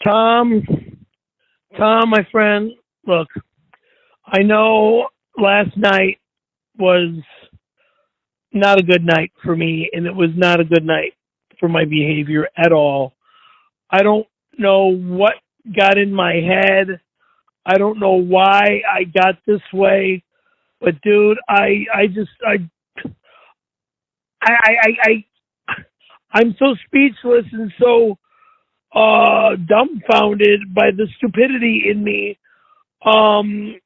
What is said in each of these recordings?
Tom, my friend, look, I know last night was not a good night for me, and it was not a good night for my behavior at all. I don't know what got in my head. I don't know why I got this way, but dude, I'm so speechless and so dumbfounded by the stupidity in me. I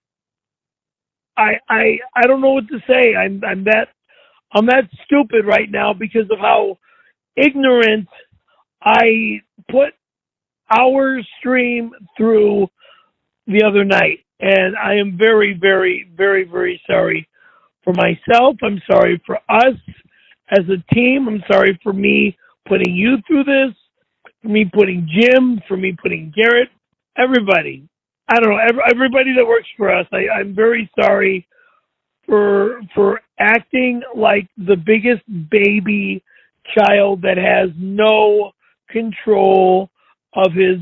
don't know what to say. I'm that stupid right now because of how ignorant I put our stream through the other night. And I am very, very, very, very sorry for myself. I'm sorry for us as a team. I'm sorry for me putting you through this, for me putting Jim, for me putting Garrett, everybody. I don't know, everybody that works for us. I'm very sorry for acting like the biggest baby child that has no control of his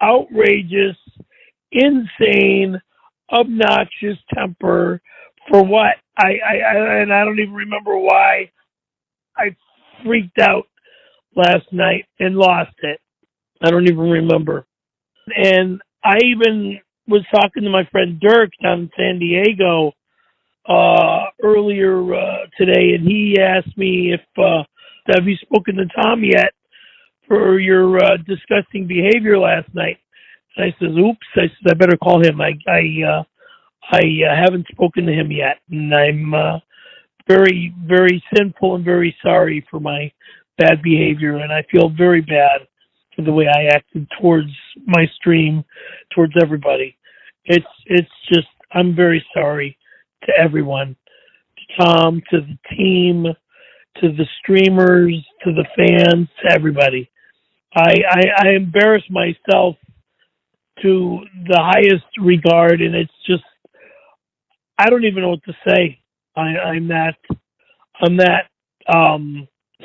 outrageous, insane, obnoxious temper. For what? And I don't even remember why I freaked out last night and lost it. I don't even remember. And I even was talking to my friend Dirk down in San Diego earlier today, and he asked me if have you spoken to Tom yet for your disgusting behavior last night? And I says, oops. I said, I better call him. I haven't spoken to him yet, and I'm very, very sinful and very sorry for my bad behavior, and I feel very bad for the way I acted towards my stream, towards everybody. It's just, I'm very sorry to everyone, to Tom, to the team, to the streamers, to the fans, to everybody. I embarrass myself to the highest regard, and it's just, I don't even know what to say. I'm that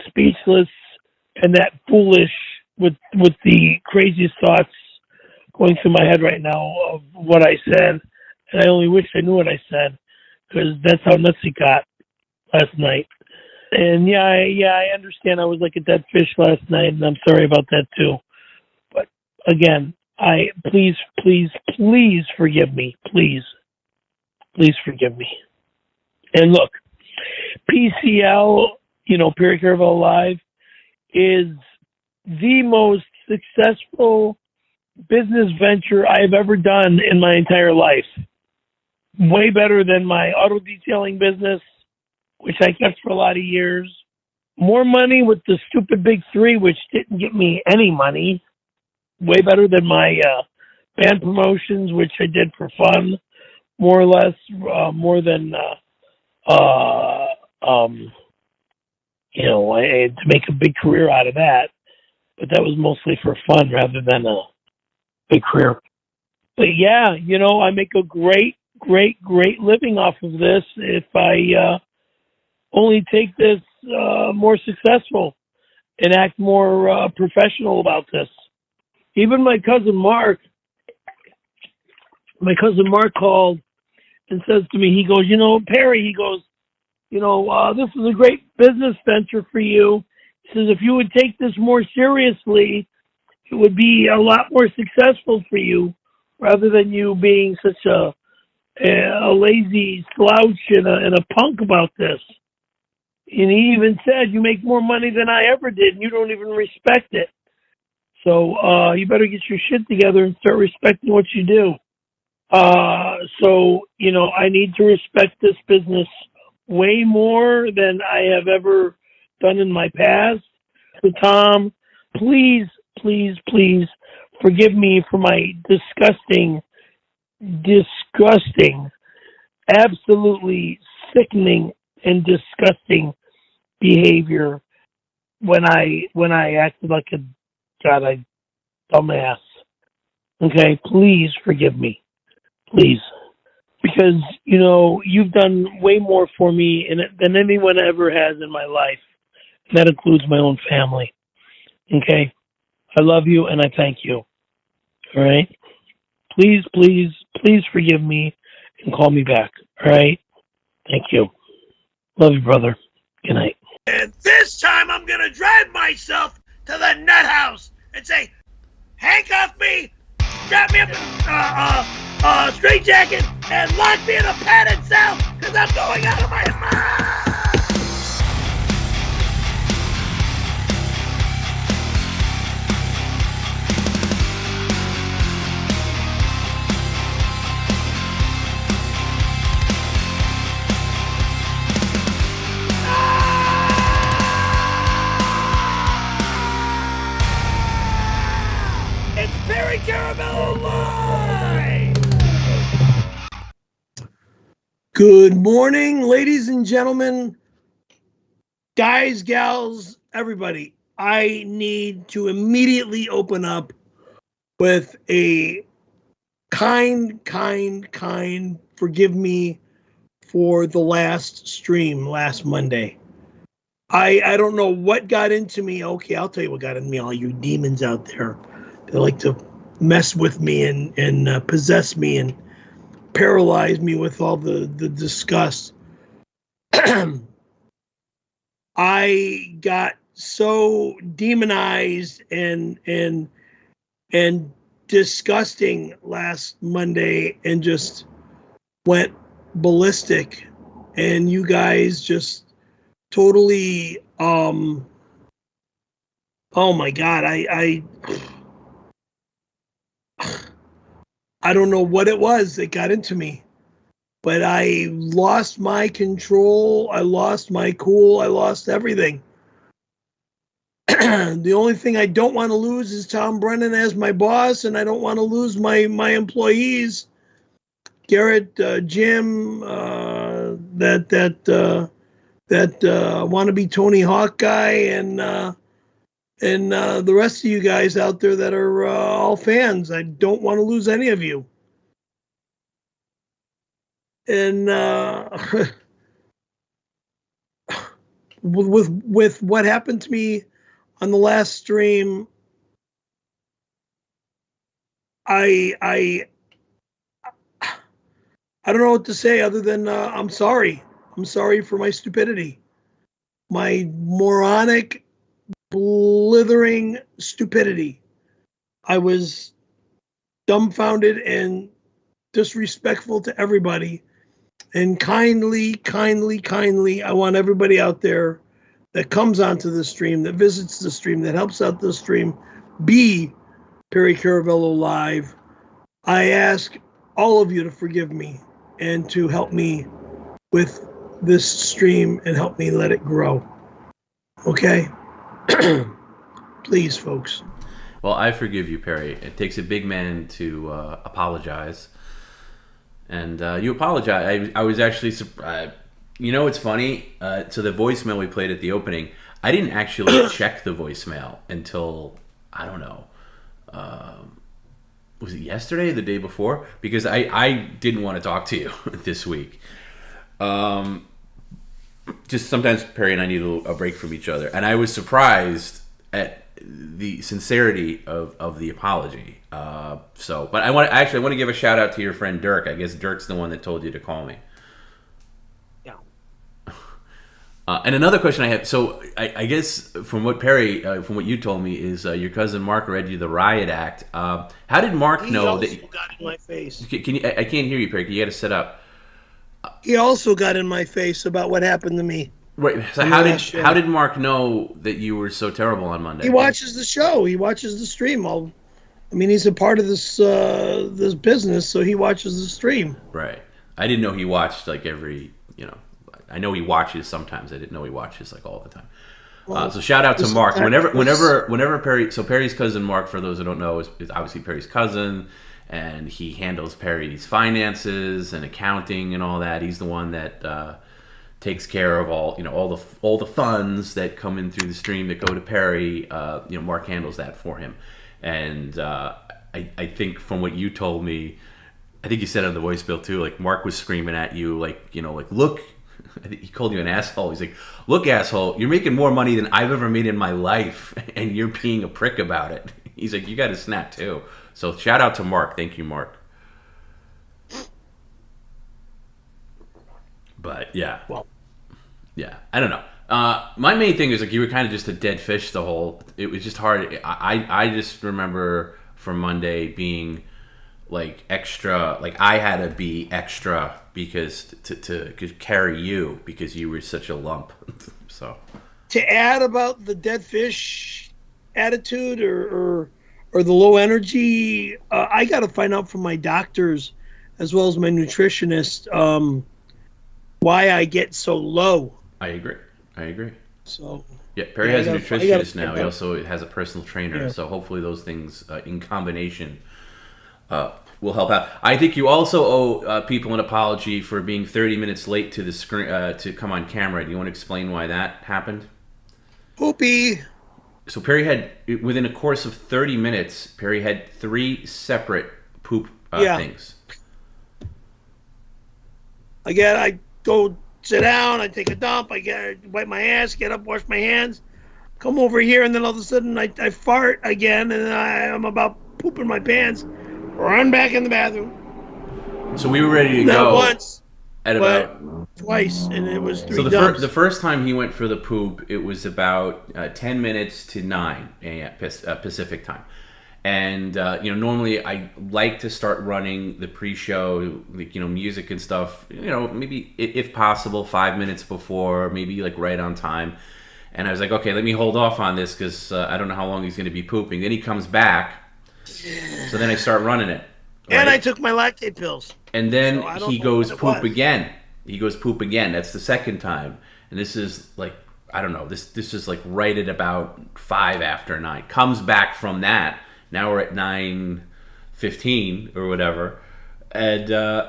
speechless and that foolish with the craziest thoughts going through my head right now of what I said. And I only wish I knew what I said, because that's how nuts it got last night. And yeah, I understand I was like a dead fish last night, and I'm sorry about that too. But again, please forgive me. Please forgive me. And look, PCL, Perry Caravello Live, is the most successful business venture I have ever done in my entire life. Way better than my auto detailing business, which I kept for a lot of years. More money with the stupid Big Three, which didn't get me any money. Way better than my band promotions, which I did for fun, more or less, more than to make a big career out of that. But that was mostly for fun rather than a big career. But yeah, I make a great living off of this if I only take this more successful and act more professional about this. Even my cousin Mark called and says to me, he goes, Perry, he goes, this is a great business venture for you. He says, if you would take this more seriously, it would be a lot more successful for you rather than you being such a lazy slouch and a punk about this. And he even said, you make more money than I ever did, and you don't even respect it. So you better get your shit together and start respecting what you do. So, I need to respect this business way more than I have ever done in my past. So, Tom, please forgive me for my disgusting, absolutely sickening and disgusting behavior when I acted like a dumbass. Okay, please forgive me. Please. Because, you've done way more for me than anyone ever has in my life. And that includes my own family. Okay? I love you and I thank you. All right? Please, please, please forgive me and call me back. All right? Thank you. Love you, brother. Good night. And this time I'm going to drive myself to the nut house and say, handcuff me, strap me up in a straight jacket, and lock me in a padded cell because I'm going out of my mind. It's Caravello Live! Good morning, ladies and gentlemen, guys, gals, everybody. I need to immediately open up with a kind, forgive me for the last stream last Monday. I don't know what got into me. Okay, I'll tell you what got into me, all you demons out there. They like to mess with me and possess me and paralyze me with all the disgust. I got so demonized and disgusting last Monday and just went ballistic. And you guys just totally oh my God, I don't know what it was that got into me, but I lost my control. I lost my cool. I lost everything. The only thing I don't want to lose is Tom Brennan as my boss, and I don't want to lose my employees, Garrett, Jim, that wannabe Tony Hawk guy, and the rest of you guys out there that are all fans. I don't want to lose any of you. And with what happened to me on the last stream, I don't know what to say other than I'm sorry. I'm sorry for my stupidity, my moronic, blithering stupidity. I was dumbfounded and disrespectful to everybody. And kindly, I want everybody out there that comes onto the stream, that visits the stream, that helps out the stream, be Perry Caravello Live. I ask all of you to forgive me and to help me with this stream and help me let it grow. Okay? Please, folks. Well, I forgive you, Perry. It takes a big man to apologize. And you apologize. I was actually surprised. You know, it's funny. So the voicemail we played at the opening, I didn't actually check the voicemail until, I don't know, was it yesterday or the day before? Because I didn't want to talk to you this week. Just sometimes Perry and I need a break from each other. And I was surprised at the sincerity of the apology. But I want to give a shout out to your friend Dirk. I guess Dirk's the one that told you to call me. Yeah. And another question I have. So I guess from what Perry, from what you told me, is your cousin Mark read you the riot act. How did Mark know that? He also got in my face. Can you? I can't hear you, Perry. You got to sit up. He also got in my face about what happened to me. Right. So how did Mark know that you were so terrible on Monday? He watches the show. He watches the stream. He's a part of this this business, so he watches the stream. Right. I didn't know he watched like every. I know he watches sometimes. I didn't know he watches like all the time. Well, so shout out to Mark. Whenever Perry. So Perry's cousin Mark, for those who don't know, is obviously Perry's cousin. And he handles Perry's finances and accounting and all that. He's the one that takes care of all the funds that come in through the stream that go to Perry. Mark handles that for him. And I think from what you told me, I think you said on the voicemail too, like Mark was screaming at you, look. I think he called you an asshole. He's like, look, asshole, you're making more money than I've ever made in my life, and you're being a prick about it. He's like, you got to snap too. So shout out to Mark. Thank you, Mark. But yeah, I don't know. My main thing is like you were kind of just a dead fish the whole. It was just hard. I just remember from Monday being like extra. Like I had to be extra because to carry you because you were such a lump. So to add about the dead fish attitude or the low energy, I got to find out from my doctors as well as my nutritionist why I get so low. I agree. So yeah, Perry has a nutritionist now. He also has a personal trainer. Yeah. So hopefully those things in combination will help out. I think you also owe people an apology for being 30 minutes late to the screen to come on camera. Do you want to explain why that happened? Poopy. So Perry had, within a course of 30 minutes, Perry had 3 separate poop things. I go sit down, I take a dump, I wipe my ass, get up, wash my hands, come over here, and then all of a sudden I fart again, and I'm about pooping my pants, run back in the bathroom. So we were ready to go. Not once, at about twice, and it was 3 So dumps. the first time he went for the poop, it was about 10 minutes to 9 a.m. Pacific time. And normally I like to start running the pre-show, music and stuff. Maybe if possible 5 minutes before, maybe like right on time. And I was like, okay, let me hold off on this because I don't know how long he's going to be pooping. Then he comes back, so then I start running it. Right? And I took my lactate pills. And then he goes poop again. He goes poop again. That's the second time. And this is like, I don't know. This is like right at about 5 after 9. Comes back from that. Now we're at 9:15 or whatever, and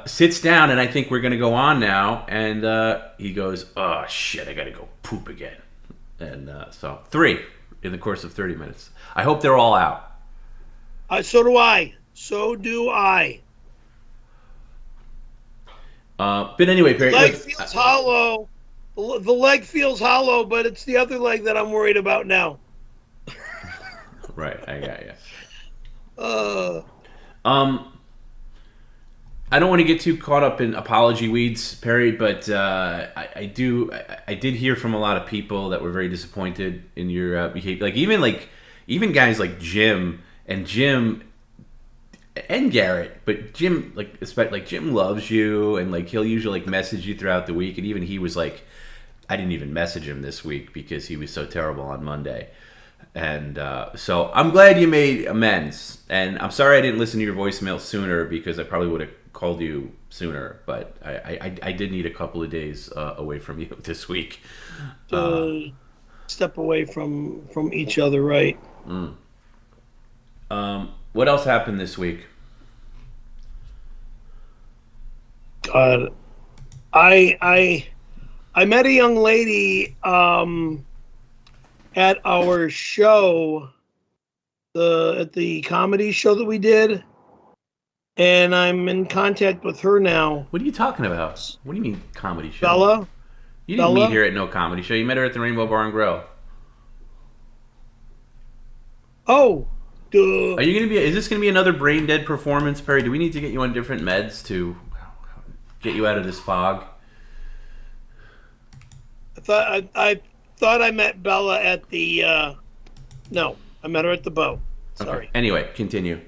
sits down, and I think we're going to go on now, and he goes, oh, shit, I got to go poop again. And so 3 in the course of 30 minutes. I hope they're all out. So do I. But anyway, Perry, the leg feels hollow. The leg feels hollow, but it's the other leg that I'm worried about now. Right, I got you. I don't want to get too caught up in apology weeds, Perry, but I did hear from a lot of people that were very disappointed in your behavior. Even guys like Jim and Garrett, but Jim Jim loves you, and like he'll usually like message you throughout the week, and even he was like, I didn't even message him this week because he was so terrible on Monday. And so I'm glad you made amends. And I'm sorry I didn't listen to your voicemail sooner because I probably would have called you sooner. But I did need a couple of days away from you this week. Step away from each other, right? What else happened this week? God, I met a young lady at our show, at the comedy show that we did, and I'm in contact with her now. What are you talking about? What do you mean comedy show? Bella? You didn't meet her at no comedy show. You met her at the Rainbow Bar and Grill. Oh, duh. Are you gonna be? Is this gonna be another brain dead performance, Perry? Do we need to get you on different meds to get you out of this fog? I thought I met Bella at the. No, I met her at the boat. Sorry. Okay. Anyway, continue.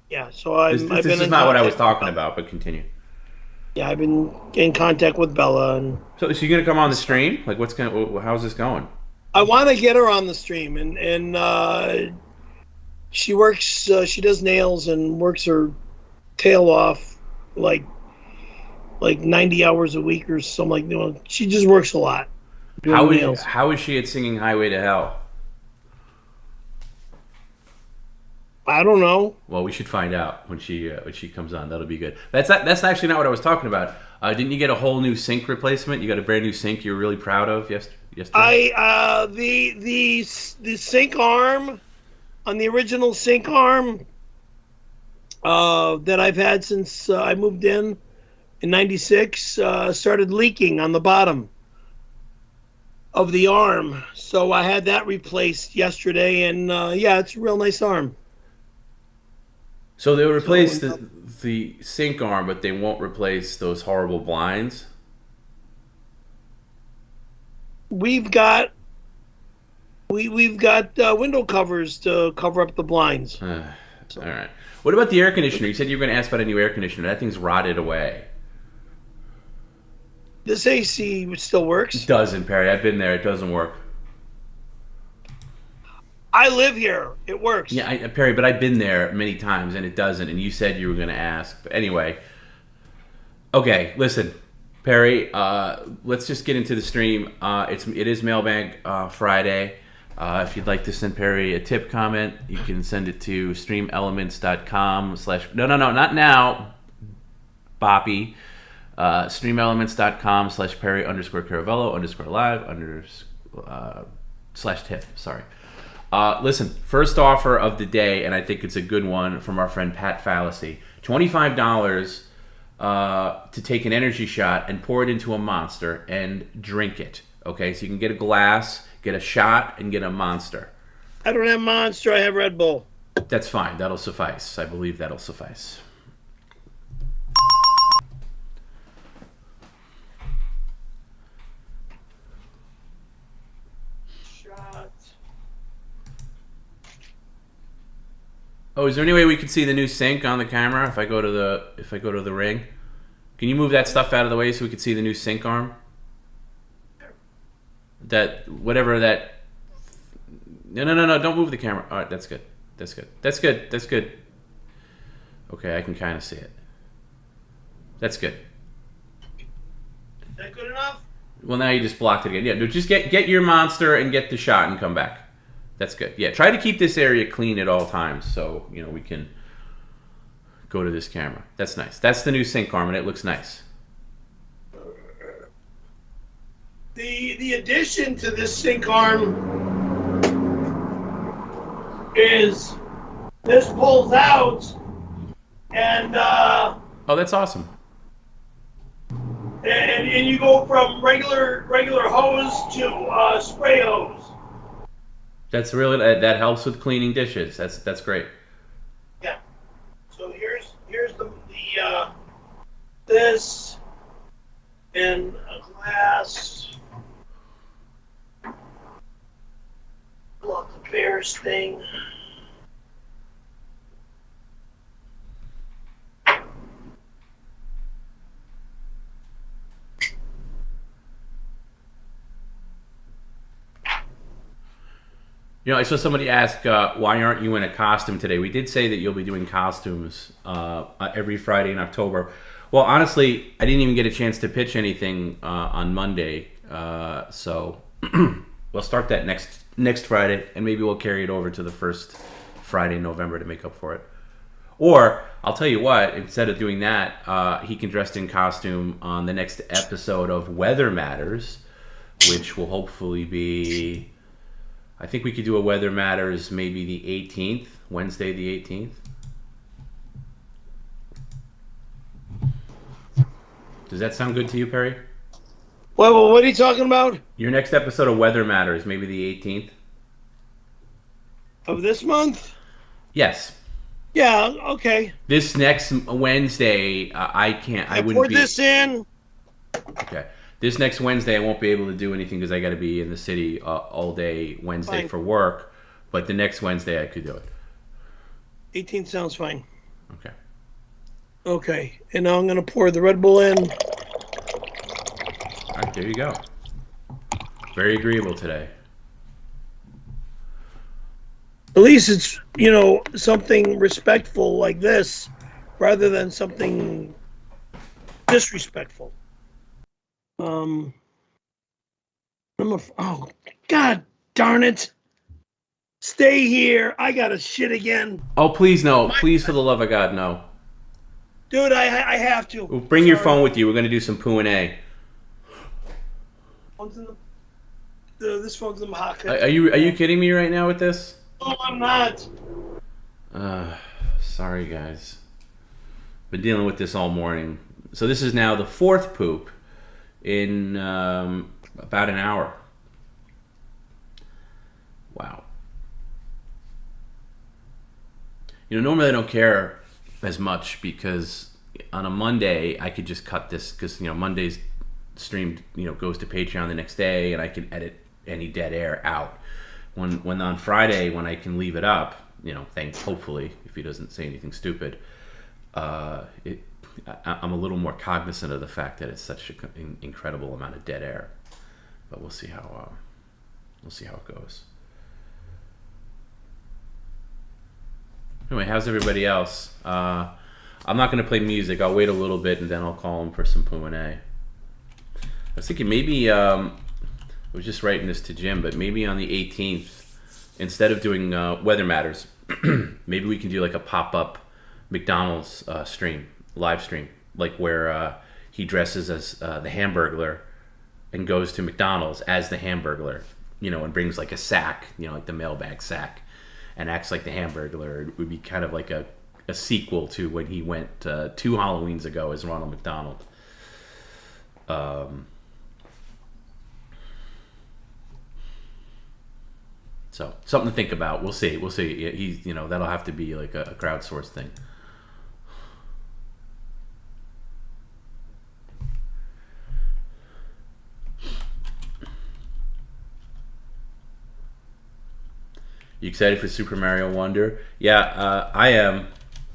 Yeah, so this is not what I was talking about, but continue. Yeah, I've been in contact with Bella, and so is she gonna come on the stream? Like, how's this going? I want to get her on the stream, and she works. She does nails and works her tail off, like 90 hours a week or something. Like, she just works a lot. How is she at singing Highway to Hell? I don't know. Well, we should find out when she comes on. That'll be good. That's actually not what I was talking about. Didn't you get a whole new sink replacement? You got a brand new sink you were really proud of yesterday? The sink arm on the original sink arm that I've had since I moved in '96 started leaking on the bottom of the arm. So I had that replaced yesterday, and it's a real nice arm. So they'll replace the sink arm, but they won't replace those horrible blinds. We've got window covers to cover up the blinds. All right. What about the air conditioner? You said you were going to ask about a new air conditioner. That thing's rotted away. This AC still works? It doesn't, Perry. I've been there. It doesn't work. I live here. It works. Yeah, Perry, but I've been there many times, and it doesn't. And you said you were going to ask. But anyway. Okay, listen. Perry, let's just get into the stream. It is Mailbag Friday. If you'd like to send Perry a tip comment, you can send it to streamelements.com/ No, not now, Boppy. Streamelements.com / Perry _Caravello _live /tip. Sorry. Listen, first offer of the day, and I think it's a good one from our friend Pat Fallacy. $25 to take an energy shot and pour it into a Monster and drink it. Okay, so you can get a glass, get a shot, and get a Monster. I don't have Monster, I have Red Bull. That's fine. That'll suffice. I believe that'll suffice. Oh, is there any way we can see the new sink on the camera if I go to the ring? Can you move that stuff out of the way so we can see the new sink arm? That whatever that. No! Don't move the camera. All right, that's good. That's good. Okay, I can kind of see it. That's good. Is that good enough? Well, now you just blocked it again. Yeah, no, just get your Monster and get the shot and come back. That's good. Yeah, try to keep this area clean at all times so, we can go to this camera. That's nice. That's the new sink arm, and it looks nice. The addition to this sink arm is this pulls out and oh, that's awesome. And you go from regular hose to spray hose. That's really that helps with cleaning dishes. That's great. Yeah. So here's the this and a glass. Pull out the Bears thing. I saw somebody ask, why aren't you in a costume today? We did say that you'll be doing costumes every Friday in October. Well, honestly, I didn't even get a chance to pitch anything on Monday. So we'll start that next Friday, and maybe we'll carry it over to the first Friday in November to make up for it. Or, I'll tell you what, instead of doing that, he can dress in costume on the next episode of Weather Matters, which will hopefully be... I think we could do a Weather Matters maybe the 18th, Wednesday the 18th. Does that sound good to you, Perry? Well, what are you talking about? Your next episode of Weather Matters, maybe the 18th? Of this month? Yes. Yeah, okay. This next Wednesday, I can't. I wouldn't pour be... this in. Okay. This next Wednesday, I won't be able to do anything because I got to be in the city all day Wednesday for work. But the next Wednesday, I could do it. 18th sounds fine. Okay. Okay. And now I'm going to pour the Red Bull in. All right, there you go. Very agreeable today. At least it's, something respectful like this rather than something disrespectful. Oh, God darn it. Stay here. I got to shit again. Oh, please, no. Please, for the love of God, no. Dude, I have to. Well, bring your phone with you. We're going to do some Poo and A. This phone's in my pocket. Are you kidding me right now with this? No, I'm not. Sorry, guys. Been dealing with this all morning. So this is now the fourth poop in about an hour. Wow. Normally I don't care as much because on a Monday I could just cut this because Monday's stream goes to Patreon the next day and I can edit any dead air out. When on Friday when I can leave it up, hopefully if he doesn't say anything stupid, I'm a little more cognizant of the fact that it's such an incredible amount of dead air. But we'll see how it goes. Anyway, how's everybody else? I'm not going to play music. I'll wait a little bit and then I'll call him for some Poo and A. I was thinking maybe, I was just writing this to Jim, but maybe on the 18th, instead of doing Weather Matters, maybe we can do like a pop-up McDonald's live stream, like where he dresses as the Hamburglar and goes to McDonald's as the Hamburglar, and brings like a sack, like the mailbag sack, and acts like the Hamburglar. It would be kind of like a sequel to when he went 2 Halloweens ago as Ronald McDonald. So something to think about. We'll see. He's that'll have to be like a crowdsourced thing. You excited for Super Mario Wonder? Yeah, I am.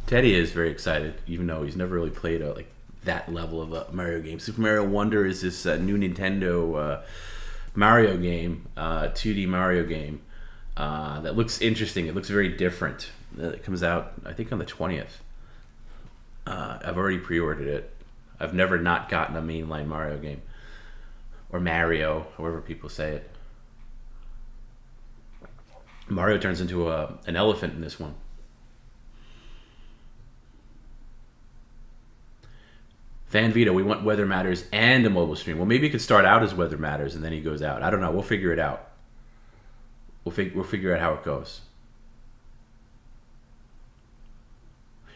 Teddy is very excited, even though he's never really played that level of a Mario game. Super Mario Wonder is this new Nintendo Mario game, 2D Mario game that looks interesting. It looks very different. It comes out, I think, on the 20th. I've already pre-ordered it. I've never not gotten a mainline Mario game. Or Mario, however people say it. Mario turns into an elephant in this one. Fan Vito, we want Weather Matters and a mobile stream. Well, maybe it could start out as Weather Matters and then he goes out. I don't know. We'll figure it out. We'll figure out how it goes.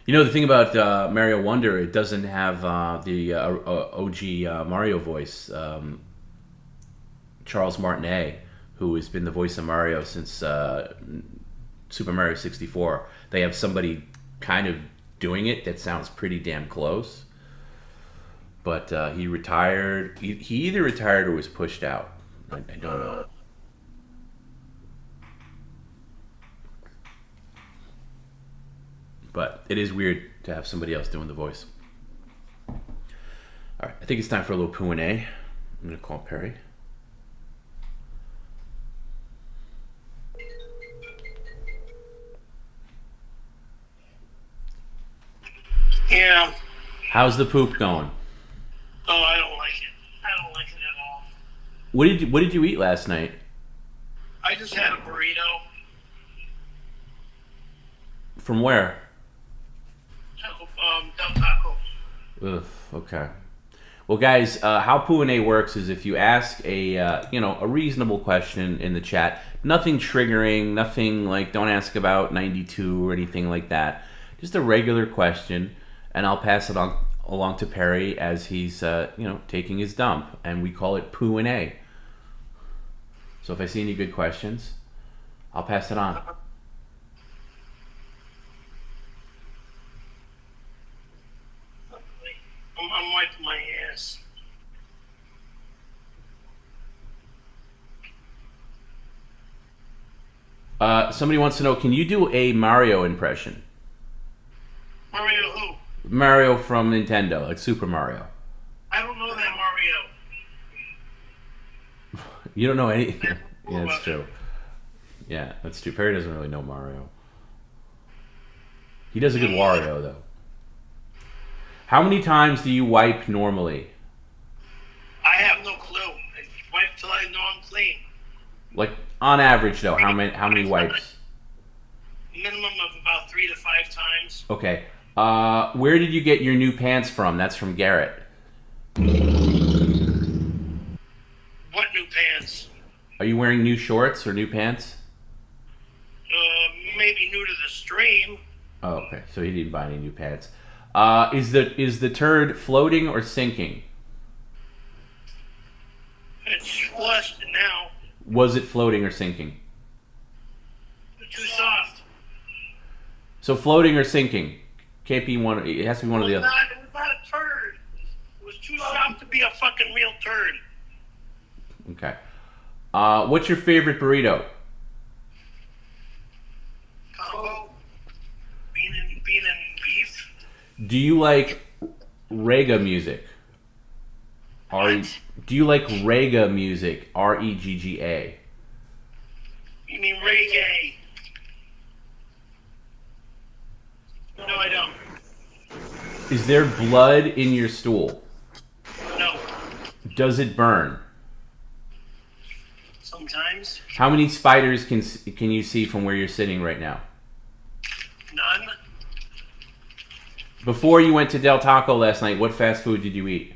The thing about Mario Wonder, it doesn't have the OG Mario voice, Charles Martinet, who has been the voice of Mario since Super Mario 64. They have somebody kind of doing it that sounds pretty damn close. But he retired. He either retired or was pushed out. I don't know. But it is weird to have somebody else doing the voice. All right, I think it's time for a little Poo and A. I'm going to call Perry. Yeah. How's the poop going? Oh, I don't like it. I don't like it at all. What did you eat last night? I just had a burrito. From where? Del Taco. Ugh, okay. Well, guys, how Poo and A works is if you ask a reasonable question in the chat, nothing triggering, nothing like don't ask about 92 or anything like that. Just a regular question, and I'll pass it on along to Perry as he's taking his dump, and we call it Poo and A. So if I see any good questions, I'll pass it on. I'm wiping my ass. Somebody wants to know, can you do a Mario impression? Mario who? Mario from Nintendo, like Super Mario. I don't know that Mario. You don't know any? Yeah, that's true. Yeah, that's true. Perry doesn't really know Mario. He does a good Wario, though. How many times do you wipe normally? I have no clue. I wipe till I know I'm clean. Like, on average, though, how many wipes? Minimum of about 3 to 5 times. Okay. Where did you get your new pants from? That's from Garrett. What new pants? Are you wearing new shorts or new pants? Maybe new to the stream. Oh, okay. So he didn't buy any new pants. Is the turd floating or sinking? It's flushed now. Was it floating or sinking? Too soft. So floating or sinking? Can't be one. It has to be one of the other. It was not a turd. It was too soft to be a fucking real turd. Okay. What's your favorite burrito? Combo. Bean and beef. Do you like reggae music? Do you like reggae music? REGGA. You mean reggae? No, I don't. Is there blood in your stool? No. Does it burn? Sometimes. How many spiders can you see from where you're sitting right now? None. Before you went to Del Taco last night, what fast food did you eat?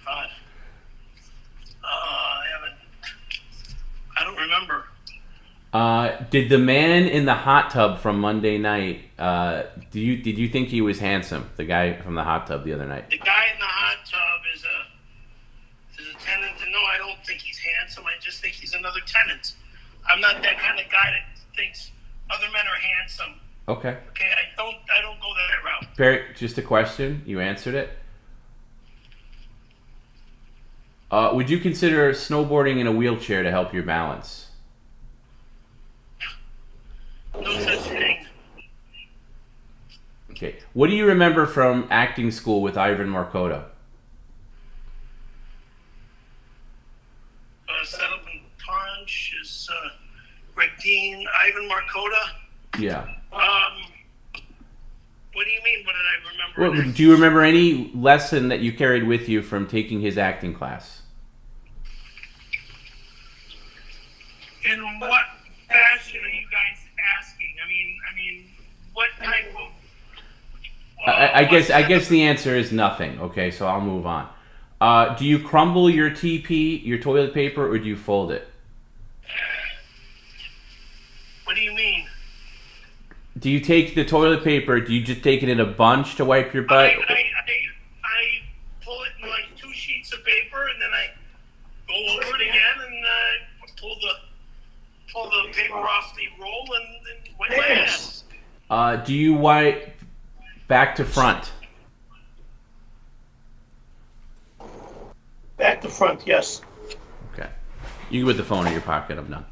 God. I don't remember. Did the man in the hot tub from Monday night? Did you think he was handsome? The guy from the hot tub the other night. The guy in the hot tub is a tenant, and no, I don't think he's handsome. I just think he's another tenant. I'm not that kind of guy that thinks other men are handsome. Okay. Okay, I don't go that route. Perry, just a question. You answered it. Would you consider snowboarding in a wheelchair to help your balance? No such thing. Okay. What do you remember from acting school with Ivan Markota? Set Up and Punch is Greg Dean, Ivan Markota. Yeah. What do you mean? What did I remember? Do you remember any lesson that you carried with you from taking his acting class? In what fashion are you guys asking? I mean, what type of? I guess the answer is nothing. Okay, so I'll move on. Do you crumble your TP, your toilet paper, or do you fold it? What do you mean? Do you take the toilet paper? Do you just take it in a bunch to wipe your butt? I pull it in like 2 sheets of paper, and then I go over it again and pull the paper off the roll and wipe my ass. Do you wipe back to front? Back to front, yes. Okay. You can put the phone in your pocket. I'm done.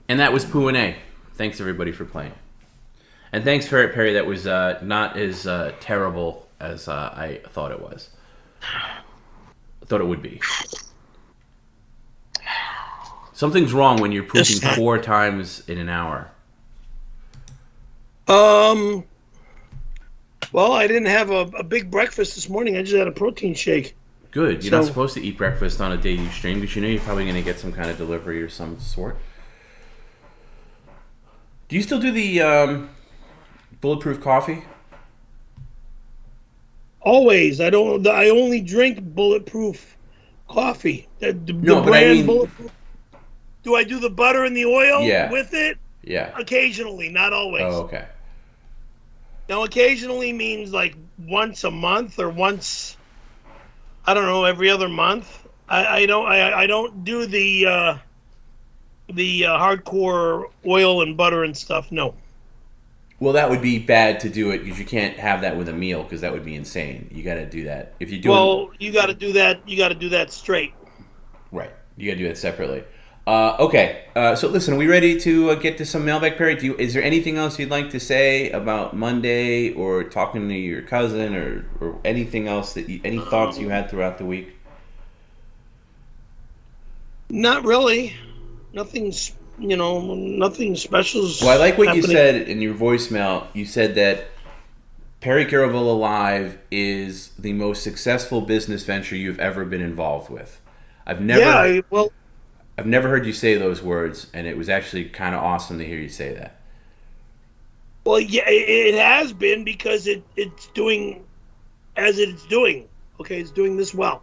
And that was Poo and A. Thanks everybody for playing. And thanks for it, Perry. That was not as terrible as I thought it was. I thought it would be. Something's wrong when you're pooping 4 times in an hour. Well, I didn't have a big breakfast this morning. I just had a protein shake. Good. You're not supposed to eat breakfast on a day you stream because you know you're probably going to get some kind of delivery or some sort. Do you still do the bulletproof coffee? Always. I don't. I only drink bulletproof coffee. The No, but brand I mean, bulletproof. Do I do the butter and the oil Yeah. with it? Yeah. Occasionally, not always. Oh, okay. Now, occasionally means like once a month or once, I don't know, every other month. I don't do the hardcore oil and butter and stuff. No. Well, that would be bad to do it because you can't have that with a meal because that would be insane. You got to do that if you do. Well, you got to do that. You got to do that straight. Right. You got to do that separately. Okay. So listen, are we ready to get to some mailbag, Perry? Is there anything else you'd like to say about Monday or talking to your cousin or anything else any thoughts you had throughout the week? Not really. Nothing special. Well, I like what you said in your voicemail. You said that Perry Caravello Live is the most successful business venture you've ever been involved with. I've never heard you say those words, and it was actually kind of awesome to hear you say that. Well, yeah, it has been because it's doing as it's doing. Okay, it's doing this well.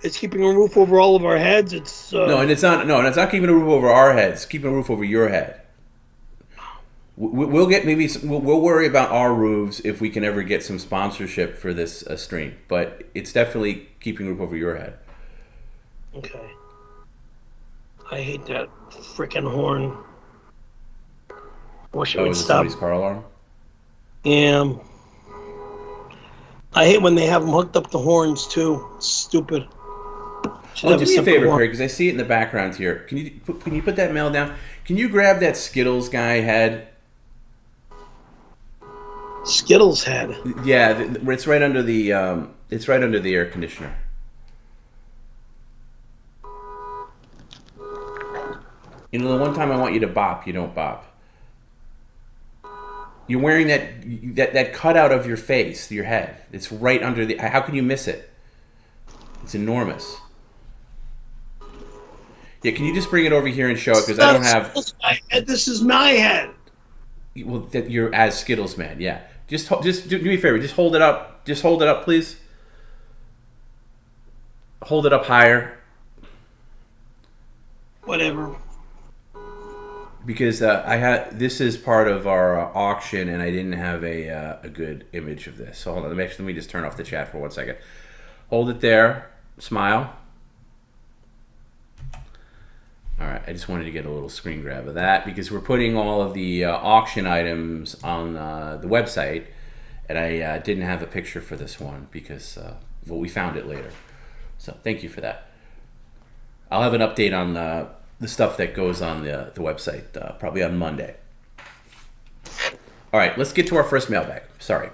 It's keeping a roof over all of our heads. It's it's not keeping a roof over our heads. It's keeping a roof over your head. We'll worry about our roofs if we can ever get some sponsorship for this stream. But it's definitely keeping a roof over your head. Okay. I hate that freaking horn. Wish it would is it stop. somebody's car alarm? Yeah. I hate when they have them hooked up to horns too. It's stupid. Do me a favor, Perry, because I see it in the background here. Can you put that mail down? Can you grab that Skittles guy head? Skittles head. Yeah, it's right under the air conditioner. You know, the one time I want you to bop, you don't bop. You're wearing that cutout of your face, your head. It's right under the. How can you miss it? It's enormous. Yeah, can you just bring it over here and show it? Because I don't have. This is my head. Well, that you're as Skittles man. Yeah, just do me a favor. Just hold it up. Just hold it up, please. Hold it up higher. Whatever. Because this is part of our auction, and I didn't have a good image of this. So hold on. Let me just turn off the chat for 1 second. Hold it there. Smile. All right, I just wanted to get a little screen grab of that because we're putting all of the auction items on the website, and I didn't have a picture for this one because we found it later. So thank you for that. I'll have an update on the stuff that goes on the website probably on Monday. All right, let's get to our first mailbag. Sorry.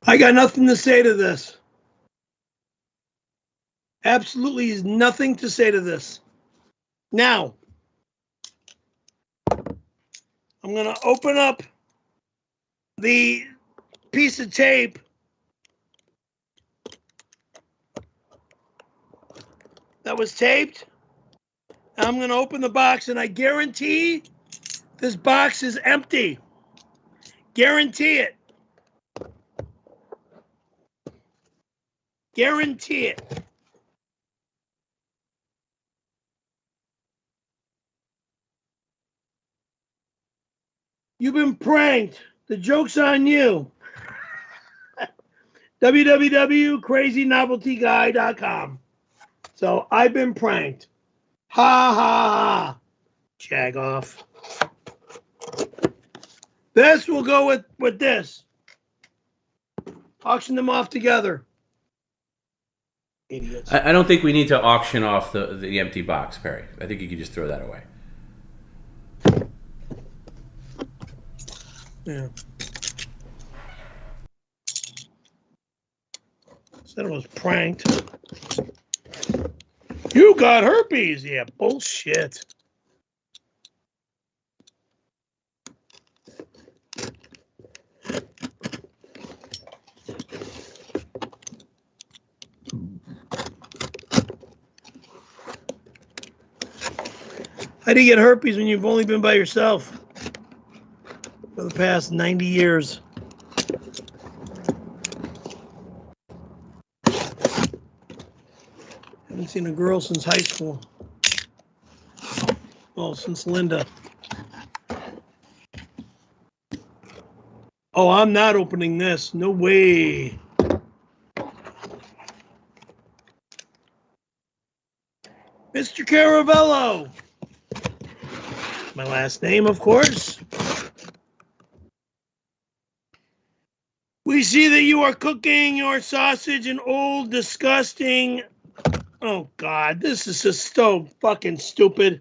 I got nothing to say to this. Absolutely nothing to say to this. Now, I'm going to open up the piece of tape that was taped. I'm going to open the box, and I guarantee this box is empty. Guarantee it. Guarantee it. You've been pranked. The joke's on you. www.crazynoveltyguy.com. So I've been pranked. Ha ha ha. Jag off. This will go with this. Auction them off together. Idiots. I don't think we need to auction off the empty box, Perry. I think you can just throw that away. Yeah. Said it was pranked. You got herpes. Yeah, bullshit. How do you get herpes when you've only been by yourself for the past 90 years? Haven't seen a girl since high school. Well, since Linda. Oh, I'm not opening this. No way. Mr. Caravello. My last name, of course. We see that you are cooking your sausage in old, disgusting... Oh, God, this is just so fucking stupid.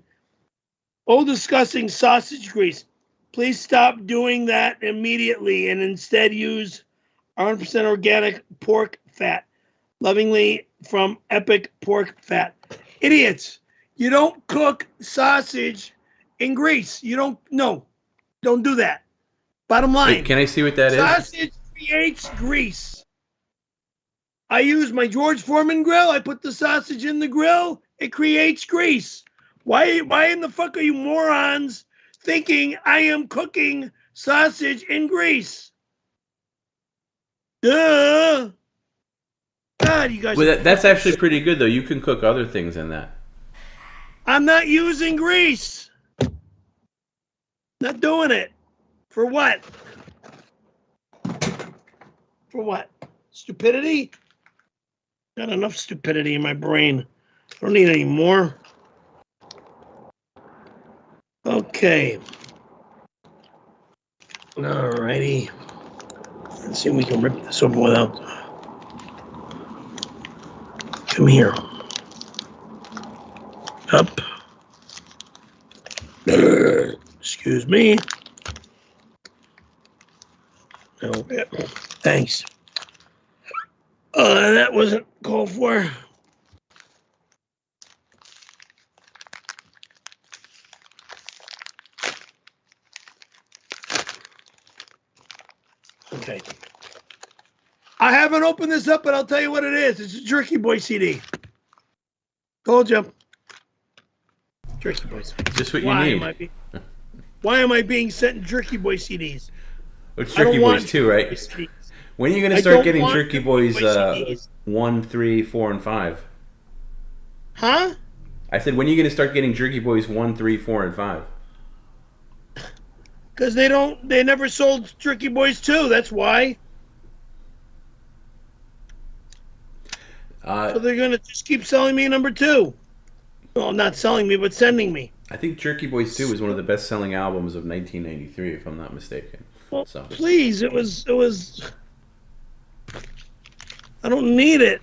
Old, disgusting sausage grease. Please stop doing that immediately and instead use 100% organic pork fat. Lovingly from Epic Pork Fat. Idiots, you don't cook sausage in grease. You don't do that. Bottom line. Wait, can I see what that is? Sausage creates grease. I use my George Foreman grill. I put the sausage in the grill. It creates grease. Why in the fuck are you morons thinking I am cooking sausage in grease? Duh. God, you guys. Well, that's actually pretty good, though. You can cook other things in that. I'm not using grease. Not doing it. For what? For what? Stupidity? Got enough stupidity in my brain. I don't need any more. Okay. Alrighty. Let's see if we can rip this open without. Come here. Up. Excuse me. No, thanks. That wasn't called for. Okay. I haven't opened this up, but I'll tell you what it is. It's a Jerky Boy CD. Told you. Jerky Boys. Just what you need. Why am I being sent Jerky Boy CDs? It's Jerky Boys too, right? When are you going to start getting Jerky Boys 1, 3, 4, and 5? Huh? I said, when are you going to start getting Jerky Boys 1, 3, 4, and 5? Because they never sold Jerky Boys 2, that's why. So they're going to just keep selling me number 2. Well, not selling me, but sending me. I think Jerky Boys 2 is one of the best-selling albums of 1993, if I'm not mistaken. Well, so. Please, it was. I don't need it.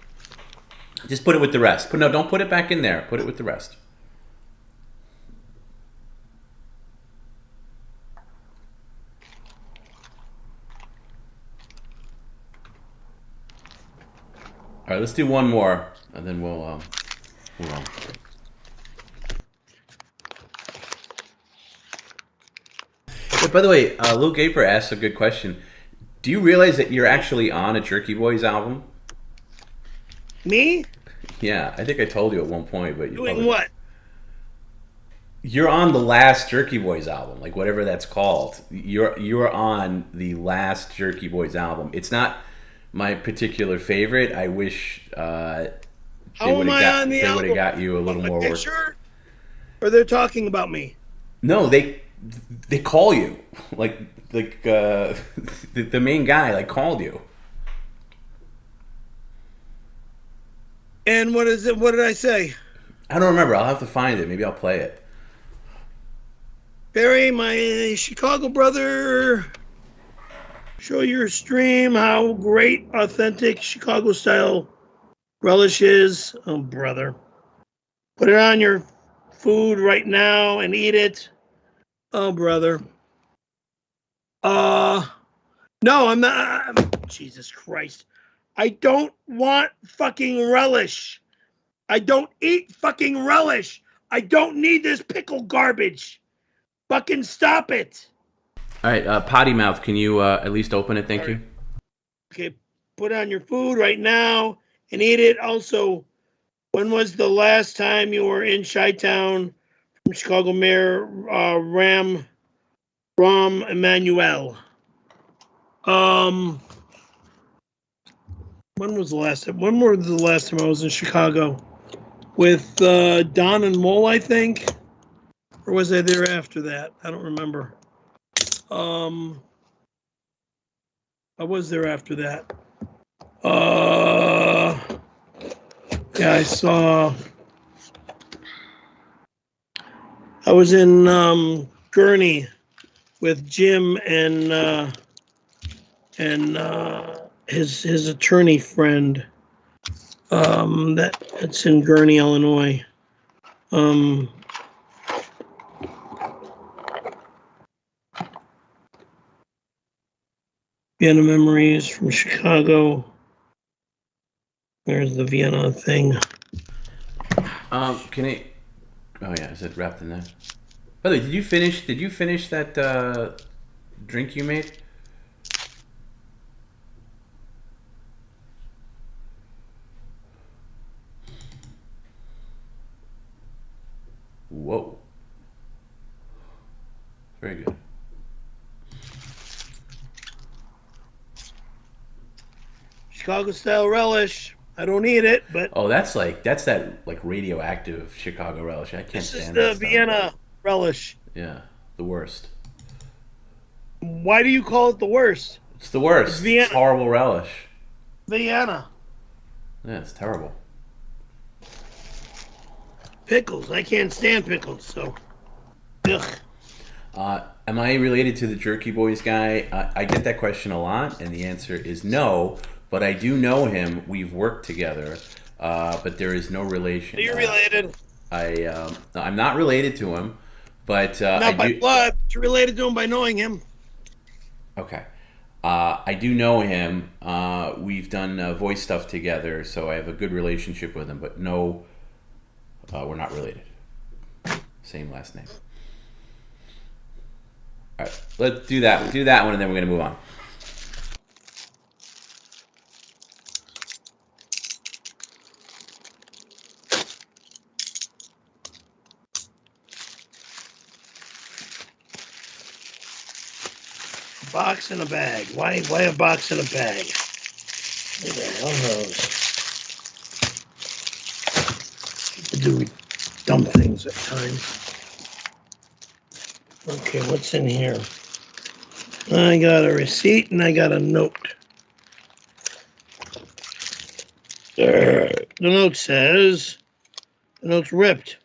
Just put it with the rest. No, don't put it back in there. Put it with the rest. All right, let's do one more, and then we'll move on. But by the way, Lil Gaper asked a good question. Do you realize that you're actually on a Jerky Boys album? Me? Yeah, I think I told you at one point. But doing what? You're on the last Jerky Boys album, like whatever that's called. You're on the last Jerky Boys album. It's not my particular favorite. I wish they would have got you a little more work. Sure? Or they're talking about me? No, they call you like the main guy like called you. And what is it? What did I say? I don't remember. I'll have to find it. Maybe I'll play it. Barry, my Chicago brother, show your stream how great authentic Chicago style relish is. Oh, brother. Put it on your food right now and eat it. Oh, brother. No, I'm not. Jesus Christ. I don't want fucking relish. I don't eat fucking relish. I don't need this pickle garbage. Fucking stop it. All right, Potty Mouth, can you at least open it? Thank you. Okay, put it on your food right now and eat it. Also, when was the last time you were in Chi-Town from Chicago Mayor Rahm Emanuel? When was the last time? When was the last time I was in Chicago? With Don and Mole, I think? Or was I there after that? I don't remember. I was there after that. Yeah, I was in Gurney with Jim and his attorney friend. That's in Gurney, Illinois. Vienna memories from Chicago. There's the Vienna thing. Can I? Oh yeah, is it wrapped in that? By the way, did you finish that drink you made? Whoa. Very good. Chicago style relish. I don't eat it, but that's that radioactive Chicago relish. I can't stand that. This is the Vienna relish. Yeah, the worst. Why do you call it the worst? It's the worst. It's Vienna. It's horrible relish. Vienna. Yeah, it's terrible. Pickles. I can't stand pickles, so. Ugh. Am I related to the Jerky Boys guy? I get that question a lot, and the answer is no. But I do know him. We've worked together, but there is no relation. So you're related. I'm not related to him, but not by blood. But you're related to him by knowing him. Okay. I do know him. We've done voice stuff together, so I have a good relationship with him. But no, we're not related. Same last name. All right, let's do that. Do that one, and then we're going to move on. Box in a bag. Why a box in a bag? What the hell knows? People do dumb things at times. Okay, what's in here? I got a receipt and I got a note. The note says, the note's ripped.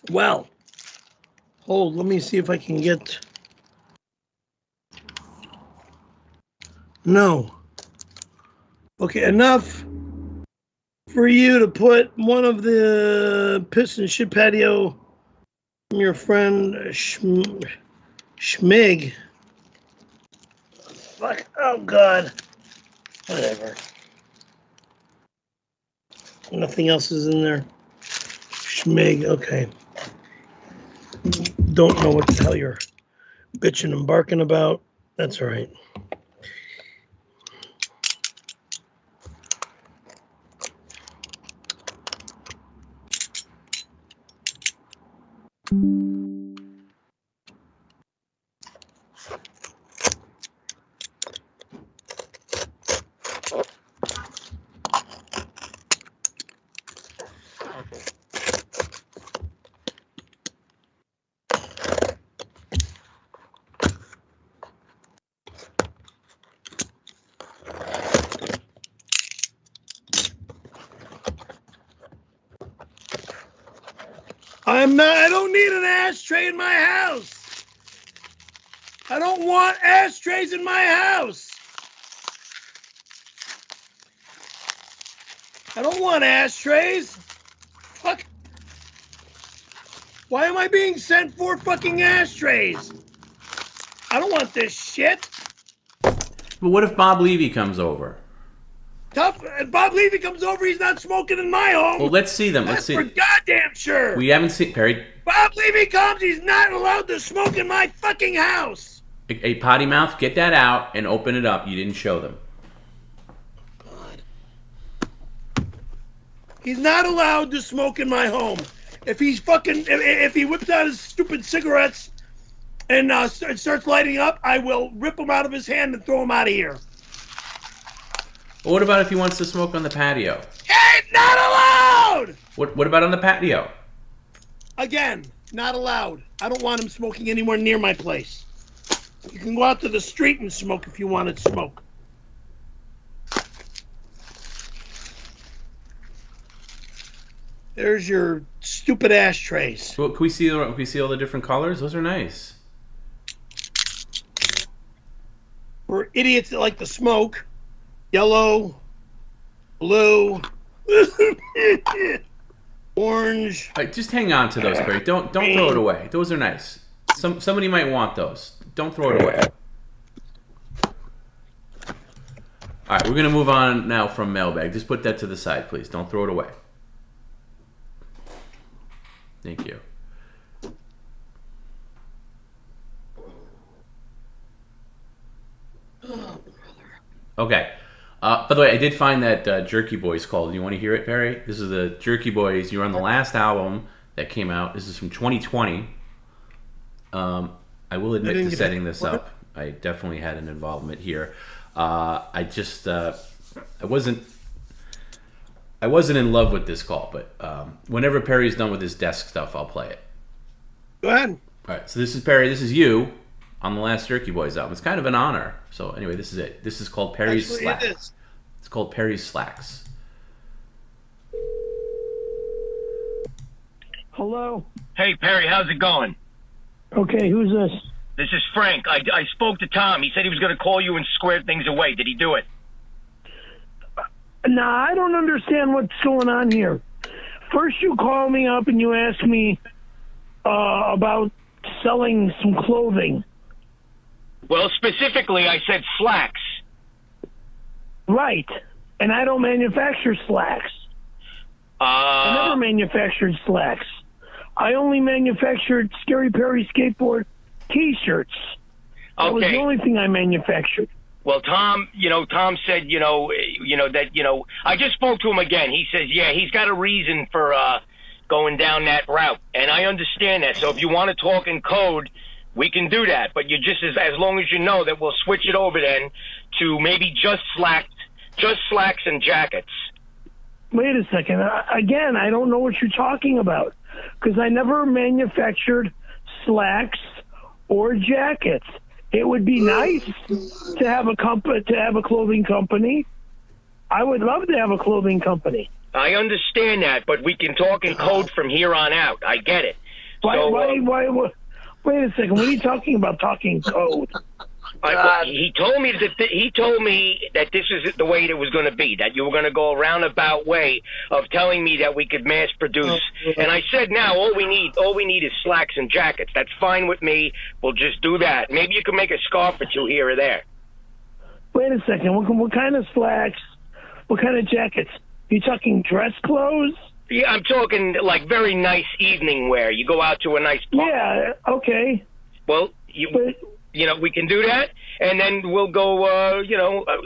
Well, hold, let me see if I can get. No. Okay, enough for you to put one of the piss and shit patio from your friend Schmig. Fuck, oh God. Whatever. Nothing else is in there. Schmig, okay. Don't know what the hell you're bitching and barking about. That's all right. I don't need an ashtray in my house. I don't want ashtrays in my house. I don't want ashtrays. Fuck. Why am I being sent 4 fucking ashtrays? I don't want this shit. But what if Bob Levy comes over? Tough. Bob Levy comes over, he's not smoking in my home. Well, let's see them. Let's see. For goddamn sure. We haven't seen Perry. Bob Levy comes, he's not allowed to smoke in my fucking house. A potty mouth, get that out and open it up. You didn't show them. God. He's not allowed to smoke in my home. If he's fucking, if he whips out his stupid cigarettes and starts lighting up, I will rip them out of his hand and throw him out of here. Well, what about if he wants to smoke on the patio? Hey, not allowed! What about on the patio? Again, not allowed. I don't want him smoking anywhere near my place. You can go out to the street and smoke if you want to smoke. There's your stupid ashtrays. Well, can we see all the different colors? Those are nice. For idiots that like to smoke, yellow, blue, orange. All right, just hang on to those, Barry. Don't throw it away. Those are nice. Somebody might want those. Don't throw it away. All right, we're gonna move on now from Mailbag. Just put that to the side, please. Don't throw it away. Thank you. Okay. By the way, I did find that Jerky Boys called. You want to hear it, Perry? This is the Jerky Boys. You're on the last album that came out. This is from 2020. I will admit to setting this up. I definitely had an involvement here. I wasn't I wasn't in love with this call, but whenever Perry's done with his desk stuff, I'll play it. Go ahead. All right, so this is Perry. This is you on the last Jerky Boys album. It's kind of an honor. So anyway, this is it. This is called Perry's Slacks. It's called Perry's Slacks. Hello. Hey, Perry, how's it going? Okay, who's this? This is Frank. I spoke to Tom. He said he was going to call you and square things away. Did he do it? Nah, I don't understand what's going on here. First, you call me up and you ask me about selling some clothing. Well, specifically, I said slacks. Right. And I don't manufacture slacks. I never manufactured slacks. I only manufactured Scary Perry skateboard T-shirts. That was the only thing I manufactured. Well, Tom, Tom said, that, I just spoke to him again. He says, yeah, he's got a reason for going down that route. And I understand that. So if you want to talk in code, we can do that. But you just, as long as you know that we'll switch it over then to maybe just slacks and jackets. Wait a second. Again, I don't know what you're talking about because I never manufactured slacks or jackets. It would be nice to have a clothing company. I would love to have a clothing company. I understand that, but we can talk in code from here on out. I get it. Wait a second. What are you talking about? Talking code? He told me that this is the way it was going to be. That you were going to go a roundabout way of telling me that we could mass produce. And I said, now all we need is slacks and jackets. That's fine with me. We'll just do that. Maybe you can make a scarf or two here or there. Wait a second. What kind of slacks? What kind of jackets? You talking dress clothes? Yeah, I'm talking like very nice evening wear. You go out to a nice party. Yeah. Okay. Well, we can do that, and then we'll go,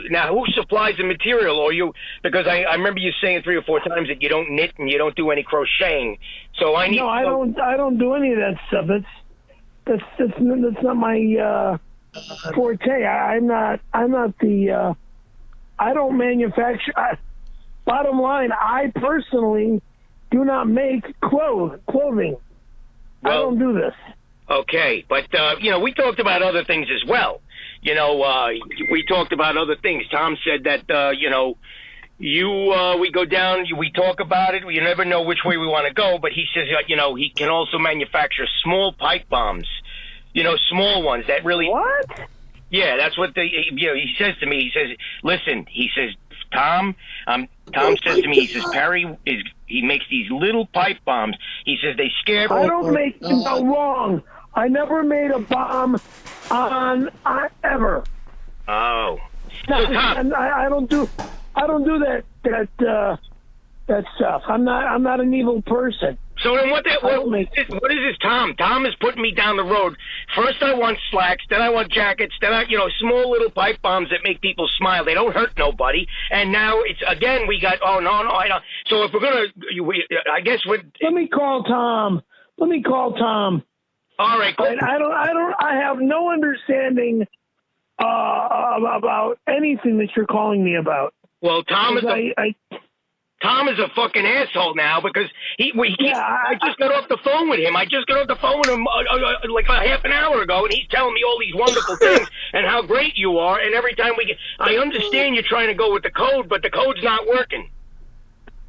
now who supplies the material, or you, because I remember you saying 3 or 4 times that you don't knit and you don't do any crocheting, so I need... No, I don't do any of that stuff. That's not my, forte. I'm not the, I don't manufacture, bottom line, I personally do not make clothing. I don't do this. Okay, but, we talked about other things as well. We talked about other things. Tom said that, we go down, we talk about it. You never know which way we want to go, but he says, he can also manufacture small pipe bombs, small ones that really... What? Yeah, that's what he says to me. He says, listen, he says, Tom says to me, he says, Perry he makes these little pipe bombs. He says they scare... I don't make... No, wrong. I never made a bomb ever. Oh. No, and I don't do that stuff. I'm not an evil person. So then what is this, Tom? Tom is putting me down the road. First I want slacks, then I want jackets, then small little pipe bombs that make people smile. They don't hurt nobody. And now it's, again, we got, no, I don't. So if we're going to, I guess what... Let me call Tom. All right, cool. I have no understanding about anything that you're calling me about. Well, Tom is a fucking asshole now because I just got off the phone with him. I just got off the phone with him like a half an hour ago, and he's telling me all these wonderful things and how great you are. And every time I understand you're trying to go with the code, but the code's not working.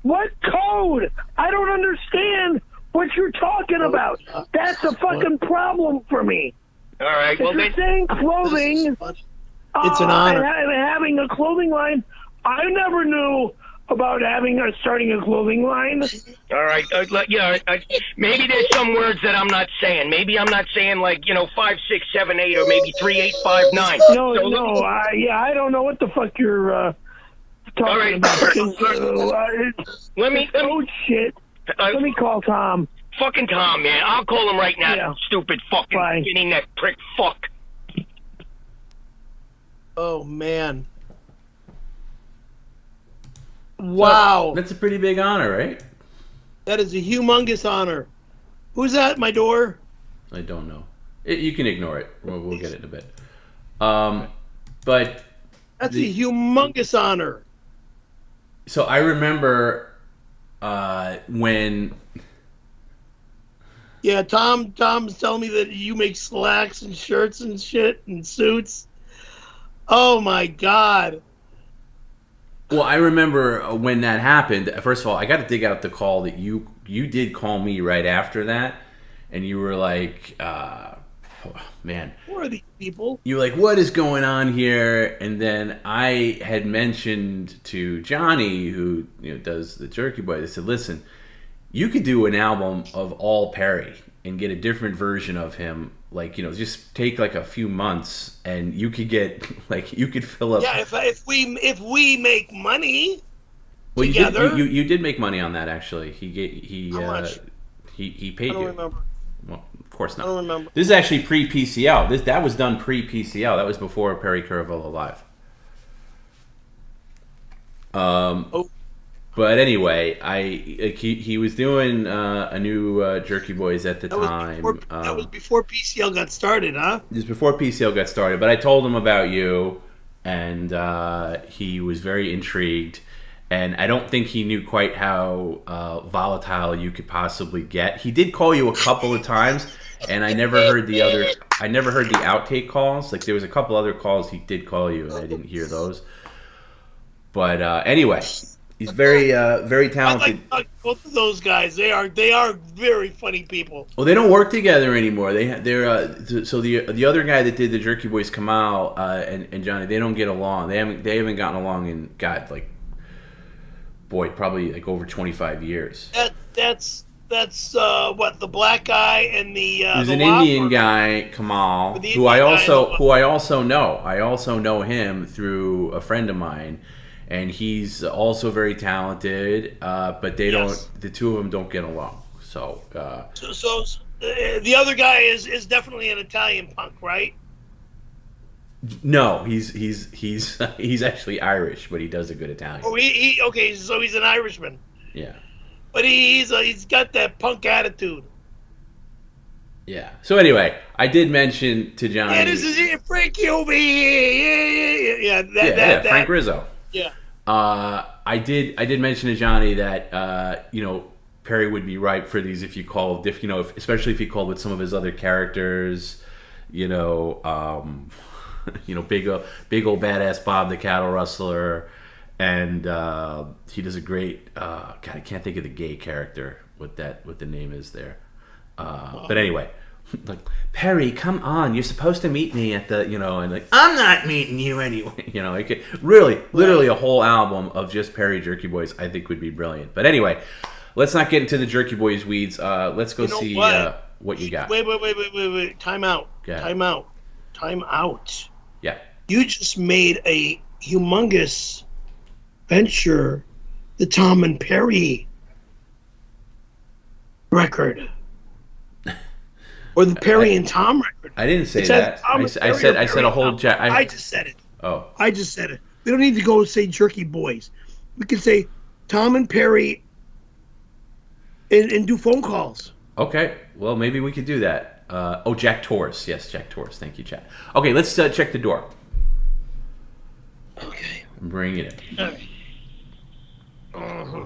What code? I don't understand what you're talking about. That's a fucking problem for me. All right. If you're saying clothing, it's an honor. And having a clothing line, I never knew about starting a clothing line. All right. Maybe there's some words that I'm not saying. Maybe I'm not saying 5, 6, 7, 8, or maybe 3, 8, 5, 9. I don't know what the fuck you're talking about. Let me shit. Let me call Tom. Fucking Tom, man. I'll call him right now. Yeah. Stupid fucking getting that prick fuck. Oh, man. Wow. So, that's a pretty big honor, right? That is a humongous honor. Who's at my door? I don't know. You can ignore it. We'll get it in a bit. But that's a humongous honor. So I remember when. Yeah, Tom's telling me that you make slacks and shirts and shit and suits. Oh my God. Well, I remember when that happened. First of all, I got to dig out the call that you did call me right after that, and you were like, oh, man. Who are these people? You were like, what is going on here? And then I had mentioned to Johnny, who does the Jerky Boys, I said, listen, you could do an album of all Perry and get a different version of him. Like, just take like a few months, and you could get you could fill up. Yeah, if we make money well, together. You did make money on that actually. How much? He paid you. I don't remember. Well, of course not. I don't remember. This is actually pre-PCL. That was done pre-PCL. That was before Perry Caravello Live. But anyway, he was doing a new Jerky Boys at the time. That was before PCL got started, huh? It was before PCL got started. But I told him about you, and he was very intrigued. And I don't think he knew quite how volatile you could possibly get. He did call you a couple of times, and I never heard the outtake calls. Like there was a couple other calls he did call you, and I didn't hear those. But anyway. He's very talented. I like both of those guys. They are very funny people. Well, they don't work together anymore. They're so the other guy that did the Jerky Boys, Kamal and Johnny, they don't get along. They haven't gotten along in probably like over 25 years. That's what the black guy and the there's the an Whopper. Indian guy, Kamal, who I also know. I also know him through a friend of mine. And he's also very talented, but they don't. The two of them don't get along. So the other guy is definitely an Italian punk, right? No, he's actually Irish, but he does a good Italian. Oh, okay, so he's an Irishman. Yeah, but he's got that punk attitude. Yeah. So anyway, I did mention to Johnny. Yeah, this is it, Frankie over here. Yeah, Frank Rizzo. Yeah. I did mention to Johnny that Perry would be ripe for these if you called, especially if he called with some of his other characters, big old badass Bob the cattle rustler, and he does a great God, I can't think of the gay character what the name is there, but anyway. Like, Perry, come on! You're supposed to meet me at the, and like, I'm not meeting you anyway. Literally a whole album of just Perry Jerky Boys, I think would be brilliant. But anyway, let's not get into the Jerky Boys weeds. Let's go see what you got. Wait! Time out! Time out! Yeah. You just made a humongous venture, the Tom and Perry record. Or the Perry and Tom record. I didn't say that. I said a whole. I just said it. Oh. I just said it. We don't need to go say Jerky Boys. We can say Tom and Perry and do phone calls. Okay. Well, maybe we could do that. Jack Torres. Yes, Jack Torres. Thank you, Chad. Okay, let's check the door. Okay. Bring it in. All right. Uh-huh.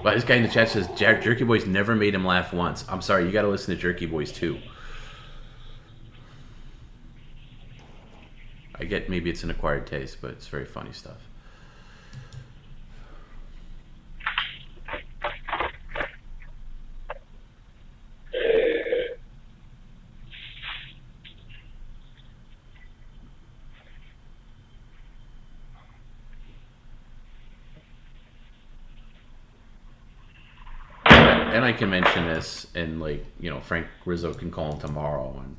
Well, this guy in the chat says Jerky Boys never made him laugh once. I'm sorry, you got to listen to Jerky Boys too. I get maybe it's an acquired taste, but it's very funny stuff. And I can mention this, and Frank Rizzo can call him tomorrow, and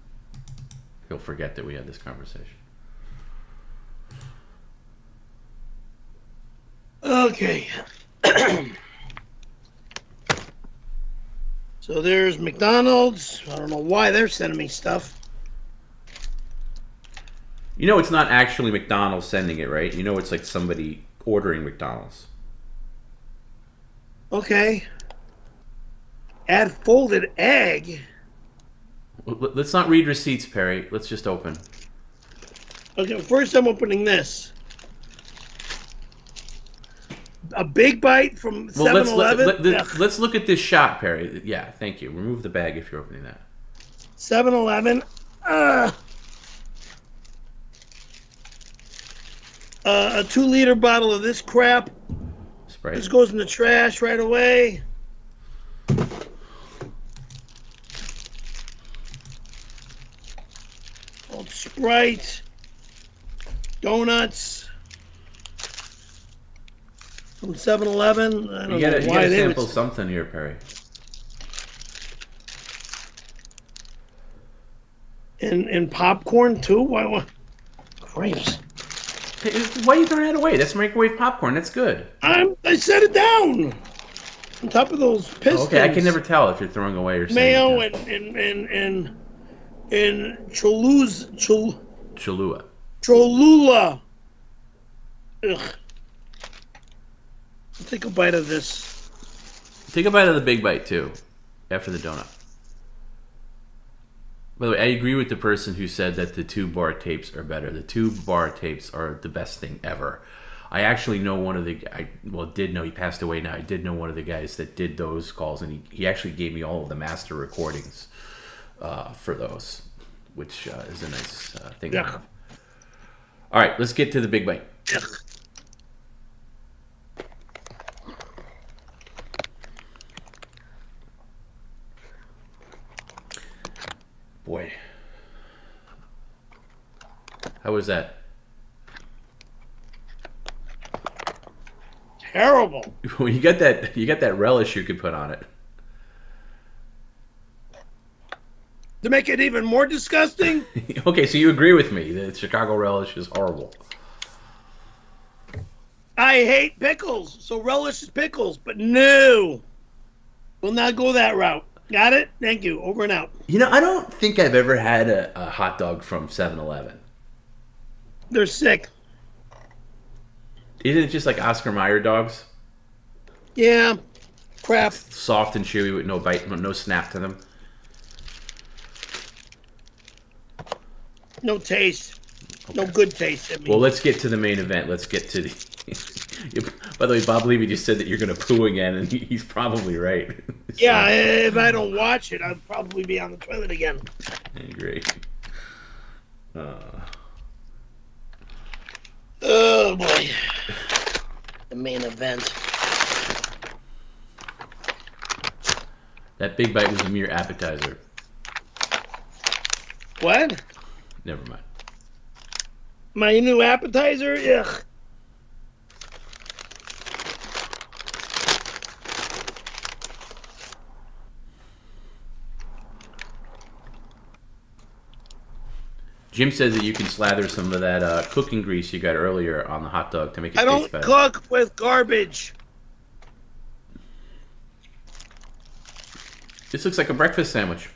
he'll forget that we had this conversation. Okay. So there's McDonald's. I don't know why they're sending me stuff. It's not actually McDonald's sending it, right? It's like somebody ordering McDonald's. Okay. Add folded egg. Let's not read receipts, Perry. Let's just open. Okay, first I'm opening this. a big bite from Well, 7-Eleven. let's look at this shot, Perry. Yeah, thank you. Remove the bag if you're opening that. 7-Eleven. A 2-liter bottle of this crap. Sprite. This goes in the trash right away. Old Sprite. Donuts. From 7-Eleven. I don't You gotta know why they sample would... something here, Perry. And popcorn too? Why? Grapes. Hey, why are you throwing that away? That's microwave popcorn. That's good. I set it down on top of those pistons. Okay, I can never tell if you're throwing away or mayo saying and Cholula. Cholula. Ugh. I'll take a bite of this. Take a bite of the big bite too, after the donut. By the way, I agree with the person who said that the 2-bar tapes are better. The 2-bar tapes are the best thing ever. I actually know one of the... did know, he passed away now. I did know one of the guys that did those calls, and he actually gave me all of the master recordings for those, which is a nice thing to have. All right, let's get to the big bite. Boy, how was that? Terrible. Well, you got that relish you could put on it. To make it even more disgusting. Okay, so you agree with me that Chicago relish is horrible. I hate pickles, so relish is pickles, but no. We'll not go that route. Got it? Thank you. Over and out. You know, I don't think I've ever had a hot dog from 7-Eleven. They're sick. Isn't it just like Oscar Mayer dogs? Yeah. Crap. Soft and chewy with no bite, no snap to them. No taste. Okay. No good taste. I mean. Well, let's get to the main event. Let's get to the... By the way, Bob Levy just said that you're going to poo again, and he's probably right. So... Yeah, if I don't watch it, I'll probably be on the toilet again. Great. Oh, boy. The main event. That big bite was a mere appetizer. What? Never mind. My new appetizer? Ugh. Jim says that you can slather some of that cooking grease you got earlier on the hot dog to make it taste better. I don't cook with garbage. This looks like a breakfast sandwich.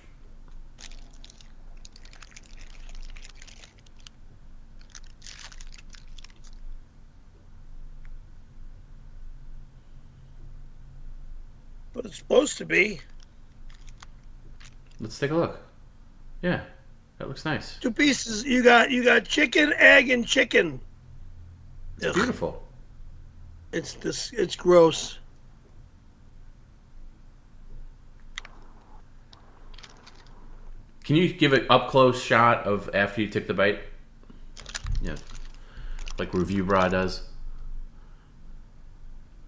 But it's supposed to be. Let's take a look. Yeah, that looks nice. 2 pieces. You got chicken, egg, and chicken. It's beautiful. It's gross. Can you give an up close shot of after you took the bite? Yeah, like Review Bra does.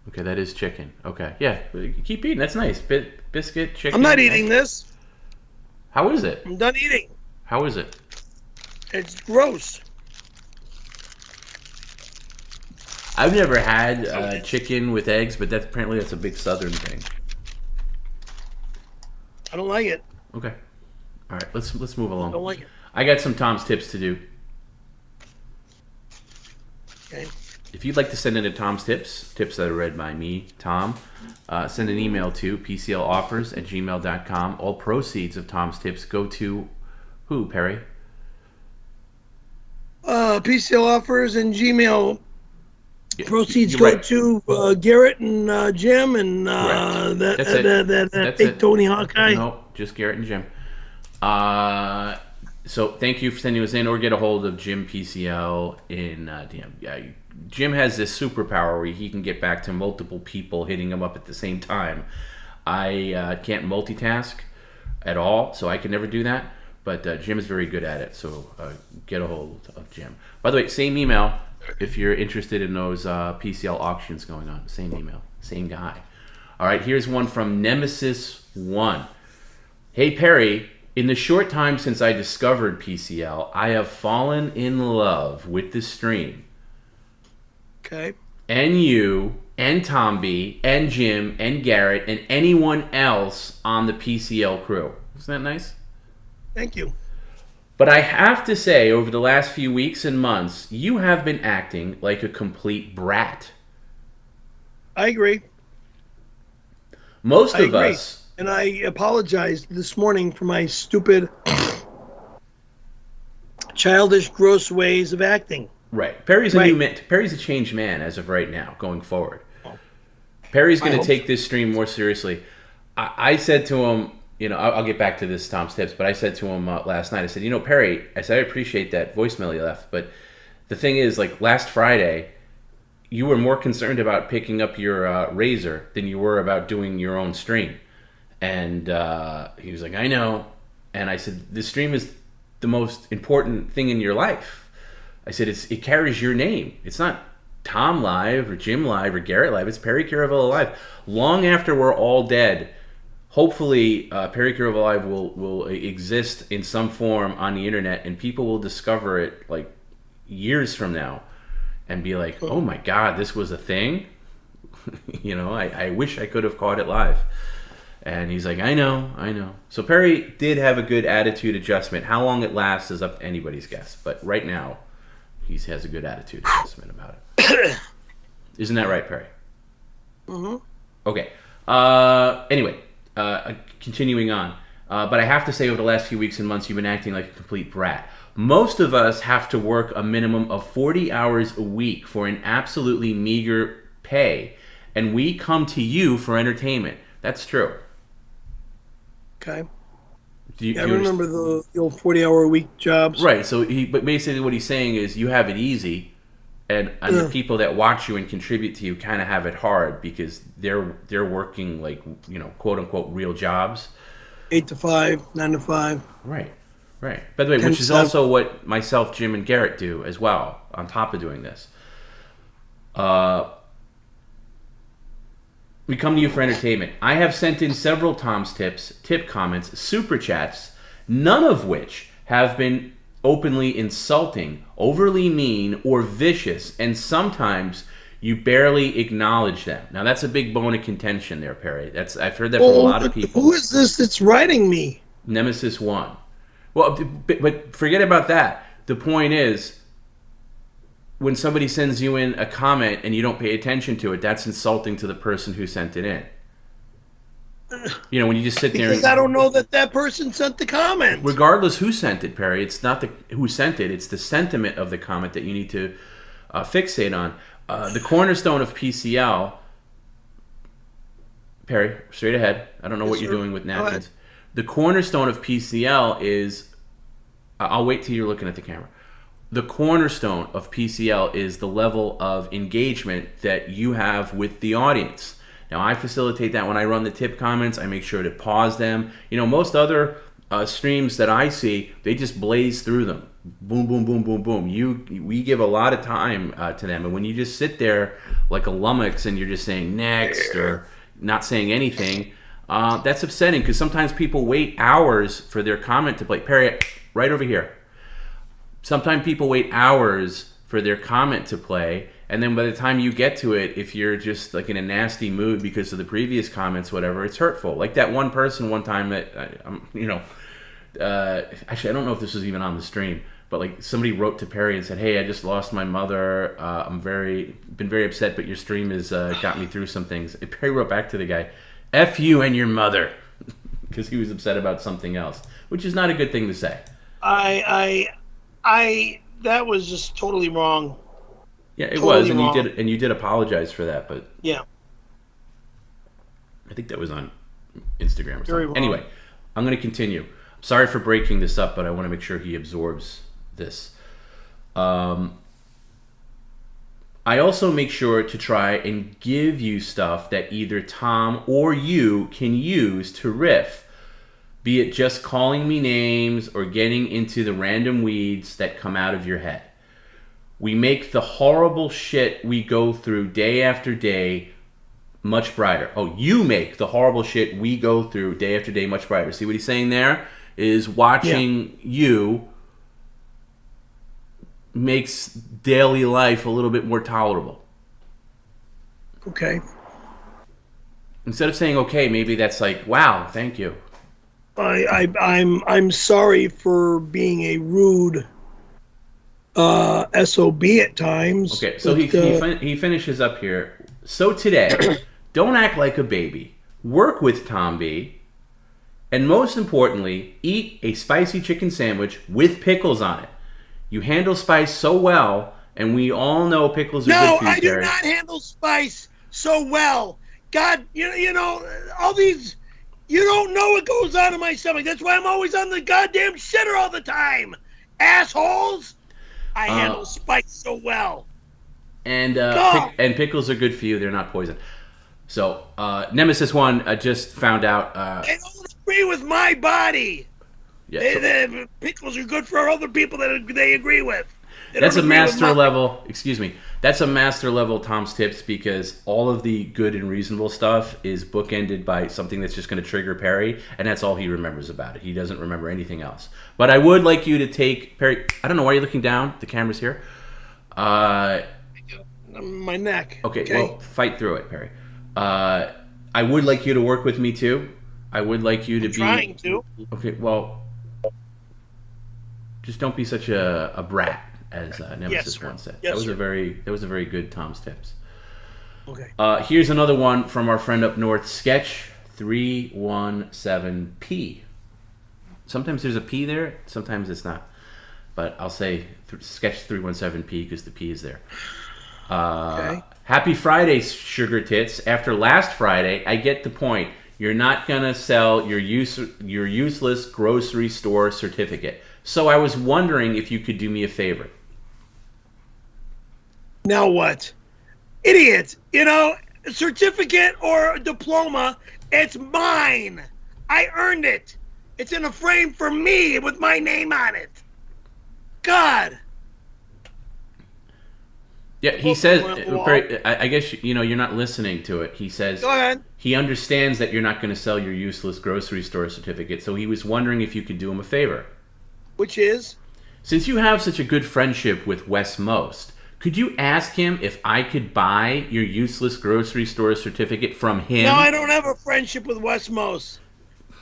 Okay, that is chicken. Okay, yeah, keep eating. That's nice. Biscuit, chicken. I'm not eating this. How is it? I'm done eating. How is it? It's gross. I've never had chicken with eggs, but apparently that's a big Southern thing. I don't like it. Okay. All right, let's move along. I don't like it. I got some Tom's tips to do. Okay. If you'd like to send in a Tom's tips that are read by me, Tom, send an email to pcloffers@gmail.com. All proceeds of Tom's tips go to who, Perry? PCL offers and Gmail. Proceeds You're go right. to Garrett and Jim and that fake Tony Hawkeye. No, just Garrett and Jim. So thank you for sending us in, or get a hold of Jim PCL in DM. Yeah, Jim has this superpower where he can get back to multiple people hitting him up at the same time. I can't multitask at all, so I can never do that. But Jim is very good at it, so get a hold of Jim. By the way, same email if you're interested in those PCL auctions going on. Same email, same guy. All right, here's one from Nemesis1. Hey, Perry, in the short time since I discovered PCL, I have fallen in love with the stream. Okay. And you, and Tom B, and Jim, and Garrett, and anyone else on the PCL crew. Isn't that nice? Thank you. But I have to say, over the last few weeks and months, you have been acting like a complete brat. I agree. Most of us... And I apologized this morning for my stupid, childish, gross ways of acting. Right. Perry's a changed man as of right now, going forward. Perry's going to take this stream more seriously. I said to him... I'll get back to this, Tom's tips, but I said to him last night, I said, Perry, I appreciate that voicemail you left, but the thing is, like, last Friday, you were more concerned about picking up your razor than you were about doing your own stream. And he was like, I know. And I said, this stream is the most important thing in your life. I said, it carries your name. It's not Tom Live or Jim Live or Garrett Live. It's Perry Caravello Live. Long after we're all dead, hopefully, Perry Caravello Live will exist in some form on the internet, and people will discover it like years from now, and be like, "Oh my God, this was a thing." I wish I could have caught it live. And he's like, "I know." So Perry did have a good attitude adjustment. How long it lasts is up to anybody's guess. But right now, he has a good attitude adjustment about it. Isn't that right, Perry? Mm-hmm. Okay. Anyway. Continuing on, but I have to say, over the last few weeks and months, you've been acting like a complete brat. Most of us have to work a minimum of 40 hours a week for an absolutely meager pay, and we come to you for entertainment. That's true. Okay. Do you I remember the old 40-hour-a-week jobs. Right. So, but basically, what he's saying is, you have it easy. And the people that watch you and contribute to you kind of have it hard because they're working like, quote unquote real jobs. 8 to 5, 9 to 5. Right. By the way, which is also what myself, Jim, and Garrett do as well, on top of doing this. We come to you for entertainment. I have sent in several Tom's tip comments, super chats, none of which have been openly insulting, overly mean, or vicious, and sometimes you barely acknowledge them. Now, that's a big bone of contention there, Perry. I've heard that from a lot of people. Who is this that's writing me? Nemesis1. Well, but forget about that. The point is, when somebody sends you in a comment and you don't pay attention to it, that's insulting to the person who sent it in. When you just sit there because I don't know that person sent the comment. Regardless who sent it, Perry, it's not who sent it. It's the sentiment of the comment that you need to fixate on. The cornerstone of PCL, Perry, straight ahead. I don't know what you're doing with napkins. The cornerstone of PCL is, I'll wait till you're looking at the camera. The cornerstone of PCL is the level of engagement that you have with the audience. Now, I facilitate that when I run the tip comments. I make sure to pause them. Most other streams that I see, they just blaze through them. Boom, boom, boom, boom, boom. We give a lot of time to them. And when you just sit there like a lummox and you're just saying next or not saying anything, that's upsetting because sometimes people wait hours for their comment to play. Perry, right over here. Sometimes people wait hours for their comment to play. And then by the time you get to it, if you're just like in a nasty mood because of the previous comments, whatever, it's hurtful. Like that one person one time that, actually, I don't know if this was even on the stream, but like somebody wrote to Perry and said, "Hey, I just lost my mother. I'm been very upset, but your stream has got me through some things." And Perry wrote back to the guy, "F you and your mother," because he was upset about something else, which is not a good thing to say. That was just totally wrong. Yeah, it totally was, and you did apologize for that, but yeah, I think that was on Instagram or something. Anyway, I'm going to continue. I'm sorry for breaking this up, but I want to make sure he absorbs this. I also make sure to try and give you stuff that either Tom or you can use to riff, be it just calling me names or getting into the random weeds that come out of your head. We make the horrible shit we go through day after day much brighter. Oh, you make the horrible shit we go through day after day much brighter. See what he's saying there? Is watching you makes daily life a little bit more tolerable. Okay. Instead of saying okay, maybe that's like, wow, thank you. I'm sorry for being a rude SOB at times. Okay, so he finishes up here. So today, don't act like a baby. Work with Tom B. And most importantly, eat a spicy chicken sandwich with pickles on it. You handle spice so well, and we all know pickles are good for you, I do Terry. not handle spice so well. God, you know, all these, you don't know what goes on in my stomach. That's why I'm always on the goddamn shitter all the time. Assholes! I handle spice so well. And and pickles are good for you. They're not poison. So, Nemesis 1 just found out... they don't agree with my body. Yeah, The pickles are good for other people that they agree with. That's a master level. Excuse me. That's a master level Tom's Tips, because all of the good and reasonable stuff is bookended by something that's just going to trigger Perry, and that's all he remembers about it. He doesn't remember anything else. But I would like you to take Perry. I don't know why you're looking down. The camera's here. My neck. Okay. Well, fight through it, Perry. I would like you to work with me too. I would like you to be trying to. Okay. Well, just don't be such a brat, as Nemesis once said. Yes, that was a very good Tom's Tips. Okay. Here's another one from our friend up north, Sketch 317P. Sometimes there's a P there, sometimes it's not. But I'll say Sketch 317P because the P is there. Okay. Happy Friday, Sugar Tits. After last Friday, I get the point. You're not going to sell your useless grocery store certificate. So I was wondering if you could do me a favor. Now what? Idiot! You know, a certificate or a diploma, it's mine. I earned it. It's in a frame for me with my name on it. God. Yeah, he says, I guess, you're not listening to it. He says, go ahead. He understands that you're not going to sell your useless grocery store certificate, so he was wondering if you could do him a favor. Which is? Since you have such a good friendship with Wes Most, could you ask him if I could buy your useless grocery store certificate from him? No, I don't have a friendship with Wes Most.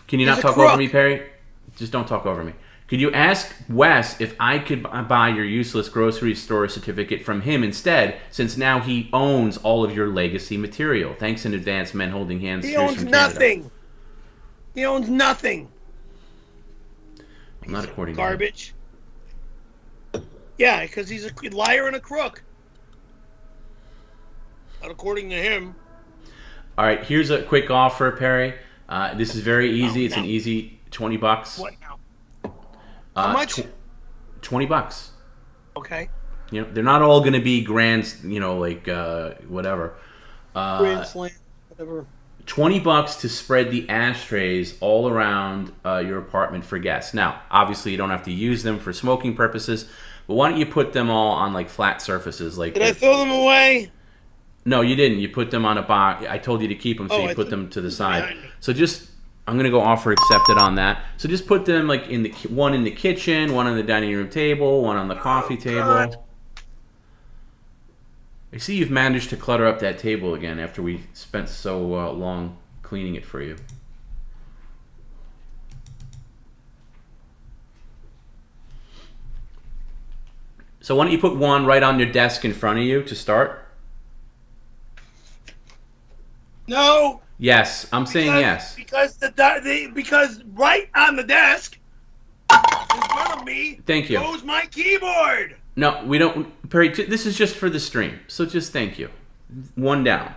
Can you not talk over me, Perry? Just don't talk over me. Could you ask Wes if I could buy your useless grocery store certificate from him instead, since now he owns all of your legacy material? Thanks in advance, Men Holding Hands. He owns nothing. He owns nothing. Not according garbage. To him. Yeah, because he's a liar and a crook. Not according to him. All right, here's a quick offer, Perry. This is very easy. It's an easy $20. What now? How much? $20. Okay. They're not all going to be grand. Whatever. Grand slam, whatever. $20 to spread the ashtrays all around your apartment for guests. Now, obviously, you don't have to use them for smoking purposes, but why don't you put them all on flat surfaces? Did I throw them away? No, you didn't. You put them on a box. I told you to keep them, so you put them to the side. So I'm gonna go offer accepted on that. So just put them one in the kitchen, one on the dining room table, one on the coffee table. God. I see you've managed to clutter up that table again after we spent so long cleaning it for you. So why don't you put one right on your desk in front of you to start? No. Yes, I'm saying yes. Because because right on the desk in front of me goes my keyboard. No, we don't, Perry. This is just for the stream, so just thank you. One down.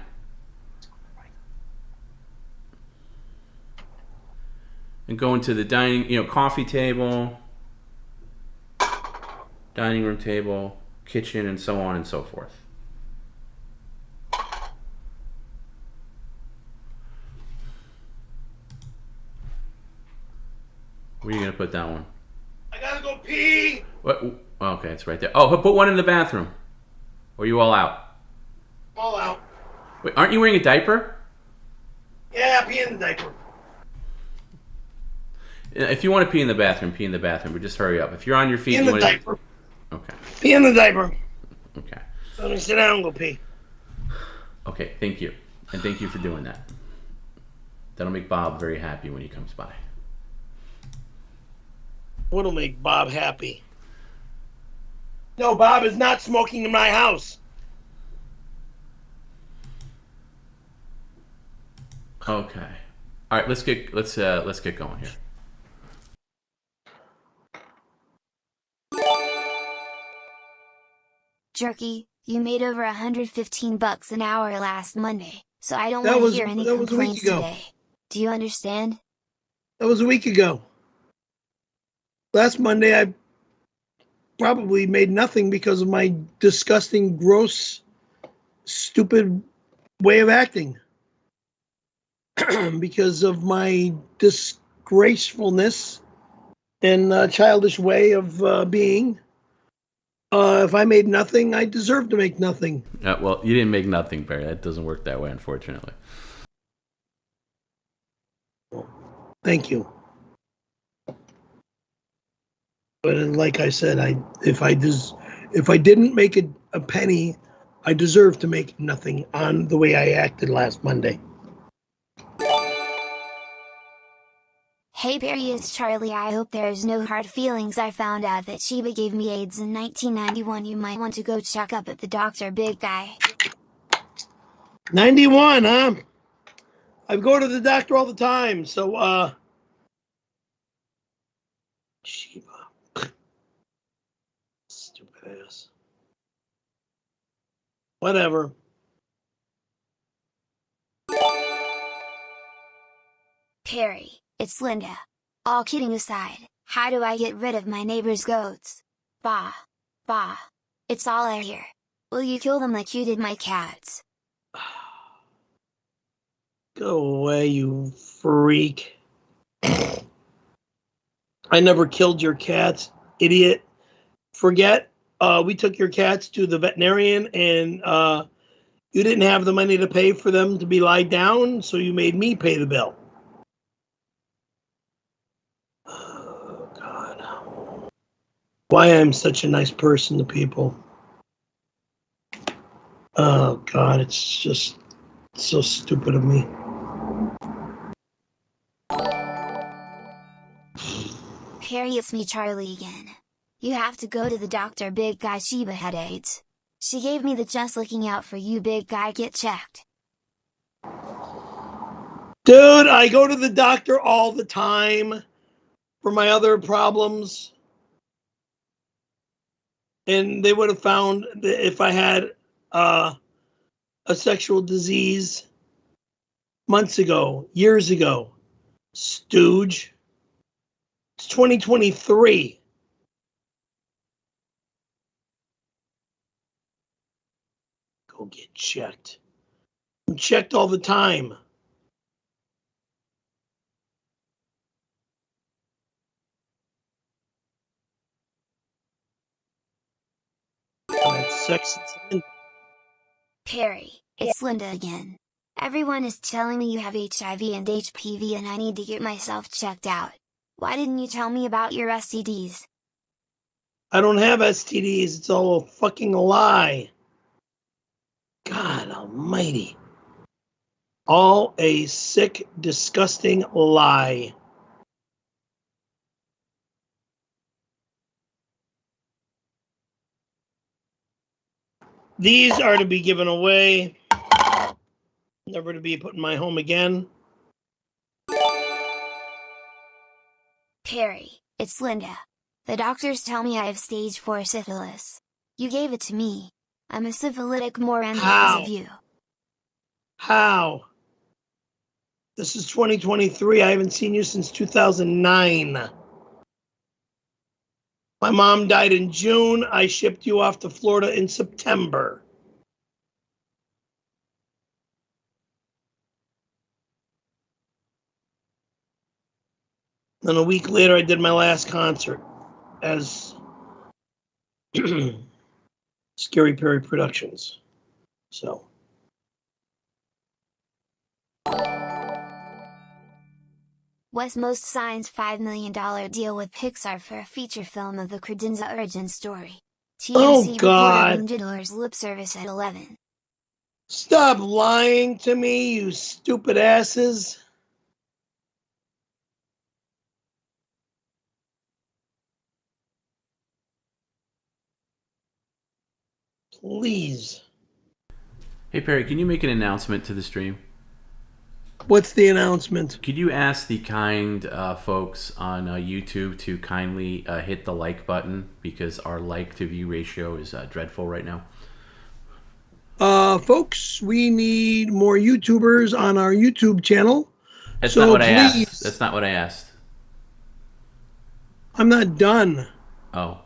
And go into the coffee table, dining room table, kitchen, and so on and so forth. Where are you gonna put that one? I gotta go pee. What? Okay, it's right there. Oh, put one in the bathroom. Or are you all out? All out. Wait, aren't you wearing a diaper? Yeah, pee in the diaper. If you want to pee in the bathroom, pee in the bathroom. But just hurry up. If you're on your feet, Pee in you the want diaper. Okay. Pee in the diaper. Okay. Let me sit down and go pee. Okay. Thank you, and thank you for doing that. That'll make Bob very happy when he comes by. What'll make Bob happy? No, Bob is not smoking in my house. Okay. All right. Let's get going here. Jerky, you made over $115 an hour last Monday, so I don't want to hear any complaints today. Do you understand? That was a week ago. Last Monday, I probably made nothing because of my disgusting, gross, stupid way of acting. Because of my disgracefulness and childish way of being. If I made nothing, I deserve to make nothing. Well, you didn't make nothing, Barry. That doesn't work that way, unfortunately. Thank you. But like I said, if I didn't make a penny, I deserve to make nothing on the way I acted last Monday. Hey Barry, it's Charlie. I hope there's no hard feelings. I found out that Sheba gave me AIDS in 1991. You might want to go check up at the doctor, big guy. 91, huh? I go to the doctor all the time, so, Sheba. Stupid ass. Whatever. Perry, it's Linda. All kidding aside, how do I get rid of my neighbor's goats? Bah. Bah. It's all I hear. Will you kill them like you did my cats? Go away, you freak. I never killed your cats, idiot. Forget, we took your cats to the veterinarian and you didn't have the money to pay for them to be lied down, so you made me pay the bill. Oh, God. Why I'm such a nice person to people. Oh, God, it's just so stupid of me. Perry, it's me, Charlie again. You have to go to the doctor, big guy. Sheba had AIDS. She gave me the just looking out for you, big guy. Get checked. Dude, I go to the doctor all the time for my other problems. And they would have found that if I had a sexual disease months ago, years ago. Stooge. It's 2023. Go get checked. I'm checked all the time. That's sex. Perry, it's Linda again. Everyone is telling me you have HIV and HPV and I need to get myself checked out. Why didn't you tell me about your STDs? I don't have STDs. It's all a fucking lie. God almighty. All a sick, disgusting lie. These are to be given away. Never to be put in my home again. Perry, it's Linda. The doctors tell me I have stage 4 syphilis. You gave it to me. I'm a syphilitic moron because of you. How? This is 2023. I haven't seen you since 2009. My mom died in June. I shipped you off to Florida in September. Then a week later, I did my last concert as Scary Perry Productions. So. Westmost signs $5 million deal with Pixar for a feature film of the Credenza origin story. TMZ God. reported Ninja lip service at 11. Stop lying to me, you stupid asses. Please. Hey Perry, can you make an announcement to the stream? What's the announcement? Could you ask the kind folks on YouTube to kindly hit the like button, because our like to view ratio is dreadful right now. Folks, we need more YouTubers on our YouTube channel. That's not what I asked. That's not what I asked. I'm not done. Oh.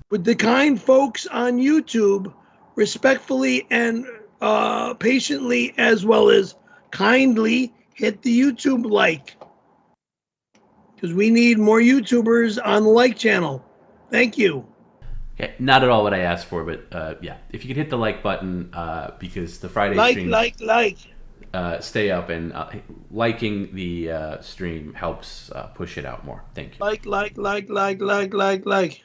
With the kind folks on YouTube, respectfully and patiently, as well as kindly, hit the YouTube like. Because we need more YouTubers on the like channel. Thank you. Okay, not at all what I asked for, but yeah, if you could hit the like button, because the Friday stream, stay up, and liking the stream helps push it out more. Thank you. Like.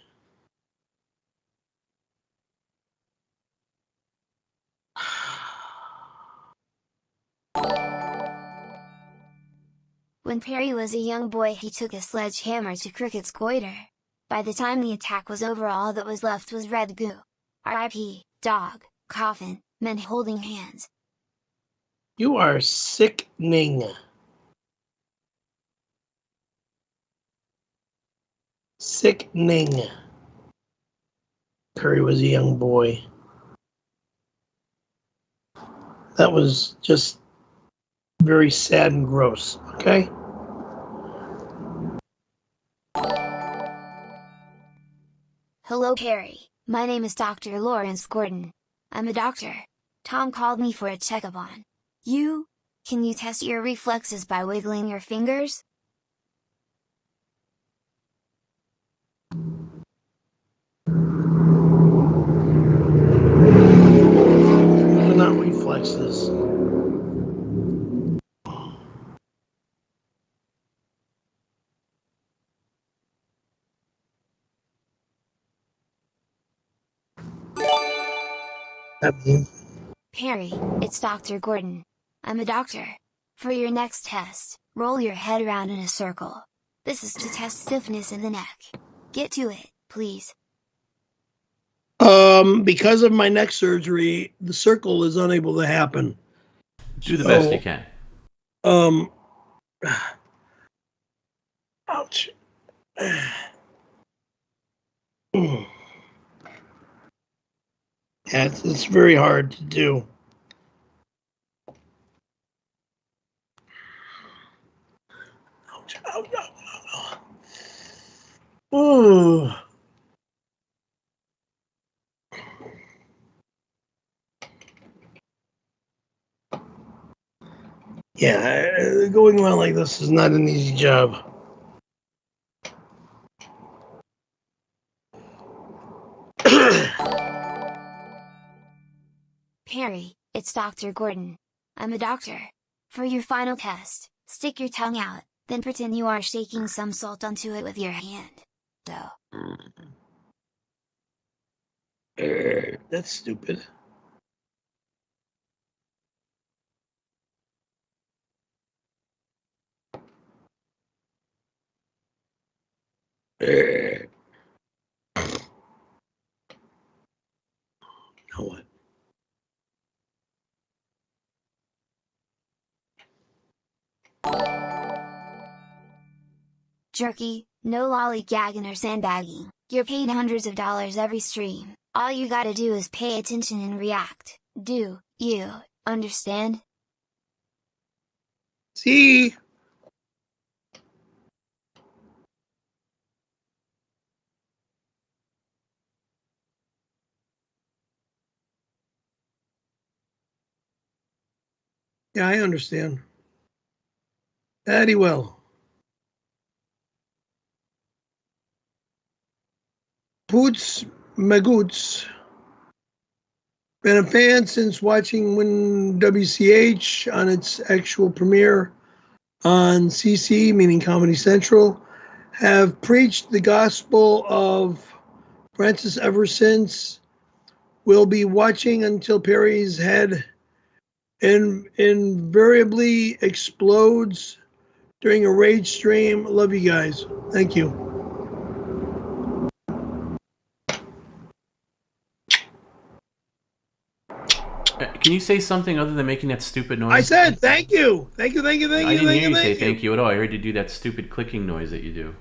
When Perry was a young boy, he took a sledgehammer to Cricket's goiter. By the time the attack was over, all that was left was red goo. R.I.P., dog, coffin, men holding hands. You are sickening. Sickening. Perry was a young boy. That was just very sad and gross, okay? Hello Perry, my name is Dr. Lawrence Gordon. I'm a doctor. Tom called me for a checkup on you. Can you test your reflexes by wiggling your fingers? They're not reflexes. Perry, it's Dr. Gordon. I'm a doctor. For your next test, roll your head around in a circle. This is to test stiffness in the neck. Get to it, please. Because of my neck surgery, the circle is unable to happen. Do the best you can. Ouch. Yeah, it's very hard to do. Ouch, ouch, ouch, ouch. Ooh. Yeah, going around like this is not an easy job. Perry, it's Dr. Gordon. I'm a doctor. For your final test, stick your tongue out, then pretend you are shaking some salt onto it with your hand. That's stupid. Now what? Jerky, no lollygagging or sandbagging. You're paid hundreds of dollars every stream. All you gotta do is pay attention and react. Do you understand? See? Yeah, I understand. Very well. Poots Magoots. Been a fan since watching when WCH on its actual premiere on CC, meaning Comedy Central. Have preached the gospel of Francis ever since. Will be watching until Perry's head invariably explodes during a rage stream. Love you guys. Thank you. Can you say something other than making that stupid noise? I said thank you. Thank you. I didn't hear you say thank you at all. I heard you do that stupid clicking noise that you do.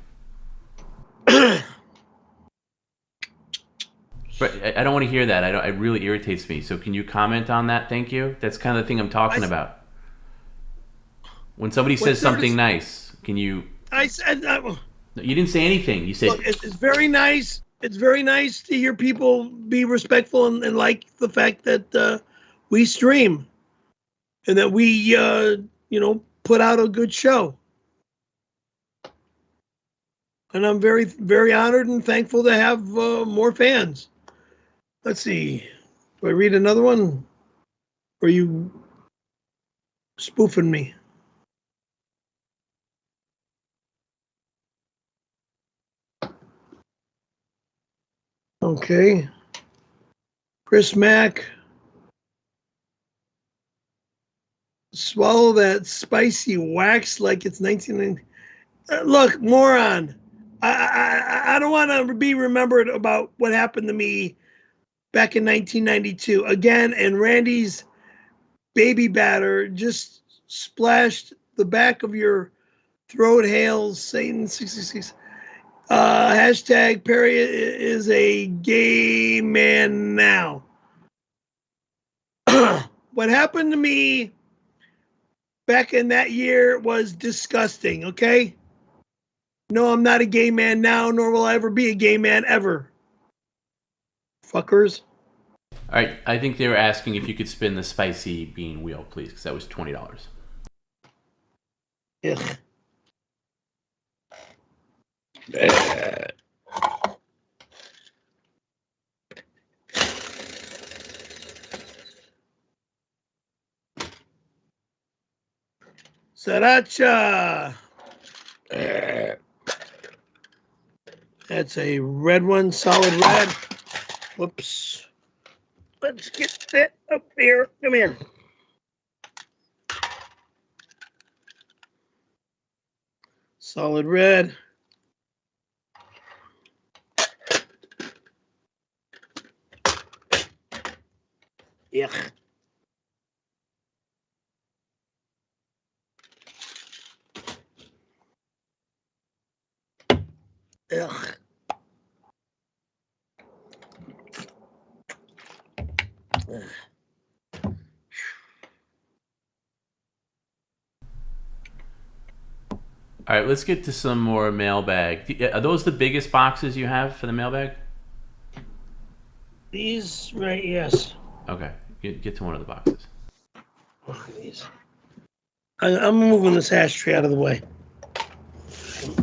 But I don't want to hear that. It really irritates me. So can you comment on that? Thank you. That's kind of the thing I'm talking about. When somebody says something nice, can you? I said that. No, you didn't say anything. You said. Look, it's very nice. It's very nice to hear people be respectful and like the fact that we stream and that we put out a good show. And I'm very, very honored and thankful to have more fans. Let's see. Do I read another one? Or are you spoofing me? Okay. Chris Mack. Swallow that spicy wax like it's 1990. Look, moron. I don't want to be remembered about what happened to me back in 1992. Again, and Randy's baby batter just splashed the back of your throat. Hails Satan 66. Hashtag Perry is a gay man now. What happened to me back in that year was disgusting, okay? No, I'm not a gay man now, nor will I ever be a gay man ever. Fuckers. All right, I think they were asking if you could spin the spicy bean wheel, please, because that was $20. Ugh. Sriracha. That's a red one, solid red. Whoops. Let's get that up here. Come here. Solid red. Yuck. Ugh. All right, let's get to some more mailbag. Are those the biggest boxes you have for the mailbag? These, right, yes. Okay, get to one of the boxes. One of these. I'm moving this ashtray out of the way.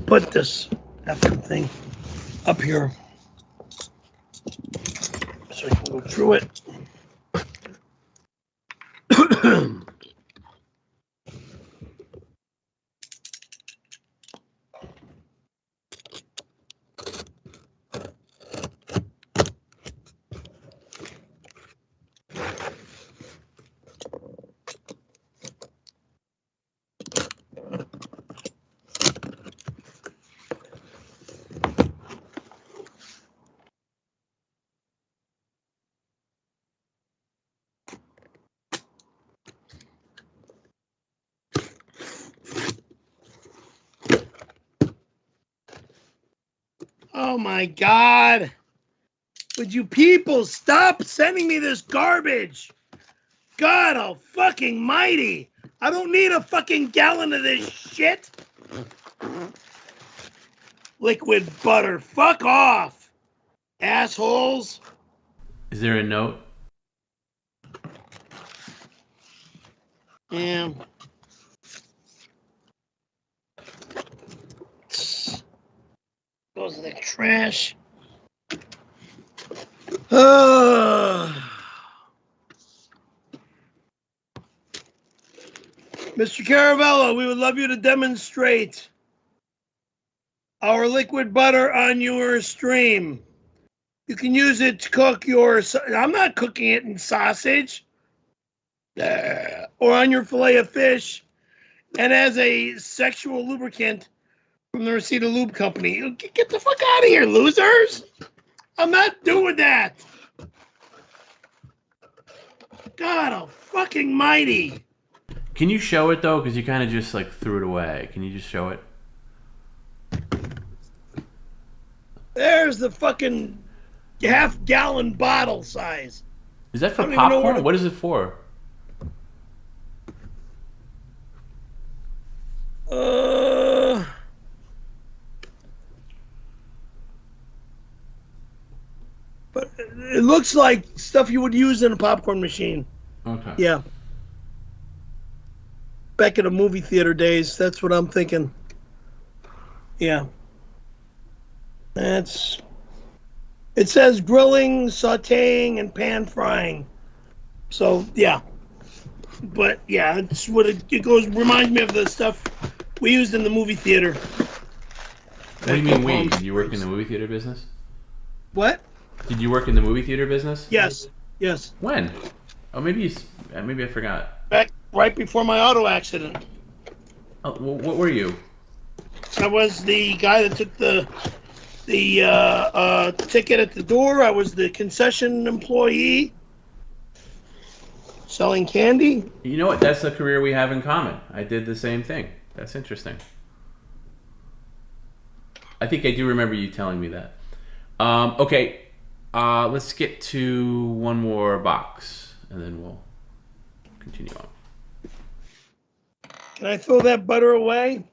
Put this effing thing up here so I can go through it. Oh my God. Would you people stop sending me this garbage? God fucking mighty. I don't need a fucking gallon of this shit. Liquid butter. Fuck off, assholes. Is there a note? Yeah. Goes in the trash. Mr. Caravello, we would love you to demonstrate our liquid butter on your stream. You can use it to cook your... I'm not cooking it in sausage. Or on your fillet of fish. And as a sexual lubricant from the Reseda Lube Company. Get the fuck out of here, losers! I'm not doing that! God almighty! Can you show it though? Because you kind of just like threw it away. Can you just show it? There's the fucking half-gallon bottle size. Is that for popcorn? What is it for? But it looks like stuff you would use in a popcorn machine. Okay. Yeah. Back in the movie theater days, that's what I'm thinking. Yeah. It says grilling, sautéing, and pan frying. So, yeah. But, yeah, it's what it reminds me of the stuff we used in the movie theater. What do you mean we? Did you work in the movie theater business? What? Did you work in the movie theater business? Yes. Yes. When? Oh, maybe I forgot. Back right before my auto accident. Oh, what were you? I was the guy that took the ticket at the door. I was the concession employee selling candy. You know what? That's a career we have in common. I did the same thing. That's interesting. I think I do remember you telling me that. Okay. Let's get to one more box, and then we'll continue on. Can I throw that butter away?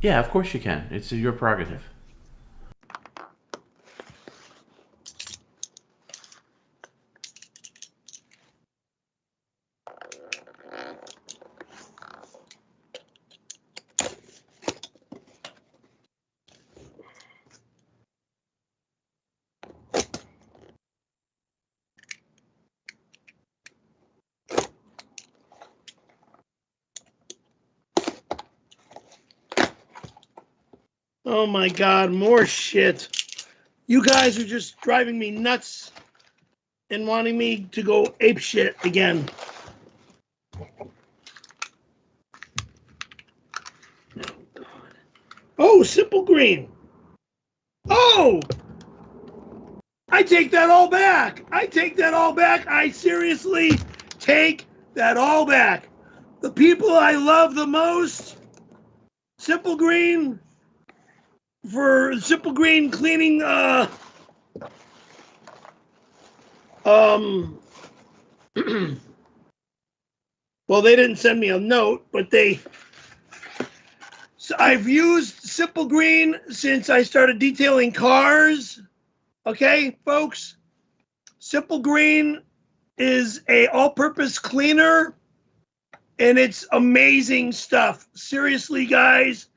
Yeah, of course you can. It's your prerogative. Oh my God, more shit. You guys are just driving me nuts and wanting me to go ape shit again. Oh, Simple Green. Oh! I take that all back. I take that all back. I seriously take that all back. The people I love the most, Simple Green, for Simple Green cleaning, well, they didn't send me a note, but so I've used Simple Green since I started detailing cars. Okay, folks, Simple Green is a all-purpose cleaner, and it's amazing stuff. Seriously, guys.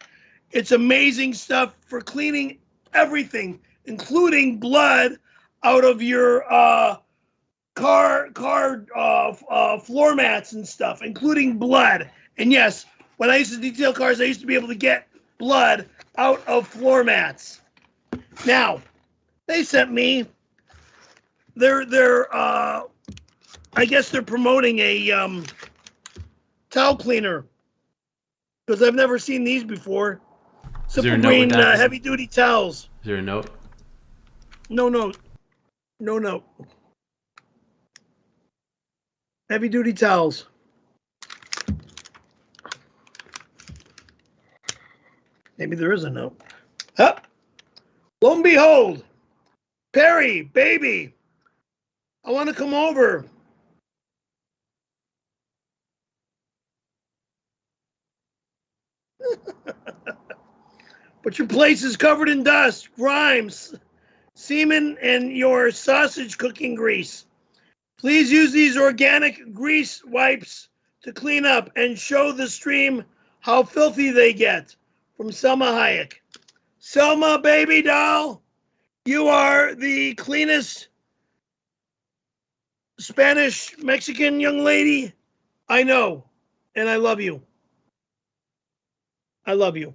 It's amazing stuff for cleaning everything, including blood out of your car floor mats and stuff, including blood. And yes, when I used to detail cars, I used to be able to get blood out of floor mats. Now, they sent me. I guess they're promoting a towel cleaner because I've never seen these before. Simple Green heavy duty towels. Is there a note? No note. No note. Heavy duty towels. Maybe there is a note. Huh? Lo and behold, Perry, baby, I want to come over. But your place is covered in dust, grime, semen, and your sausage cooking grease. Please use these organic grease wipes to clean up and show the stream how filthy they get. From Selma Hayek. Selma, baby doll, You are the cleanest Spanish Mexican young lady I know, and I love you. I love you.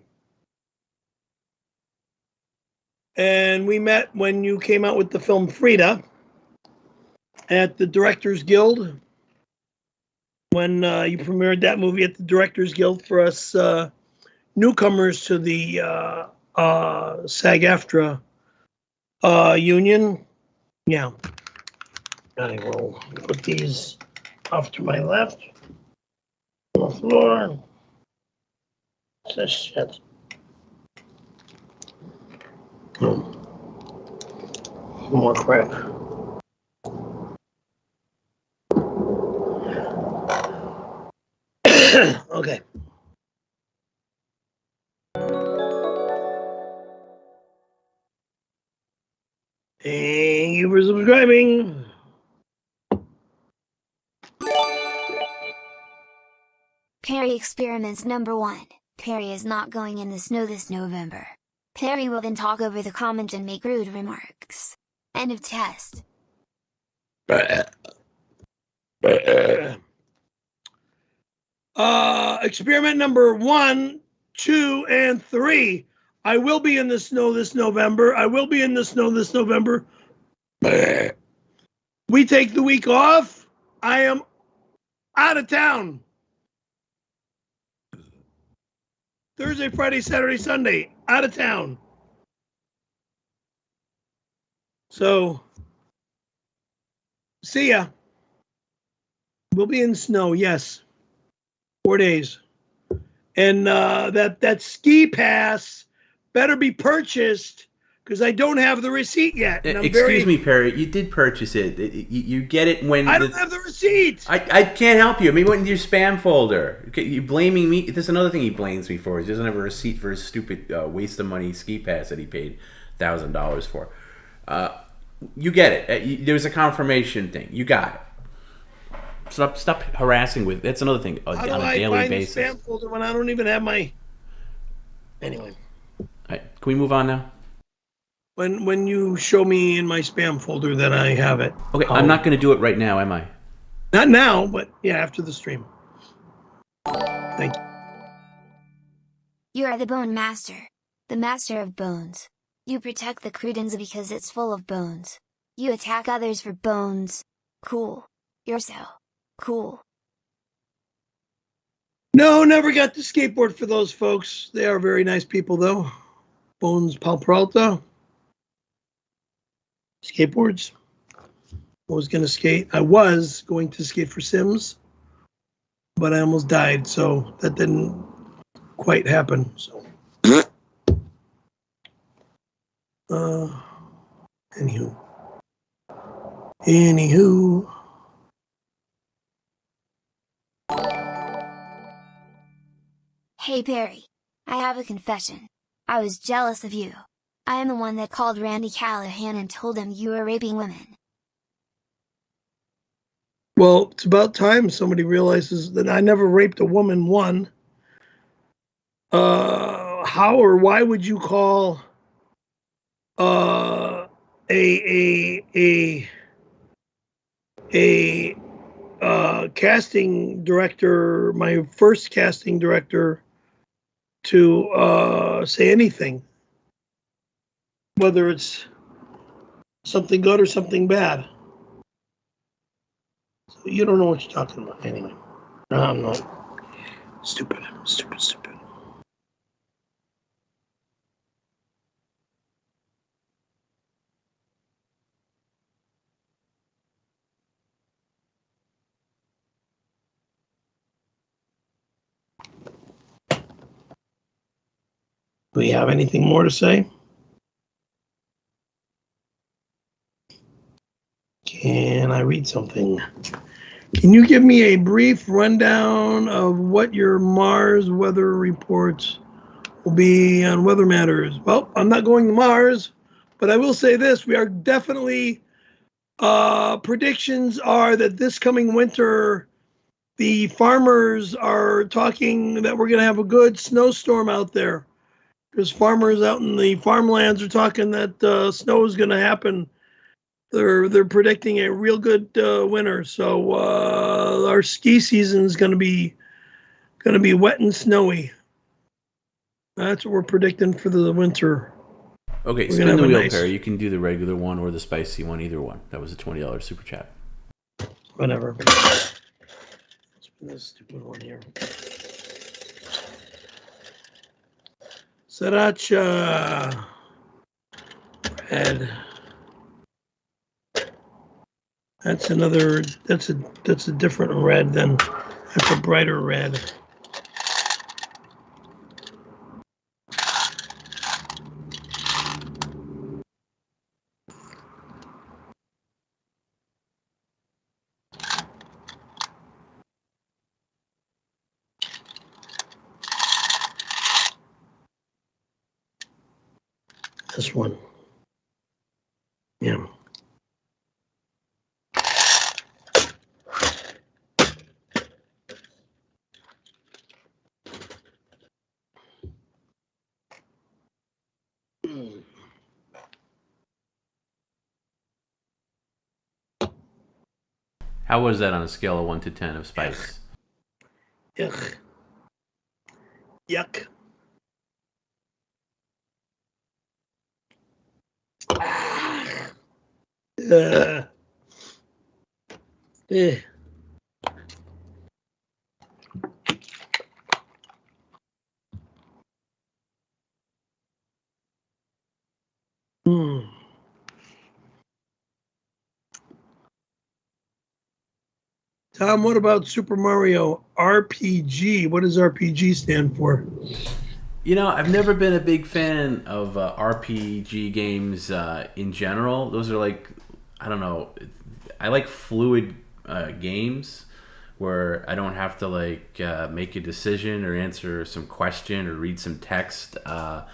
And we met when you came out with the film Frida at the Directors Guild. When you premiered that movie at the Directors Guild for us newcomers to the SAG-AFTRA union. Yeah. I will put these off to my left on the floor. What's this shit? More crap. Okay. Thank you for subscribing. Perry experiments number 1. Perry is not going in the snow this November. Perry will then talk over the comment and make rude remarks. End of test. Experiment number 1, 2, and 3. I will be in the snow this November. I will be in the snow this November. We take the week off. I am out of town. Thursday, Friday, Saturday, Sunday, out of town. So, see ya. We'll be in snow, yes. 4 days. And that ski pass better be purchased because I don't have the receipt yet. And Excuse me, Perry. You did purchase it. You get it when... I don't have the receipt. I can't help you. Maybe it went into your spam folder. Okay, you're blaming me. There's another thing he blames me for. He doesn't have a receipt for his stupid waste of money ski pass that he paid $1,000 for. You get it. There's a confirmation thing. You got it. Stop harassing with. That's another thing on a daily basis. The spam folder when I don't even have my. Anyway. All right, can we move on now? When you show me in my spam folder that I have it. Okay, I'm not going to do it right now, am I? Not now, but yeah, after the stream. Thank you. You are the Bone Master, the master of bones. You protect the credence because it's full of bones. You attack others for bones. Cool. You're so cool. No, never got to skateboard for those folks. They are very nice people, though. Bones Palperalta. Skateboards. I was going to skate. I was going to skate for Sims, but I almost died, so that didn't quite happen. So, anywho. Hey Perry, I have a confession. I was jealous of you. I am the one that called Randy Callahan and told him you were raping women. Well, it's about time somebody realizes that I never raped a woman, one. How or why would you call a casting director, my first casting director, to say anything, whether it's something good or something bad? So you don't know what you're talking about anyway. No, I'm not. Stupid. Do we have anything more to say? Can I read something? Can you give me a brief rundown of what your Mars weather reports will be on Weather Matters? Well, I'm not going to Mars, but I will say this. We are definitely, predictions are that this coming winter, the farmers are talking that we're going to have a good snowstorm out there. There's farmers out in the farmlands are talking that snow is going to happen. They're predicting a real good winter. So our ski season is going to be wet and snowy. That's what we're predicting for the winter. Okay, spin the wheel, Perry. You can do the regular one or the spicy one, either one. That was a $20 super chat. Whatever. Spin this stupid one here. Sriracha red. That's another. That's a different red than. That's a brighter red. This one. Yeah. How was that on a scale of 1 to 10 of spice? Yuck. Yuck. Eh. Tom, what about Super Mario RPG? What does RPG stand for? You know, I've never been a big fan of RPG games in general. Those are like, I don't know, I like fluid games where I don't have to like make a decision or answer some question or read some text. I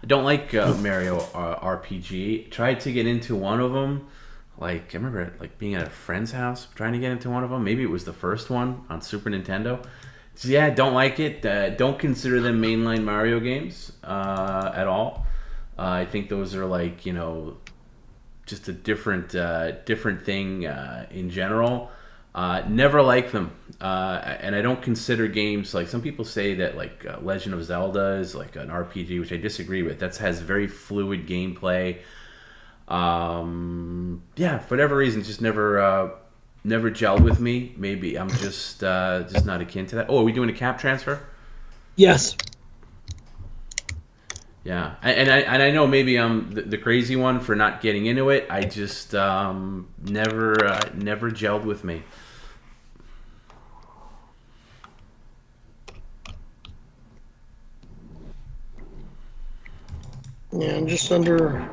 don't like Mario RPG. Tried to get into one of them. Like, I remember like being at a friend's house trying to get into one of them. Maybe it was the first one on Super Nintendo. So yeah, don't like it. Don't consider them mainline Mario games at all. I think those are like, you know, just a different thing in general. Never like them. And I don't consider games like some people say that like Legend of Zelda is like an RPG, which I disagree with. That has very fluid gameplay. Yeah, for whatever reason, just never gelled with me. Maybe I'm just not akin to that. Oh, are we doing a cap transfer? Yes. Yeah, and I know maybe I'm the crazy one for not getting into it. I just never gelled with me. Yeah, I'm just under.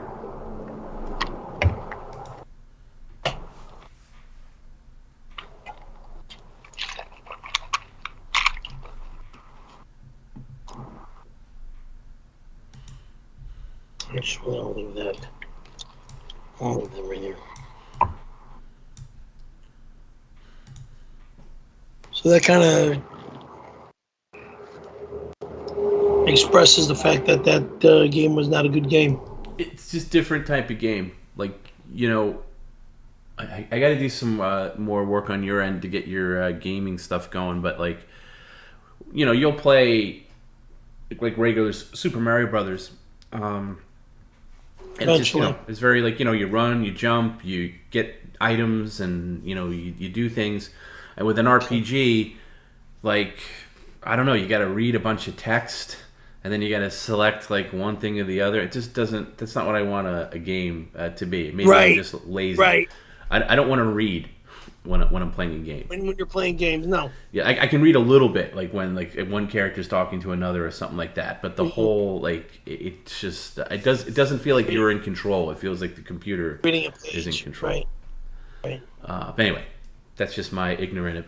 Actually, I'll leave that. I'll leave that right there. So that kind of expresses the fact that game was not a good game. It's just different type of game. Like, you know, I got to do some more work on your end to get your gaming stuff going. But like, you know, you'll play like regular Super Mario Brothers. And it's just, you know, it's very like, you know, you run, you jump, you get items, and you know, you do things. And with an RPG, like, I don't know, you got to read a bunch of text, and then you got to select like one thing or the other. It just doesn't. That's not what I want a game to be. Maybe I'm just lazy. Right. I don't want to read when I'm playing a game. When you're playing games, no. Yeah, I can read a little bit, like when like one character's talking to another or something like that. But the whole like it's just it doesn't feel like you're in control. It feels like the computer is in control. Right. But anyway, that's just my ignorant,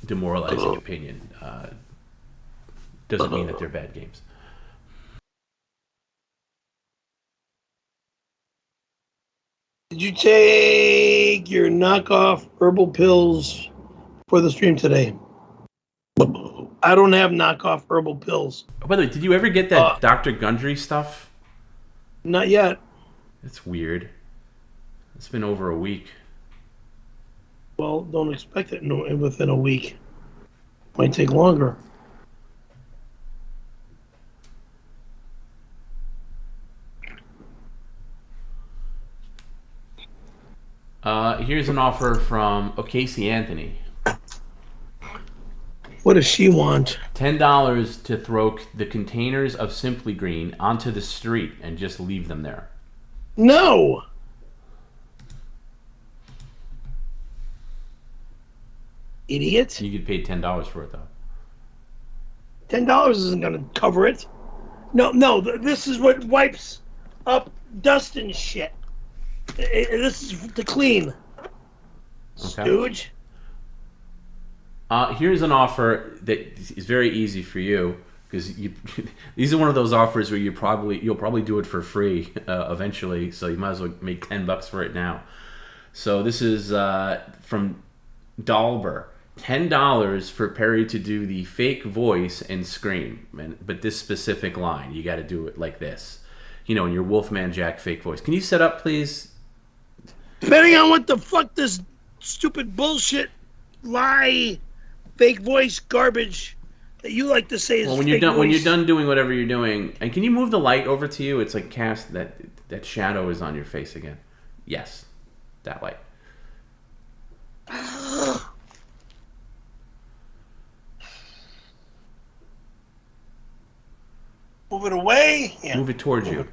demoralizing opinion. Doesn't mean that they're bad games. Did you take your knockoff herbal pills for the stream today? I don't have knockoff herbal pills. Oh, by the way, did you ever get that Dr. Gundry stuff? Not yet. It's weird. It's been over a week. Well, don't expect it within a week. Might take longer. Here's an offer from Casey Anthony. What does she want? $10 to throw the containers of Simply Green onto the street and just leave them there. No! Idiot. You get paid $10 for it, though. $10 isn't going to cover it. No, this is what wipes up dust and shit. This is to clean. Okay. Stooge. Here's an offer that is very easy for you because these are one of those offers where you'll probably do it for free eventually. So you might as well make $10 for it now. So this is from Dalber. $10 for Perry to do the fake voice and scream, but this specific line, you got to do it like this. In your Wolfman Jack fake voice. Can you set up, please? Depending on what the fuck this stupid bullshit lie, fake voice garbage that you like to say is when fake you're voice. done doing whatever you're doing, and can you move the light over to you? It's like cast that shadow is on your face again. Yes, that light. Move it away. Yeah. Move it towards you.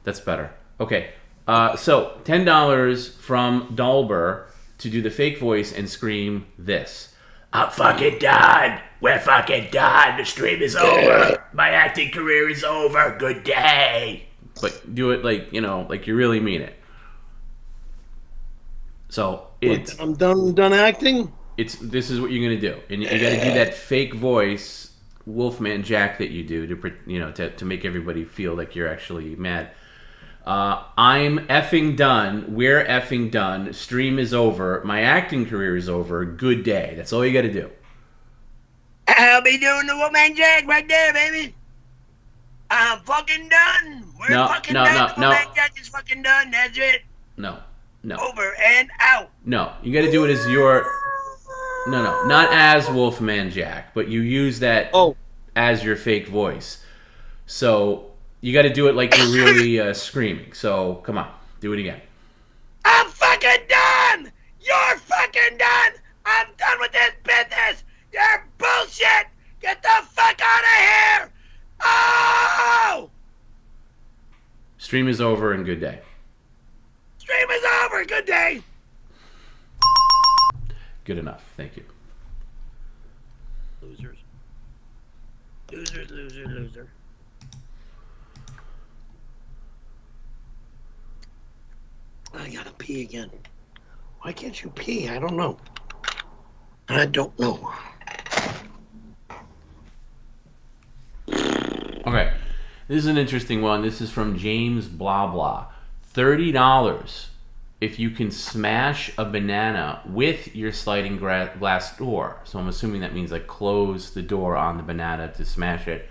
That's better. Okay. So $10 from Dalber to do the fake voice and scream this. I'm fucking done. We're fucking done. The stream is over. My acting career is over. Good day. But do it like you really mean it. So it's I'm done acting. This is what you're gonna do, and you got to do that fake voice, Wolfman Jack, that you do to make everybody feel like you're actually mad. I'm effing done. We're effing done. Stream is over. My acting career is over. Good day. That's all you got to do. I'll be doing the Wolfman Jack right there, baby. I'm fucking done. We're fucking done. The Wolfman Jack is fucking done. That's it. No. Over and out. No, you got to do it as your. No, not as Wolfman Jack, but you use that as your fake voice. So you got to do it like you're really screaming. So come on, do it again. I'm fucking done. You're fucking done. I'm done with this business. You're bullshit. Get the fuck out of here. Oh! Stream is over and good day. Stream is over. Good day. Good enough. Thank you. Losers. Loser. I gotta pee again. Why can't you pee? I don't know. Okay. This is an interesting one. This is from James Blah Blah. $30 if you can smash a banana with your sliding glass door. So I'm assuming that means like close the door on the banana to smash it.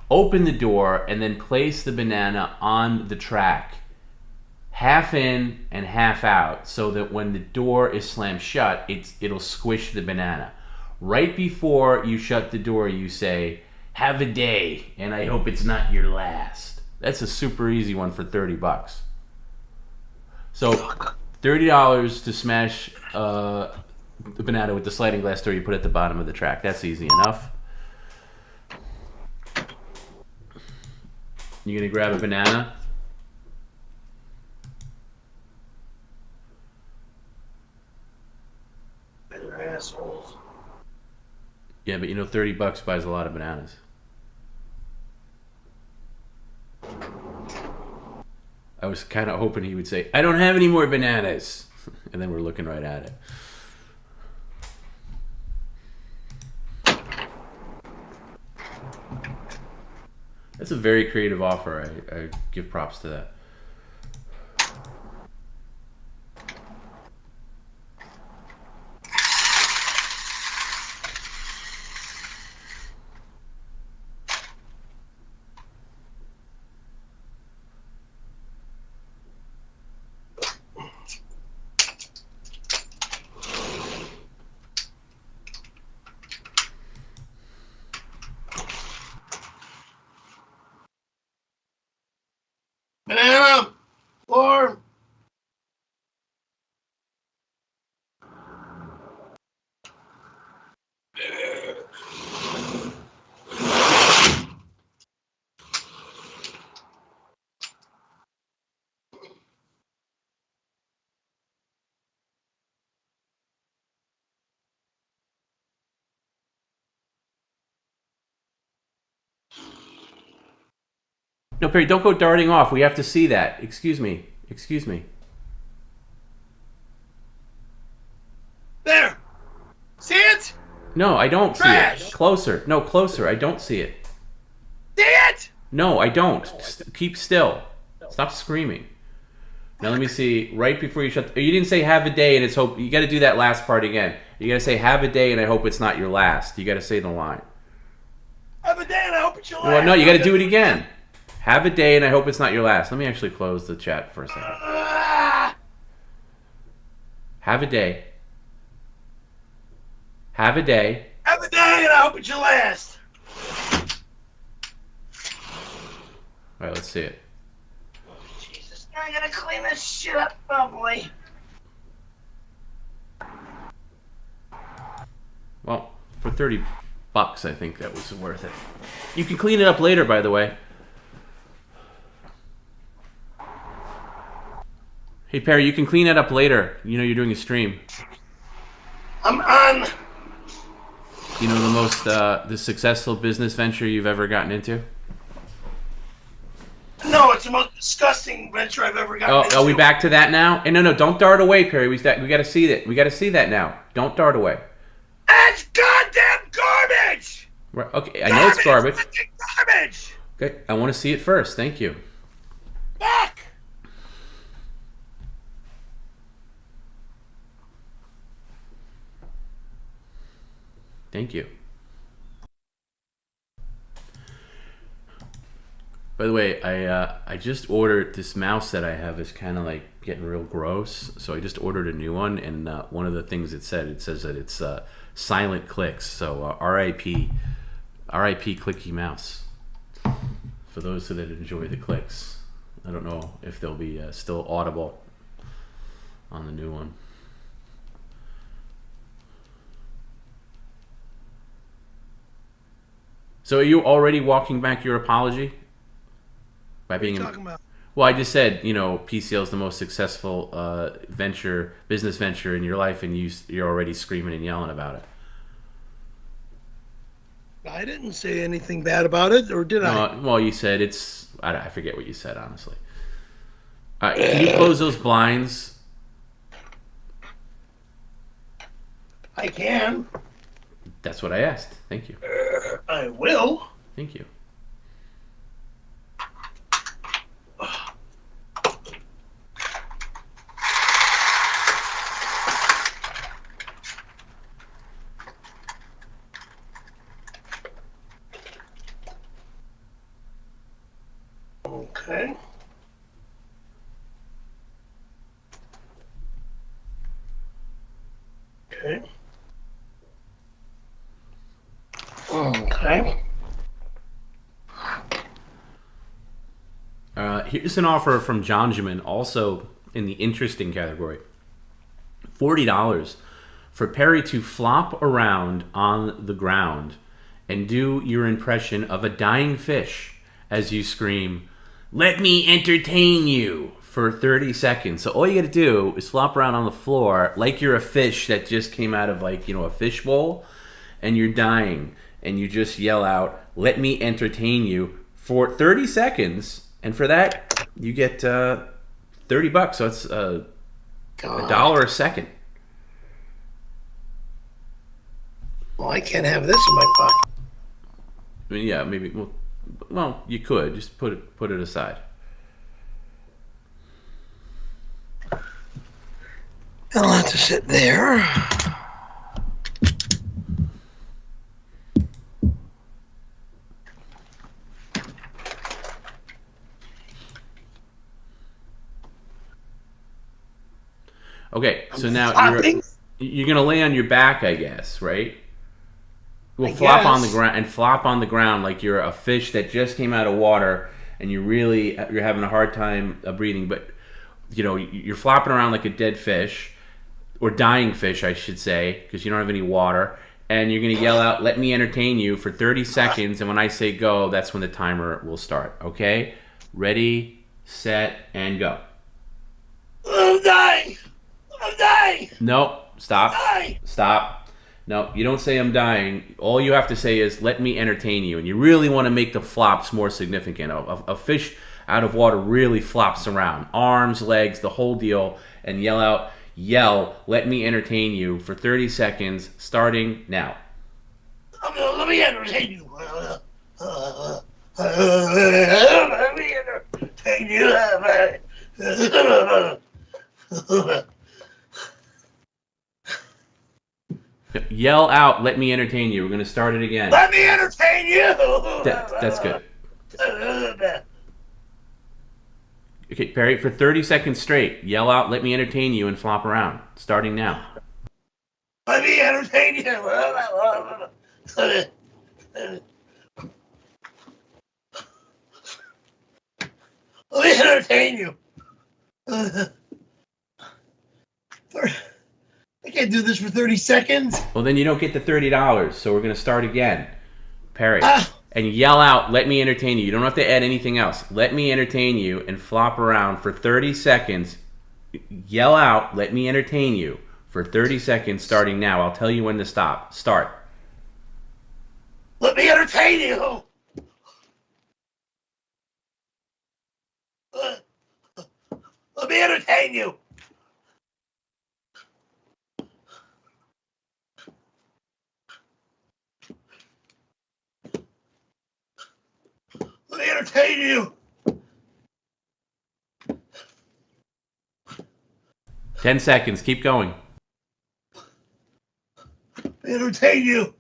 Open the door and then place the banana on the track, half in and half out, so that when the door is slammed shut, it'll squish the banana. Right before you shut the door, you say, "Have a day, and I hope it's not your last." That's a super easy one for $30. So $30 to smash the banana with the sliding glass door you put at the bottom of the track. That's easy enough. You gonna grab a banana? They're assholes. Yeah, but $30 buys a lot of bananas. I was kind of hoping he would say, "I don't have any more bananas." And then we're looking right at it. That's a very creative offer. I give props to that. No, Perry, don't go darting off. We have to see that. Excuse me. Excuse me. There. See it? No, I don't Trash. see it. Closer. No, closer. I don't see it. See it? No, I don't. Keep still. Stop screaming. Now let me see. Right before you shut... You didn't say have a day and it's hope... You got to do that last part again. You got to say have a day and I hope it's not your last. You got to say the line. Have a day and I hope it's your last. Well, no, you got to do it again. Have a day and I hope it's not your last. Let me actually close the chat for a second. Have a day. Have a day. Have a day and I hope it's your last. All right, let's see it. Jesus, I gotta clean this shit up, oh boy. Well, for $30, I think that was worth it. You can clean it up later, by the way. Hey, Perry, you can clean it up later. You know you're doing a stream. I'm on. You know the successful business venture you've ever gotten into? No, it's the most disgusting venture I've ever gotten into. Are we back to that now? And no, don't dart away, Perry. We got to see that. We got to see that now. Don't dart away. It's goddamn garbage! Right, okay, I know it's garbage. Garbage! Okay, I want to see it first. Thank you. Fuck! Thank you. By the way, I just ordered this mouse that I have is kind of like getting real gross, so I just ordered a new one, and one of the things it says that it's silent clicks. So R.I.P. clicky mouse. For those that enjoy the clicks, I don't know if they'll be still audible on the new one. So are you already walking back your apology? By being What are you talking about? Well, I just said, PCL is the most successful business venture in your life, and you're already screaming and yelling about it. I didn't say anything bad about it, or did I? Well, you said it's... I forget what you said, honestly. Can you close those blinds? I can. That's what I asked. Thank you. I will. Thank you. Okay. Okay. Okay. Here's an offer from Jonjamin, also in the interesting category. $40 for Perry to flop around on the ground and do your impression of a dying fish as you scream, "Let me entertain you," for 30 seconds. So all you got to do is flop around on the floor like you're a fish that just came out of a fish bowl and you're dying, and you just yell out, "Let me entertain you," for 30 seconds. And for that, you get $30. So it's $1 a second. Well, I can't have this in my pocket. I mean, yeah, maybe. Well, you could just put it aside. I'll have to sit there. Okay, so now you're gonna lay on your back, I guess, right? Well, flop on the ground and flop on the ground like you're a fish that just came out of water, and you're having a hard time breathing, but you're flopping around like a dead fish, or dying fish, I should say, because you don't have any water, and you're gonna yell out, "Let me entertain you," for 30 seconds, and when I say go, that's when the timer will start. Okay, ready, set, and go. I'm dying. I'm dying. Nope. Stop. I'm dying. Stop. No, you don't say I'm dying. All you have to say is, let me entertain you. And you really want to make the flops more significant. A fish out of water really flops around. Arms, legs, the whole deal. And yell, let me entertain you for 30 seconds, starting now. Let me entertain you. Let me entertain you. Yell out, let me entertain you. We're going to start it again. Let me entertain you. That's good. Okay, Perry, for 30 seconds straight, yell out, let me entertain you, and flop around. Starting now. Let me entertain you. Let me entertain you. I can't do this for 30 seconds. Well, then you don't get the $30, so we're going to start again. Perry. And yell out, let me entertain you. You don't have to add anything else. Let me entertain you and flop around for 30 seconds. Yell out, let me entertain you for 30 seconds starting now. I'll tell you when to stop. Start. Let me entertain you. Let me entertain you. Let me entertain you. 10 seconds. Keep going. Let me entertain you.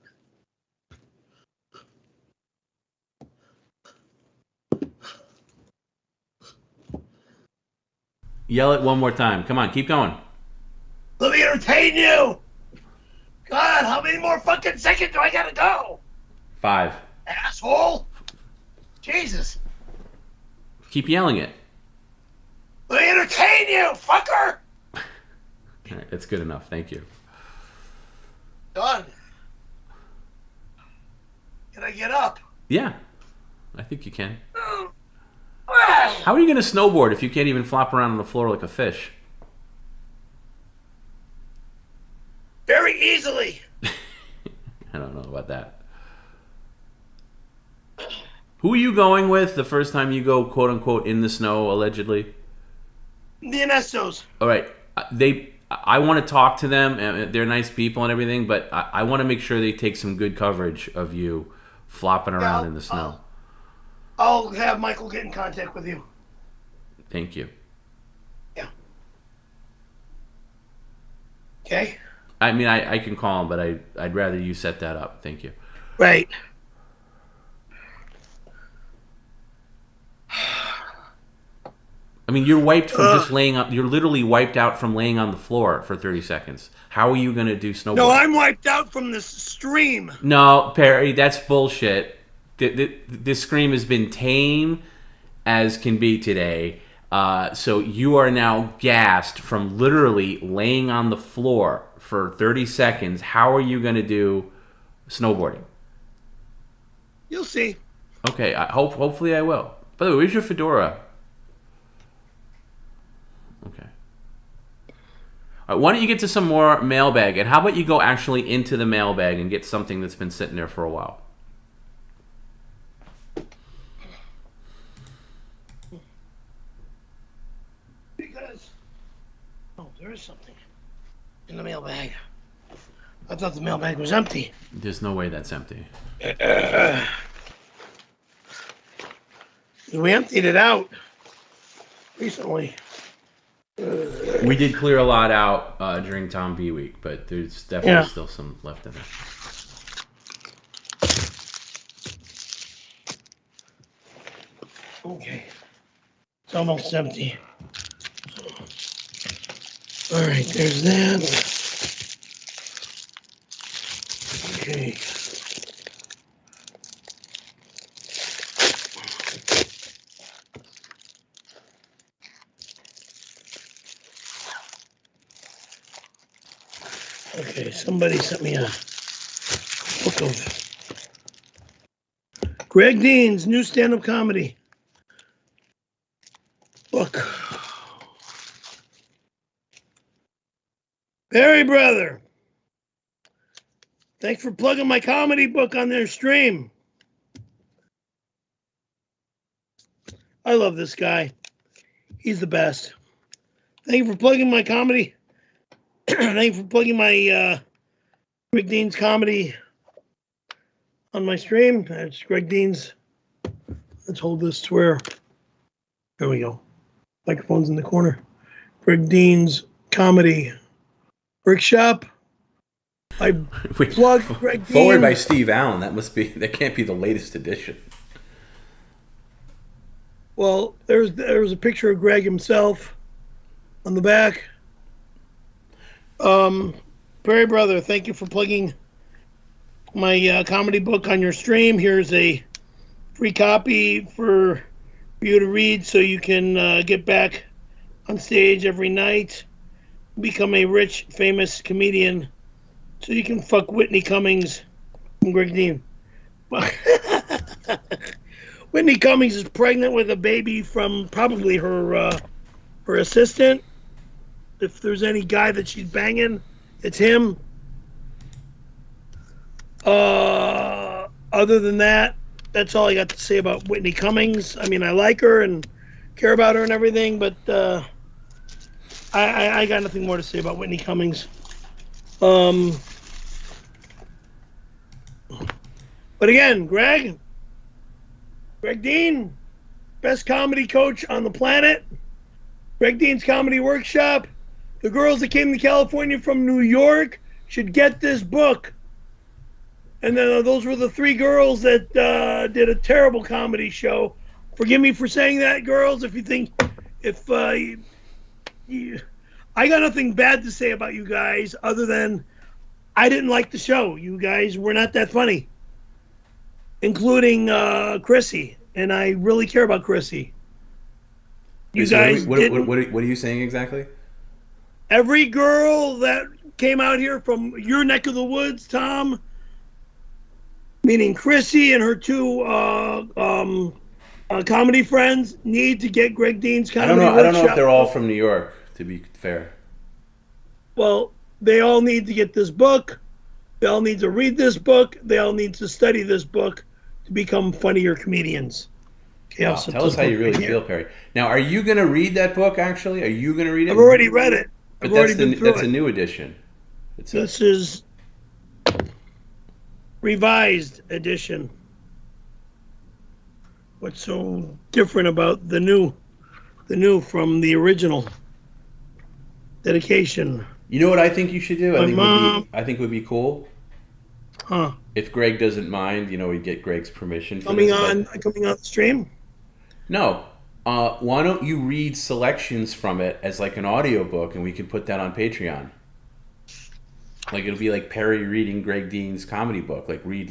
Yell it one more time. Come on, keep going. Let me entertain you. God, how many more fucking seconds do I gotta go? 5. Asshole. Jesus. Keep yelling it. Let me entertain you, fucker. All right, that's good enough. Thank you. Done. Can I get up? Yeah, I think you can. How are you going to snowboard if you can't even flop around on the floor like a fish? Very easily. I don't know about that. Who are you going with the first time you go, quote unquote, in the snow, allegedly? The Ernestos. All right. I want to talk to them. And they're nice people and everything, but I want to make sure they take some good coverage of you flopping around in the snow. I'll have Michael get in contact with you. Thank you. Yeah. Okay. I mean, I can call him, but I'd rather you set that up. Thank you. Right. I mean, you're wiped from just laying up. You're literally wiped out from laying on the floor for 30 seconds. How are you going to do snowboarding? No, I'm wiped out from this stream. No, Perry, that's bullshit. This scream has been tame as can be today. So you are now gassed from literally laying on the floor for 30 seconds. How are you going to do snowboarding? You'll see. Okay, hopefully I will. By the way, where's your fedora? Okay. All right, why don't you get to some more mailbag? And how about you go actually into the mailbag and get something that's been sitting there for a while? Because... Oh, there is something in the mailbag. I thought the mailbag was empty. There's no way that's empty. We emptied it out recently. We did clear a lot out during Tom B week, but there's definitely still some left in there. Okay. It's almost empty. All right, there's that. Okay. Okay, somebody sent me a book of Greg Dean's new stand-up comedy book. Barry, brother, Thanks for plugging my comedy book on their stream. I love this guy. He's the best. Thank you for plugging my comedy. Thank you for plugging my Greg Dean's comedy on my stream. That's Greg Dean's. Let's hold this to where. There we go. Microphone's in the corner. Greg Dean's comedy workshop. I plug Greg Dean. Forward by Steve Allen. That can't be the latest edition. Well, there's a picture of Greg himself on the back. Perry brother, thank you for plugging my comedy book on your stream. Here's a free copy for you to read so you can get back on stage every night, become a rich, famous comedian, so you can fuck Whitney Cummings and Greg Dean. Whitney Cummings is pregnant with a baby from probably her assistant. If there's any guy that she's banging, it's him. Other than that, that's all I got to say about Whitney Cummings. I mean, I like her and care about her and everything, but I got nothing more to say about Whitney Cummings. But again, Greg Dean, best comedy coach on the planet. Greg Dean's Comedy Workshop. The girls that came to California from New York should get this book. And then those were the 3 girls that did a terrible comedy show. Forgive me for saying that, girls. If you think, I got nothing bad to say about you guys other than I didn't like the show. You guys were not that funny, including Chrissy, and I really care about Chrissy. You guys, what are you saying exactly? Every girl that came out here from your neck of the woods, Tom, meaning Chrissy and her 2 comedy friends, need to get Greg Dean's Comedy Workshop. I don't know if they're all from New York, to be fair. Well, they all need to get this book. They all need to read this book. They all need to study this book to become funnier comedians. Okay, wow, tell us how you really feel, Perry. Now, are you going to read that book, actually? Are you going to read it? I've already read it. But that's a new edition. This is revised edition. What's so different about the new from the original? Dedication. You know what I think you should do? I think would be cool. Huh? If Greg doesn't mind, we'd get Greg's permission for coming on the stream. No. Why don't you read selections from it as like an audiobook, and we can put that on Patreon? Like it'll be like Perry reading Greg Dean's comedy book. Like read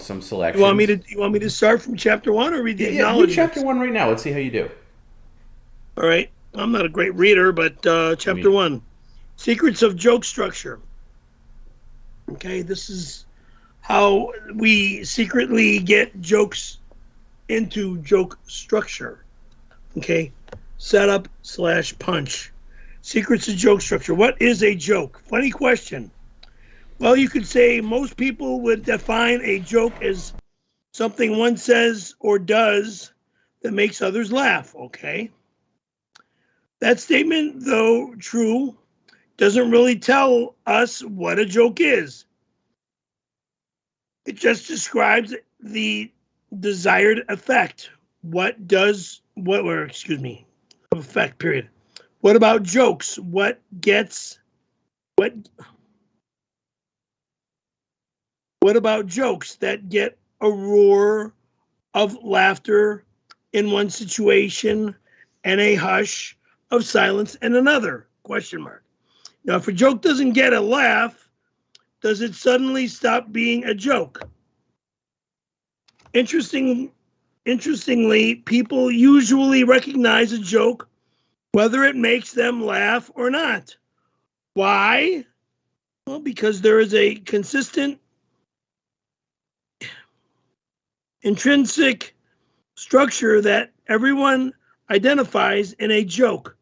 some selections. You want me to start from chapter 1 or read the acknowledgements? Read chapter 1 right now. Let's see how you do. All right. I'm not a great reader, but chapter 1, Secrets of Joke Structure. Okay, this is how we secretly get jokes into joke structure. Okay, setup / punch. Secrets of joke structure. What is a joke? Funny question. Well, you could say most people would define a joke as something one says or does that makes others laugh. Okay. That statement, though true, doesn't really tell us what a joke is. It just describes the desired effect. Effect, period. What about jokes? What about jokes that get a roar of laughter in one situation and a hush of silence in another? ? Now, if a joke doesn't get a laugh, does it suddenly stop being a joke? Interestingly, people usually recognize a joke whether it makes them laugh or not. Why? Well, because there is a consistent intrinsic structure that everyone identifies in a joke.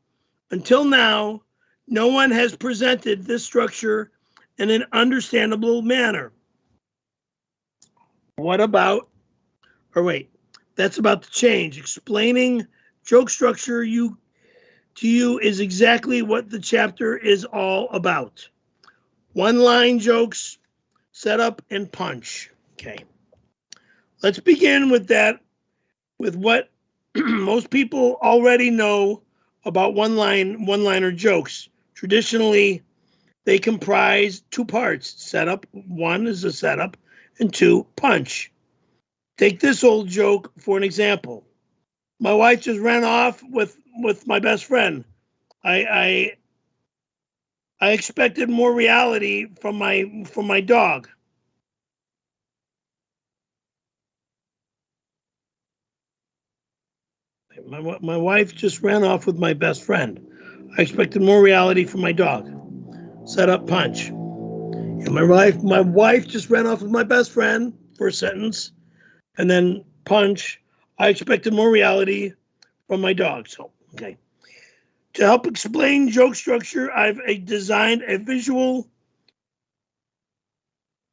Until now, no one has presented this structure in an understandable manner. What about, or wait, that's about to change. Explaining joke structure to you is exactly what the chapter is all about. One-line jokes, setup, and punch. Okay. Let's begin with that, with what most people already know about one-liner jokes. Traditionally, they comprise two parts. Setup, one is a setup, and two, punch. Take this old joke for an example. My wife just ran off with my best friend. I expected more reality from my dog. My wife just ran off with my best friend. I expected more reality from my dog. Set up, punch. And my wife just ran off with my best friend, first sentence, and then punch. I expected more reality from my dog. So, okay. To help explain joke structure, I've designed a visual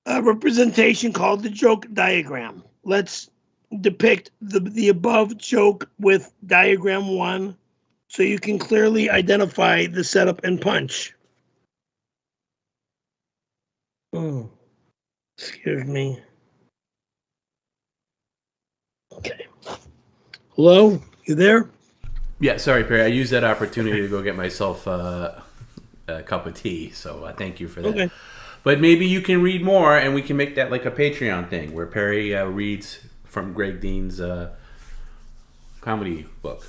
representation called the joke diagram. Let's depict the above joke with diagram 1 so you can clearly identify the setup and punch. Oh, excuse me. Okay. Hello? You there? Yeah, sorry, Perry. I used that opportunity to go get myself a cup of tea, so thank you for that. Okay. But maybe you can read more, and we can make that like a Patreon thing where Perry reads from Greg Dean's comedy book.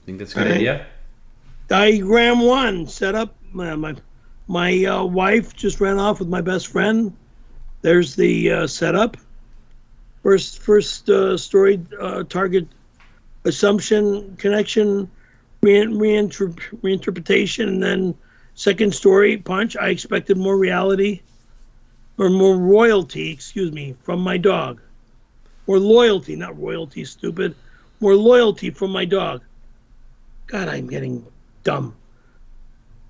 Think that's a good idea? Diagram 1, set up. My wife just ran off with my best friend. There's the setup. First story, target, assumption, connection, reinterpretation, and then second story, punch. I expected more reality, or more royalty, from my dog. Or loyalty, not royalty, stupid. More loyalty from my dog. God, I'm getting dumb.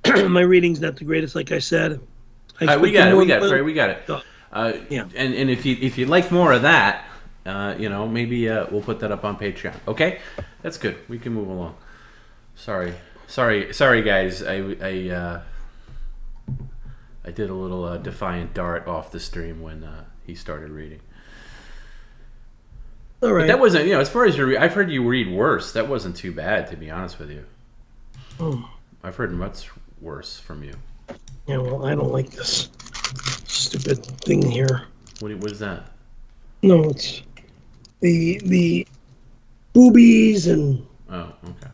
My reading's not the greatest, like I said. We got it, Perry. We got it. Yeah. And if you'd like more of that, maybe we'll put that up on Patreon. Okay, that's good. We can move along. Sorry, guys. I did a little defiant dart off the stream when he started reading. All right. But that wasn't, as far as I've heard you read worse. That wasn't too bad, to be honest with you. Oh. I've heard much worse from you. Yeah, well, I don't like this stupid thing here. What is that? No, it's the boobies and. Oh, okay.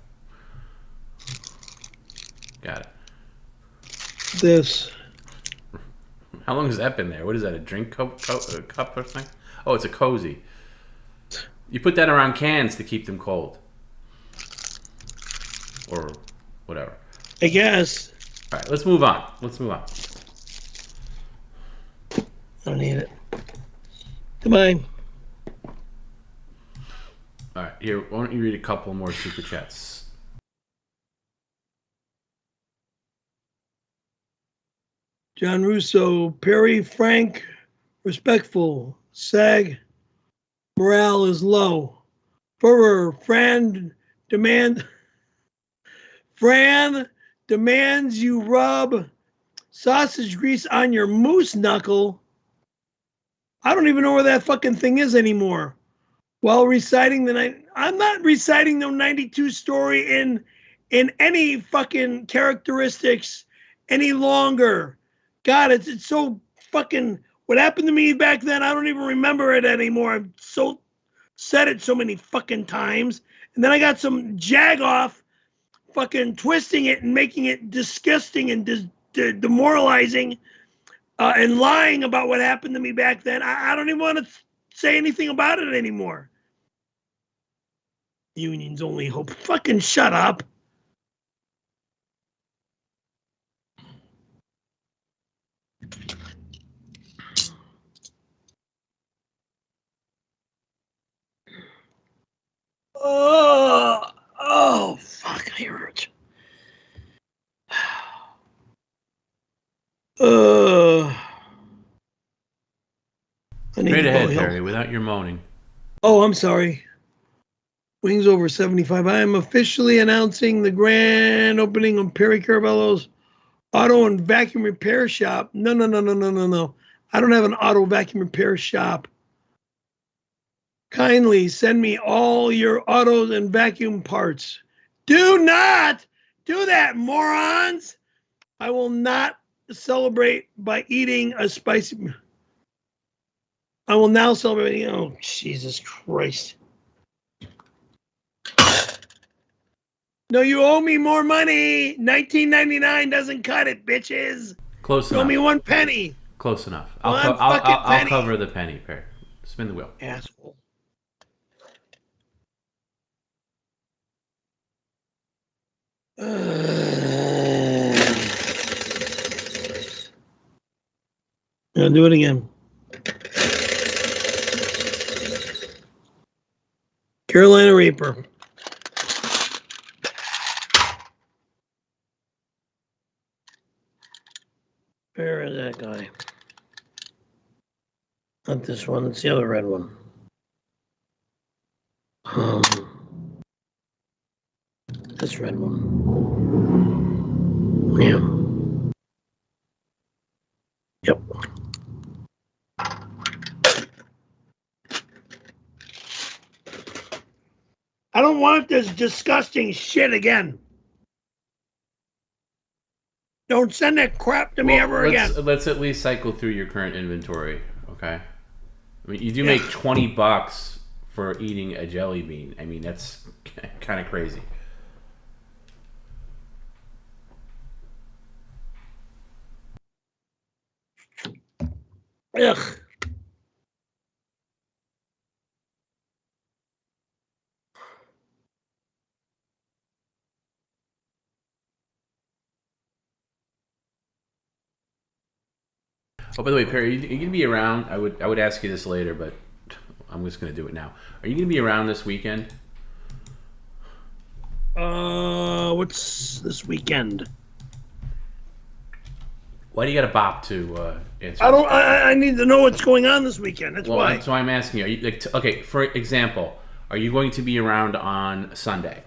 Got it. This. How long has that been there? What is that? A drink cup or thing? Oh, it's a cozy. You put that around cans to keep them cold, or whatever. I guess. All right, let's move on. I don't need it. Goodbye. All right, here. Why don't you read a couple more super chats? John Russo, Perry, frank, respectful, sag, morale is low. Furrer, Fran demands you rub sausage grease on your moose knuckle. I don't even know where that fucking thing is anymore. While reciting I'm not reciting the 92 story in any fucking characteristics any longer. God, it's so fucking, what happened to me back then, I don't even remember it anymore. I've said it so many fucking times. And then I got some jag-off fucking twisting it and making it disgusting and demoralizing and lying about what happened to me back then. I don't even want to say anything about it anymore. Unions only hope. Fucking shut up. Oh, fuck, I hurt. Straight ahead, Perry, without your moaning. Oh, I'm sorry. Wings over 75. I am officially announcing the grand opening of Perry Caravello's auto and vacuum repair shop. No. I don't have an auto vacuum repair shop. Kindly send me all your autos and vacuum parts. Do not do that, morons. I will not celebrate by eating a spicy. I will now celebrate. Oh, Jesus Christ. No, you owe me more money. $19.99 doesn't cut it, bitches. Close You owe enough. me 1 penny. Close enough. One I'll fucking penny. cover the penny, Perry. Spin the wheel. Asshole. I'll do it again. Carolina Reaper. Where is that guy? Not this one. It's the other red one. This red one. Yeah. Yep. I don't want this disgusting shit again. Don't send that crap to me ever again. Let's at least cycle through your current inventory, okay? I mean, you do make $20 for eating a jelly bean. I mean, that's kind of crazy. Ugh. Oh, by the way, Perry, are you going to be around? I would ask you this later, but I'm just going to do it now. Are you going to be around this weekend? What's this weekend? Why do you got to bop to answer? I need to know what's going on this weekend. That's why. That's why I'm asking you. Are you okay? For example, are you going to be around on Sunday?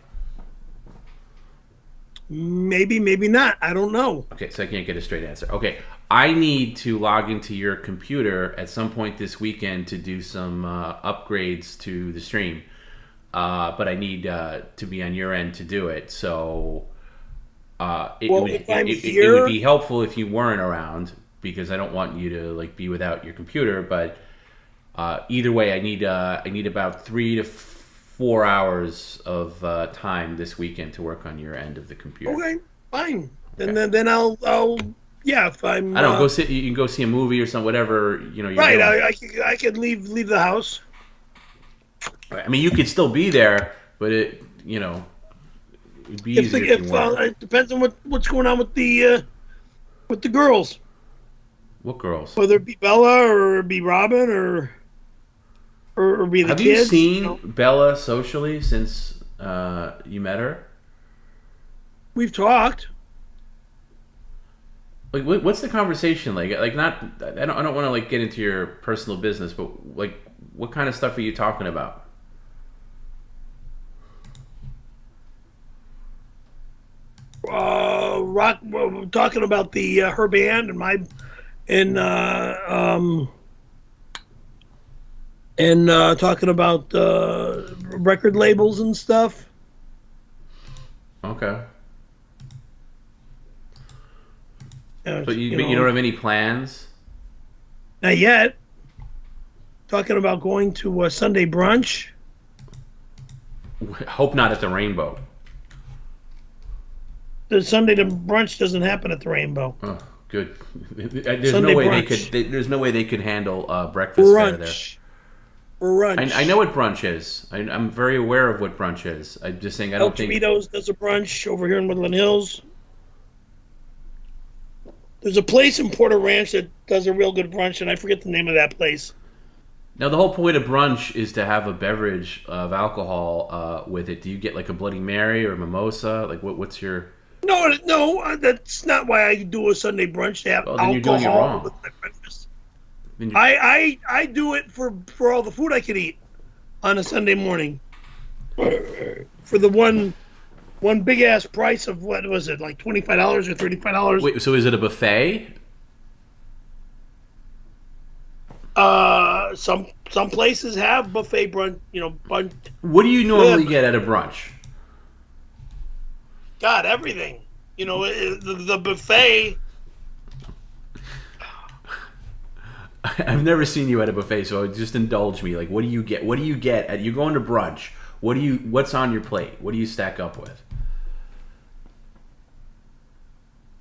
Maybe, maybe not. I don't know. Okay, so I can't get a straight answer. Okay, I need to log into your computer at some point this weekend to do some upgrades to the stream, but I need to be on your end to do it. So it would be helpful if you weren't around, because I don't want you to be without your computer. But either way, I need about 3 to 4 hours of time this weekend to work on your end of the computer. Okay, fine. Okay. Then I'll if I'm. I don't know, you can go see a movie or something, whatever you're right. doing. I could leave the house. I mean, you could still be there, but it'd be easier if you weren't. It depends on what's going on with the girls. What girls? Whether it be Bella or be Robin or be the Have kids. you seen Bella socially since you met her? We've talked. What's the conversation like? I don't want to get into your personal business, but what kind of stuff are you talking about? We're talking about her band and talking about record labels and stuff. Okay. But you don't have any plans? Not yet. Talking about going to a Sunday brunch. Hope not at the Rainbow. The Sunday brunch doesn't happen at the Rainbow. Oh, good. There's Sunday no way brunch. there's no way they could handle breakfast fare there. Brunch. I know what brunch is. I'm very aware of what brunch is. I'm just saying I don't think. Chimitos does a brunch over here in Woodland Hills. There's a place in Porter Ranch that does a real good brunch, and I forget the name of that place. Now, the whole point of brunch is to have a beverage of alcohol with it. Do you get a Bloody Mary or a mimosa? What's your... No, that's not why I do a Sunday brunch, to have then alcohol you're doing it wrong. with my breakfast. I do it for all the food I could eat on a Sunday morning. For the one big ass price of what was it, like $25 or $35? Wait, so is it a buffet? Some places have buffet brunch. Brunch. What do you normally get at a brunch? God, everything. The buffet. I've never seen you at a buffet, so just indulge me. Like, what do you get? What do you get at? You going to brunch? What's on your plate? What do you stack up with?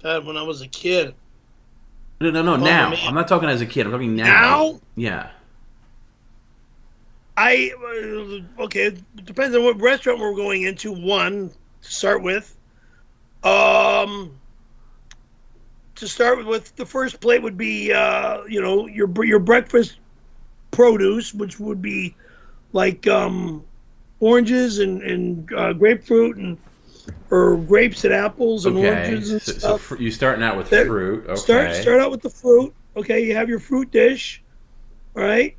God, when I was a kid. No. Now man. I'm not talking as a kid. I'm talking now. Now? Yeah. Okay. It depends on what restaurant we're going into. One to start with. To start with, the first plate would be your breakfast produce, which would be like oranges and grapefruit or grapes and apples and oranges and stuff. So you're starting out with fruit. Okay. Start out with the fruit. Okay, you have your fruit dish. All right.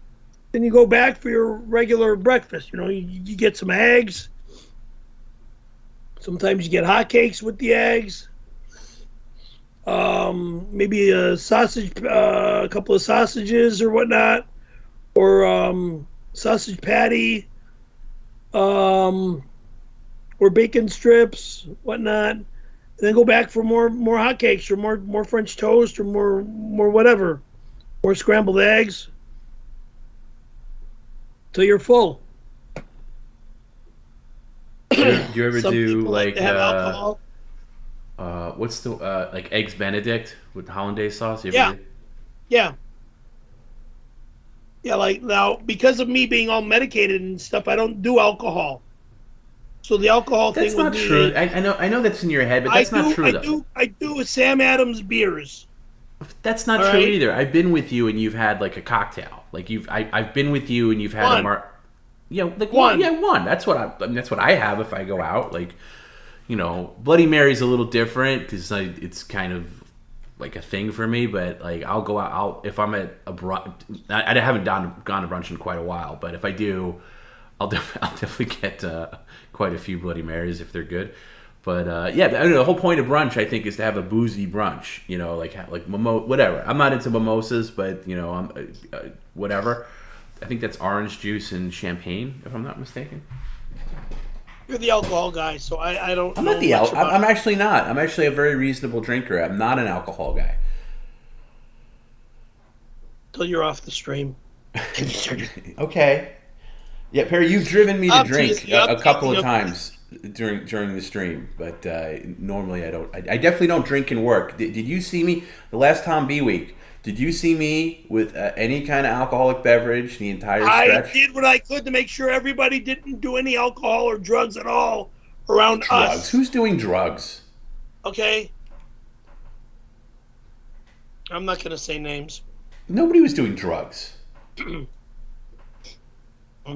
Then you go back for your regular breakfast. You get some eggs. Sometimes you get hotcakes with the eggs. Maybe a sausage, a couple of sausages or whatnot, or sausage patty, or bacon strips, whatnot. And then go back for more hotcakes or more French toast or more whatever, more scrambled eggs, till you're full. Do you ever Some do people like to have alcohol. what's the like eggs Benedict with hollandaise sauce? You ever Yeah. do? Yeah, like now because of me being all medicated and stuff, I don't do alcohol. So the alcohol That's thing not would be, true. I know that's in your head, but that's not true though. I do Sam Adams beers. That's not All true right. either. I've been with you and you've had like a cocktail. Like I've been with you and you've had One. one. Yeah, one. That's what I have if I go out. Like, Bloody Mary's a little different because it's kind of like a thing for me. But like, I'll go out. If I'm at a brunch, I haven't gone to brunch in quite a while. But if I do, I'll definitely get quite a few Bloody Marys if they're good. But yeah, the whole point of brunch, I think, is to have a boozy brunch. Like whatever. I'm not into mimosas, but I'm whatever. I think that's orange juice and champagne, if I'm not mistaken. You're the alcohol guy, so I don't. I'm know not the much about I'm actually not. I'm actually a very reasonable drinker. I'm not an alcohol guy. Till you're off the stream. Okay. Yeah, Perry, you've driven me to I'm drink teasing you. I'm a couple teasing of you. times during the stream, but normally I don't. I definitely don't drink and work. Did you see me the last Tom B week? Did you see me with any kind of alcoholic beverage the entire stretch? I did what I could to make sure everybody didn't do any alcohol or drugs at all around Drugs? us. Who's doing drugs? Okay. I'm not going to say names. Nobody was doing drugs. I'm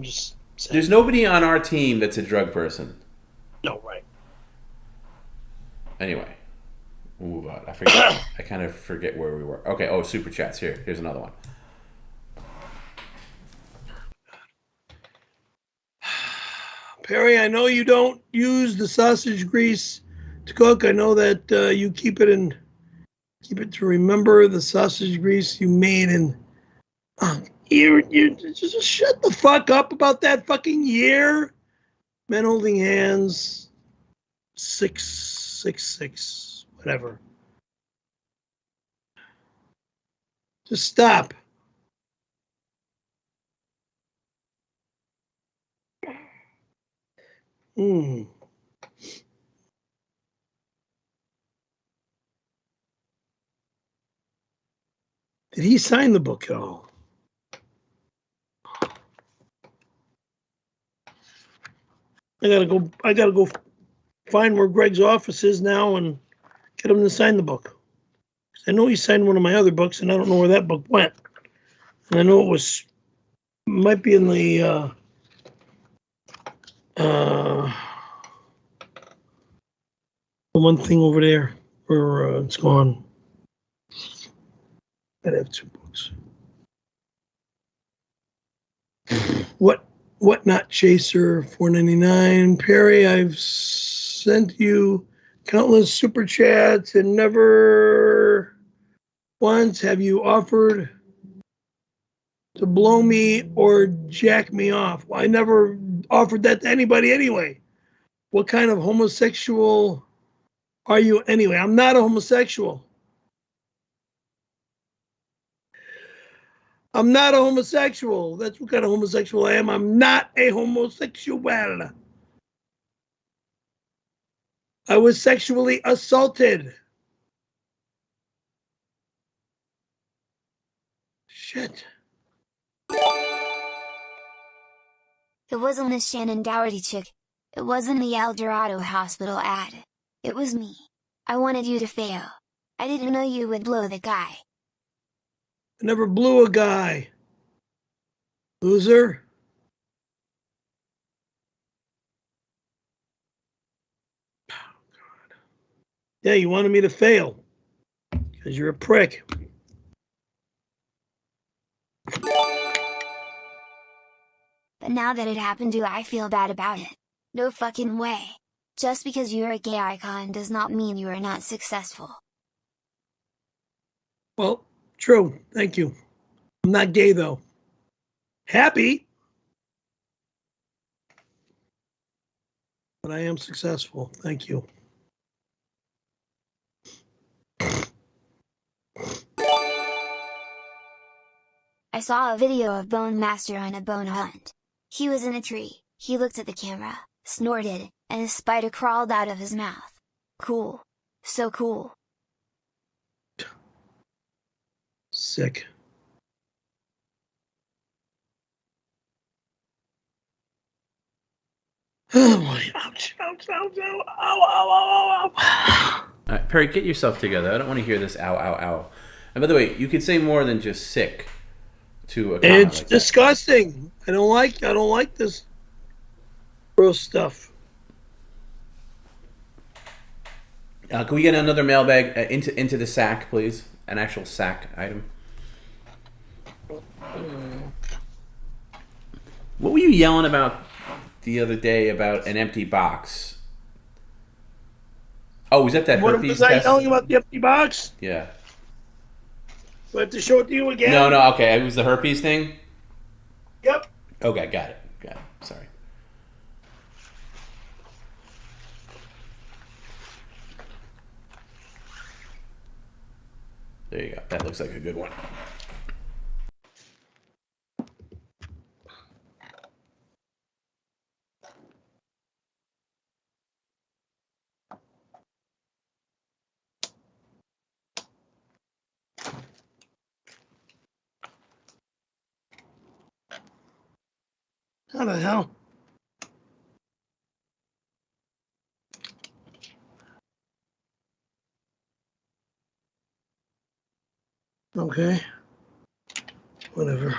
just saying. There's nobody on our team that's a drug person. No, right. Anyway, we'll move on. I forget. I kind of forget where we were. Okay. Oh, super chats. Here's another one. Perry, I know you don't use the sausage grease to cook. I know that you keep it to remember the sausage grease you made in. You just shut the fuck up about that fucking year. Men holding hands. 666, whatever. Just stop. Did he sign the book at all? I gotta go find where Greg's office is now and get him to sign the book. I know he signed one of my other books, and I don't know where that book went. And I know it might be in the one thing over there where it's gone. I'd have two books. What not chaser 4.99. Perry, I've sent you countless super chats and never once have you offered to blow me or jack me off. Well, I never offered that to anybody anyway. What kind of homosexual are you anyway? I'm not a homosexual. I'm not a homosexual. That's what kind of homosexual I am. I'm not a homosexual. I was sexually assaulted. Shit. It wasn't Miss Shannon Dougherty chick. It wasn't the El Dorado Hospital ad. It was me. I wanted you to fail. I didn't know you would blow the guy. I never blew a guy. Loser. Oh, God. Yeah, you wanted me to fail. Because you're a prick. But now that it happened, do I feel bad about it? No fucking way. Just because you're a gay icon does not mean you are not successful. Well, true. Thank you. I'm not gay, though. Happy. But I am successful. Thank you. I saw a video of Bone Master on a bone hunt. He was in a tree, he looked at the camera, snorted, and a spider crawled out of his mouth. Cool. So cool. Sick. Oh boy. Ouch, ouch, ouch, ow, ow, ow, ow, ow. All right, Perry, get yourself together. I don't want to hear this ow, ow, ow. And by the way, you could say more than just sick to a comment It's like disgusting. I don't like this gross stuff. Can we get another mailbag into the sack, please? An actual sack item. What were you yelling about the other day about an empty box? Oh, was that What herpes was I test? yelling about the empty box? Yeah. Do I have to show it to you again? No, okay. It was the herpes thing? Yep. Okay, got it. Sorry. There you go. That looks like a good one. How the hell? Okay. Whatever.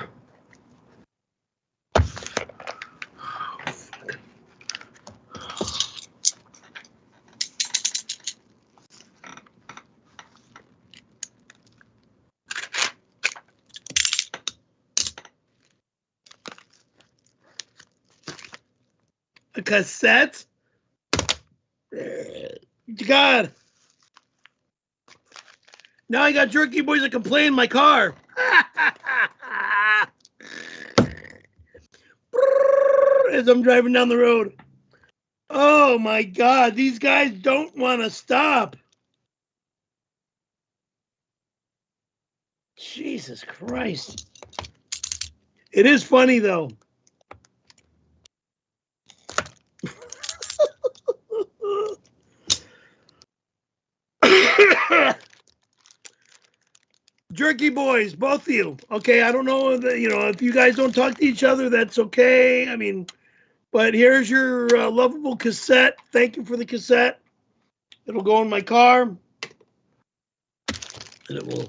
A cassette? God. Now I got Jerky Boys that can play in my car. As I'm driving down the road. Oh my God, these guys don't want to stop. Jesus Christ. It is funny though. Jerky Boys, both of you. Okay, I don't know, if you guys don't talk to each other, that's okay. I mean, but here's your lovable cassette. Thank you for the cassette. It'll go in my car, and it will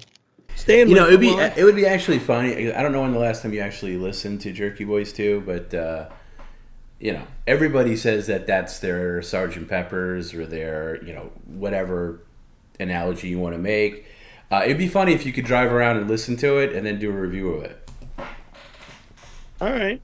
stay in. It would be actually funny. I don't know when the last time you actually listened to Jerky Boys 2, but everybody says that that's their Sgt. Pepper's or their whatever analogy you want to make. It'd be funny if you could drive around and listen to it and then do a review of it. All right.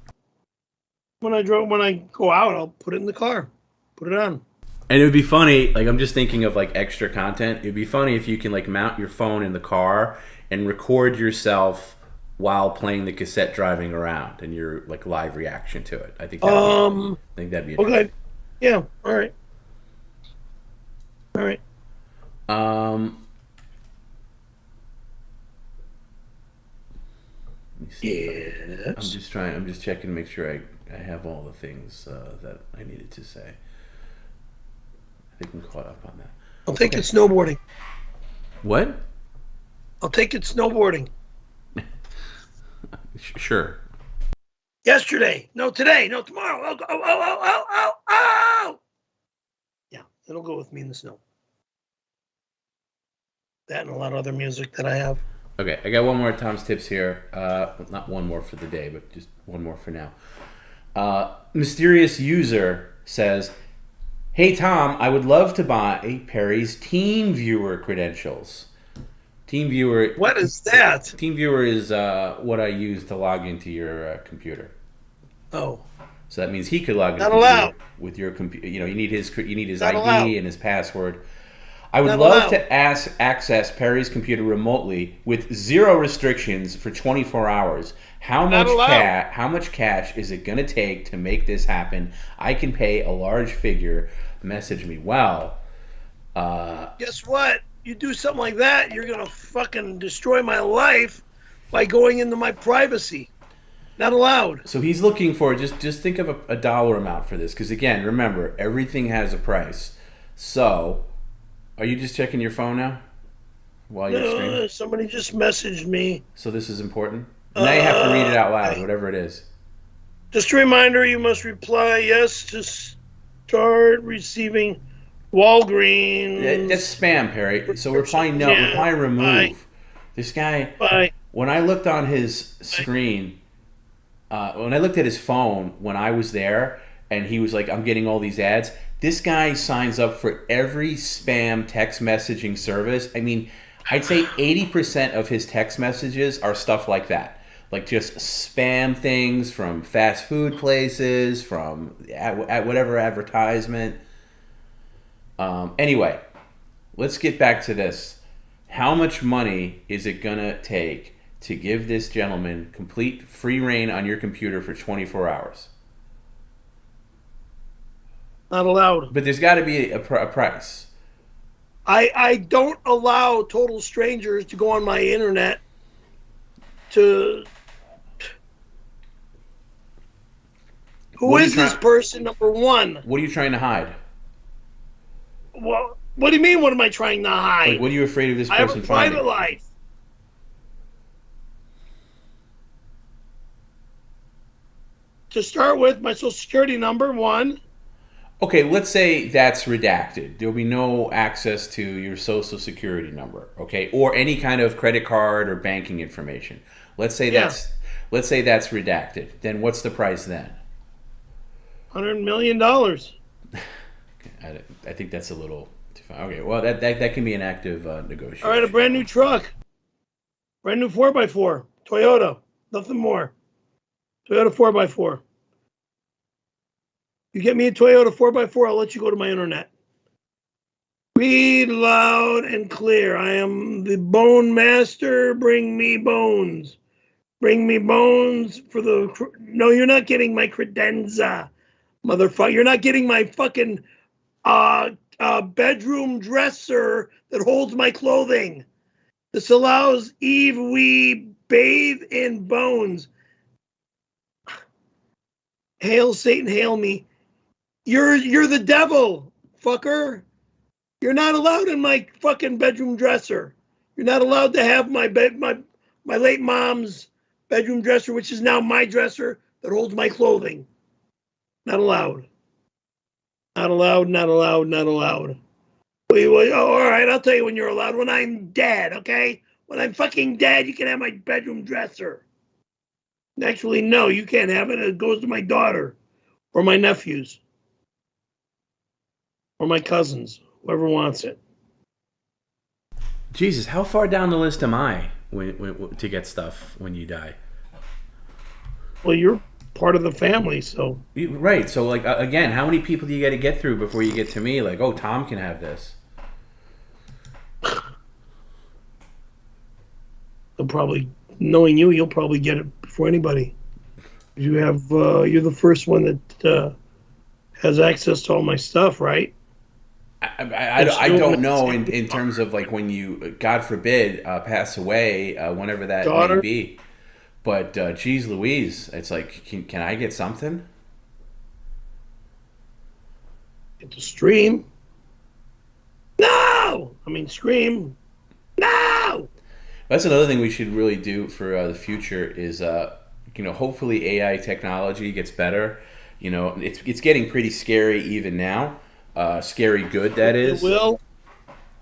when I go out, I'll put it in the car, put it on. And it would be funny, like I'm just thinking of like extra content. It'd be funny if you can like mount your phone in the car and record yourself while playing the cassette driving around and your like live reaction to it. I think that'd be interesting. Okay. Yeah. All right. All right. Let me see. Yes. I'm just checking to make sure I have all the things that I needed to say. I think I'm caught up on that. I'll take it snowboarding. What? I'll take it snowboarding. Sure. Yesterday. No, today. No, tomorrow. I'll go. Oh. Yeah, it'll go with me in the snow. That and a lot of other music that I have. Okay, I got one more Tom's Tips here. Not one more for the day, but just one more for now. Mysterious User says, "Hey Tom, I would love to buy Perry's TeamViewer credentials." TeamViewer. What is that? TeamViewer is what I use to log into your computer. Oh. So that means he could log Not into allowed. with your computer. You need his Not ID allowed. and his password. I would Not love allowed. to access Perry's computer remotely with zero restrictions for 24 hours. How Not much allowed. how much cash is it going to take to make this happen? I can pay a large figure. Message me. Wow. Guess what? You do something like that, you're gonna fucking destroy my life by going into my privacy. Not allowed. So he's looking for just think of a dollar amount for this, because again, remember, everything has a price. So, are you just checking your phone now while you're streaming? Somebody just messaged me. So this is important. Now you have to read it out loud, whatever it is. Just a reminder, you must reply yes to start receiving Walgreens. That's spam, Perry. So reply no, Yeah. reply remove. Bye. This guy, Bye. when I looked on his screen, when I looked at his phone when I was there, and he was like, I'm getting all these ads, this guy signs up for every spam text messaging service. I mean, I'd say 80% of his text messages are stuff like that. Like just spam things from fast food places, from at whatever advertisement. Anyway, let's get back to this. How much money is it gonna take to give this gentleman complete free reign on your computer for 24 hours? Not allowed. But there's got to be a price. I don't allow total strangers to go on my internet to... Who is this person, number one? What are you trying to hide? Well, what do you mean, what am I trying to hide? Like, what are you afraid of this I have person a finding? private life. To start with, my social security number, one. Okay, let's say that's redacted. There'll be no access to your social security number, okay, or any kind of credit card or banking information. Let's say that's redacted. Then what's the price then? $100 million. I think that's a little too far. Okay, well that can be an active negotiation. All right, a brand new truck, brand new 4x4, Toyota, nothing more. Toyota 4x4. You get me a Toyota 4x4, I'll let you go to my internet. Read loud and clear. I am the bone master. Bring me bones. Bring me bones for the... No, you're not getting my credenza, motherfucker. You're not getting my fucking bedroom dresser that holds my clothing. This allows Eve we bathe in bones. Hail Satan, hail me. You're the devil, fucker. You're not allowed in my fucking bedroom dresser. You're not allowed to have my late mom's bedroom dresser, which is now my dresser that holds my clothing. Not allowed. Not allowed, not allowed, not allowed. All right, I'll tell you when you're allowed. When I'm dead, okay? When I'm fucking dead, you can have my bedroom dresser. Actually, no, you can't have it. It goes to my daughter or my nephews or my cousins, whoever wants it. Jesus, how far down the list am I to get stuff when you die? Well, you're part of the family. So Right. So, like, again, how many people do you got to get through before you get to me? Like, oh, Tom can have this. they'll probably, knowing you, you'll probably get it before anybody. You have, you're the first one that has access to all my stuff, right? I don't know in terms of like when you, God forbid, pass away, whenever that may be. But geez Louise, it's like, can I get something? Get to stream. No! I mean, scream. No! That's another thing we should really do for the future is, hopefully AI technology gets better. You know, it's getting pretty scary even now. Scary good, that is. It will.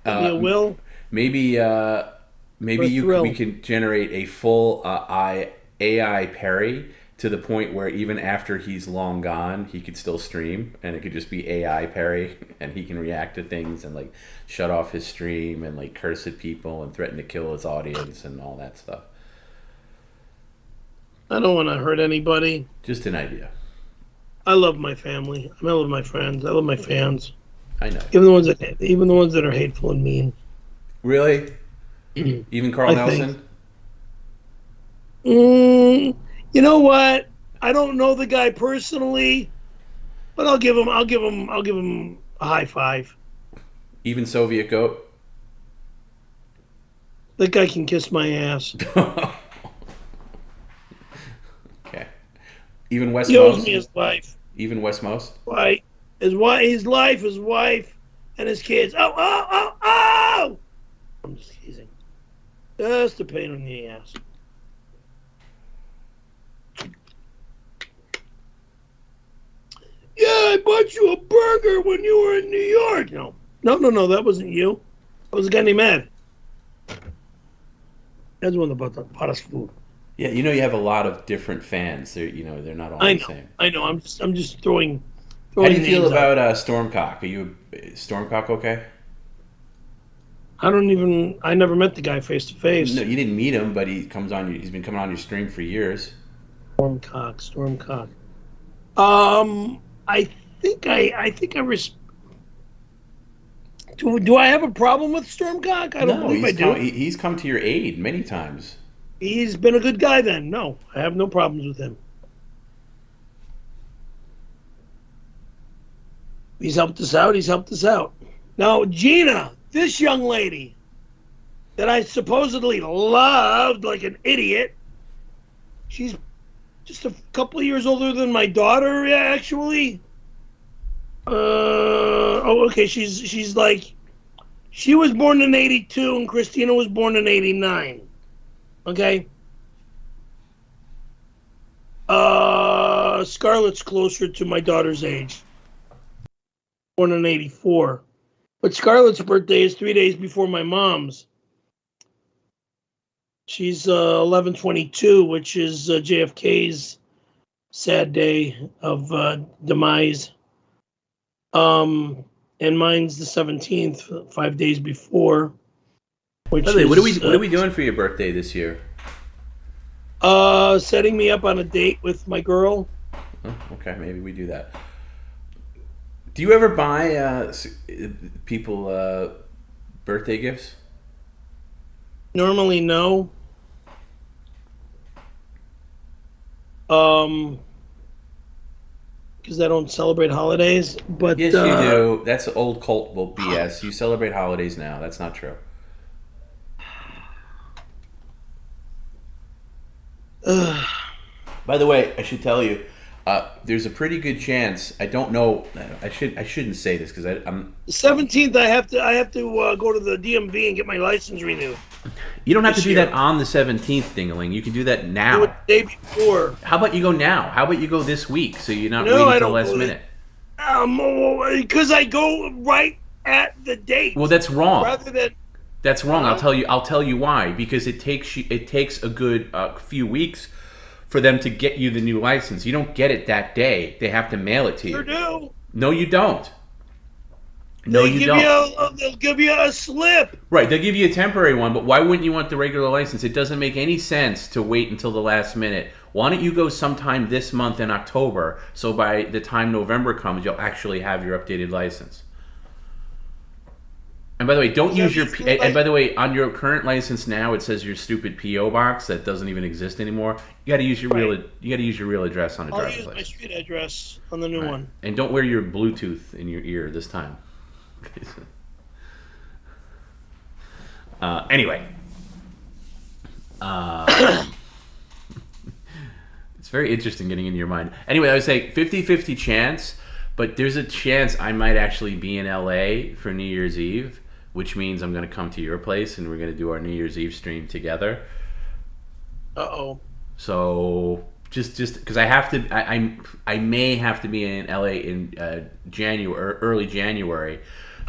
It will. Maybe we can generate a full AI Perry to the point where even after he's long gone, he could still stream, and it could just be AI Perry, and he can react to things and like shut off his stream and like curse at people and threaten to kill his audience and all that stuff. I don't want to hurt anybody. Just an idea. I love my family. I love my friends. I love my fans. I know. Even the ones that are hateful and mean. Really? Even Carl Nelson? You know what? I don't know the guy personally, but I'll give him a high five. Even Soviet Goat? That guy can kiss my ass. Okay. Even West He owes Most? me his life. Even West Most? Why? His life, his wife, and his kids. Oh! I'm just teasing. Just a pain in the ass. Yeah, I bought you a burger when you were in New York. No, that wasn't you. That was a guy named Ed. Ed's the one that bought us food. Yeah, you have a lot of different fans. They're not all the same. I know. I'm just throwing. How do you feel about Stormcock? Are you Stormcock okay? I never met the guy face to face. No, you didn't meet him, but he's been coming on your stream for years. Stormcock. I think do I have a problem with Stormcock? I don't believe I do. He's come to your aid many times. He's been a good guy then. No, I have no problems with him. He's helped us out. Now, Gina, this young lady that I supposedly loved like an idiot, she's just a couple of years older than my daughter, actually. Okay, she's like, she was born in 82 and Christina was born in 89. Okay? Scarlett's closer to my daughter's age. Born in 84. But Scarlett's birthday is 3 days before my mom's. She's 11/22, which is JFK's sad day of demise. And mine's the 17th, 5 days before. By the way, what are we doing for your birthday this year? Setting me up on a date with my girl. Oh, okay, maybe we do that. Do you ever buy people birthday gifts? Normally, no. Because I don't celebrate holidays. But yes, you do. That's old cult BS. You celebrate holidays now. That's not true. By the way, I should tell you, there's a pretty good chance. I don't know. I shouldn't say this because I'm. 17th, I have to go to the DMV and get my license renewed. You don't have to do that on the 17th, Dingaling. You can do that now. Do it the day before. How about you go now? How about you go this week so you're not waiting till the last minute? Because I go right at the date. Well, that's wrong. Rather than. That's wrong. I'll tell you why. Because it takes a good few weeks for them to get you the new license. You don't get it that day. They have to mail it to you. Sure do. No, you don't. No, you don't. They'll give you a slip. Right, they'll give you a temporary one, but why wouldn't you want the regular license? It doesn't make any sense to wait until the last minute Why don't you go sometime this month in October, so by the time November comes, you'll actually have your updated license. And by the way, don't use your. And by the way, on your current license now, it says your stupid PO box that doesn't even exist anymore. You got to use your real. You got to use your real address on a driver's license. I'll use my street address on the new one. And don't wear your Bluetooth in your ear this time. Anyway, it's very interesting getting into your mind. Anyway, I would say 50-50 chance, but there's a chance I might actually be in LA for New Year's Eve, which means I'm going to come to your place and we're going to do our New Year's Eve stream together. So just because I have to, I may have to be in LA in January or early January.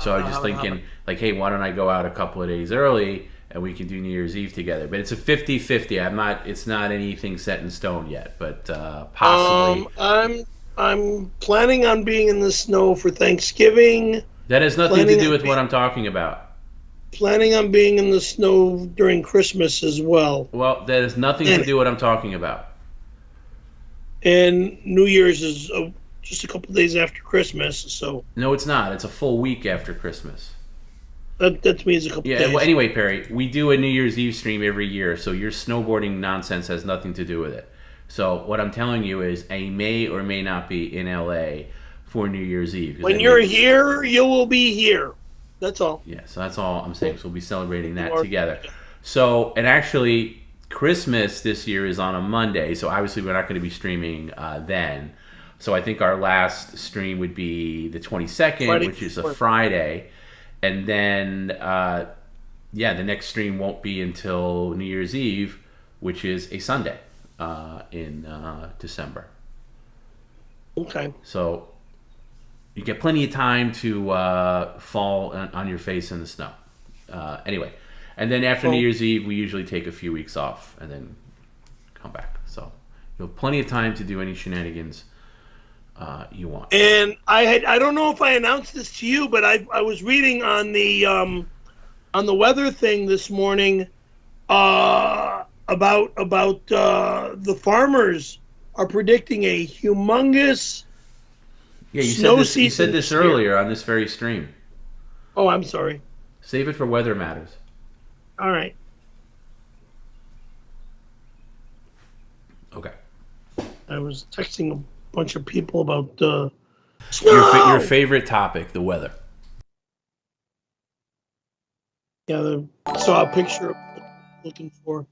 So I was just thinking, like, hey, why don't I go out a couple of days early and we can do New Year's Eve together? But it's a 50-50. It's not anything set in stone yet, but possibly. I'm planning on being in the snow for Thanksgiving. That has nothing to do with what I'm talking about. Planning on being in the snow during Christmas as well. Well, that has nothing to do with what I'm talking about. And New Year's is just a couple days after Christmas, so... No, it's not. It's a full week after Christmas. That means a couple days. Well, anyway, Perry, we do a New Year's Eve stream every year, so your snowboarding nonsense has nothing to do with it. So what I'm telling you is I may or may not be in LA for New Year's Eve. When you're here, you will be here. That's all. Yeah, so that's all I'm saying. So we'll be celebrating that together. So, and actually, Christmas this year is on a Monday, so obviously we're not going to be streaming then. So I think our last stream would be the 22nd, which is a Friday. And then, the next stream won't be until New Year's Eve, which is a Sunday in December. Okay. So you get plenty of time to fall on your face in the snow. Anyway, and then after New Year's Eve, we usually take a few weeks off and then come back. So you have plenty of time to do any shenanigans you want. And I don't know if I announced this to you, but I was reading on the weather thing this morning about the farmers are predicting a humongous you said this earlier on this very stream. Oh, I'm sorry. Save it for Weather Matters. All right. Okay. I was texting a bunch of people about your favorite topic, the weather. Yeah, saw a picture looking for.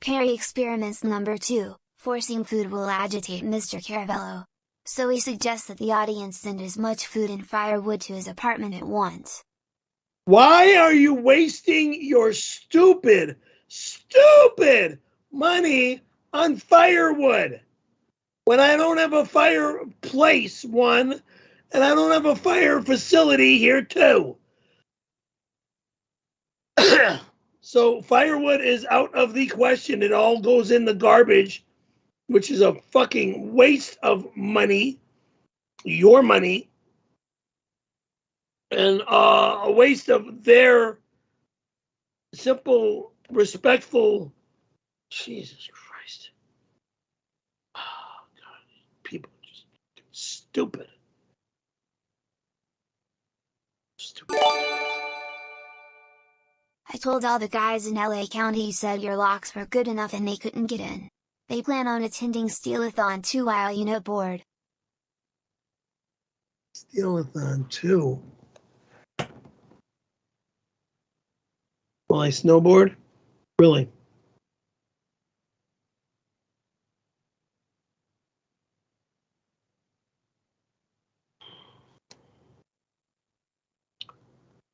Perry experiments number 2, forcing food will agitate Mr. Caravello. So he suggests that the audience send as much food and firewood to his apartment at once. Why are you wasting your stupid money on firewood? When I don't have a fireplace, one, and I don't have a fire facility here, too. So firewood is out of the question. It all goes in the garbage, which is a fucking waste of money, your money, and a waste of their simple, respectful, Jesus Christ. Oh, God, people are just stupid. I told all the guys in LA County you said your locks were good enough and they couldn't get in. They plan on attending Stealathon 2 while you know bored. Stealathon 2? Will I snowboard? Really?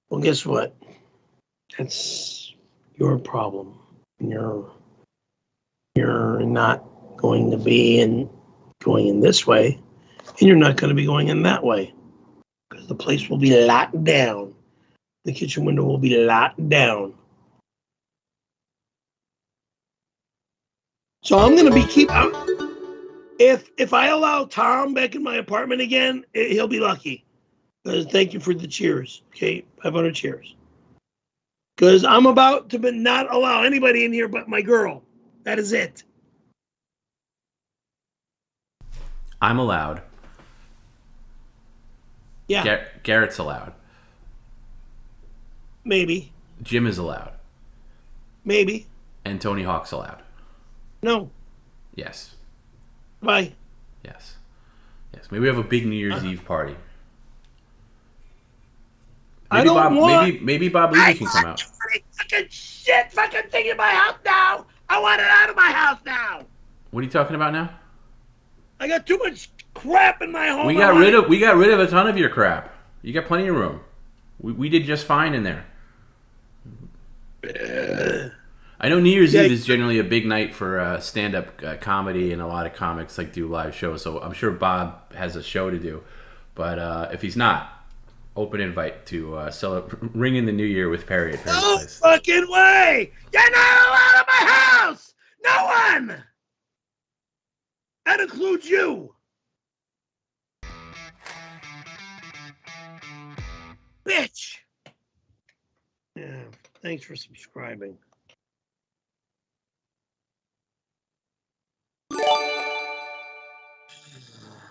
Well, guess what? That's your problem. You're not going to be going in this way, and you're not going to be going in that way, because the place will be locked down. The kitchen window will be locked down. So I'm going to be if I allow Tom back in my apartment again, he'll be lucky. Thank you for the cheers. Okay, 500 cheers. Because I'm about to not allow anybody in here but my girl. That is it. I'm allowed. Yeah, Garrett's allowed. maybe. Jim is allowed. Maybe. And Tony Hawk's allowed. No. Yes. Bye. Yes. Yes. Maybe we have a big New Year's Eve party. I don't want. Maybe Bob Levy can come out. Fucking shit fucking thing in my house now. I want it out of my house now. What are you talking about now? I got too much crap in my home. We got rid of a ton of your crap. You got plenty of room. We did just fine in there. I know New Year's Eve is generally a big night for stand-up comedy, and a lot of comics like do live shows. So I'm sure Bob has a show to do. But if he's not, open invite to ring in the new year with Perry at Perry's place. No fucking way! You're not allowed in my house! No one! That includes you! Bitch! Yeah, thanks for subscribing.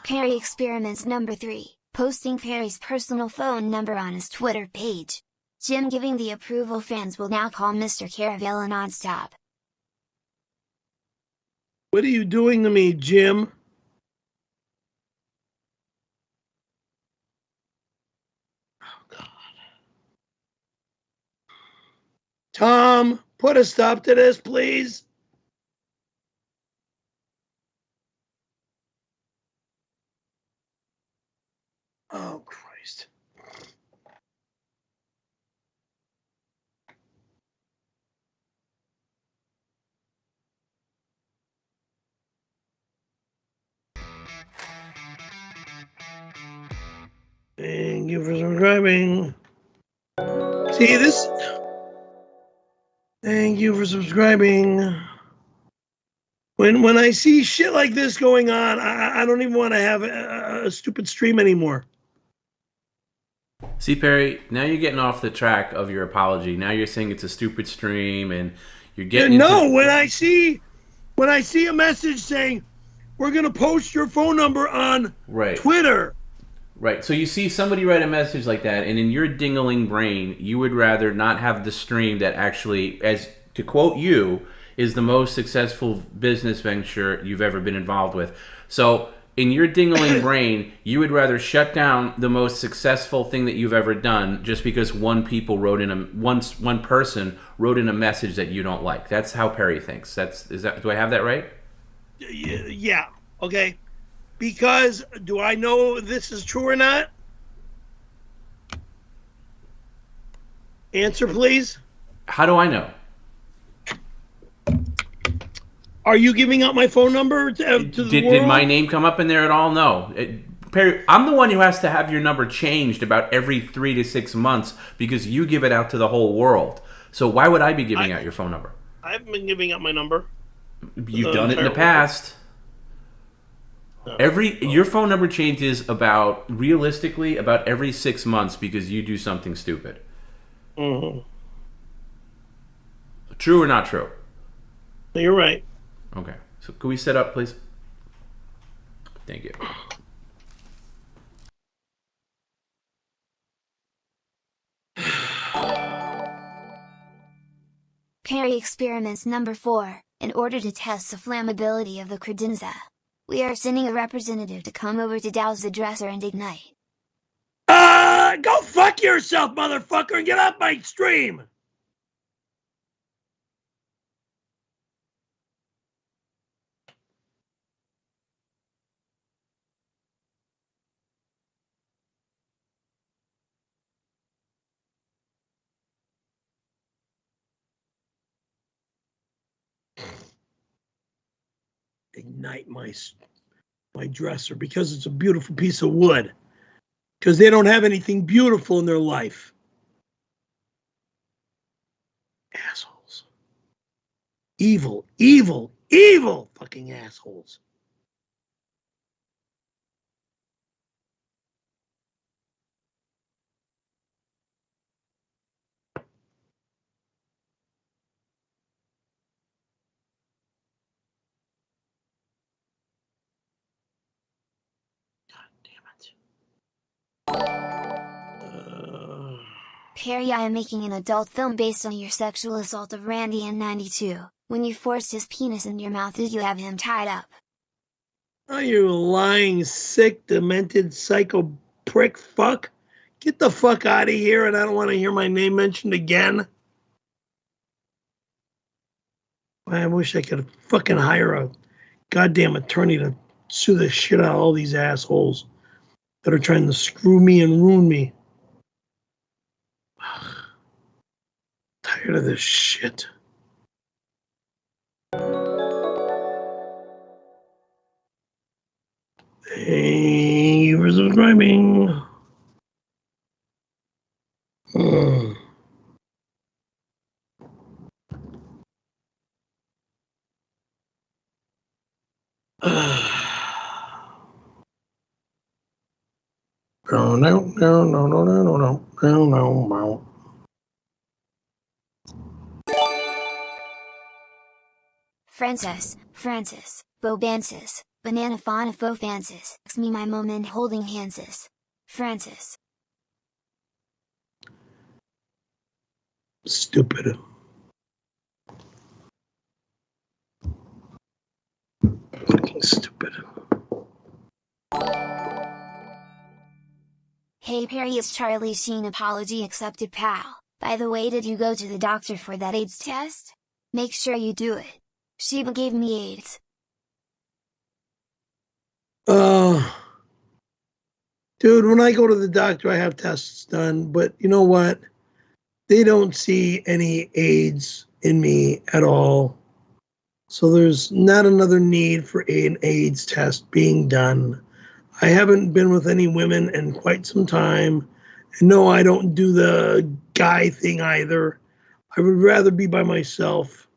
Perry experiments number 3. Posting Perry's personal phone number on his Twitter page. Jim giving the approval. Fans will now call Mr. Caravello nonstop. What are you doing to me, Jim? Oh, God. Tom, put a stop to this, please. Oh, Christ. Thank you for subscribing. See this? Thank you for subscribing. When I see shit like this going on, I don't even want to have a stupid stream anymore. See, Perry, now you're getting off the track of your apology. Now you're saying it's a stupid stream, and you're getting when I see a message saying we're gonna post your phone number on Twitter. Right. So you see somebody write a message like that, and in your dingling brain, you would rather not have the stream that actually, as to quote you, is the most successful business venture you've ever been involved with. So in your dingling brain, you would rather shut down the most successful thing that you've ever done just because one person wrote in a message that you don't like. That's how Perry thinks. Do I have that right? Yeah. Okay. Because do I know this is true or not? Answer, please. How do I know? Are you giving out my phone number to the world? Did my name come up in there at all? No. Perry, I'm the one who has to have your number changed about every 3 to 6 months because you give it out to the whole world. So why would I be giving out your phone number? I haven't been giving out my number. You've done it in the past. No. Your phone number changes realistically about every 6 months because you do something stupid. Mm-hmm. True or not true? You're right. Okay. So can we set up, please? Thank you. Perry experiments number 4. In order to test the flammability of the credenza, we are sending a representative to come over to douse the dresser and ignite. Go fuck yourself, motherfucker, and get off my stream! Ignite my dresser because it's a beautiful piece of wood. Because they don't have anything beautiful in their life. Assholes. Evil, evil, evil fucking assholes. Perry, I am making an adult film based on your sexual assault of Randy in '92, when you forced his penis in your mouth as you have him tied up. Oh, you lying, sick, demented, psycho prick fuck. Get the fuck out of here, and I don't want to hear my name mentioned again. I wish I could fucking hire a goddamn attorney to sue the shit out of all these assholes that are trying to screw me and ruin me. Tired of this shit. Thank you for subscribing. No. Francis, Bobansis, Banana Fofansis, me my moment holding handsis. Francis. Stupid. Fucking stupid. Hey Perry, it's Charlie Sheen. Apology accepted, pal. By the way, did you go to the doctor for that AIDS test? Make sure you do it. Sheba gave me AIDS. Dude, when I go to the doctor, I have tests done, but you know what? They don't see any AIDS in me at all. So there's not another need for an AIDS test being done. I haven't been with any women in quite some time. And no, I don't do the guy thing either. I would rather be by myself.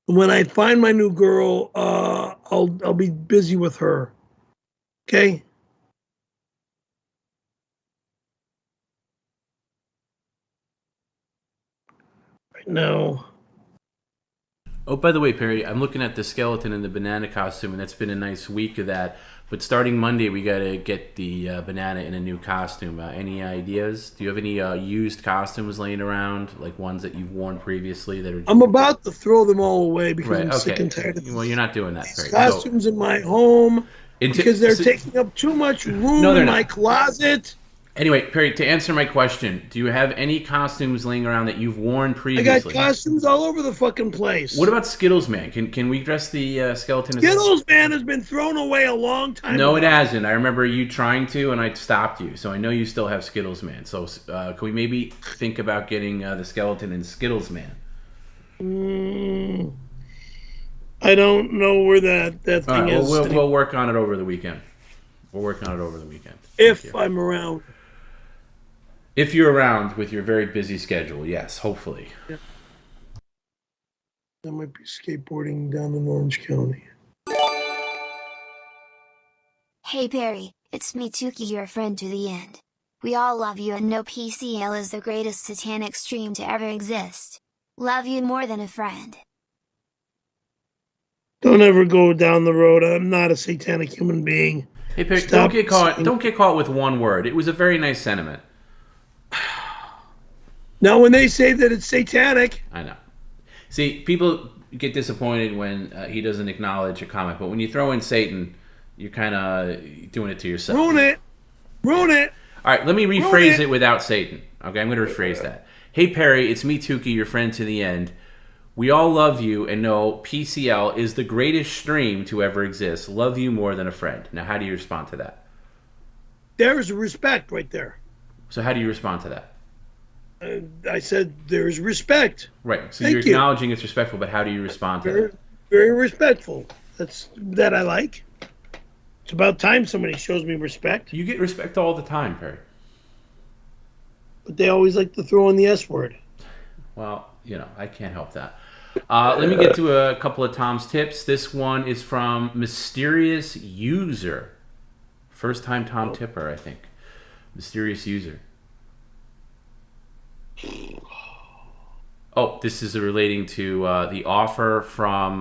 When I find my new girl, I'll be busy with her. Okay? Right now. Oh, by the way, Perry, I'm looking at the skeleton in the banana costume, and it's been a nice week of that. But starting Monday, we got to get the banana in a new costume. Any ideas? Do you have any used costumes laying around, like ones that you've worn previously? That are... I'm about to throw them all away because I'm sick and tired of Well, you're not doing that, Perry. Costumes in my home because they're taking up too much room in my closet. Anyway, Perry, to answer my question, do you have any costumes laying around that you've worn previously? I got costumes all over the fucking place. What about Skittles Man? Can we dress the skeleton? Skittles Man has been thrown away a long time ago. No, it hasn't. I remember you trying to, and I stopped you. So I know you still have Skittles Man. So can we maybe think about getting the skeleton in Skittles Man? I don't know where that thing is. We'll work on it over the weekend. If I'm around. If you're around with your very busy schedule, yes, hopefully. Yeah. I might be skateboarding down in Orange County. Hey Perry, it's me Tuki, your friend to the end. We all love you and know PCL is the greatest satanic stream to ever exist. Love you more than a friend. Don't ever go down the road. I'm not a satanic human being. Hey Perry, don't get caught with one word. It was a very nice sentiment. Now, when they say that it's satanic... I know. See, people get disappointed when he doesn't acknowledge a comment, but when you throw in Satan, you're kind of doing it to yourself. Ruin it. All right, let me rephrase it without Satan. Okay, I'm going to rephrase that. Hey, Perry, it's me, Tuki, your friend to the end. We all love you and know PCL is the greatest stream to ever exist. Love you more than a friend. Now, how do you respond to that? There's respect right there. So how do you respond to that? I said there's respect. Right. So you're acknowledging it's respectful, but how do you respond to that? Very respectful. That I like. It's about time somebody shows me respect. You get respect all the time, Perry. But they always like to throw in the S word. Well, I can't help that. Let me get to a couple of Tom's tips. This one is from Mysterious User. First time Tom tipper, I think. Mysterious User. Oh, this is relating to the offer from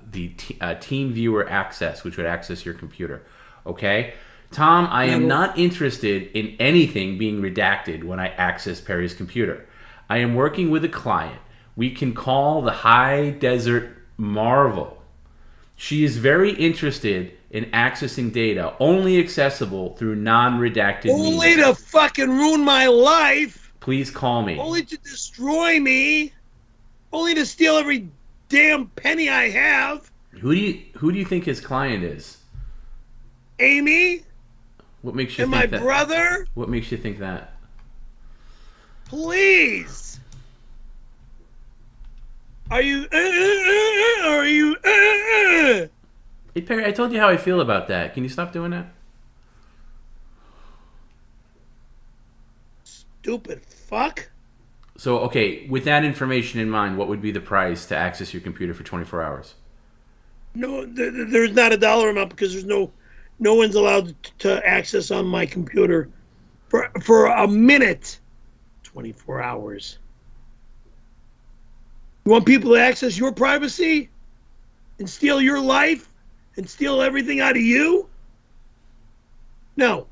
the TeamViewer Access, which would access your computer. Okay? Tom, I am not interested in anything being redacted when I access Perry's computer. I am working with a client we can call the High Desert Marvel. She is very interested in accessing data only accessible through non-redacted means. Only to fucking ruin my life. Please call me. Only to destroy me. Only to steal every damn penny I have. Who do you think his client is? Amy? What makes you and think my that? brother? What makes you think that? Please. Are you? Are you? Hey Perry, I told you how I feel about that. Can you stop doing that? Stupid fuck. So, okay, with that information in mind, what would be the price to access your computer for 24 hours? No, there's not a dollar amount because there's no one's allowed to access on my computer for a minute. 24 hours. You want people to access your privacy and steal your life and steal everything out of you? No.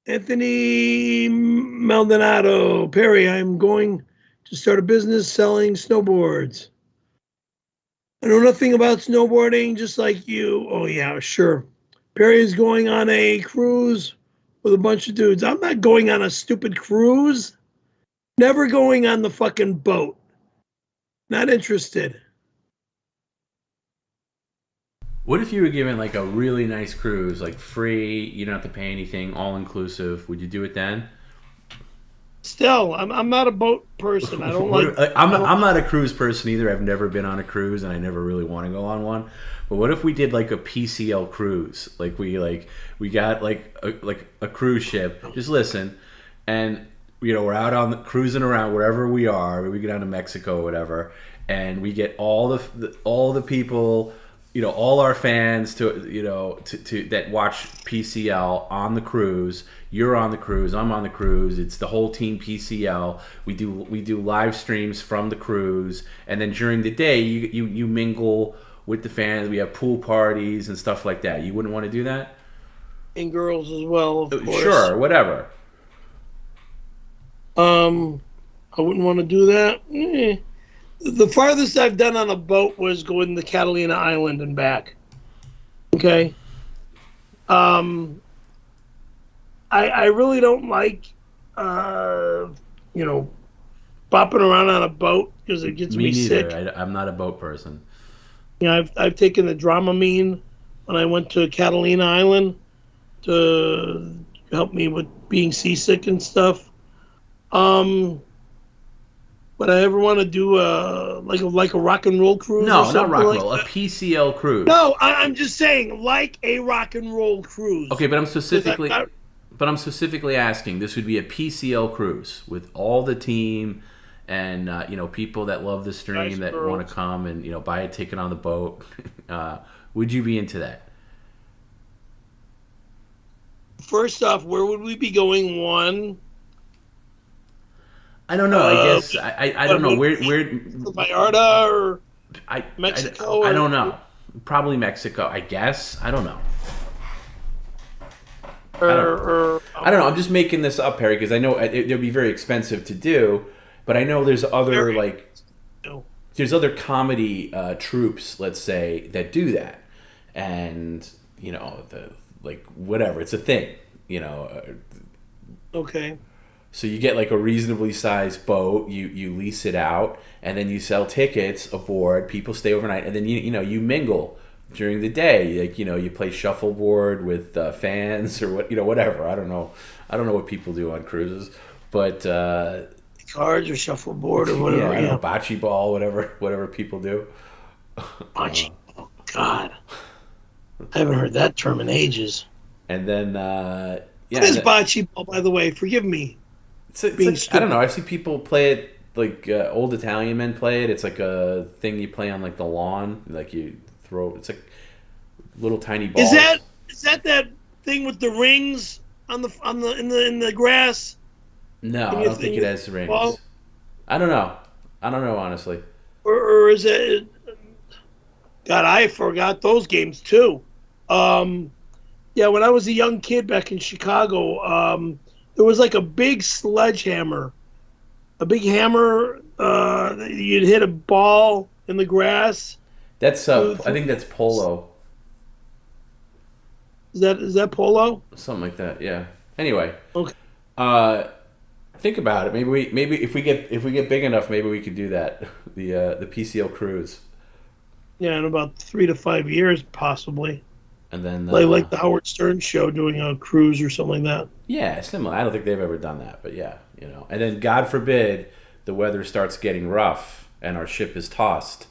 Anthony Maldonado. Perry, I'm going to start a business selling snowboards. I know nothing about snowboarding, just like you. Oh, yeah, sure. Perry is going on a cruise with a bunch of dudes. I'm not going on a stupid cruise. Never going on the fucking boat. Not interested. What if you were given like a really nice cruise, like free, you don't have to pay anything, all inclusive? Would you do it then? Still, I'm not a boat person. I don't like. I'm not a cruise person either. I've never been on a cruise, and I never really want to go on one. But what if we did like a PCL cruise? Like we got like a cruise ship. Just listen, and we're out on cruising around wherever we are. We get down to Mexico or whatever, and we get all the people. All our fans to that watch PCL on the cruise. You're on the cruise. I'm on the cruise. It's the whole team PCL. We do live streams from the cruise, and then during the day you mingle with the fans. We have pool parties and stuff like that. You wouldn't want to do that? And girls as well, of course. Sure, whatever. I wouldn't want to do that. The farthest I've done on a boat was going to Catalina Island and back. Okay. I really don't like, bopping around on a boat because it gets me sick. I'm not a boat person. I've taken the Dramamine when I went to Catalina Island to help me with being seasick and stuff. Would I ever want to do like a rock and roll cruise? No, not rock and roll. A PCL cruise. No, I'm just saying like a rock and roll cruise. Okay, but I'm specifically asking. This would be a PCL cruise with all the team and people that love the stream that want to come and buy a ticket on the boat. Would you be into that? First off, where would we be going? One. I don't know. I guess I don't know where Vallarta or Mexico. I don't know. Probably Mexico. I guess. I don't know. I don't know. I'm just making this up, Harry, because I know it'll be very expensive to do. But I know there's other there's other comedy troupes, let's say, that do that, and whatever. It's a thing, Okay. So you get like a reasonably sized boat, you lease it out, and then you sell tickets aboard. People stay overnight, and then you mingle during the day. Like you play shuffleboard with fans or whatever. I don't know what people do on cruises, but cards or shuffleboard or whatever. Yeah, bocce ball, whatever people do. Bocce. Oh God, I haven't heard that term in ages. And then what is bocce ball, by the way? Forgive me. It's I don't know. I see people play it like old Italian men play it. It's like a thing you play on like the lawn. Like you throw. It's like little tiny balls. Is that thing with the rings in the grass? No, I don't think it has rings. Well, I don't know. Honestly. or is it? God, I forgot those games too. Yeah, when I was a young kid back in Chicago, there was like a big sledgehammer, a big hammer. You'd hit a ball in the grass. That's I think that's polo. Is that polo? Something like that. Yeah. Anyway. Okay. Think about it. Maybe if we get big enough, maybe we could do that. The PCL Cruise. Yeah, in about 3 to 5 years, possibly. And then like the Howard Stern show, doing a cruise or something like that. Yeah, similar. I don't think they've ever done that, but yeah, And then God forbid the weather starts getting rough and our ship is tossed.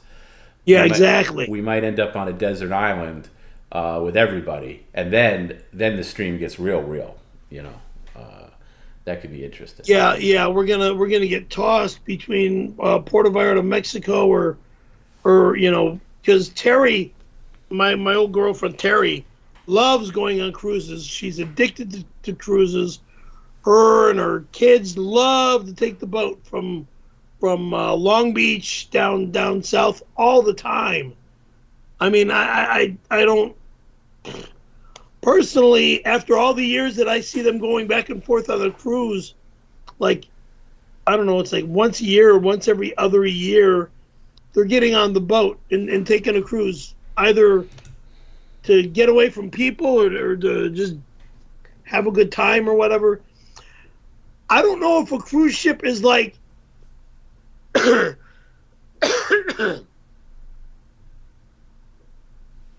Yeah, exactly. We might end up on a desert island with everybody, and then the stream gets real. That could be interesting. Yeah, we're gonna get tossed between Puerto Vallarta, Mexico, or because Terry, my old girlfriend Terry, loves going on cruises. She's addicted to cruises. Her and her kids love to take the boat from Long Beach down south all the time. I mean, I don't personally, after all the years that I see them going back and forth on a cruise, like, I don't know, it's like once a year or once every other year, they're getting on the boat and taking a cruise, either to get away from people or to just have a good time or whatever. I don't know if a cruise ship is like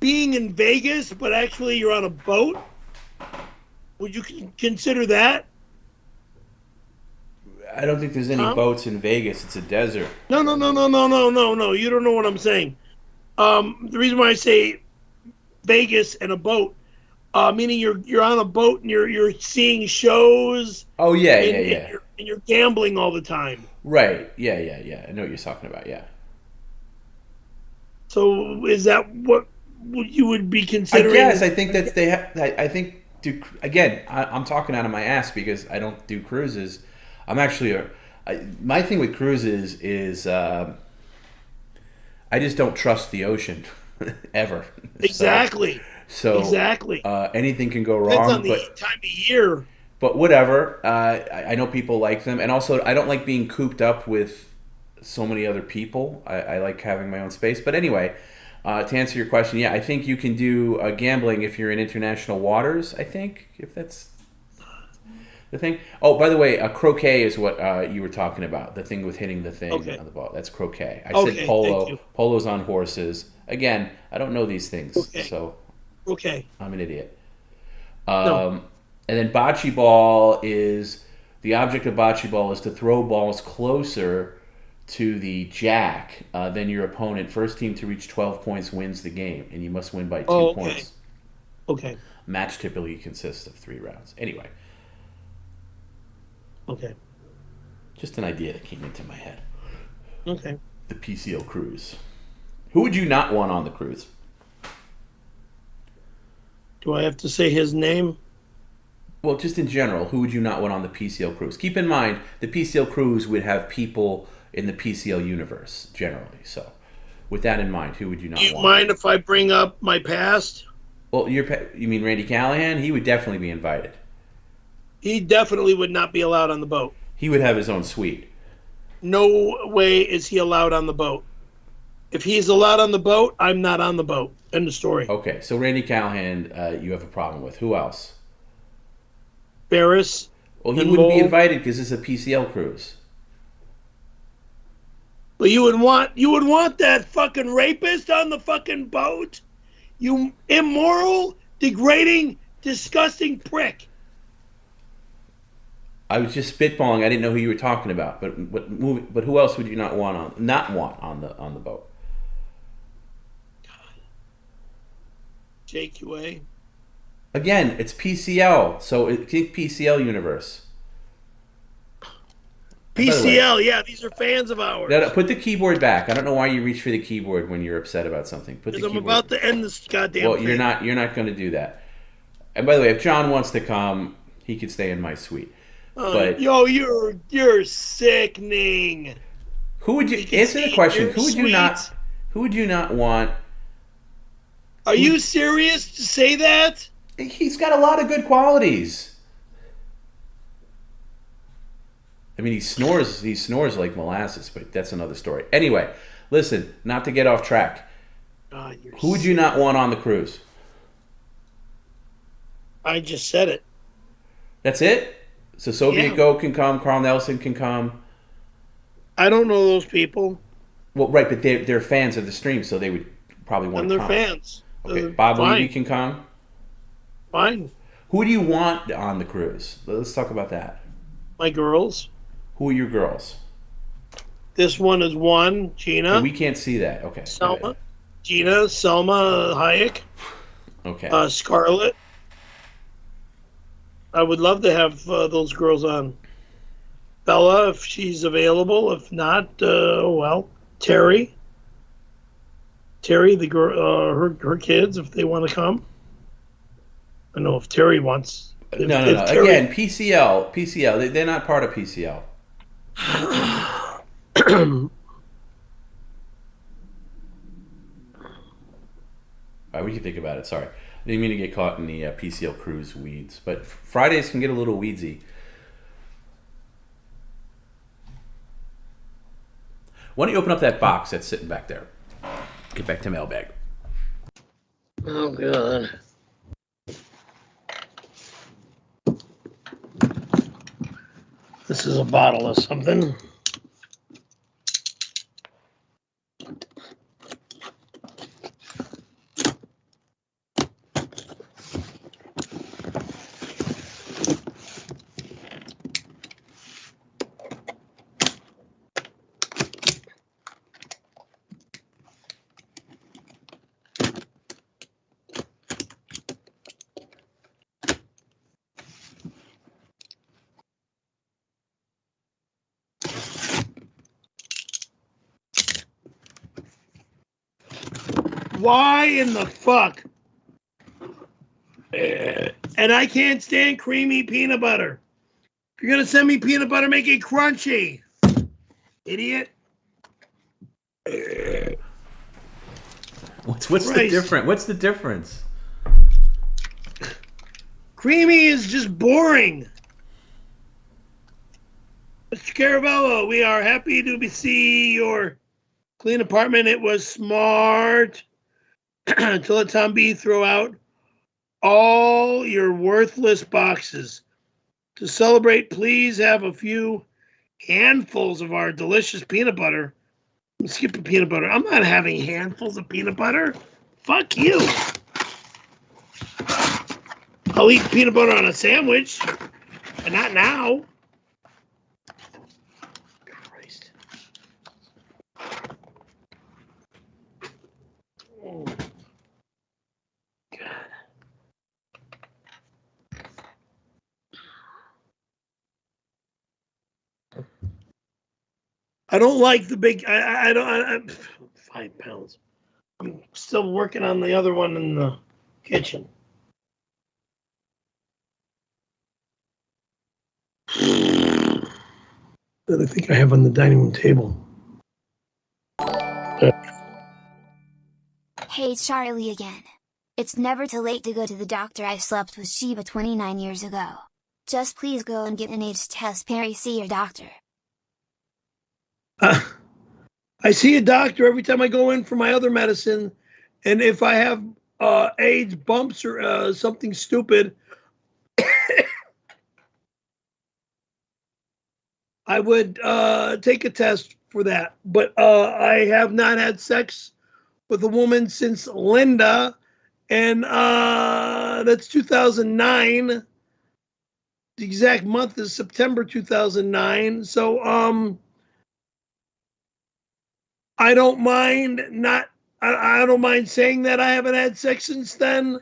being in Vegas, but actually you're on a boat. Would you consider that? I don't think there's any boats in Vegas. It's a desert. No. You don't know what I'm saying. The reason why I say Vegas and a boat, meaning you're on a boat and you're seeing shows. Oh yeah. And you're gambling all the time. Right. Yeah. I know what you're talking about. Yeah. So is that what you would be considering? I guess I think that I think again. I'm talking out of my ass because I don't do cruises. I'm actually my thing with cruises is I just don't trust the ocean ever. Exactly. So exactly. Anything can go wrong. Depends on the time of year. But whatever. I know people like them, and also I don't like being cooped up with so many other people. I like having my own space. But anyway, to answer your question, yeah, I think you can do gambling if you're in international waters. I think if that's the thing. Oh, by the way, croquet is what you were talking about. The thing with hitting the thing on the ball. That's croquet. I said polo. Polo's on horses. Again, I don't know these things, so I'm an idiot. No. And then bocce ball is the object of bocce ball is to throw balls closer to the jack than your opponent. First team to reach 12 points wins the game, and you must win by 2 points. Okay. Match typically consists of 3 rounds. Anyway. Okay. Just an idea that came into my head. Okay. The PCL Cruise. Who would you not want on the cruise? Do I have to say his name? Well, just in general, who would you not want on the PCL Cruise? Keep in mind, the PCL Cruise would have people in the PCL universe, generally. So, with that in mind, who would you not want? Do you mind if I bring up my past? Well, you mean Randy Callahan? He would definitely be invited. He definitely would not be allowed on the boat. He would have his own suite. No way is he allowed on the boat. If he's allowed on the boat, I'm not on the boat. End of story. Okay, so Randy Callahan, you have a problem with. Who else? Barris. Well, he wouldn't be invited because it's a PCL cruise. But you would want that fucking rapist on the fucking boat? You immoral, degrading, disgusting prick. I was just spitballing. I didn't know who you were talking about. But who else would you not want on the boat? JQA. Again, it's PCL, so think PCL universe. PCL, yeah, these are fans of ours. Put the keyboard back. I don't know why you reach for the keyboard when you're upset about something. Because I'm about to end this goddamn thing. You're not going to do that. And by the way, if John wants to come, he could stay in my suite. But you're sickening. who would you can answer the see question? you're Who would you not? sweet. Who would you not want? Are you serious to say that? He's got a lot of good qualities. I mean, he snores. He snores like molasses, but that's another story. Anyway, listen. Not to get off track. Who would you not want on the cruise? I just said it. That's it. So Soviet Yeah. Goat can come. Carl Nelson can come. I don't know those people. Well, right, but they're fans of the stream, so they would probably want And to they're come. fans. Okay, Bob fine. Levy can come. Fine. Who do you want on the cruise? Let's talk about that. My girls. Who are your girls? This one is one. Gina. We can't see that. Okay. Selma. Gina. Selma Hayek. Okay. Scarlett. I would love to have those girls on. Bella, if she's available. If not, well, Terry. Terry, the girl, her kids, if they want to come. I don't know if Terry wants. No. Terry... Again, PCL. They're not part of PCL. All right, what do you think about it? Sorry. I didn't mean to get caught in the PCL Cruise weeds. But Fridays can get a little weedsy. Why don't you open up that box that's sitting back there? Get back to Mailbag. Oh, God. This is a bottle of something. Why in the fuck? And I can't stand creamy peanut butter. If you're going to send me peanut butter, make it crunchy. Idiot. What's the difference? What's the difference? Creamy is just boring. Mr. Caravello, we are happy to see your clean apartment. It was smart to let Tom B throw out all your worthless boxes. To celebrate, please have a few handfuls of our delicious peanut butter. Skip the peanut butter. I'm not having handfuls of peanut butter. Fuck you. I'll eat peanut butter on a sandwich, but not now. Christ. Oh. God. I don't like the big. I don't. 5 pounds. I'm still working on the other one in the kitchen. That I think I have on the dining room table. Hey, Charlie again. It's never too late to go to the doctor. I slept with Sheba 29 years ago. Just please go and get an age test. Perry, see your doctor. I see a doctor every time I go in for my other medicine, and if I have AIDS, bumps, or something stupid, I would take a test for that. But I have not had sex with a woman since Linda, and that's 2009. The exact month is September 2009. So I don't mind I don't mind saying that I haven't had sex since then.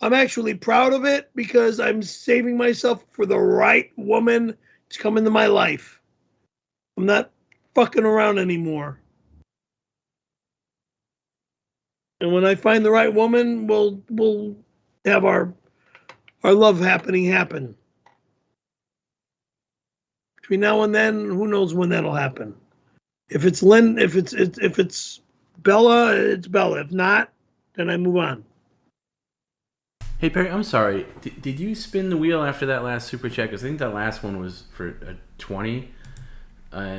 I'm actually proud of it because I'm saving myself for the right woman to come into my life. I'm not fucking around anymore. And when I find the right woman, we'll have our love happen. between now and then, who knows when that'll happen. If it's if it's Bella, it's Bella. If not, then I move on. Hey Perry, I'm sorry. Did you spin the wheel after that last super chat? Because I think that last one was for 20.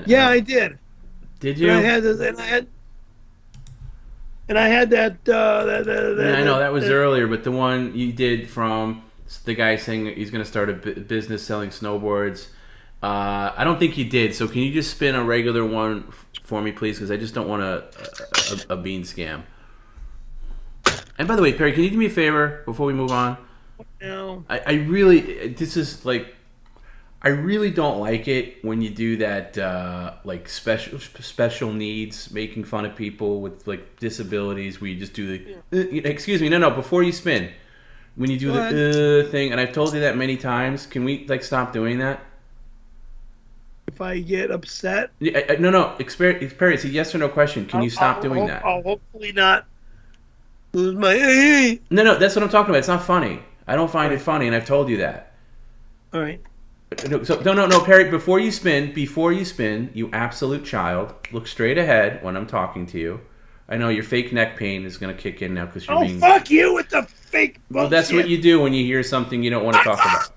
Yeah, I did. Did you? And I had that. Yeah, I know that was earlier, but the one you did from the guy saying he's going to start a business selling snowboards. I don't think you did. So can you just spin a regular one for me, please? Because I just don't want a bean scam. And by the way, Perry, can you do me a favor before we move on? No. I really don't like it when you do that, like special needs, making fun of people with like disabilities, where you just do the excuse me, no, before you spin, when you do the thing, and I've told you that many times. Can we like stop doing that? If I get upset, no, Perry, it's a yes or no question. Can you stop doing that? I'll hopefully not lose my. No, that's what I'm talking about. It's not funny. I don't find it funny, and I've told you that. All right. So no, Perry. Before you spin, you absolute child, look straight ahead when I'm talking to you. I know your fake neck pain is gonna kick in now because you're being. Fuck you with the fake bullshit. Well, that's what you do when you hear something you don't want to talk about.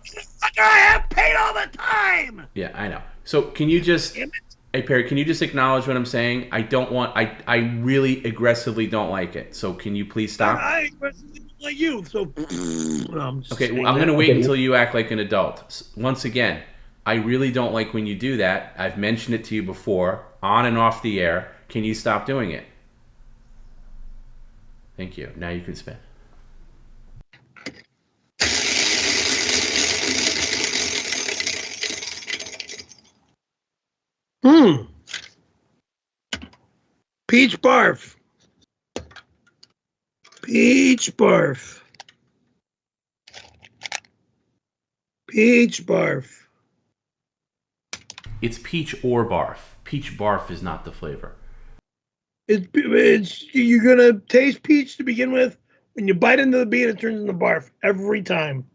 I have pain all the time. Yeah, I know. So can you just, hey Perry, can you just acknowledge what I'm saying? I really aggressively don't like it. So can you please stop? I aggressively don't like you. So. Okay, well, I'm gonna wait until you act like an adult. Once again, I really don't like when you do that. I've mentioned it to you before, on and off the air. Can you stop doing it? Thank you. Now you can spin. Peach barf. Peach barf. Peach barf. It's peach or barf. Peach barf is not the flavor. It's you're gonna taste peach to begin with. When you bite into the bean, it turns into barf every time.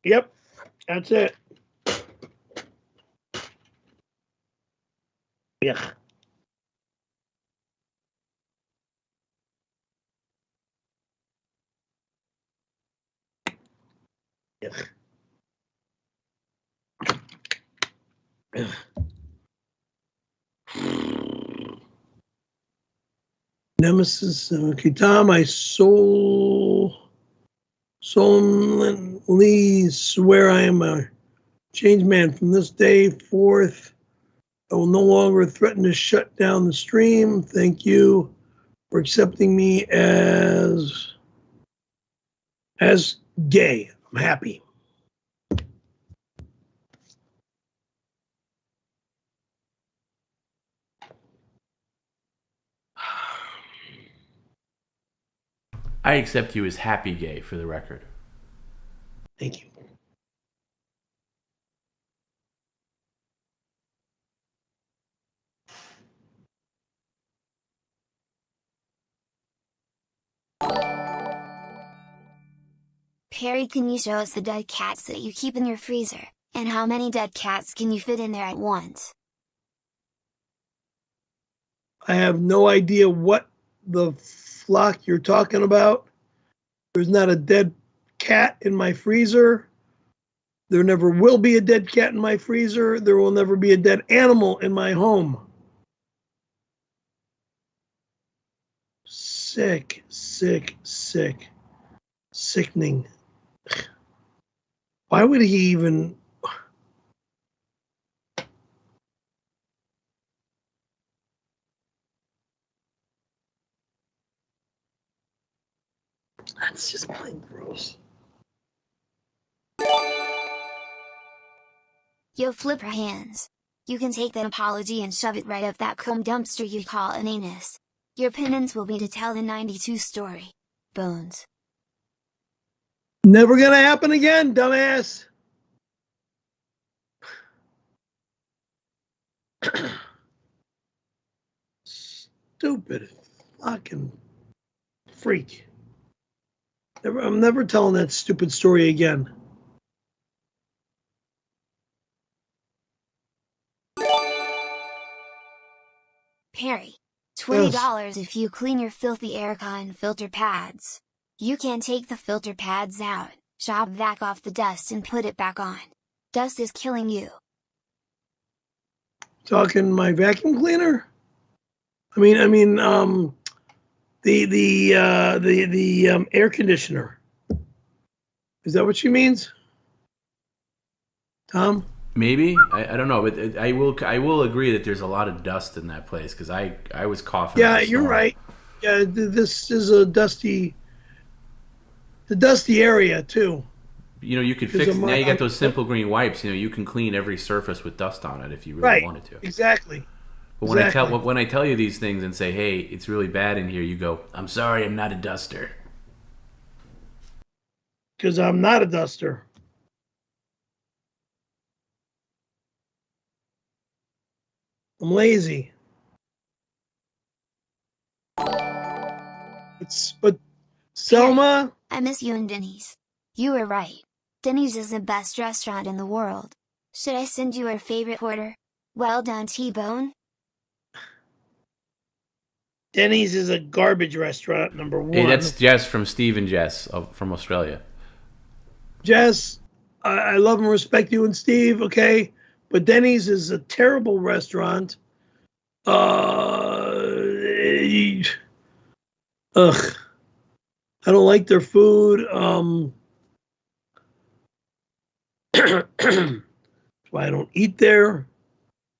Yep, that's it. Yeah. Yeah. Nemesis, Kitama, solemnly swear I am a changed man. From this day forth, I will no longer threaten to shut down the stream. Thank you for accepting me as gay. I'm happy. I accept you as happy gay, for the record. Thank you. Perry, can you show us the dead cats that you keep in your freezer, and how many dead cats can you fit in there at once? I have no idea what the flock you're talking about. There's not a dead cat in my freezer. There never will be a dead cat in my freezer. There will never be a dead animal in my home. Sick, sick, sick. Sickening. Why would he even... That's just plain gross. Yo, flipper hands. You can take that apology and shove it right up that cum dumpster you call an anus. Your penance will be to tell the 92 story. Bones. Never gonna happen again, dumbass. Stupid fucking freak. I'm never telling that stupid story again. Perry, $20 if you clean your filthy aircon filter pads. You can take the filter pads out, chop back off the dust and put it back on. Dust is killing you. Talking my vacuum cleaner? The air conditioner. Is that what she means? Tom? Maybe. I don't know, but I will agree that there's a lot of dust in that place because I was coughing. Yeah, you're right. Yeah, this is a dusty area too. You know, you could fix. Now you got those simple green wipes. You know, you can clean every surface with dust on it if you really wanted to. Exactly. But when I tell you these things and say, "Hey, it's really bad in here," you go, "I'm sorry, I'm not a duster." Because I'm not a duster. I'm lazy. But Selma, I miss you and Denny's. You were right. Denny's is the best restaurant in the world. Should I send you our favorite order? Well done, T-Bone. Denny's is a garbage restaurant, number one. Hey, that's Jess from Steve and Jess from Australia. Jess, I love and respect you and Steve, okay? But Denny's is a terrible restaurant. I don't like their food. That's why I don't eat there.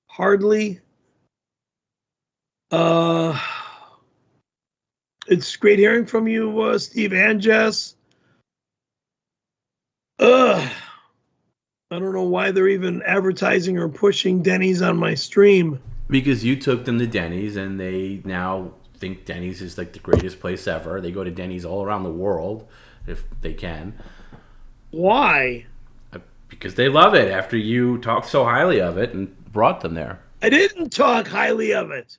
Hardly. It's great hearing from you, Steve and Jess. I don't know why they're even advertising or pushing Denny's on my stream. Because you took them to Denny's and they now think Denny's is like the greatest place ever. They go to Denny's all around the world if they can. Why? Because they love it after you talked so highly of it and brought them there. I didn't talk highly of it.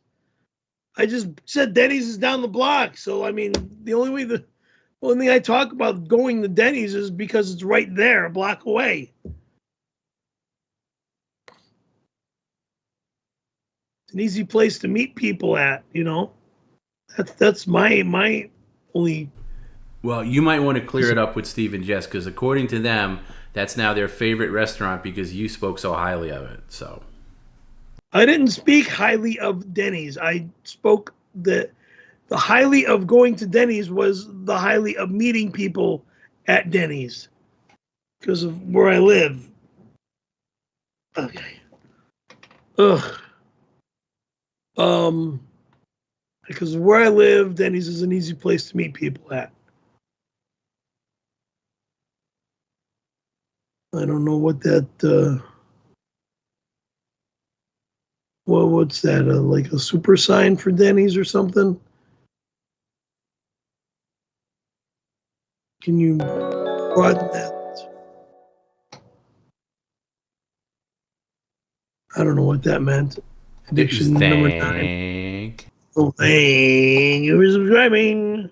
I just said Denny's is down the block. So, I mean, the only thing I talk about going to Denny's is because it's right there, a block away. It's an easy place to meet people at, you know. That's my only. Well, you might want to clear it up with Steve and Jess because according to them, that's now their favorite restaurant because you spoke so highly of it. So I didn't speak highly of Denny's. I spoke the highly of going to Denny's was the highly of meeting people at Denny's because of where I live. Okay. Because where I live, Denny's is an easy place to meet people at. I don't know what that. What's that? Like a super sign for Denny's or something? Can you broaden that? I don't know what that meant. Addiction number 9. Oh, thank you for subscribing.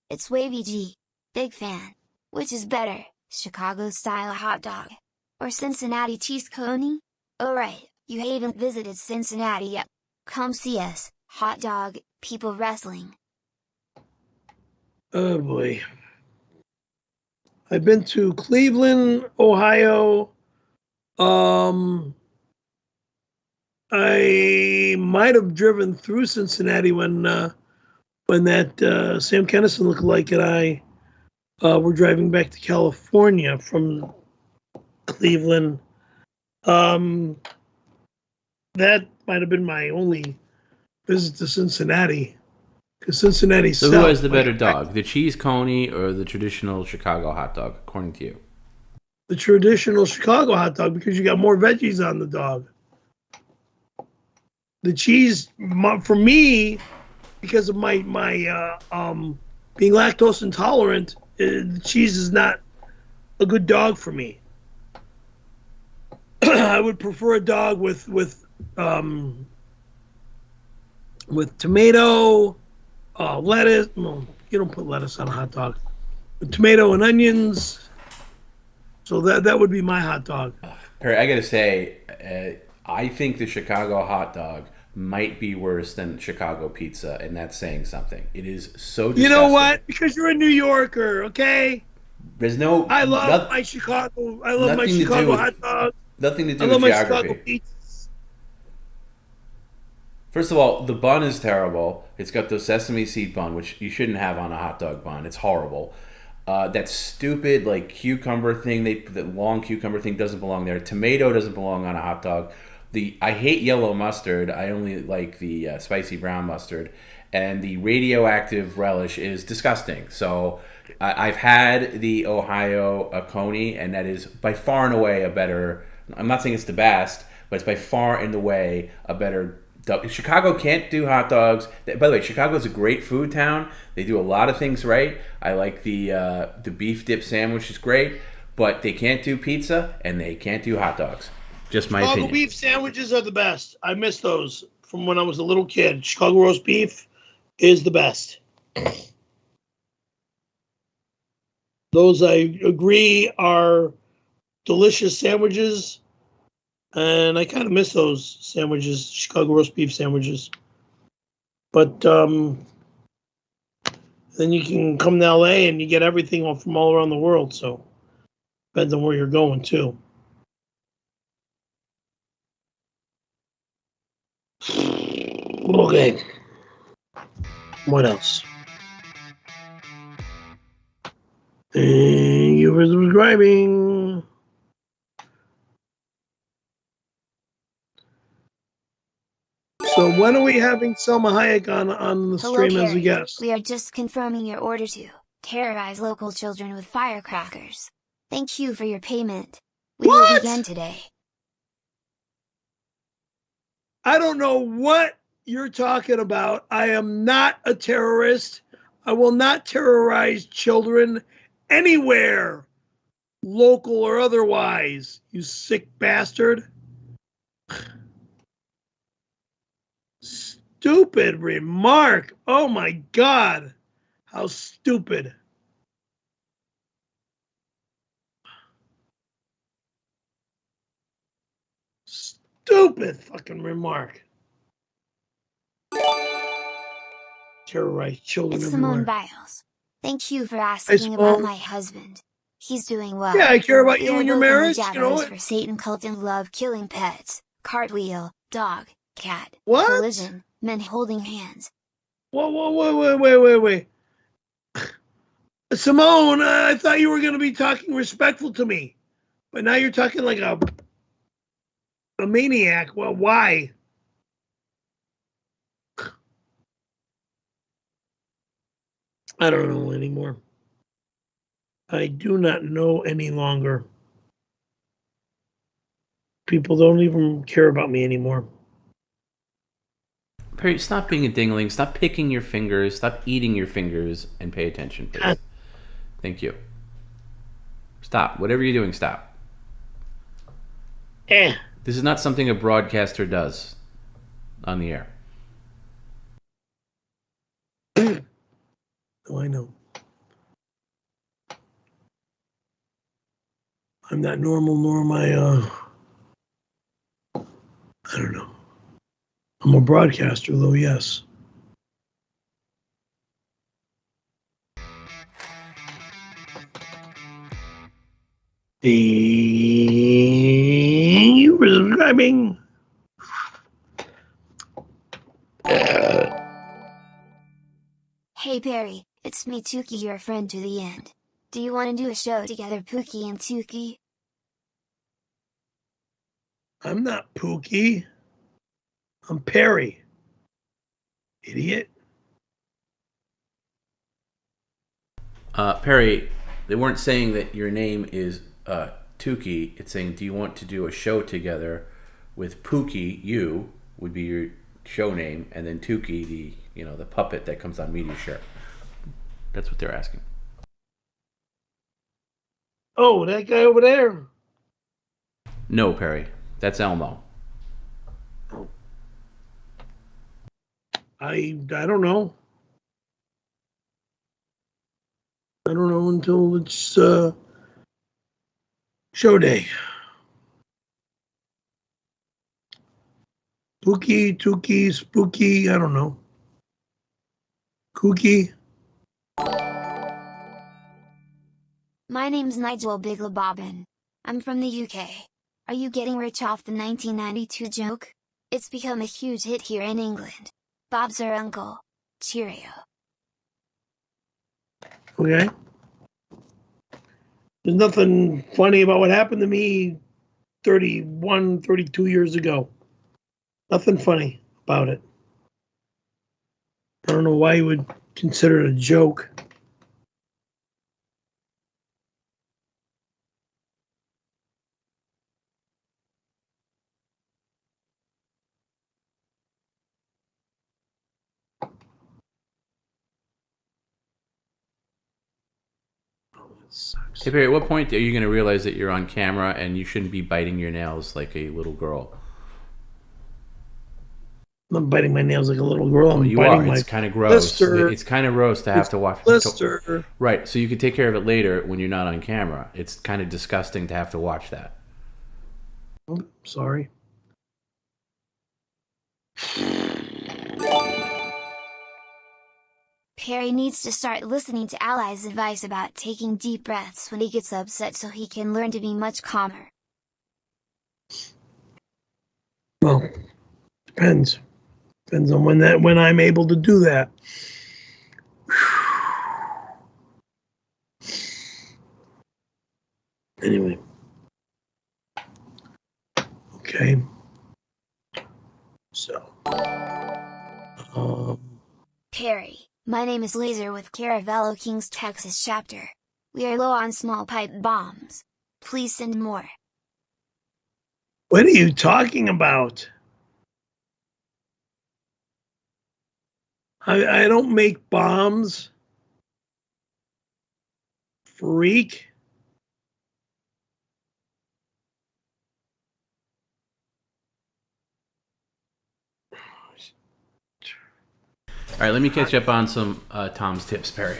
It's Wavy G. Big fan. Which is better, Chicago-style hot dog? Or Cincinnati cheese coney? Alright, you haven't visited Cincinnati yet. Come see us, hot dog, people wrestling. Oh boy. I've been to Cleveland, Ohio. I might have driven through Cincinnati when that Sam Kennison lookalike and I were driving back to California from Cleveland. That might have been my only visit to Cincinnati. Because Cincinnati. So who has the better dog, the cheese coney or the traditional Chicago hot dog, according to you? The traditional Chicago hot dog because you got more veggies on the dog. The cheese, for me, because of my being lactose intolerant, the cheese is not a good dog for me. I would prefer a dog with tomato, lettuce. No, you don't put lettuce on a hot dog. With tomato and onions, So that would be my hot dog. Perry, I gotta say, I think the Chicago hot dog might be worse than Chicago pizza, and that's saying something. It is so disgusting. You know what? Because you're a New Yorker, okay? There's no. I love my Chicago. I love my Chicago hot dog. Nothing to do I with love my geography. Chicago pizzas. First of all, the bun is terrible. It's got the sesame seed bun, which you shouldn't have on a hot dog bun. It's horrible. That stupid like cucumber thing, the long cucumber thing doesn't belong there. Tomato doesn't belong on a hot dog. I hate yellow mustard. I only like the spicy brown mustard, and the radioactive relish is disgusting. So I've had the Ohio Coney, and that is by far and away a better. I'm not saying it's the best, but it's by far and away a better. Chicago can't do hot dogs. By the way, Chicago's a great food town. They do a lot of things right. I like the beef dip sandwich is great, but they can't do pizza and they can't do hot dogs. Just my opinion. Chicago beef sandwiches are the best. I miss those from when I was a little kid. Chicago roast beef is the best. Those, I agree, are delicious sandwiches. And I kind of miss those sandwiches, Chicago roast beef sandwiches. But then you can come to LA and you get everything from all around the world. So depends on where you're going too. Okay. What else? Thank you for subscribing. So when are we having Selma Hayek on the stream as a guest? We are just confirming your order to terrorize local children with firecrackers. Thank you for your payment. We will begin today. I don't know what you're talking about. I am not a terrorist. I will not terrorize children anywhere, local or otherwise, you sick bastard. Stupid remark. Oh my God. How stupid. Stupid fucking remark. Terrorize children It's everywhere. Simone Biles. Thank you for asking about my husband. He's doing well. Yeah, I care about We you are and your both in the marriage. You know Jabbers it. for Satan cult and love killing pets. Cartwheel, dog, cat, What? collision, men holding hands. Wait. Simone, I thought you were going to be talking respectful to me. But now you're talking like a maniac. Well, why? I don't know anymore. I do not know any longer. People don't even care about me anymore. Perry, stop being a dingling. Stop picking your fingers. Stop eating your fingers and pay attention, please. Thank you. Stop. Whatever you're doing, stop. This is not something a broadcaster does on the air. Oh, I know. I'm not normal, nor am I, I don't know. I'm a broadcaster, though, yes. Thank you for subscribing. Hey Perry, it's me Tuki, your friend to the end. Do you want to do a show together, Pookie and Tuki? I'm not Pookie. I'm Perry. Idiot. Perry, they weren't saying that your name is Tuki. It's saying, do you want to do a show together with Pookie? You would be your show name, and then Tuki, the puppet that comes on Media Share. That's what they're asking. Oh, that guy over there. No, Perry, that's Elmo. I don't know. I don't know until it's Show day. Pookie, Tookie, Spooky, I don't know. Kooky. My name's Nigel Biglabobbin. I'm from the UK. Are you getting rich off the 1992 joke? It's become a huge hit here in England. Bob's our uncle. Cheerio. Okay. There's nothing funny about what happened to me 31, 32 years ago. Nothing funny about it. I don't know why you would consider it a joke. Sucks. Hey Barry, at what point are you going to realize that you're on camera and you shouldn't be biting your nails like a little girl? I'm not biting my nails like a little girl. I'm Well, you biting are. my It's kind of gross. blister. It's kind of gross to have to watch. Blister. Right, so you can take care of it later when you're not on camera. It's kind of disgusting to have to watch that. Oh, sorry. Perry needs to start listening to Ally's advice about taking deep breaths when he gets upset so he can learn to be much calmer. Well, depends. Depends on when I'm able to do that. Anyway. Okay. So. Perry, my name is Laser with Caravello King's Texas chapter. We are low on small pipe bombs. Please send more. What are you talking about? I don't make bombs. Freak. All right, let me catch up on some Tom's tips, Perry.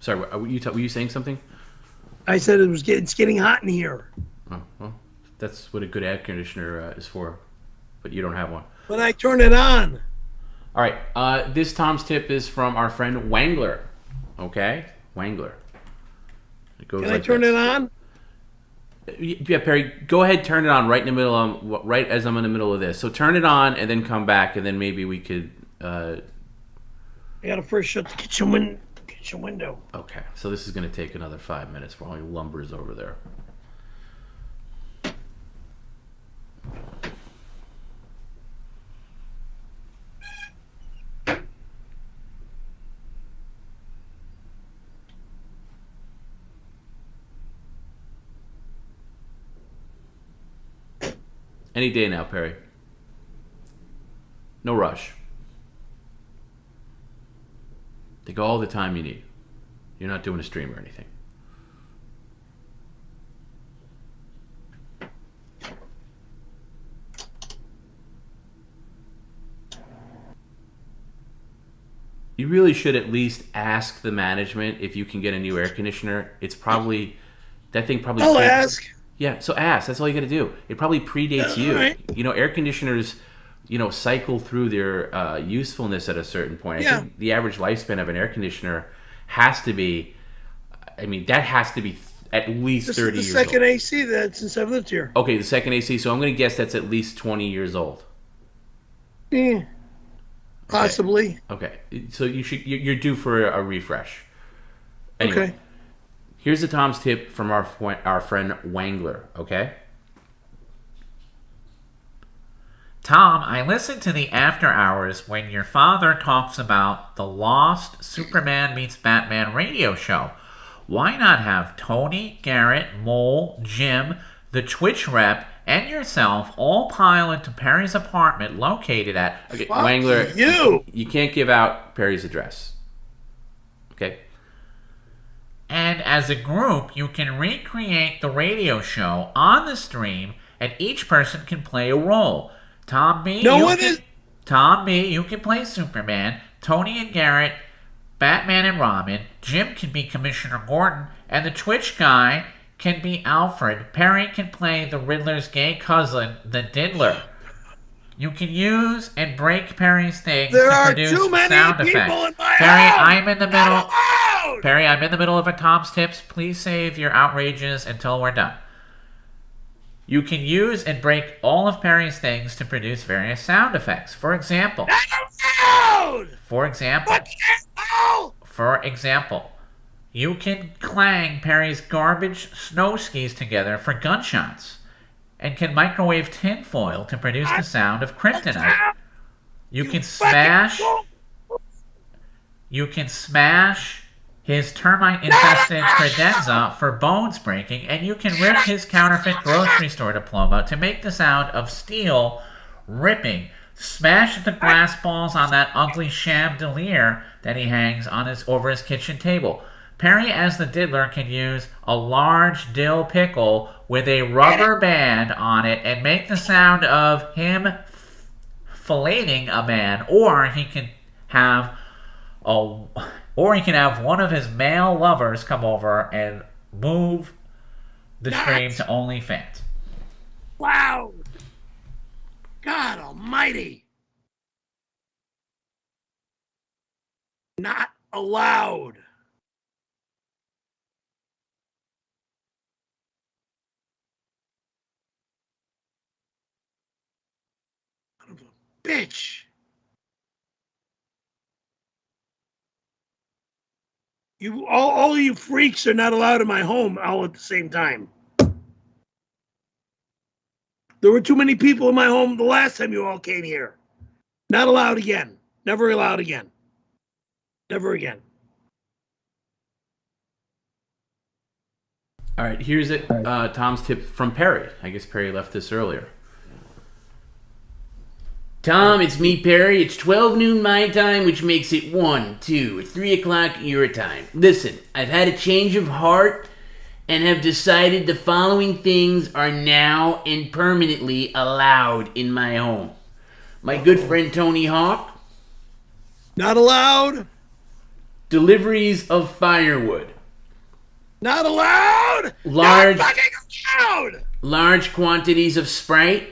Sorry, were you saying something? I said it's getting hot in here. Oh, well, that's what a good air conditioner is for, but you don't have one. But I turn it on. All right, this Tom's tip is from our friend Wangler. Okay, Wangler. It goes Can like I turn this. it on? Yeah, Perry, go ahead, turn it on right in the middle. Right as I'm in the middle of this. So turn it on and then come back, and then maybe we could. I gotta first shut the kitchen window. Okay, so this is going to take another 5 minutes while he lumbers over there. Any day now, Perry. No rush. Take all the time you need. You're not doing a stream or anything. You really should at least ask the management if you can get a new air conditioner. It's probably, that thing probably I'll can't- ask. Yeah, so ask. That's all you got to do. It probably predates you. Right. You know, air conditioners, cycle through their usefulness at a certain point. Yeah. I think the average lifespan of an air conditioner has to be, that has to be at least This 30 is years the second old. AC that since I've lived here. Okay, the second AC. So I'm going to guess that's at least 20 years old. Yeah, possibly. Okay, so you're due for a refresh. Anyway, Okay. here's the Tom's tip from our friend Wangler. Okay. Tom, I listened to the After Hours when your father talks about the Lost Superman meets Batman radio show. Why not have Tony, Garrett, Mole, Jim, the Twitch rep, and yourself all pile into Perry's apartment located at... Okay, Fuck Wangler, you. can't give out Perry's address. Okay. And as a group, you can recreate the radio show on the stream, and each person can play a role. Tom B, you can play Superman. Tony and Garrett, Batman and Robin. Jim can be Commissioner Gordon, and the Twitch guy can be Alfred. Perry can play the Riddler's gay cousin, the Diddler. You can use and break Perry's things There to are produce too many sound people effects. in my Perry, house. I'm in the middle. Not allowed. Perry, I'm in the middle of a Tom's Tips. Please save your outrages until we're done. You can use and break all of Perry's things to produce various sound effects. For example, Not allowed. for example, What the hell? For example, you can clang Perry's garbage snow skis together for gunshots, and can microwave tinfoil to produce the sound of kryptonite. You can smash his termite-infested credenza for bones breaking, and you can rip his counterfeit grocery store diploma to make the sound of steel ripping. Smash the glass balls on that ugly chandelier that he hangs on over his kitchen table. Perry, as the Diddler, can use a large dill pickle with a rubber band on it and make the sound of him filleting a man, or he can have one of his male lovers come over and move the stream to OnlyFans. Wow. God almighty. Not allowed. Son of a bitch. You all you freaks are not allowed in my home all at the same time. There were too many people in my home the last time you all came here. Not allowed again. Never allowed again. Never again. All right, here's it. Tom's tip from Perry. I guess Perry left this earlier. Tom, it's me, Perry. It's 12 noon my time, which makes it 1, 2, or 3 o'clock your time. Listen, I've had a change of heart and have decided the following things are now and permanently allowed in my home. My good friend Tony Hawk. Not allowed. Deliveries of firewood. Not allowed. Large- Not fucking allowed. Large quantities of Sprite.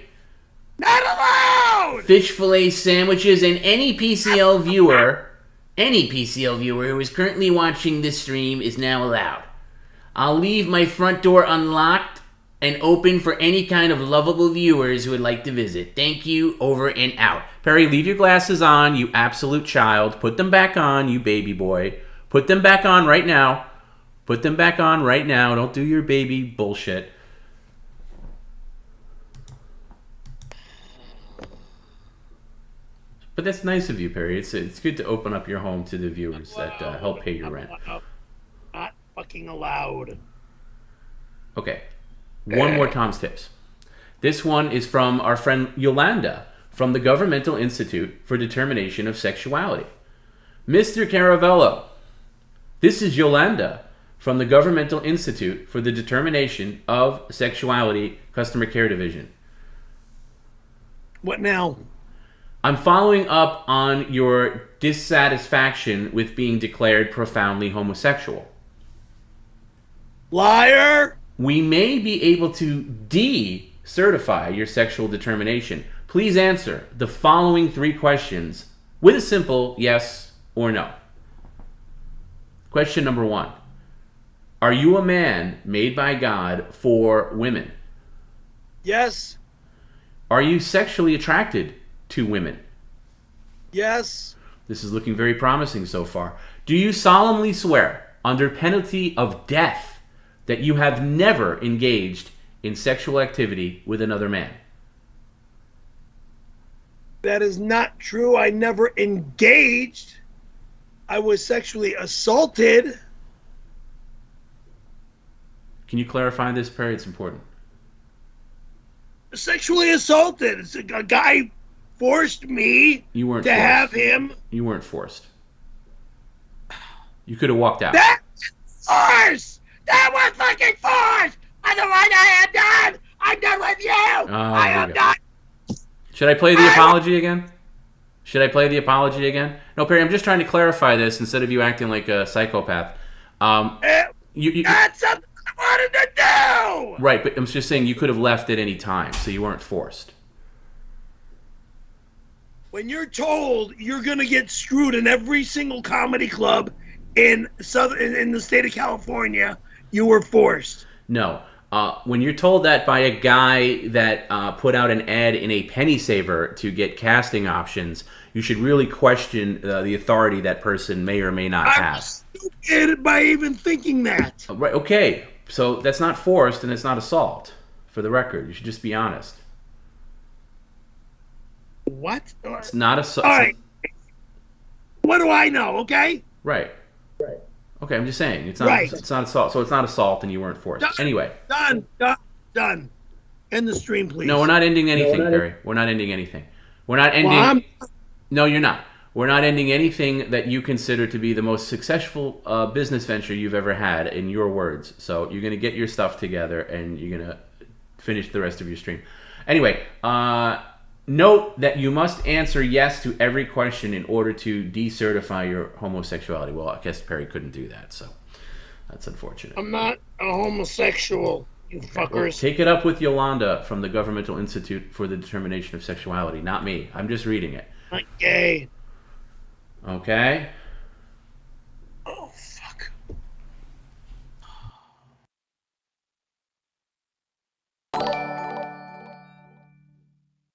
Not allowed. Fish fillet sandwiches, and any PCL viewer who is currently watching this stream is now allowed. I'll leave my front door unlocked and open for any kind of lovable viewers who would like to visit. Thank you, over and out. Perry, leave your glasses on, you absolute child. Put them back on, you baby boy. Put them back on right now. Put them back on right now. Don't do your baby bullshit. But that's nice of you, Perry. It's good to open up your home to the viewers that help pay your rent. Not fucking allowed. Okay. One more Tom's Tips. This one is from our friend Yolanda from the Governmental Institute for Determination of Sexuality. Mr. Caravello, this is Yolanda from the Governmental Institute for the Determination of Sexuality Customer Care Division. What now? I'm following up on your dissatisfaction with being declared profoundly homosexual. Liar! We may be able to de-certify your sexual determination. Please answer the following 3 questions with a simple yes or no. Question number 1. Are you a man made by God for women? Yes. Are you sexually attracted to women? Yes. This is looking very promising so far. Do you solemnly swear, under penalty of death, that you have never engaged in sexual activity with another man? That is not true. I never engaged. I was sexually assaulted. Can you clarify this, Perry? It's important. Sexually assaulted. It's a guy forced me You weren't to forced. have him. You weren't forced. You could have walked out. That was force! That was fucking force! Otherwise, I am done! I'm done with you! I there am you go. done! Should I play the apology again? Should I play the apology again? No, Perry, I'm just trying to clarify this instead of you acting like a psychopath. You That's something I wanted to Right, but I'm just saying you could have left at any time, so you weren't forced. When you're told you're gonna get screwed in every single comedy club in the state of California, you were forced. No. When you're told that by a guy that put out an ad in a penny saver to get casting options, you should really question the authority that person may or may not have. I was stupid by even thinking that. Right. Okay. So that's not forced and it's not assault. For the record, you should just be honest. What? It's not assault. All right. What do I know? Okay. Right. Okay, I'm just saying it's not. Right. It's not assault. So it's not assault, and you weren't forced. Anyway. Done. End the stream, please. No, we're not ending anything, Barry. We're not ending anything. We're not ending. No, you're not. We're not ending anything that you consider to be the most successful business venture you've ever had, in your words. So you're going to get your stuff together, and you're going to finish the rest of your stream. Anyway, note that you must answer yes to every question in order to decertify your homosexuality. Well, I guess Perry couldn't do that, so that's unfortunate. I'm not a homosexual, you fuckers. Well, take it up with Yolanda from the Governmental Institute for the Determination of Sexuality, not me. I'm just reading it. Not gay. Okay? Oh, fuck.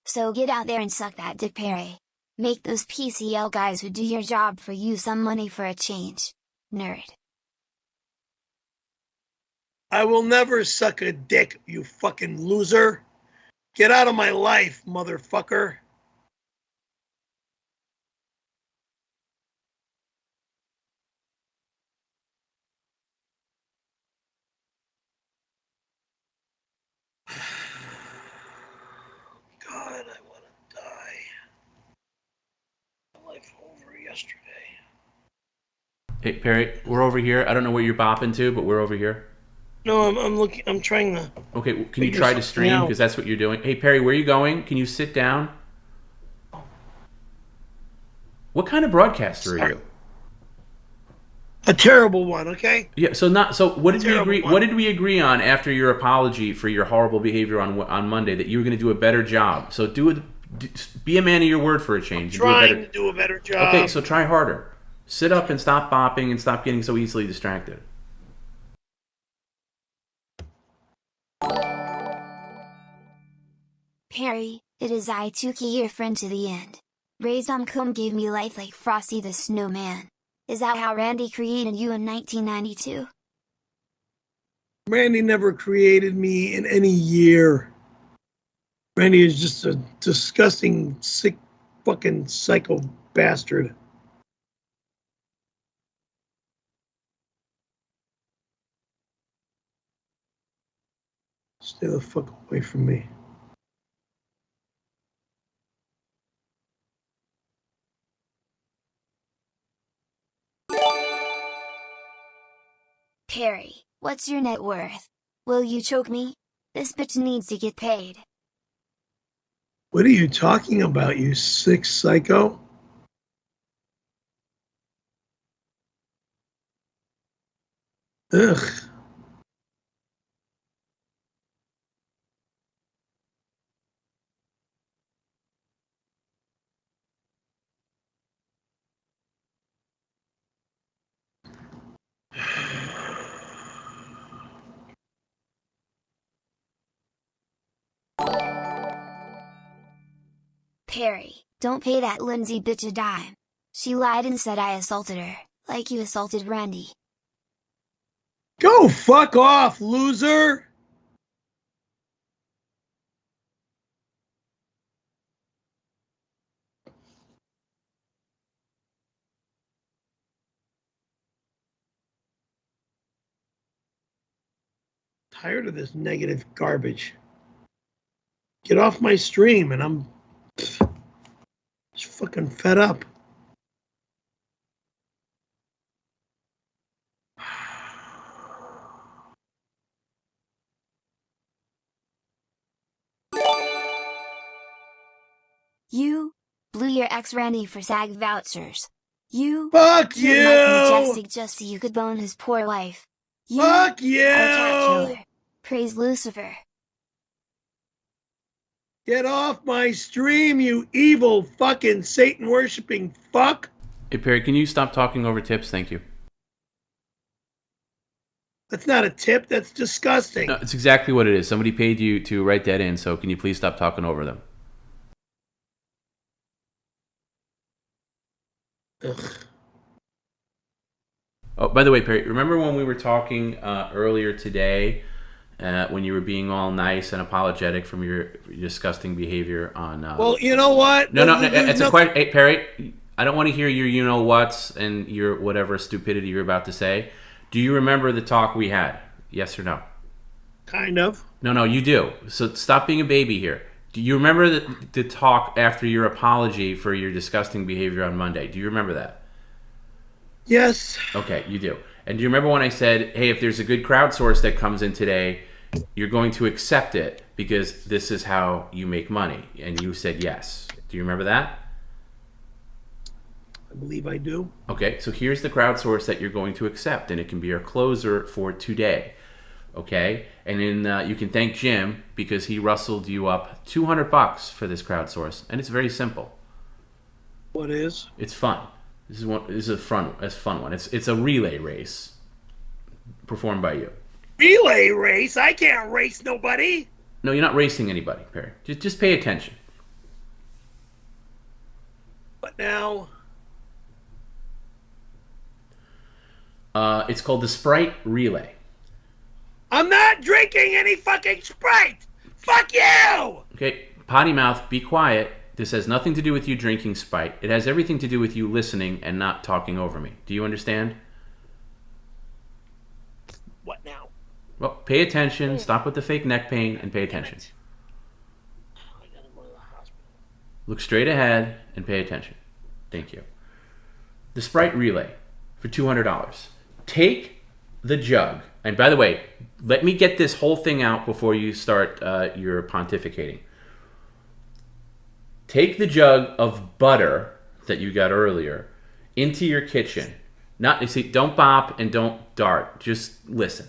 So get out there and suck that dick, Perry. Make those PCL guys who do your job for you some money for a change. Nerd. I will never suck a dick, you fucking loser. Get out of my life, motherfucker. God, I want to die. My life over yesterday. Hey, Perry, we're over here. I don't know what you're bopping to, but we're over here. No, I'm looking. I'm trying to. Okay, well, can you try to stream? Because that's what you're doing. Hey, Perry, where are you going? Can you sit down? What kind of broadcaster are you? A terrible one, okay? Yeah. So what did we agree? What did we agree on after your apology for your horrible behavior on Monday, that you were going to do a better job? So be a man of your word for a change. I'm trying to do a better job. Okay, so try harder. Sit up and stop bopping and stop getting so easily distracted. Perry, it is I took your friend to the end. Razom gave me life like Frosty the Snowman. Is that how Randy created you in 1992? Randy never created me in any year. Randy is just a disgusting, sick, fucking psycho bastard. Stay the fuck away from me. Perry, what's your net worth? Will you choke me? This bitch needs to get paid. What are you talking about, you sick psycho? Ugh. Perry, don't pay that Lindsay bitch a dime. She lied and said I assaulted her, like you assaulted Randy. Go fuck off, loser! Tired of this negative garbage. Get off my stream, and I'm just fucking fed up. You blew your ex Randy for SAG vouchers. You Fuck killed you! Mike Majestic just so you could bone his poor wife. You Fuck you! are a cat killer. Praise Lucifer. Get off my stream, you evil fucking Satan-worshipping fuck. Hey, Perry, can you stop talking over tips? Thank you. That's not a tip. That's disgusting. No, it's exactly what it is. Somebody paid you to write that in, so can you please stop talking over them? Ugh. Oh, by the way, Perry, remember when we were talking earlier today when you were being all nice and apologetic from your disgusting behavior on... Well, you know what? No, it's a question. Hey, Perry, I don't want to hear your you-know-whats and your whatever stupidity you're about to say. Do you remember the talk we had? Yes or no? Kind of. No, you do. So stop being a baby here. Do you remember the talk after your apology for your disgusting behavior on Monday? Do you remember that? Yes. Okay, you do. And do you remember when I said, hey, if there's a good crowdsource that comes in today, you're going to accept it because this is how you make money? And you said yes. Do you remember that? I believe I do. Okay, so here's the crowdsource that you're going to accept, and it can be our closer for today. Okay, and then you can thank Jim because he rustled you up $200 for this crowdsource, and it's very simple. What is? It's fun. This is a fun one. It's a relay race performed by you. Relay race? I can't race nobody. No, you're not racing anybody, Perry. Just pay attention. But now? It's called the Sprite Relay. I'm not drinking any fucking Sprite. Fuck you. Okay, potty mouth, be quiet. This has nothing to do with you drinking Sprite. It has everything to do with you listening and not talking over me. Do you understand? What now? Well, pay attention. Stop with the fake neck pain and pay attention. I gotta go to the hospital. Look straight ahead and pay attention. Thank you. The Sprite Relay for $200. Take the jug. And by the way, let me get this whole thing out before you start your pontificating. Take the jug of butter that you got earlier into your kitchen. Don't bop and don't dart. Just listen.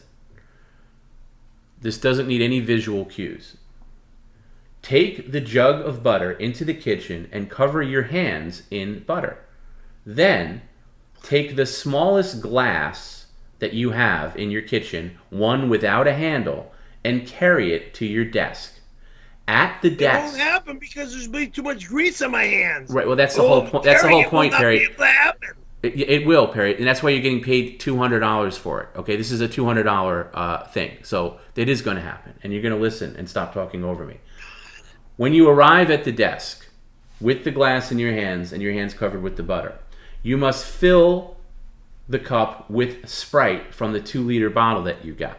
This doesn't need any visual cues. Take the jug of butter into the kitchen and cover your hands in butter. Then take the smallest glass that you have in your kitchen, one without a handle, and carry it to your desk. At the desk. It won't happen because there's been too much grease on my hands. Right. Well, that's the whole point. That's the whole point, Perry. It will not happen. It will, Perry, and that's why you're getting paid $200 for it. Okay, this is a $200 thing, so it is going to happen, and you're going to listen and stop talking over me. When you arrive at the desk with the glass in your hands and your hands covered with the butter, you must fill the cup with Sprite from the 2-liter bottle that you got.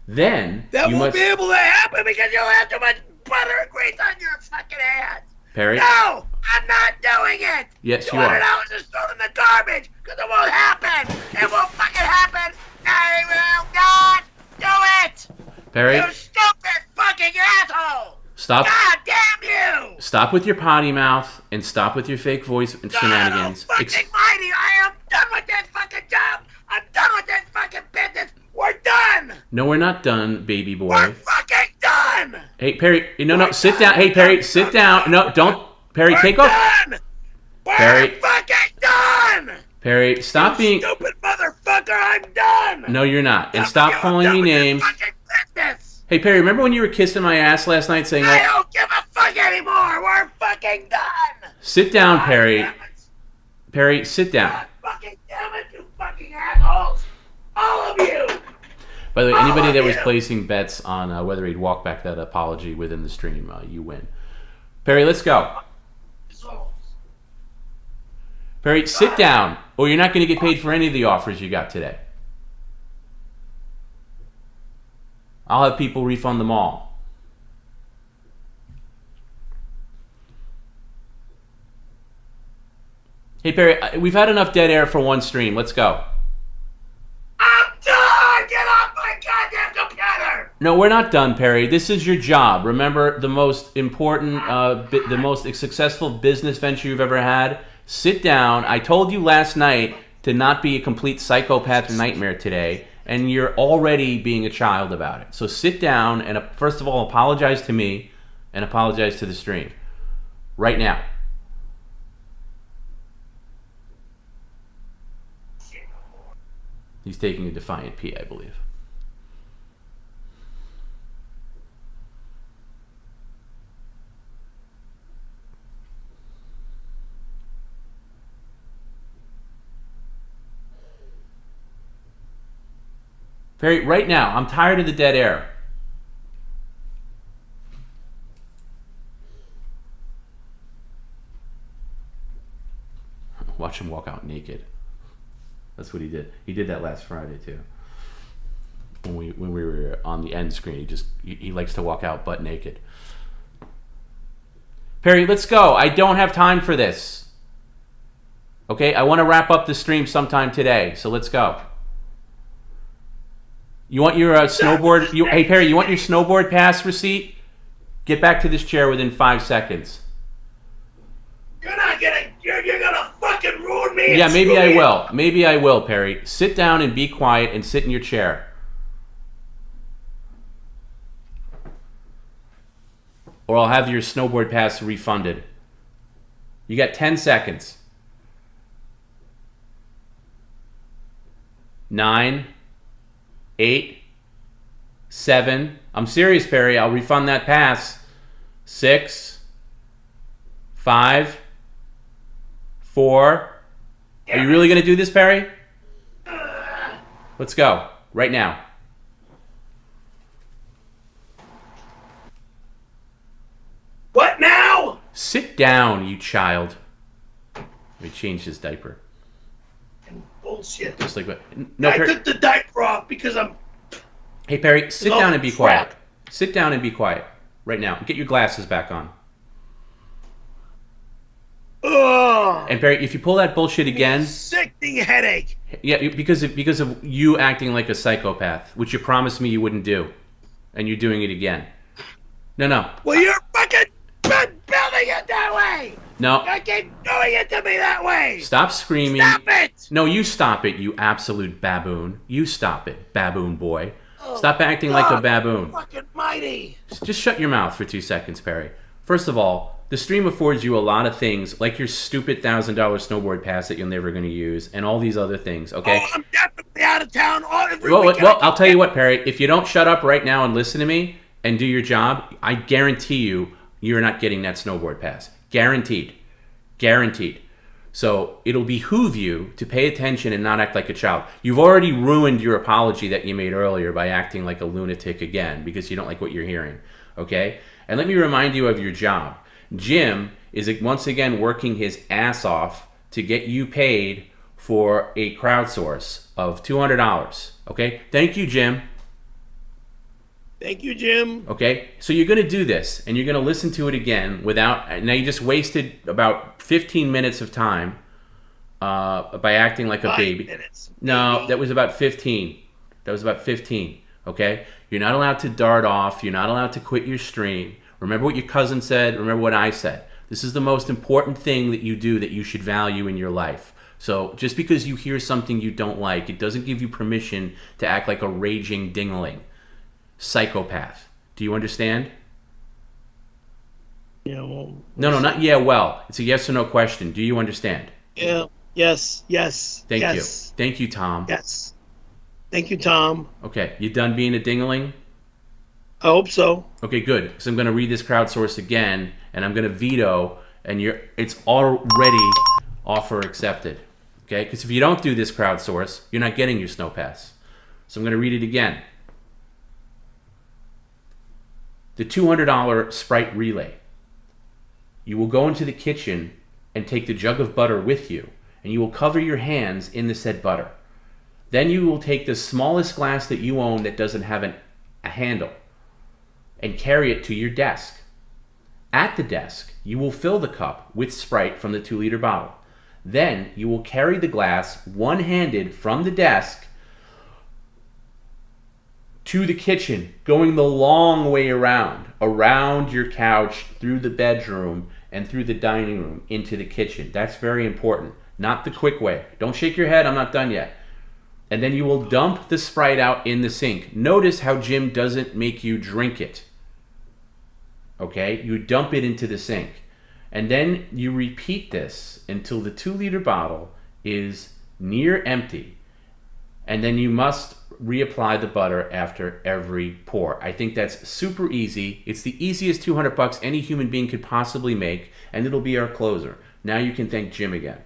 Then that won't be able to happen because you'll have too much butter and grease on your fucking hands. Perry? No, I'm not doing it. Yes, you are. $200 is thrown in the garbage because it won't happen. It won't fucking happen. I will not do it. Perry? You stupid fucking asshole. Stop. God damn you. Stop with your potty mouth and stop with your fake voice and shenanigans. God fucking mighty. I am done with this fucking job. I'm done with this fucking business. We're done. No, we're not done, baby boy. We're fucking done. Hey, Perry. No, sit down. Hey, Perry, sit down. No, don't. Perry, take off. We're fucking done. Perry, stop being... Stupid motherfucker, I'm done. No, you're not. And stop calling me names. Hey, Perry, remember when you were kissing my ass last night saying... I don't give a fuck anymore. We're fucking done. Sit down, Perry. Perry, sit down. God fucking damn it, you fucking assholes. All of you. By the way, anybody that was placing bets on whether he'd walk back that apology within the stream, you win. Perry, let's go. Perry, sit down, or you're not going to get paid for any of the offers you got today. I'll have people refund them all. Hey, Perry, we've had enough dead air for one stream. Let's go. I'm done! Get off my goddamn computer! No, we're not done, Perry. This is your job. Remember, the most important, the most successful business venture you've ever had? Sit down. I told you last night to not be a complete psychopath nightmare today and you're already being a child about it. So sit down and first of all, apologize to me and apologize to the stream right now. He's taking a defiant pee, I believe. Perry, right now, I'm tired of the dead air. Watch him walk out naked. That's what he did. He did that last Friday too. When we were on the end screen, he likes to walk out butt naked. Perry, let's go. I don't have time for this. Okay, I want to wrap up the stream sometime today, so let's go. You want your snowboard? Hey Perry, you want your snowboard pass receipt? Get back to this chair within 5 seconds. You're gonna fucking ruin me. Yeah, maybe I will. Maybe I will, Perry. Sit down and be quiet and sit in your chair. Or I'll have your snowboard pass refunded. You got 10 seconds. 9, 8, 7. I'm serious, Perry. I'll refund that pass. 6, 5, 4. Are you really going to do this, Perry? Let's go. Right now. What now? Sit down, you child. Let me change his diaper. Bullshit. Just like what? No, I Perry. took the diaper off because I'm... Hey, Perry, sit down and be crap. quiet. Sit down and be quiet. Right now. Get your glasses back on. Ugh. And Perry, if you pull that bullshit again... Sickening headache. Yeah, because of you acting like a psychopath, which you promised me you wouldn't do. And you're doing it again. No. Well, you're fucking building it that way. No. You keep doing it to me that way. Stop screaming. Stop it. No, you stop it, you absolute baboon. You stop it, baboon boy. Stop acting like a baboon. Fucking mighty. Just shut your mouth for 2 seconds, Perry. First of all, the stream affords you a lot of things, like your stupid $1,000 snowboard pass that you're never going to use, and all these other things, okay? Oh, I'm definitely out of town every Well, weekend. I'll tell you what, Perry. If you don't shut up right now and listen to me and do your job, I guarantee you're not getting that snowboard pass. Guaranteed. Guaranteed. So it'll behoove you to pay attention and not act like a child. You've already ruined your apology that you made earlier by acting like a lunatic again because you don't like what you're hearing, okay? And let me remind you of your job. Jim is once again working his ass off to get you paid for a crowdsource of $200, okay? Thank you, Jim. Thank you, Jim. Okay, so you're going to do this, and you're going to listen to it again without... Now, you just wasted about 15 minutes of time by acting like a 5 baby. minutes. No, that was about 15. That was about 15, okay? You're not allowed to dart off. You're not allowed to quit your stream. Remember what your cousin said. Remember what I said. This is the most important thing that you do that you should value in your life. So just because you hear something you don't like, it doesn't give you permission to act like a raging dingling. Psychopath. Do you understand? Yeah, well... No, not yeah, well. It's a yes or no question. Do you understand? Yeah, yes. Thank yes. you. Thank you, Tom. Yes. Thank you, Tom. Okay, you done being a dingling? I hope so. Okay, good. So I'm going to read this crowdsource again, and I'm going to veto, and it's already offer accepted. Okay? Because if you don't do this crowdsource, you're not getting your snow pass. So I'm going to read it again. The $200 Sprite relay. You will go into the kitchen and take the jug of butter with you, and you will cover your hands in the said butter. Then you will take the smallest glass that you own that doesn't have a handle and carry it to your desk. At the desk, you will fill the cup with Sprite from the 2-liter bottle. Then you will carry the glass one-handed from the desk to the kitchen, going the long way around your couch, through the bedroom, and through the dining room, into the kitchen. That's very important. Not the quick way. Don't shake your head, I'm not done yet. and then you will dump the Sprite out in the sink. Notice how Jim doesn't make you drink it. Okay? You dump it into the sink. And then you repeat this until the 2-liter bottle is near empty. And then you must reapply the butter after every pour. I think that's super easy. It's the easiest $200 any human being could possibly make, and it'll be our closer. Now you can thank Jim again.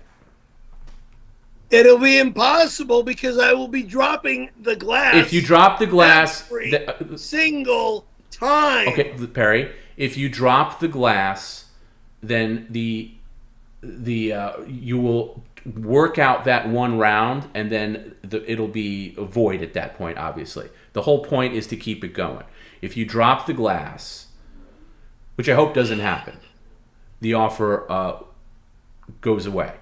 It'll be impossible because I will be dropping the glass. If you drop the glass... every single time. Okay, Perry, if you drop the glass, then you will work out that one round, and then it'll be a void at that point, obviously. The whole point is to keep it going. If you drop the glass, which I hope doesn't happen, the offer goes away.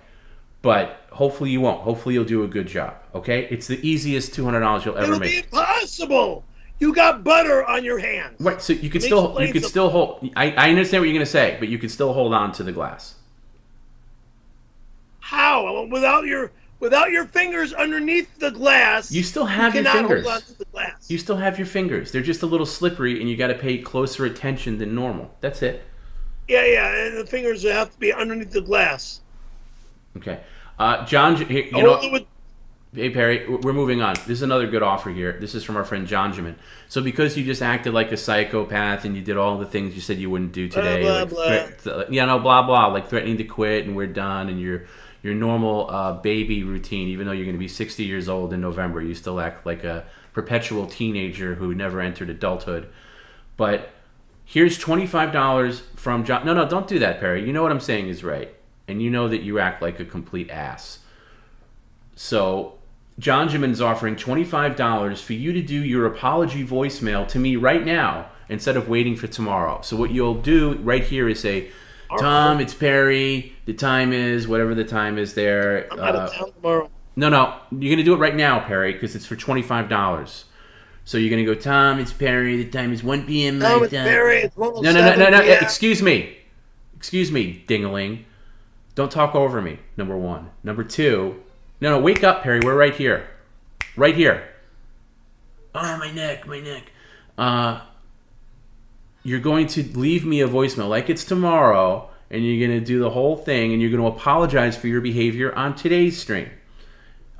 But hopefully you won't. Hopefully you'll do a good job, okay? It's the easiest $200 you'll ever make. It'll be impossible. You got butter on your hands. Right, so you could still hold... I understand what you're going to say, but you can still hold on to the glass. How? Without your fingers underneath the glass, you still have your cannot fingers. hold on to the glass. You still have your fingers. They're just a little slippery, and you got to pay closer attention than normal. That's it. Yeah, and the fingers have to be underneath the glass. Okay, John. Here, hey Perry, we're moving on. This is another good offer here. This is from our friend Jonjamin. So because you just acted like a psychopath and you did all the things you said you wouldn't do today, blah, blah. Blah blah, like threatening to quit and we're done, and your normal baby routine, even though you're going to be 60 years old in November, you still act like a perpetual teenager who never entered adulthood. But here's $25 from John. No, don't do that, Perry. You know what I'm saying is right. And you know that you act like a complete ass. So John Jimin's offering $25 for you to do your apology voicemail to me right now instead of waiting for tomorrow. So what you'll do right here is say, Tom, it's Perry. The time is whatever the time is there. I'm out of town tomorrow. No. You're going to do it right now, Perry, because it's for $25. So you're going to go, Tom, it's Perry. The time is 1 p.m. Tom, it's Perry. It's 1:07 No. p.m. Excuse me, ding-a-ling. Don't talk over me, number one. Number two, no, wake up, Perry. We're right here. Right here. Oh, my neck. You're going to leave me a voicemail like it's tomorrow, and you're going to do the whole thing, and you're going to apologize for your behavior on today's stream.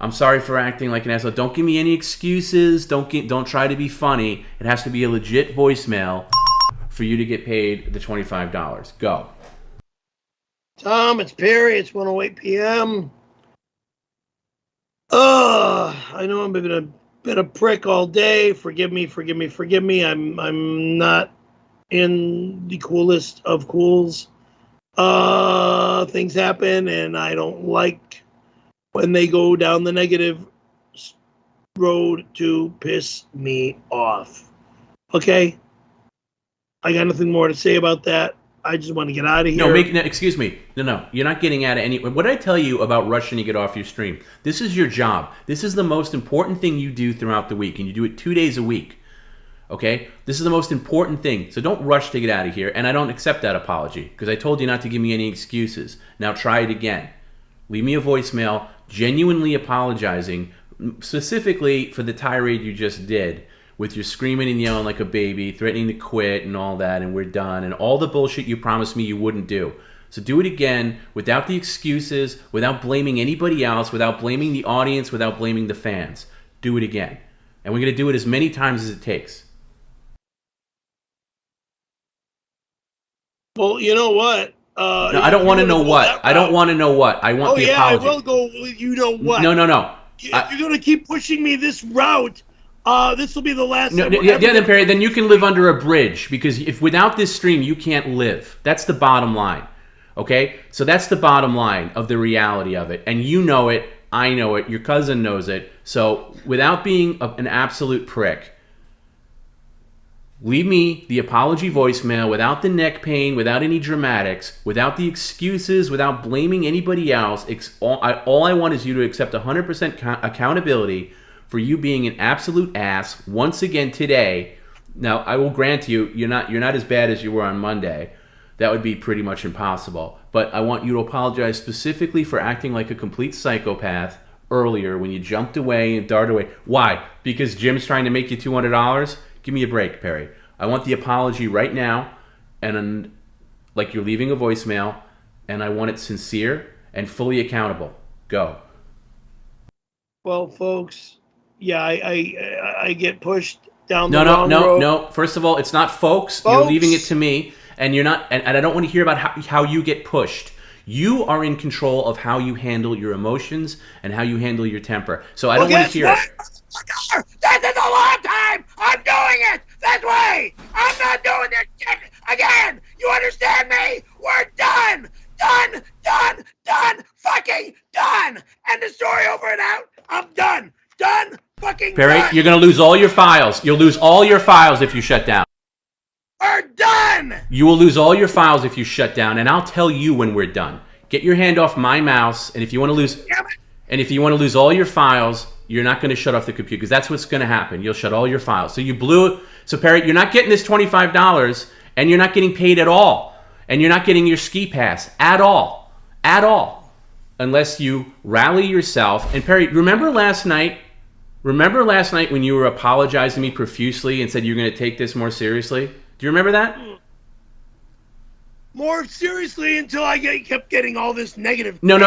I'm sorry for acting like an asshole. Don't give me any excuses. Don't try to be funny. It has to be a legit voicemail for you to get paid the $25. Go. Tom, it's Perry. It's 1:08 p.m. I know I've been a prick all day. Forgive me. I'm not in the coolest of cools. Things happen, and I don't like when they go down the negative road to piss me off. Okay? I got nothing more to say about that. I just want to get out of here. Excuse me. No. You're not getting out of any... What did I tell you about rushing to get off your stream? This is your job. This is the most important thing you do throughout the week, and you do it 2 days a week. Okay? This is the most important thing. So don't rush to get out of here, and I don't accept that apology, because I told you not to give me any excuses. Now try it again. Leave me a voicemail, genuinely apologizing, specifically for the tirade you just did, with your screaming and yelling like a baby, threatening to quit and all that, and we're done, and all the bullshit you promised me you wouldn't do. So do it again, without the excuses, without blaming anybody else, without blaming the audience, without blaming the fans. Do it again. And we're going to do it as many times as it takes. Well, you know what? No, I don't want to know what. I don't want to know what. I want the apology. I will go with you know what. No. If you're going to keep pushing me this route, this will be the last time. Then Perry, then you can live under a bridge, because if without this stream you can't live. That's the bottom line. Okay? So that's the bottom line of the reality of it. And you know it, I know it, your cousin knows it. So without being an absolute prick, leave me the apology voicemail without the neck pain, without any dramatics, without the excuses, without blaming anybody else. All I want is you to accept 100% accountability for you being an absolute ass once again today. Now, I will grant you're not as bad as you were on Monday. That would be pretty much impossible. But I want you to apologize specifically for acting like a complete psychopath earlier when you jumped away and darted away. Why? Because Jim's trying to make you $200? Give me a break, Perry. I want the apology right now, and like you're leaving a voicemail, and I want it sincere and fully accountable. Go. Well, folks, yeah, I get pushed down the wrong road. No. First of all, it's not folks. You're leaving it to me, and you're not. And I don't want to hear about how you get pushed. You are in control of how you handle your emotions and how you handle your temper. So I don't want to hear it. This is a long time. I'm doing it this way. I'm not doing this shit again. You understand me? We're done. Done. Fucking done. End the story over and out. I'm done. Done. Fucking Perry, done. you're going to lose all your files. You'll lose all your files if you shut down. We're done. You will lose all your files if you shut down, and I'll tell you when we're done. Get your hand off my mouse, and if you want to lose all your files, you're not going to shut off the computer, because that's what's going to happen. You'll shut all your files. So you blew it. So Perry, you're not getting this $25, and you're not getting paid at all, and you're not getting your ski pass at all, unless you rally yourself. And Perry, remember last night when you were apologizing to me profusely and said you're going to take this more seriously? Do you remember that? More seriously until I kept getting all this negative. No.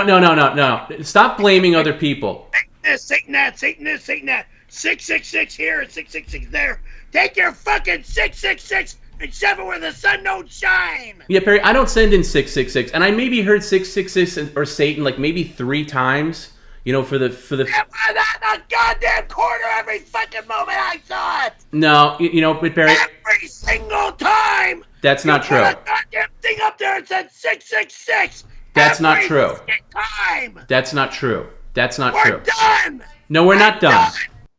Stop blaming other people. Satan that. 666 here and 666 there. Take your fucking 666 and shove it where the sun don't shine. Yeah, Perry, I don't send in 666, and I maybe heard 666 or Satan like maybe 3 times. You know, for the. It was on the goddamn corner every fucking moment I saw it. No, but Perry. Every single time. That's not true. Put a goddamn thing up there and said 666. That's not true. Time. That's not true. We're done. No, we're not done.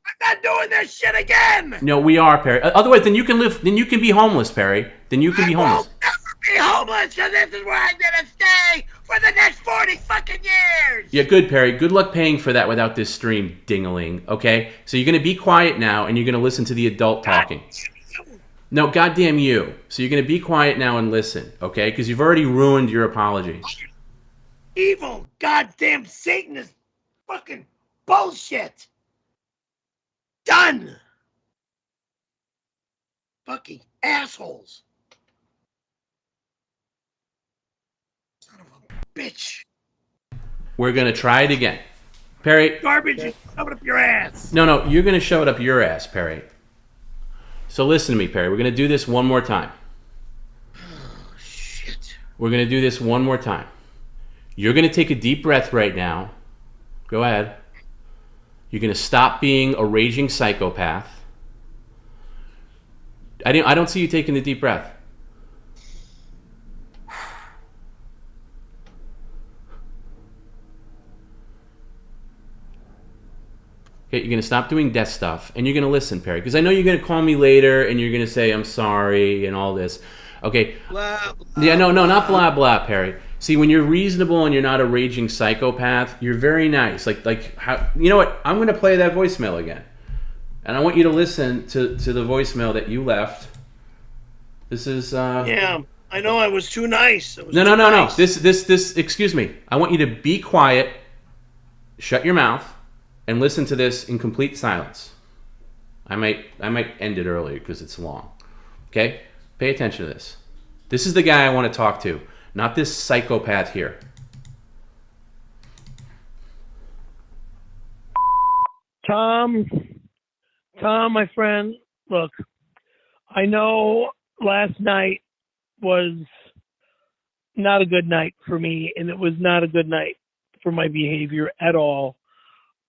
I'm not doing this shit again. No, we are, Perry. Otherwise, then you can live. Then you can be homeless, Perry. Then you can be homeless. I will never be homeless, because this is where I'm gonna stay for the next 40 fucking years. Yeah, good, Perry. Good luck paying for that without this stream ding-a-ling, okay? So you're going to be quiet now, and you're going to listen to the adult talking. No, goddamn you. So you're going to be quiet now and listen, okay? Because you've already ruined your apology. Evil goddamn Satan is fucking bullshit. Done. Fucking assholes. Son of a bitch. We're going to try it again. Perry. Garbage is coming up your ass. No, you're going to shove it up your ass, Perry. So listen to me, Perry. We're going to do this one more time. Oh, shit. We're going to do this one more time. You're going to take a deep breath right now. Go ahead. You're going to stop being a raging psychopath. I don't see you taking the deep breath. Okay, you're going to stop doing death stuff, and you're going to listen, Perry, because I know you're going to call me later, and you're going to say, I'm sorry, and all this. Okay. Blah, blah, yeah, no, not blah, blah, Perry. See, when you're reasonable and you're not a raging psychopath, you're very nice. Like how, you know what? I'm going to play that voicemail again. And I want you to listen to the voicemail that you left. This is... Yeah, I know I was too nice. No. This, excuse me. I want you to be quiet, shut your mouth, and listen to this in complete silence. I might end it earlier because it's long. Okay? Pay attention to this. This is the guy I want to talk to, not this psychopath here. Tom, my friend, look, I know last night was not a good night for me, and it was not a good night for my behavior at all.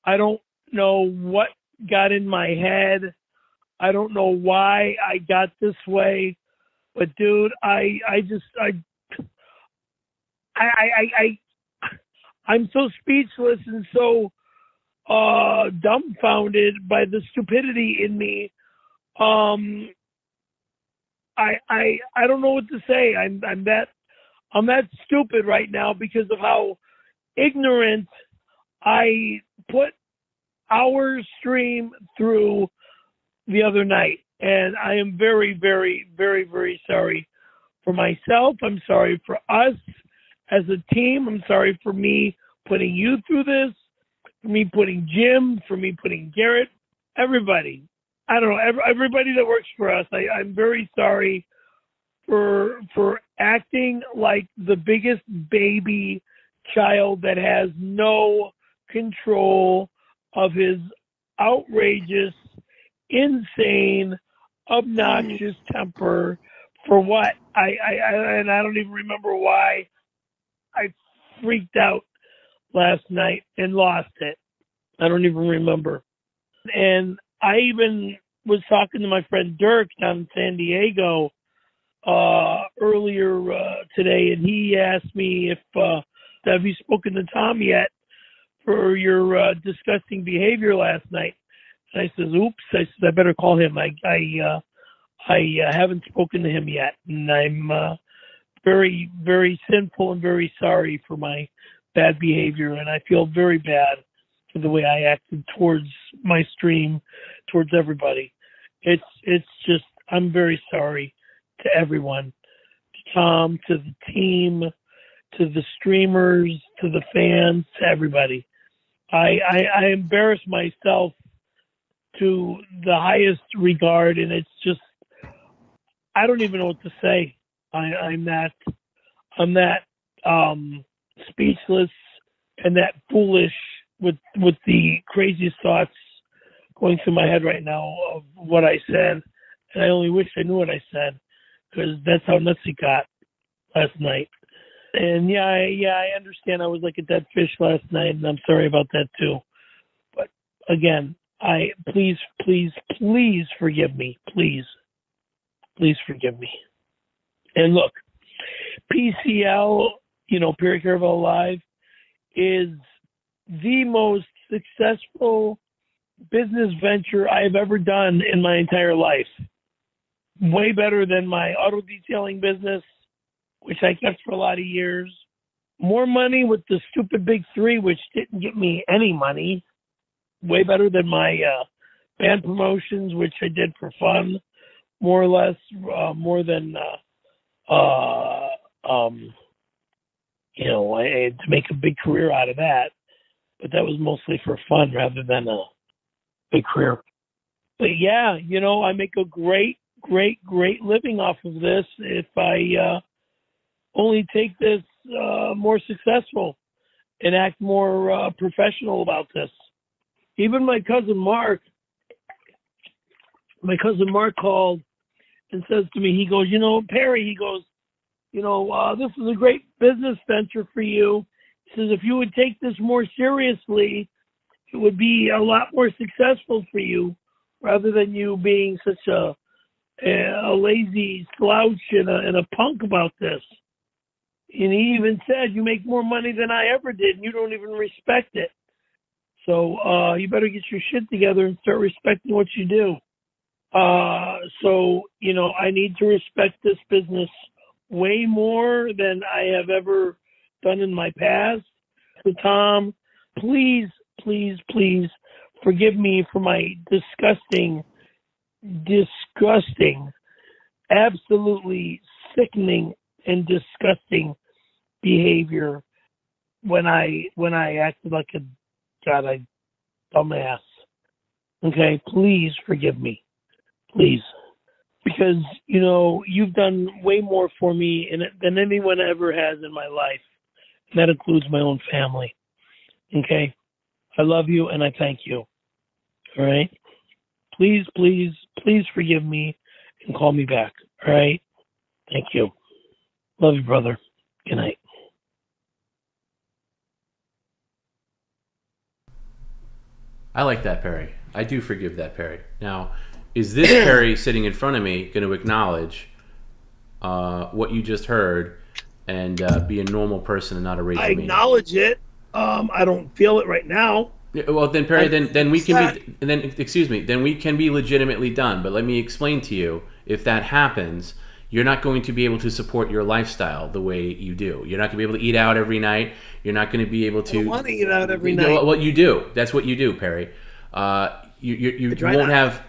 I don't know what got in my head. I don't know why I got this way, but dude, I'm so speechless and so dumbfounded by the stupidity in me. I don't know what to say. I'm that stupid right now because of how ignorant I put our stream through the other night. And I am very, very, very, very sorry for myself. I'm sorry for us as a team. I'm sorry for me putting you through this. for me putting Jim, for me putting Garrett, everybody. I don't know, everybody that works for us. I'm very sorry for acting like the biggest baby child that has no control of his outrageous, insane, obnoxious temper. For what? And I don't even remember why I freaked out last night and lost it. I don't even remember. And I even was talking to my friend Dirk down in San Diego earlier today, and he asked me if have you spoken to Tom yet for your disgusting behavior last night? And I says, oops. I said, I better call him. I haven't spoken to him yet, and I'm very, very sinful and very sorry for my bad behavior, and I feel very bad for the way I acted towards my stream, towards everybody. It's just, I'm very sorry to everyone, to Tom, to the team, to the streamers, to the fans, to everybody. I embarrass myself to the highest regard, and it's just, I don't even know what to say. I'm that speechless and that foolish with the craziest thoughts going through my head right now of what I said. And I only wish I knew what I said, because that's how nuts it got last night. And yeah, I understand I was like a dead fish last night, and I'm sorry about that too. But again, please forgive me. Please forgive me. And look, PCL, Perry Caravello Live, is the most successful business venture I've ever done in my entire life. Way better than my auto detailing business, which I kept for a lot of years. More money with the stupid big three, which didn't get me any money. Way better than my band promotions, which I did for fun, more or less, more than, I had to make a big career out of that. But that was mostly for fun rather than a big career. But yeah, I make a great living off of this if I only take this more successful and act more professional about this. Even my cousin Mark called and says to me, he goes, Perry, he goes, this is a great business venture for you. He says, if you would take this more seriously, it would be a lot more successful for you, rather than you being such a lazy slouch and a punk about this. And he even said, you make more money than I ever did, and you don't even respect it. So you better get your shit together and start respecting what you do. So I need to respect this business way more than I have ever done in my past. So Tom, please forgive me for my disgusting, absolutely sickening and disgusting behavior when I acted like a dumbass. Okay, please forgive me, please, because you've done way more for me than anyone ever has in my life, and that includes my own family. Okay, I love you and I thank you. All right, please forgive me and call me back. All right, thank you. Love you, brother. Good night. I like that, Perry. I do forgive that, Perry. Now, is this Perry sitting in front of me going to acknowledge what you just heard and be a normal person and not a raging maniac? I acknowledge it. I don't feel it right now. Yeah, well, then, Perry, then we can be. Then we can be legitimately done. But let me explain to you: if that happens, you're not going to be able to support your lifestyle the way you do. You're not going to be able to eat out every night. You're not going to be able to. I don't want to eat out every night. What you do? That's what you do, Perry. You won't have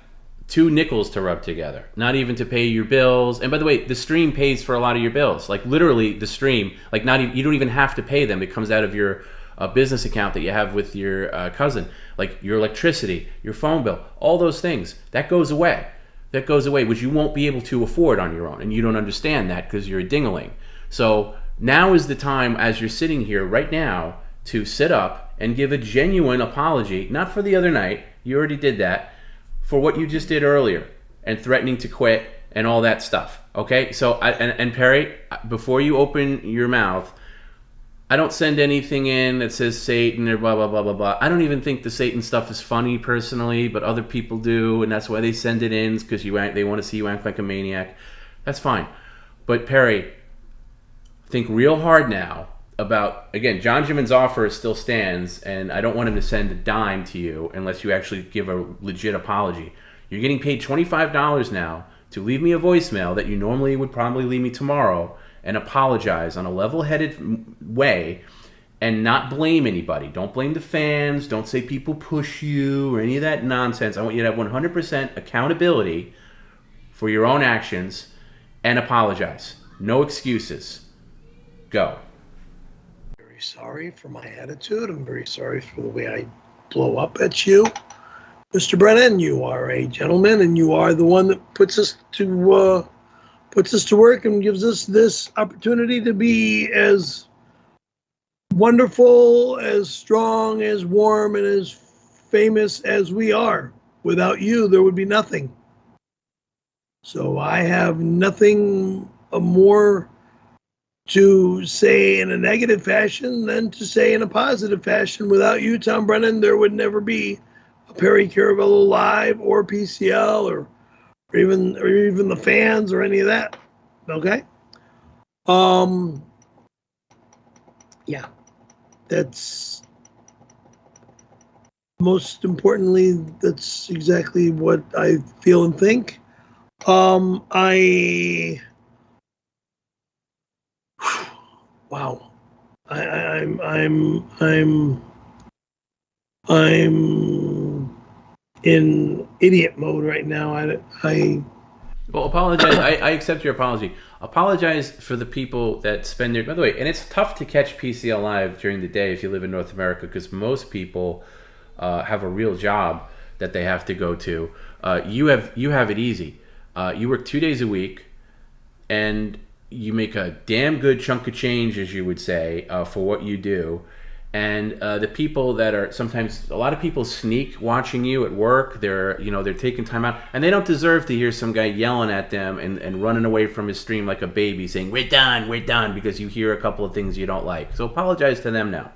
two nickels to rub together, not even to pay your bills. And by the way, the stream pays for a lot of your bills. Like literally, the stream, like not even, you don't even have to pay them. It comes out of your a business account that you have with your cousin, like your electricity, your phone bill, all those things, that goes away. That goes away, which you won't be able to afford on your own, and you don't understand that because you're a ding-a-ling. So now is the time, as you're sitting here right now, to sit up and give a genuine apology, not for the other night, you already did that, for what you just did earlier, and threatening to quit and all that stuff. Okay? So, and Perry, before you open your mouth, I don't send anything in that says Satan or blah, blah, blah, blah, blah. I don't even think the Satan stuff is funny personally, but other people do, and that's why they send it in, because they want to see you act like a maniac. That's fine. But Perry, think real hard now about, again, John Jimin's offer still stands, and I don't want him to send a dime to you unless you actually give a legit apology. You're getting paid $25 now to leave me a voicemail that you normally would probably leave me tomorrow and apologize on a level-headed way and not blame anybody. Don't blame the fans. Don't say people push you or any of that nonsense. I want you to have 100% accountability for your own actions and apologize. No excuses. Go. Very sorry for my attitude. I'm very sorry for the way I blow up at you. Mr. Brennan, you are a gentleman, and you are the one that puts us to work and gives us this opportunity to be as wonderful, as strong, as warm, and as famous as we are. Without you, there would be nothing. So I have nothing more to say in a negative fashion than to say in a positive fashion. Without you, Tom Brennan, there would never be a Perry Caravello Live or PCL or even the fans or any of that. Okay? Yeah. That's most importantly, that's exactly what I feel and think. Wow. I'm in idiot mode right now. Well, apologize. I accept your apology. Apologize for the people that spend their... By the way, and it's tough to catch PCL Live during the day if you live in North America, because most people have a real job that they have to go to. You have it easy. You work 2 days a week, and you make a damn good chunk of change, as you would say, for what you do. And the people that are sometimes, a lot of people sneak watching you at work. They're taking time out, and they don't deserve to hear some guy yelling at them and running away from his stream like a baby, saying we're done, because you hear a couple of things you don't like. So apologize to them now.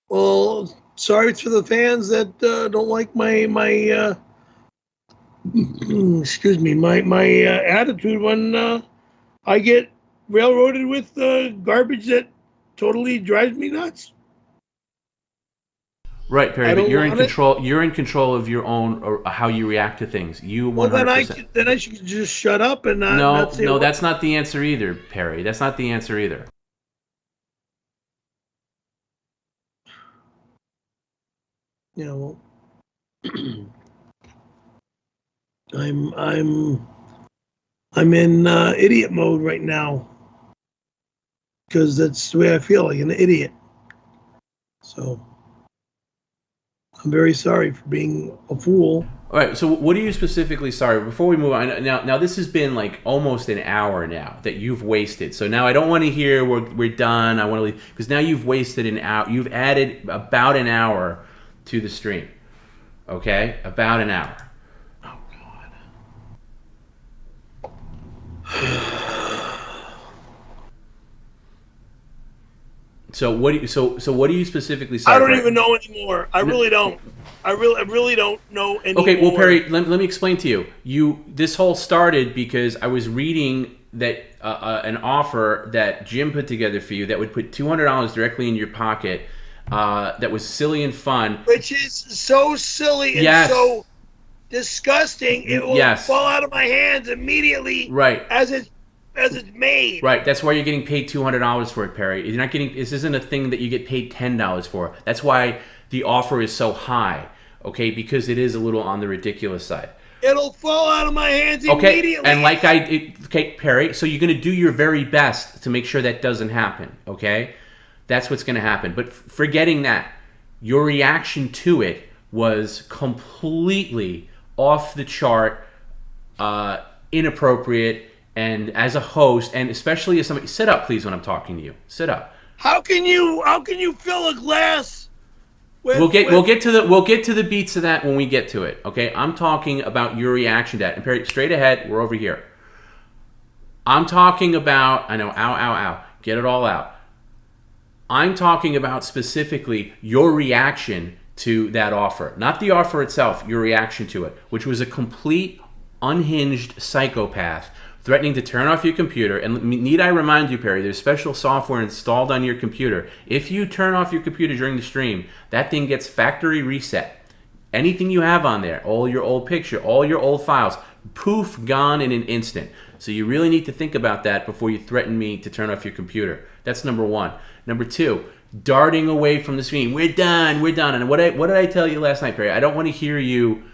Well, sorry to the fans that don't like my excuse me, my attitude when I get railroaded with garbage that totally drives me nuts. Right, Perry, but you're in control. You're in control of your own, or how you react to things. You 100%. Well, then I should just shut up and not. No, that's not the answer either, Perry. That's not the answer either. Yeah, well, I'm in idiot mode right now, because that's the way I feel, like an idiot. So I'm very sorry for being a fool. All right, so what are you specifically sorry? Before we move on, now this has been like almost an hour now that you've wasted. So now I don't want to hear we're done. I want to leave, because now you've wasted an hour. You've added about an hour to the stream. Okay, about an hour. Oh God. So what do you specifically sorry I don't for? even know anymore. I really don't. I really don't know anymore. Okay, well, Perry, let me explain to you. This whole started because I was reading that an offer that Jim put together for you that would put $200 directly in your pocket. That was silly and fun. Which is so silly and so disgusting. It will fall out of my hands immediately. Right. As it's made. Right. That's why you're getting paid $200 for it, Perry. You're not getting. This isn't a thing that you get paid $10 for. That's why the offer is so high. Okay, because it is a little on the ridiculous side. It'll fall out of my hands immediately. And okay, Perry. So you're going to do your very best to make sure that doesn't happen. Okay. That's what's going to happen. But forgetting that, your reaction to it was completely off the chart, inappropriate, and as a host, and especially as somebody, sit up, please, when I'm talking to you. Sit up. How can you fill a glass? We'll get to the beats of that when we get to it. Okay, I'm talking about your reaction to that. And Perry, straight ahead, we're over here. I'm talking about, I know, ow, get it all out. I'm talking about specifically your reaction to that offer, not the offer itself, your reaction to it, which was a complete unhinged psychopath threatening to turn off your computer. And need I remind you, Perry, there's special software installed on your computer. If you turn off your computer during the stream, that thing gets factory reset. Anything you have on there, all your old picture, all your old files, poof, gone in an instant. So you really need to think about that before you threaten me to turn off your computer. That's number one. Number two, darting away from the screen. We're done. And what did I tell you last night, Perry? I don't want to hear you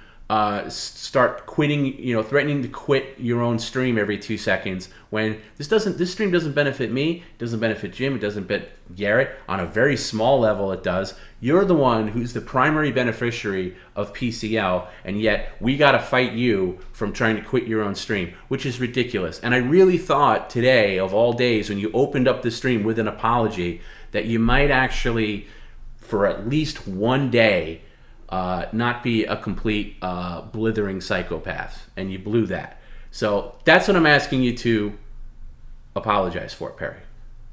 start quitting, threatening to quit your own stream every 2 seconds when this stream doesn't benefit me, it doesn't benefit Jim, it doesn't benefit Garrett. On a very small level it does. You're the one who's the primary beneficiary of PCL, and yet we got to fight you from trying to quit your own stream, which is ridiculous. And I really thought today, of all days, when you opened up the stream with an apology, that you might actually, for at least one day, not be a complete blithering psychopath, and you blew that. So that's what I'm asking you to apologize for, Perry.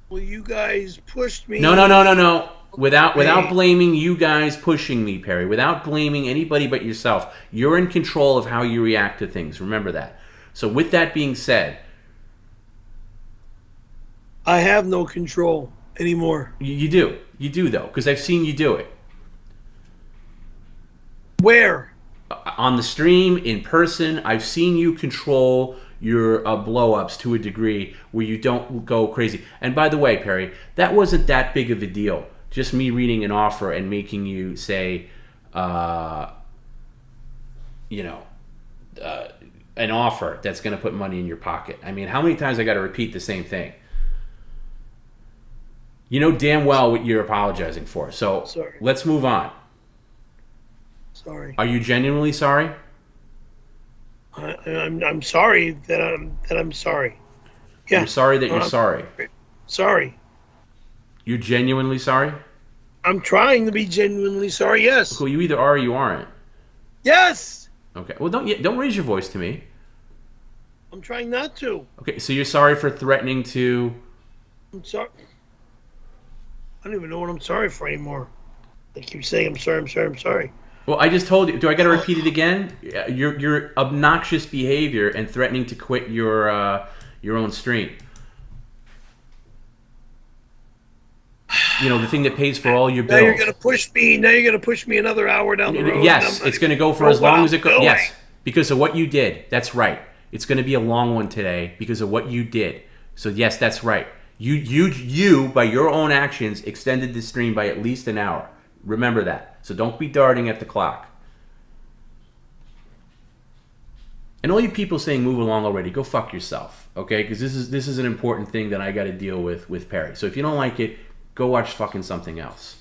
Well, you guys pushed me. No. Without blaming you guys pushing me, Perry. Without blaming anybody but yourself. You're in control of how you react to things. Remember that. So with that being said, I have no control anymore. You do though, because I've seen you do it. Where? On the stream, in person, I've seen you control your blow-ups to a degree where you don't go crazy. And by the way, Perry, that wasn't that big of a deal. Just me reading an offer and making you say, an offer that's going to put money in your pocket. I mean, how many times I got to repeat the same thing? You know damn well what you're apologizing for. So Sorry. Let's move on. Sorry. Are you genuinely sorry? I'm sorry that I'm sorry. Yeah. You're sorry that you're sorry. Sorry. You're genuinely sorry? I'm trying to be genuinely sorry. Yes. Cool. You either are or you aren't. Yes. Okay. Well, don't raise your voice to me. I'm trying not to. Okay. So you're sorry for threatening to. I'm sorry. I don't even know what I'm sorry for anymore. They keep saying I'm sorry. Well, I just told you. Do I got to repeat it again? Your obnoxious behavior and threatening to quit your own stream. The thing that pays for all your bills. Now you're gonna push me another hour down the road. Yes, it's gonna go for as long as it goes. Yes, because of what you did. That's right. It's gonna be a long one today because of what you did. So yes, that's right. You by your own actions extended the stream by at least an hour. Remember that. So don't be darting at the clock. And all you people saying move along already, go fuck yourself, okay? Because this is an important thing that I got to deal with Perry. So if you don't like it, go watch fucking something else.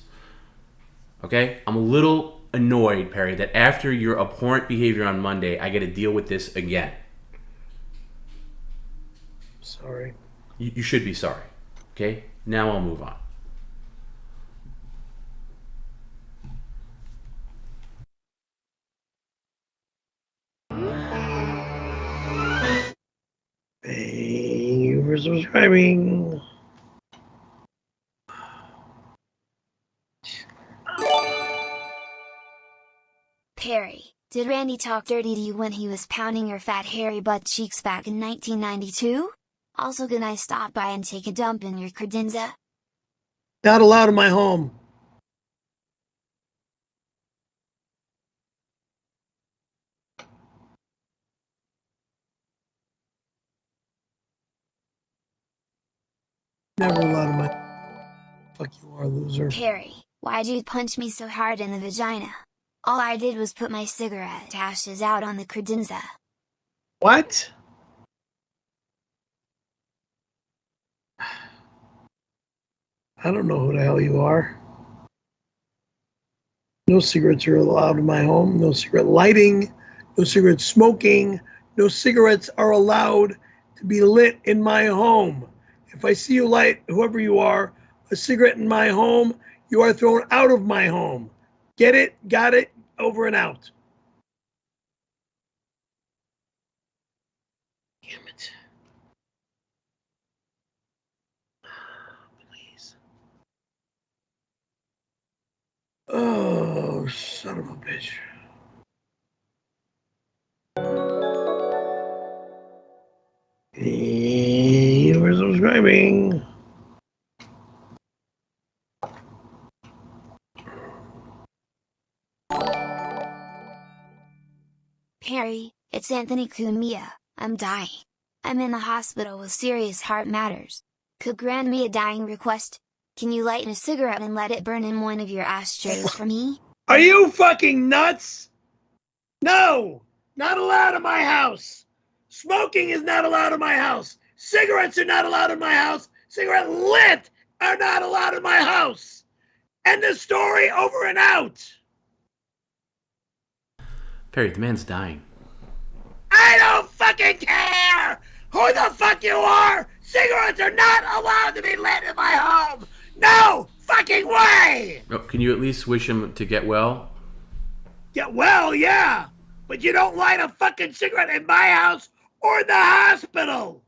Okay? I'm a little annoyed, Perry, that after your abhorrent behavior on Monday, I got to deal with this again. Sorry. You should be sorry. Okay? Now I'll move on. Thank you for subscribing. Perry, did Randy talk dirty to you when he was pounding your fat hairy butt cheeks back in 1992? Also, can I stop by and take a dump in your credenza? Not allowed in my home. Never allowed in my. Fuck you are, loser. Perry, why'd you punch me so hard in the vagina? All I did was put my cigarette ashes out on the credenza. What? I don't know who the hell you are. No cigarettes are allowed in my home. No cigarette lighting. No cigarette smoking. No cigarettes are allowed to be lit in my home. If I see you light, whoever you are, a cigarette in my home, you are thrown out of my home. Get it? Got it? Over and out. Damn it. Please. Oh, son of a bitch. You're subscribing. Perry, it's Anthony Cumia. I'm dying. I'm in the hospital with serious heart matters. Could grant me a dying request? Can you light a cigarette and let it burn in one of your ashtrays for me? Are you fucking nuts? No, not allowed in my house. Smoking is not allowed in my house. Cigarettes are not allowed in my house. Cigarette lit are not allowed in my house. End of story, over and out. Perry, the man's dying. I don't fucking care who the fuck you are. Cigarettes are not allowed to be lit in my home. No fucking way. Oh, can you at least wish him to get well? Get well, yeah. But you don't light a fucking cigarette in my house or the hospital.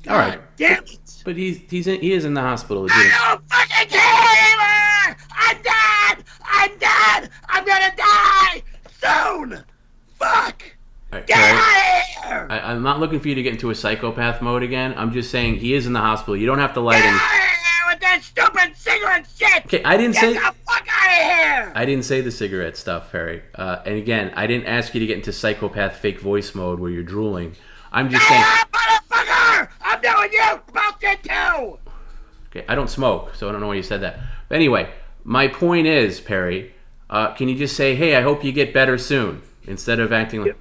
God All right. Damn it. But he is in the hospital. I don't fucking care. I'm dead. I'm dead. I'm gonna die soon. Fuck. Right, Get Perry, out of here. I'm not looking for you to get into a psychopath mode again. I'm just saying he is in the hospital. You don't have to light Get him. out of here with that stupid cigarette shit. Okay, I didn't Get say. the fuck out of here. I didn't say the cigarette stuff, Perry. And again, I didn't ask you to get into psychopath fake voice mode where you're drooling. I'm just saying. Motherfucker! I'm doing you bullshit too. Okay, I don't smoke, so I don't know why you said that. But anyway, my point is, Perry, can you just say, "Hey, I hope you get better soon," instead of acting like.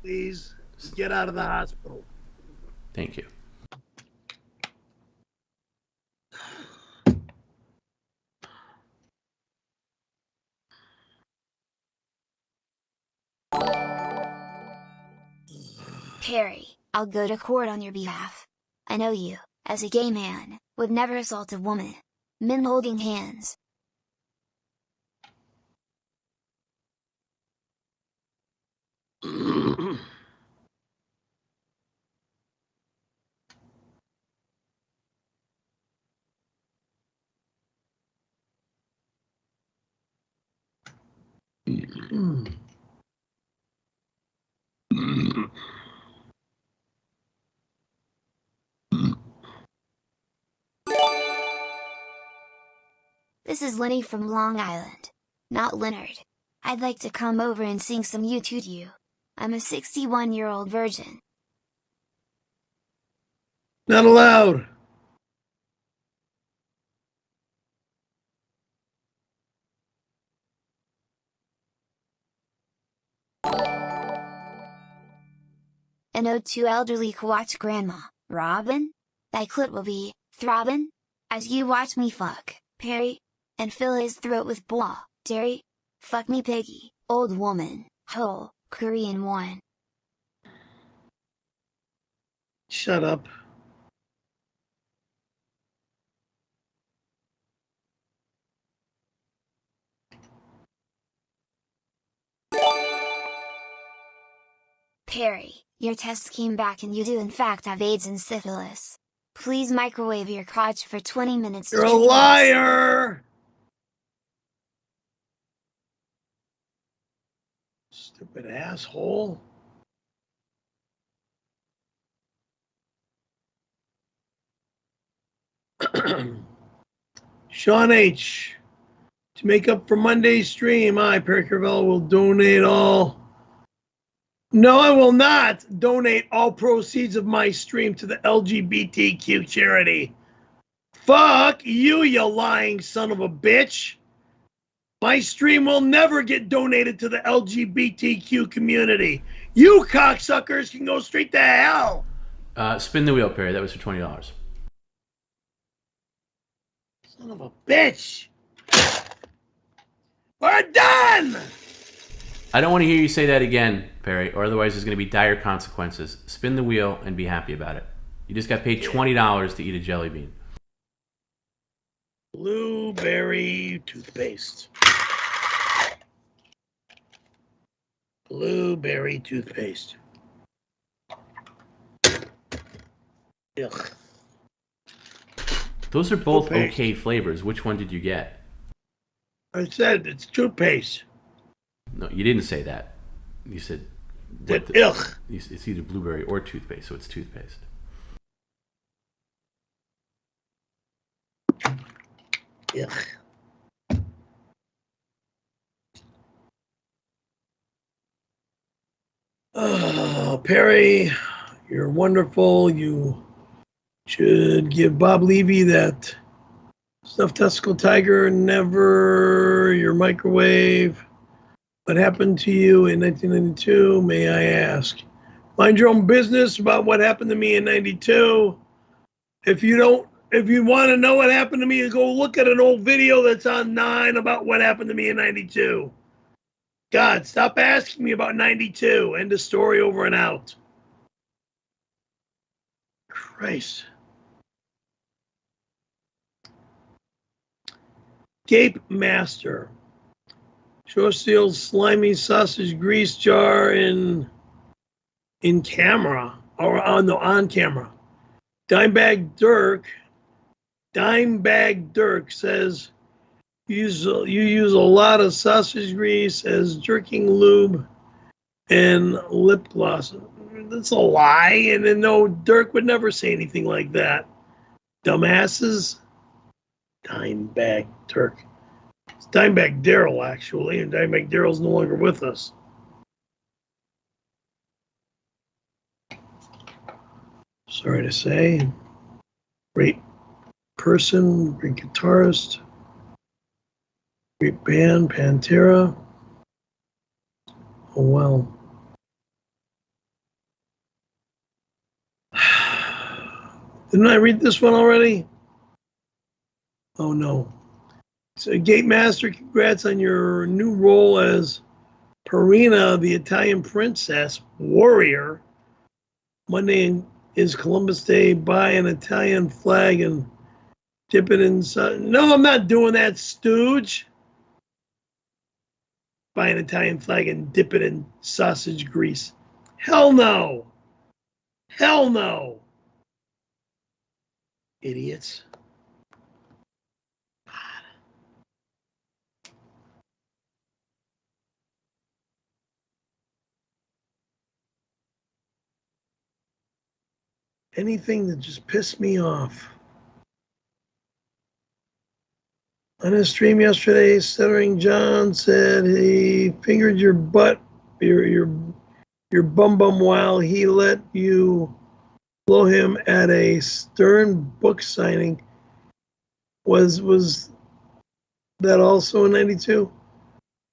Please get out of the hospital. Thank you. Perry, I'll go to court on your behalf. I know you, as a gay man, would never assault a woman. Men holding hands. This is Lenny from Long Island. Not Leonard. I'd like to come over and sing some U2 to you. I'm a 61-year-old virgin. Not allowed. An ode to elderly Kawatch grandma, Robin? Thy clit will be, throbbin', as you watch me fuck, Perry, and fill his throat with blah, dairy. Fuck me piggy, old woman, ho, Korean one. Shut up. Perry, your tests came back and you do in fact have AIDS and syphilis. Please microwave your crotch for 20 minutes. You're a liar! Stupid asshole. Sean H. To make up for Monday's stream, I, Perry Caravello, will donate all. No, I will not donate all proceeds of my stream to the LGBTQ charity. Fuck you, you lying son of a bitch. My stream will never get donated to the LGBTQ community. You cocksuckers can go straight to hell. Spin the wheel, Perry. That was for $20. Son of a bitch. We're done! I don't want to hear you say that again, Perry, or otherwise there's going to be dire consequences. Spin the wheel and be happy about it. You just got paid $20 to eat a jelly bean. Blueberry toothpaste. Blueberry toothpaste. Ugh. Those are both Toothpaste. okay flavors. Which one did you get? I said it's toothpaste. No, you didn't say that. You said Ugh. it's either blueberry or toothpaste, so it's toothpaste. Ugh. Oh, Perry, you're wonderful. You should give Bob Levy that stuffed testicle tiger, never your microwave. What happened to you in 1992, may I ask? Mind your own business about what happened to me in 92. If you want to know what happened to me, go look at an old video that's on 9 about what happened to me in 92. God, stop asking me about 92. End of story, over and out. Christ. Gape Master. Shore Steel's slimy sausage grease jar in camera, or on camera. Dimebag Dirk says you use a lot of sausage grease as jerking lube and lip gloss. That's a lie, and then no, Dirk would never say anything like that. Dumbasses. Dimebag Dirk. It's Dimebag Daryl, actually, and Dimebag Daryl's no longer with us. Sorry to say. Great person, great guitarist, great band, Pantera. Oh, well. Didn't I read this one already? Oh, no. So, Gate Master, congrats on your new role as Perina, the Italian princess warrior. Monday is Columbus Day. Buy an Italian flag and dip it in. No, I'm not doing that, stooge. Buy an Italian flag and dip it in sausage grease. Hell no. Hell no. Idiots. Anything that just pissed me off. On his stream yesterday, Stuttering John said he fingered your butt, your bum while he let you blow him at a Stern book signing. Was that also in 92?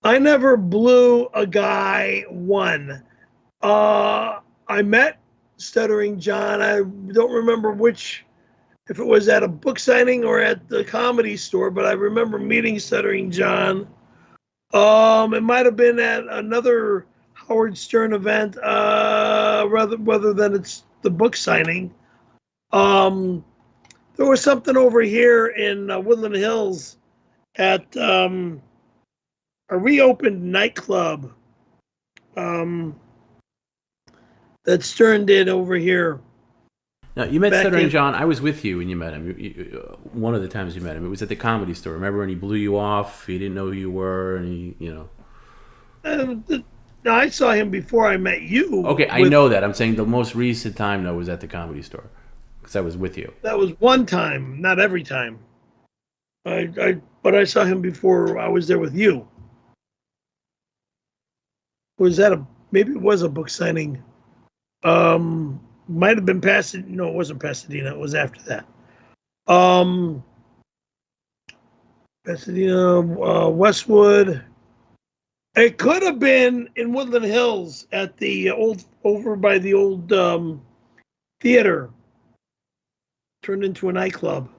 I never blew a guy one. I met Stuttering John. I don't remember which, if it was at a book signing or at the Comedy Store, but I remember meeting Stuttering John. It might have been at another Howard Stern event, rather than it's the book signing. There was something over here in Woodland Hills at a reopened nightclub that Stern did over here. Now, you met Stuttering John. I was with you when you met him. One of the times you met him, it was at the Comedy Store. Remember when he blew you off? He didn't know who you were, and he, No, I saw him before I met you. Okay, I know that. I'm saying the most recent time, though, was at the Comedy Store. Because I was with you. That was one time, not every time. But I saw him before I was there with you. Was that maybe it was a book signing. Might have been Pasadena. No, it wasn't Pasadena. It was after that. Pasadena, Westwood. It could have been in Woodland Hills at the over by the old theater. Turned into a nightclub.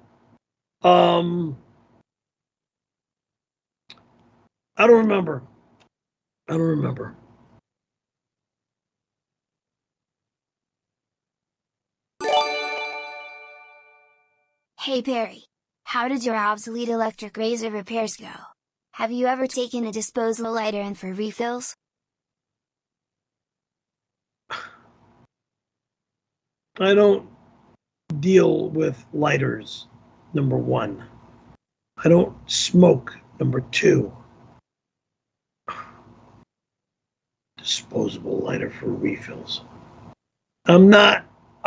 I don't remember. Hey Perry, how did your obsolete electric razor repairs go? Have you ever taken a disposable lighter in for refills? I don't deal with lighters, number one. I don't smoke, number two. Disposable lighter for refills. I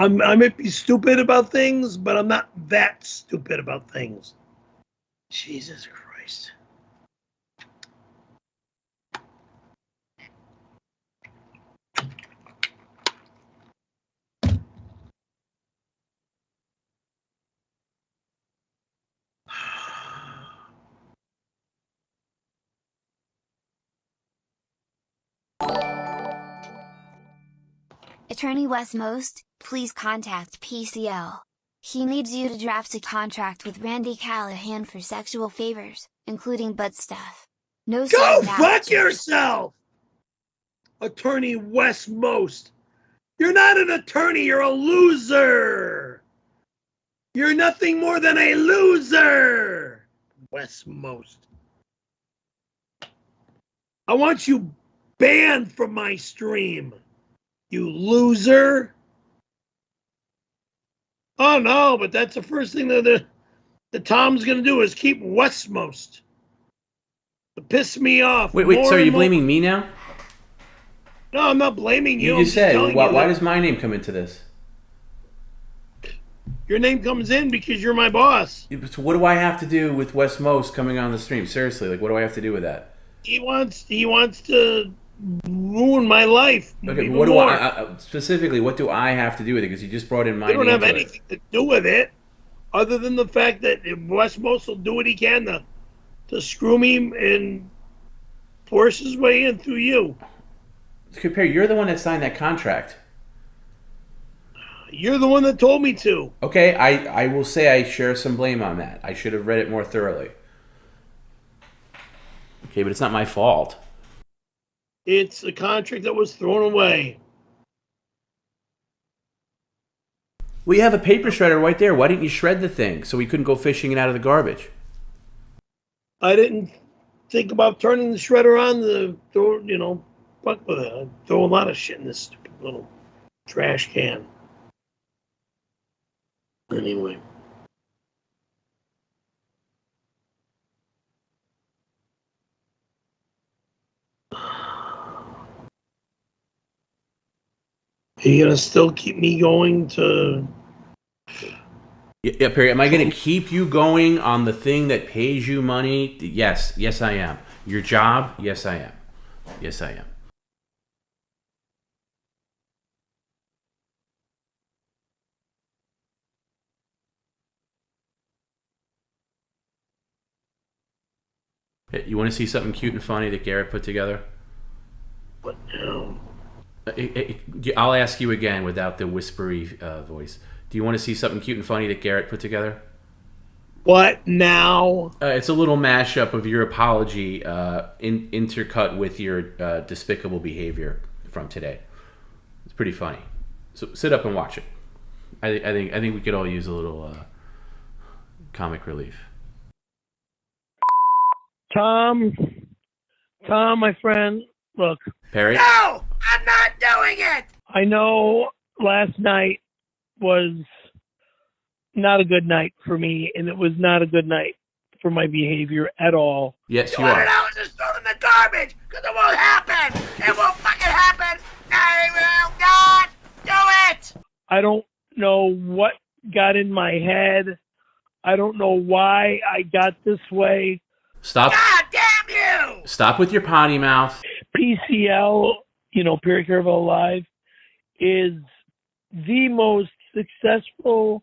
might be stupid about things, but I'm not that stupid about things. Jesus Christ. Attorney Wes Most, please contact PCL. He needs you to draft a contract with Randy Callahan for sexual favors, including butt stuff. No Go side fuck apertures. yourself! Attorney Wes Most. You're not an attorney, you're a loser! You're nothing more than a loser! Wes Most. I want you banned from my stream. You loser. Oh no, but that's the first thing that the Tom's gonna do is keep Westmost. To piss me off. Wait, more so are and you more. blaming me now? No, I'm not blaming you. You I'm just said, telling why, you why that does my name come into this? your name comes in because you're my boss. So what do I have to do with Wes Most coming on the stream? Seriously, like, what do I have to do with that? He wants to ruin my life. Okay, even but what do more. I specifically? What do I have to do with it? Because you just brought in my You don't name have to it. anything to do with it, other than the fact that Westmost will do what he can to screw me and force his way in through you. Compare, you're the one that signed that contract. You're the one that told me to. Okay, I will say I share some blame on that. I should have read it more thoroughly. Okay, but it's not my fault. It's a contract that was thrown away. Well, you have a paper shredder right there. Why didn't you shred the thing so we couldn't go fishing it out of the garbage? I didn't think about turning the shredder on to throw, fuck with it. I throw a lot of shit in this stupid little trash can. Anyway. Are you gonna still keep me going to? Yeah, Perry. Am I going to keep you going on the thing that pays you money? Yes, I am. Your job? Yes, I am. Yes, I am. Hey, you want to see something cute and funny that Garrett put together? What now? I'll ask you again without the whispery voice. Do you want to see something cute and funny that Garrett put together? What now? It's a little mashup of your apology intercut with your despicable behavior from today. It's pretty funny. So sit up and watch it. I think we could all use a little comic relief. Tom, my friend, look, Perry? No, I'm not doing it. I know last night was not a good night for me, and it was not a good night for my behavior at all. Yes, you $200 are. is thrown in the garbage because it won't happen. It won't fucking happen. I will not do it. I don't know what got in my head. I don't know why I got this way. Stop. God damn you. Stop with your potty mouth. PCL, Perry Caravello Live, is the most successful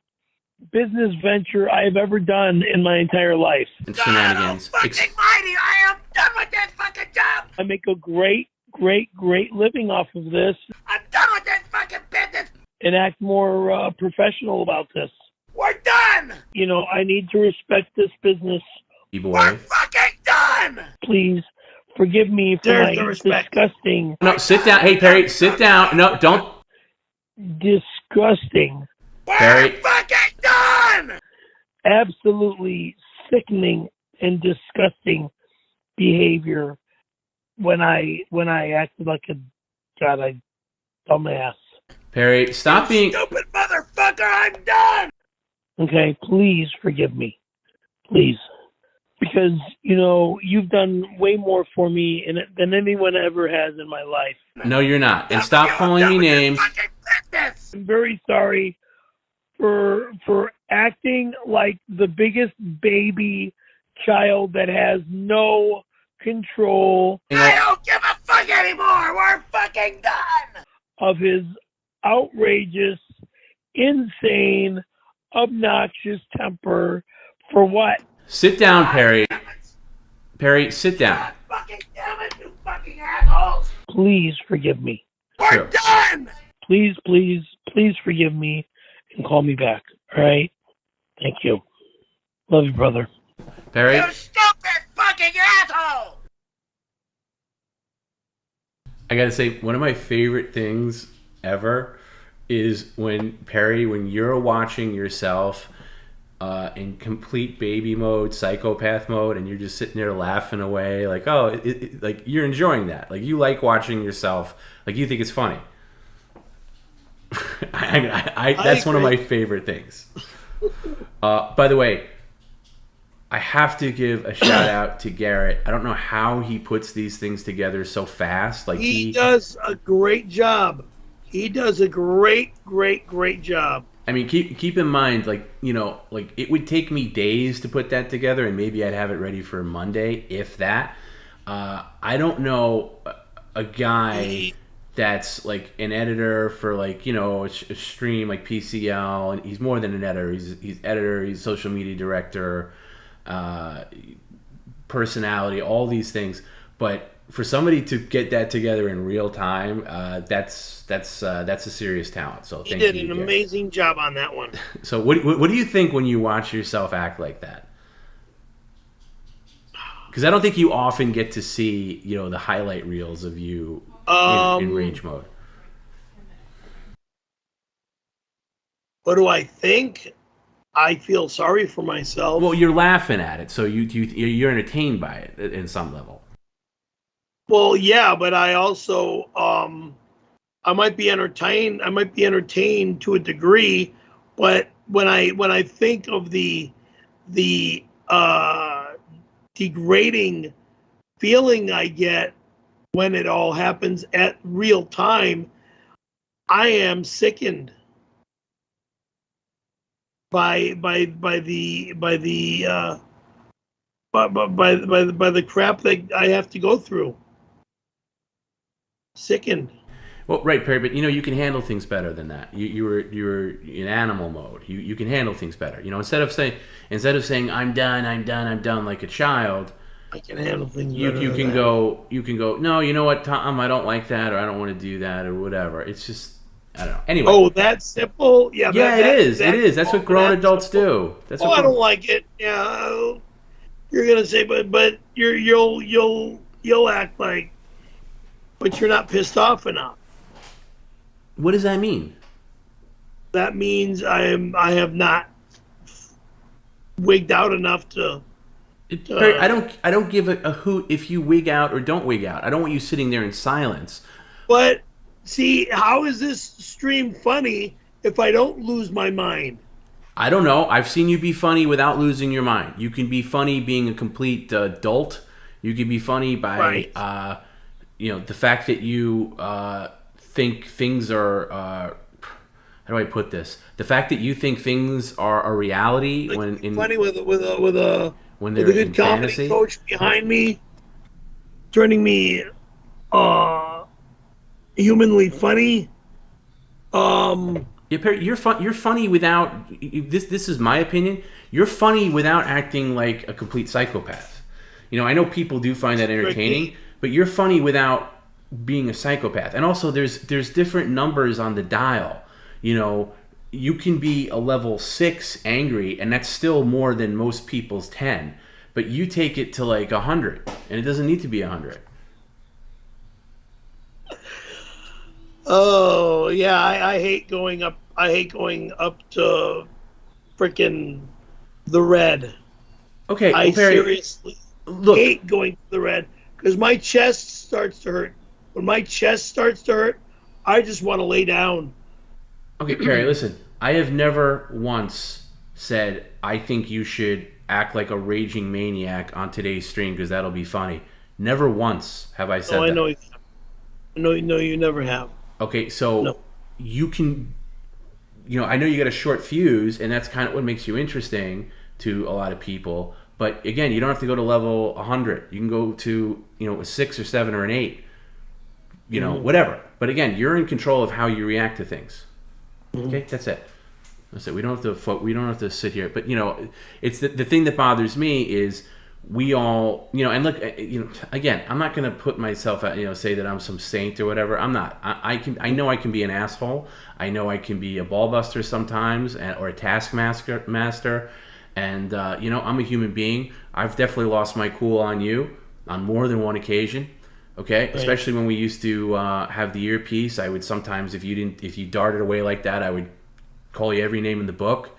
business venture I have ever done in my entire life. And shenanigans. God fucking mighty. I am done with this fucking job. I make a great living off of this I'm done with this fucking business. and act more professional about this. We're done. I need to respect this business. B-boy. We're fucking done. Please Forgive me for There's my the respect. disgusting, No, sit down. Hey, Perry, sit down. No, don't. disgusting, We're Barry. fucking done! absolutely sickening and disgusting behavior when I acted like a dumbass. Perry, stop being. Stupid motherfucker, I'm done! Okay, please forgive me. Please. Because, you've done way more for me than anyone ever has in my life. No, you're not. And stop calling me names. I'm very sorry for acting like the biggest baby child that has no control I don't give a fuck anymore! We're fucking done! of his outrageous, insane, obnoxious temper for what? Sit down, Perry. Perry, sit down. God fucking damn it, you fucking assholes! Please forgive me. We're Sure. done! Please, please, please forgive me and call me back. All right? Thank you. Love you, brother. Perry, You stupid fucking asshole! I gotta say, one of my favorite things ever is when you're watching yourself in complete baby mode, psychopath mode, and you're just sitting there laughing away, like, oh, like you're enjoying that, like you like watching yourself, like you think it's funny. That's one of my favorite things. By the way, I have to give a shout out to Garrett. I don't know how he puts these things together so fast. Like He does a great job. He does a great job. I mean, keep in mind, like it would take me days to put that together, and maybe I'd have it ready for Monday, if that. I don't know a guy that's like an editor for a stream like PCL, and he's more than an editor. He's editor. He's social media director, personality, all these things. But for somebody to get that together in real time, that's a serious talent. So He did an amazing job on that one. So what do you think when you watch yourself act like that? Because I don't think you often get to see the highlight reels of you in rage mode. What do I think? I feel sorry for myself. Well, you're laughing at it, so you're entertained by it in some level. Well, yeah, but I also I might be entertained. I might be entertained to a degree, but when I think of the degrading feeling I get when it all happens at real time, I am sickened by the crap that I have to go through. Sickened. Well, right, Perry, but you can handle things better than that. You were in animal mode. You can handle things better. Instead of saying I'm done like a child, I can handle things you better. can go, no, you know what, Tom, I don't like that, or I don't want to do that, or whatever. It's just, I don't know. Anyway. Oh, that's simple. Yeah. It is. That's what grown adults do. That's what I don't like it. Yeah. You're gonna say, but you'll act like, but you're not pissed off enough. What does that mean? That means I have not wigged out enough to. Perry, I don't give a hoot if you wig out or don't wig out. I don't want you sitting there in silence. But see, how is this stream funny if I don't lose my mind? I don't know. I've seen you be funny without losing your mind. You can be funny being a complete dolt. You can be funny by, the fact that you think things are. How do I put this? The fact that you think things are a reality funny with a good in comedy fantasy coach behind me, turning me humanly funny. Yeah, Perry, you're funny without this is my opinion. You're funny without acting like a complete psychopath. I know people do find that entertaining, but you're funny without being a psychopath. And also, there's different numbers on the dial. You can be a level 6 angry, and that's still more than most people's 10. But you take it to like 100, and it doesn't need to be 100. Oh yeah, I hate going up. I hate going up to frickin' the red. Okay, I well, Perry, seriously look. hate going to the red because my chest starts to hurt. When my chest starts to hurt, I just want to lay down. Okay, Perry, listen. I have never once said I think you should act like a raging maniac on today's stream because that'll be funny. Never once have I said Oh, I that. know. No, you never have. Okay, so No. you can, I know you got a short fuse, and that's kind of what makes you interesting to a lot of people. But again, you don't have to go to level 100. You can go to, a 6 or 7 or an 8, whatever. But again, you're in control of how you react to things. Okay, that's it. That's it. We don't have to sit here. But it's the thing that bothers me is we all, and look, again, I'm not going to put myself at, say that I'm some saint or whatever. I'm not. I know I can be an asshole. I know I can be a ball buster sometimes, or a taskmaster. And I'm a human being. I've definitely lost my cool on you on more than one occasion. Okay, right. Especially when we used to have the earpiece, I would sometimes, if you darted away like that, I would call you every name in the book.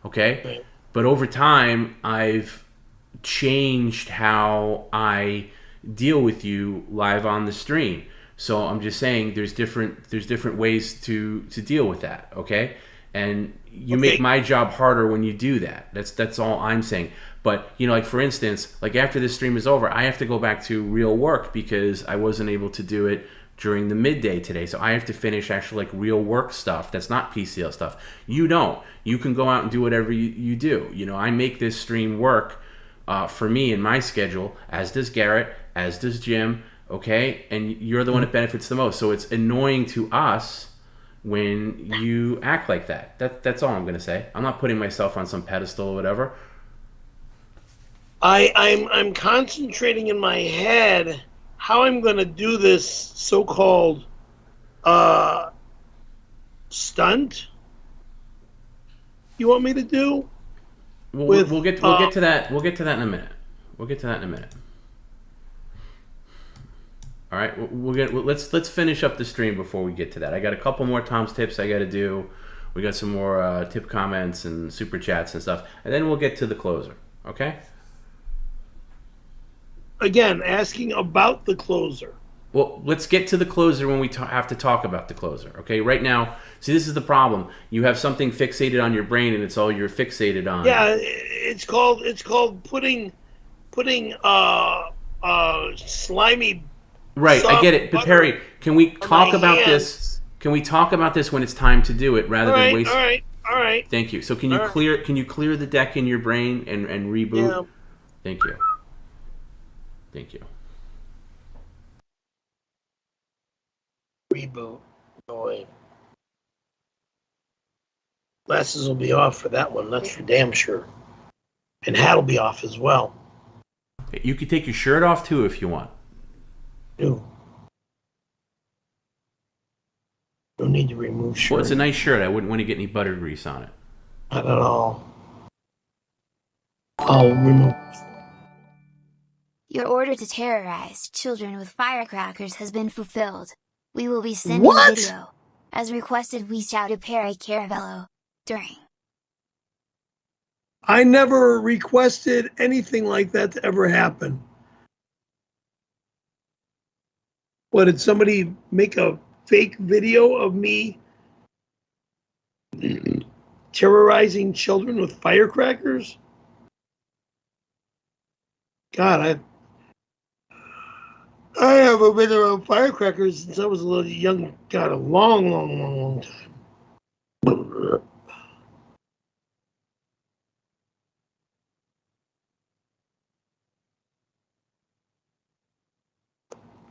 Okay, right. But over time, I've changed how I deal with you live on the stream. So I'm just saying, there's different ways to deal with that. Okay, and you make my job harder when you do that. That's all I'm saying. But, like for instance, like after this stream is over, I have to go back to real work because I wasn't able to do it during the midday today. So I have to finish actually like real work stuff. That's not PCL stuff. You don't. You can go out and do whatever you do. I make this stream work for me in my schedule, as does Garrett, as does Jim. Okay? And you're the one that benefits the most. So it's annoying to us when you act like that. That's all I'm going to say. I'm not putting myself on some pedestal or whatever. I'm concentrating in my head how I'm going to do this so-called stunt. You want me to do? We'll get to that. We'll get to that in a minute. All right, let's finish up the stream before we get to that. I got a couple more Tom's tips I got to do. We got some more tip comments and super chats and stuff, and then we'll get to the closer. Okay. Again, asking about the closer. Well, let's get to the closer when we have to talk about the closer. Okay, right now, see, this is the problem. You have something fixated on your brain, and it's all you're fixated on. Yeah, it's called putting slimy. Right, I get it. But Perry, can we talk about this? Can we talk about this when it's time to do it, rather than waste? All right. Thank you. So can you clear the deck in your brain and reboot? Yeah. Thank you. Reboot. Boy. Glasses will be off for that one. That's for damn sure. And hat will be off as well. You could take your shirt off too if you want. No. No need to remove shirt. Well, it's a nice shirt. I wouldn't want to get any butter grease on it. Not at all. I'll remove. Your order to terrorize children with firecrackers has been fulfilled. We will be sending a video. As requested, we shouted Perry Caravello during. I never requested anything like that to ever happen. What, did somebody make a fake video of me terrorizing children with firecrackers? God, I haven't been around firecrackers since I was a little young. God, a long time.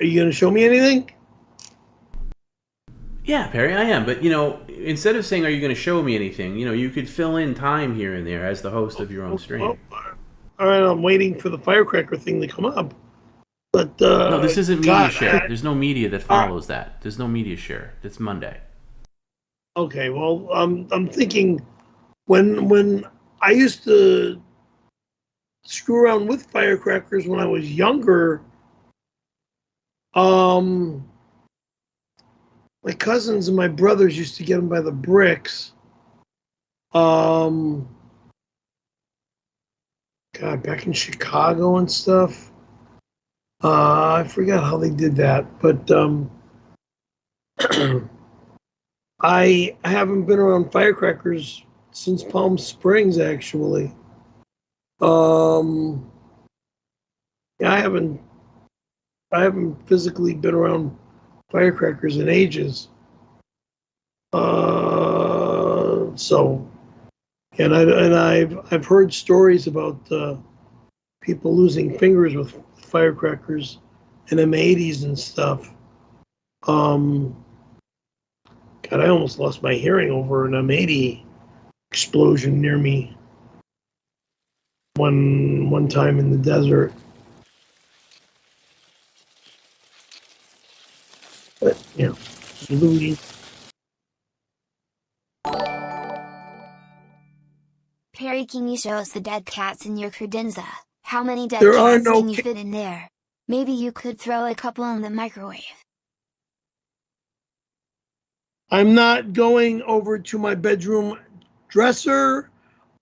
Are you going to show me anything? Yeah, Perry, I am. But, instead of saying, are you going to show me anything, you could fill in time here and there as the host of your own stream. Well, all right, I'm waiting for the firecracker thing to come up. But no, this isn't media share. There's no media that follows that. There's no media share. It's Monday. Okay, well, I'm thinking when I used to screw around with firecrackers when I was younger, like my cousins and my brothers used to get them by the bricks. God, back in Chicago and stuff. I forgot how they did that, but I haven't been around firecrackers since Palm Springs, actually. Yeah, I haven't physically been around firecrackers in ages. So, and I've heard stories about people losing fingers with firecrackers and M80s and stuff. God, I almost lost my hearing over an M80 explosion near me one time in the desert. But, you know, looting. Perry, can you show us the dead cats in your credenza? How many dead There are cats no can you fit in there? Maybe you could throw a couple in the microwave. I'm not going over to my bedroom dresser.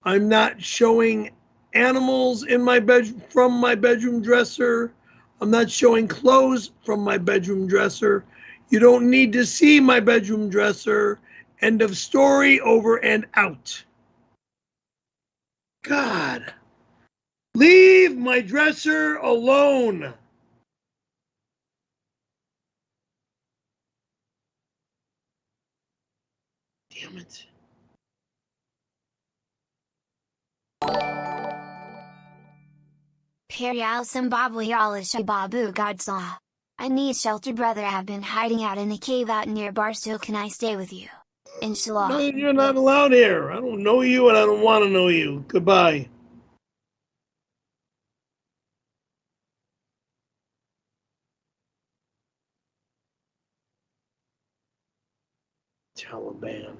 I'm not showing animals in my bed from my bedroom dresser. I'm not showing clothes from my bedroom dresser. You don't need to see my bedroom dresser. End of story, over and out. God. Leave my dresser alone. Damn it. Perry al Zimbabwe al Babu Godsaw. I need shelter, brother. I've been hiding out in a cave out near Barstow. Can I stay with you? No, Inshallah. you're not allowed here. I don't know you and I don't want to know you. Goodbye. Taliban.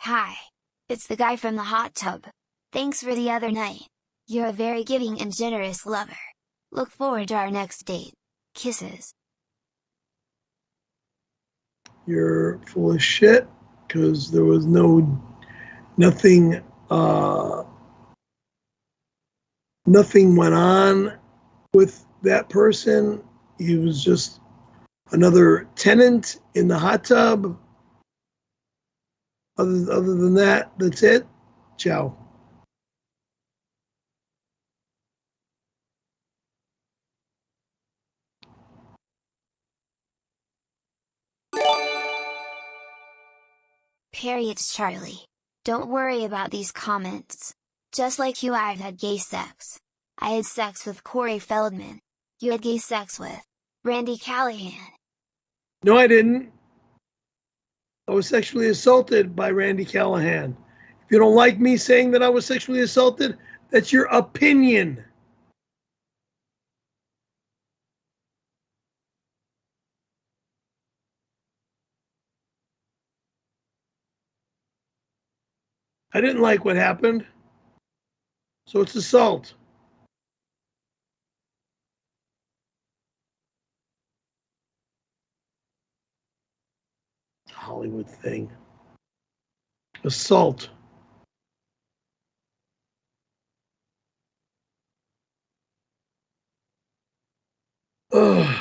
Hi. It's the guy from the hot tub. Thanks for the other night. You're a very giving and generous lover. Look forward to our next date. Kisses. You're full of shit because there was nothing went on with that person. He was just another tenant in the hot tub. Other than that, that's it. Ciao. Perry, it's Charlie. Don't worry about these comments. Just like you, I've had gay sex. I had sex with Corey Feldman. You had gay sex with Randy Callahan. No, I didn't. I was sexually assaulted by Randy Callahan. If you don't like me saying that I was sexually assaulted, that's your opinion. I didn't like what happened, so it's assault. Hollywood thing. Assault. Ugh.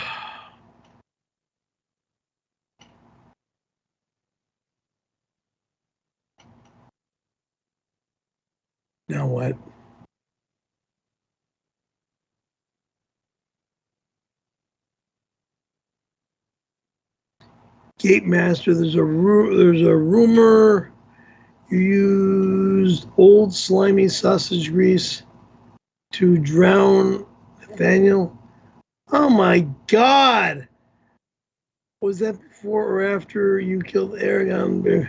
Now what? Gate Master, there's a rumor you used old slimy sausage grease to drown Nathaniel. Oh my God! Was that before or after you killed Aragon?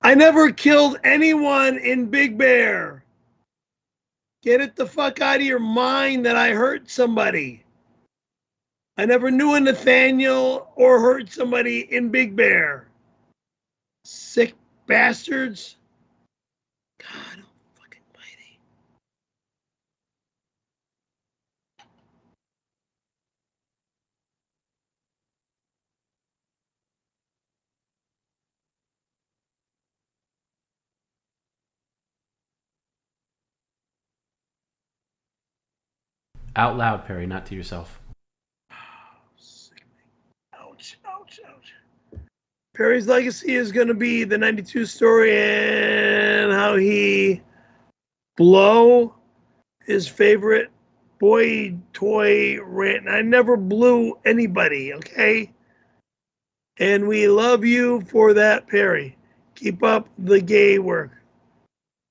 I never killed anyone in Big Bear. Get it the fuck out of your mind that I hurt somebody. I never knew a Nathaniel or hurt somebody in Big Bear. Sick bastards. God fucking mighty. Out loud, Perry, not to yourself. Ouch, ouch, ouch. Perry's legacy is going to be the 92 story and how he blew his favorite boy toy rant. I never blew anybody, okay? And we love you for that, Perry. Keep up the gay work.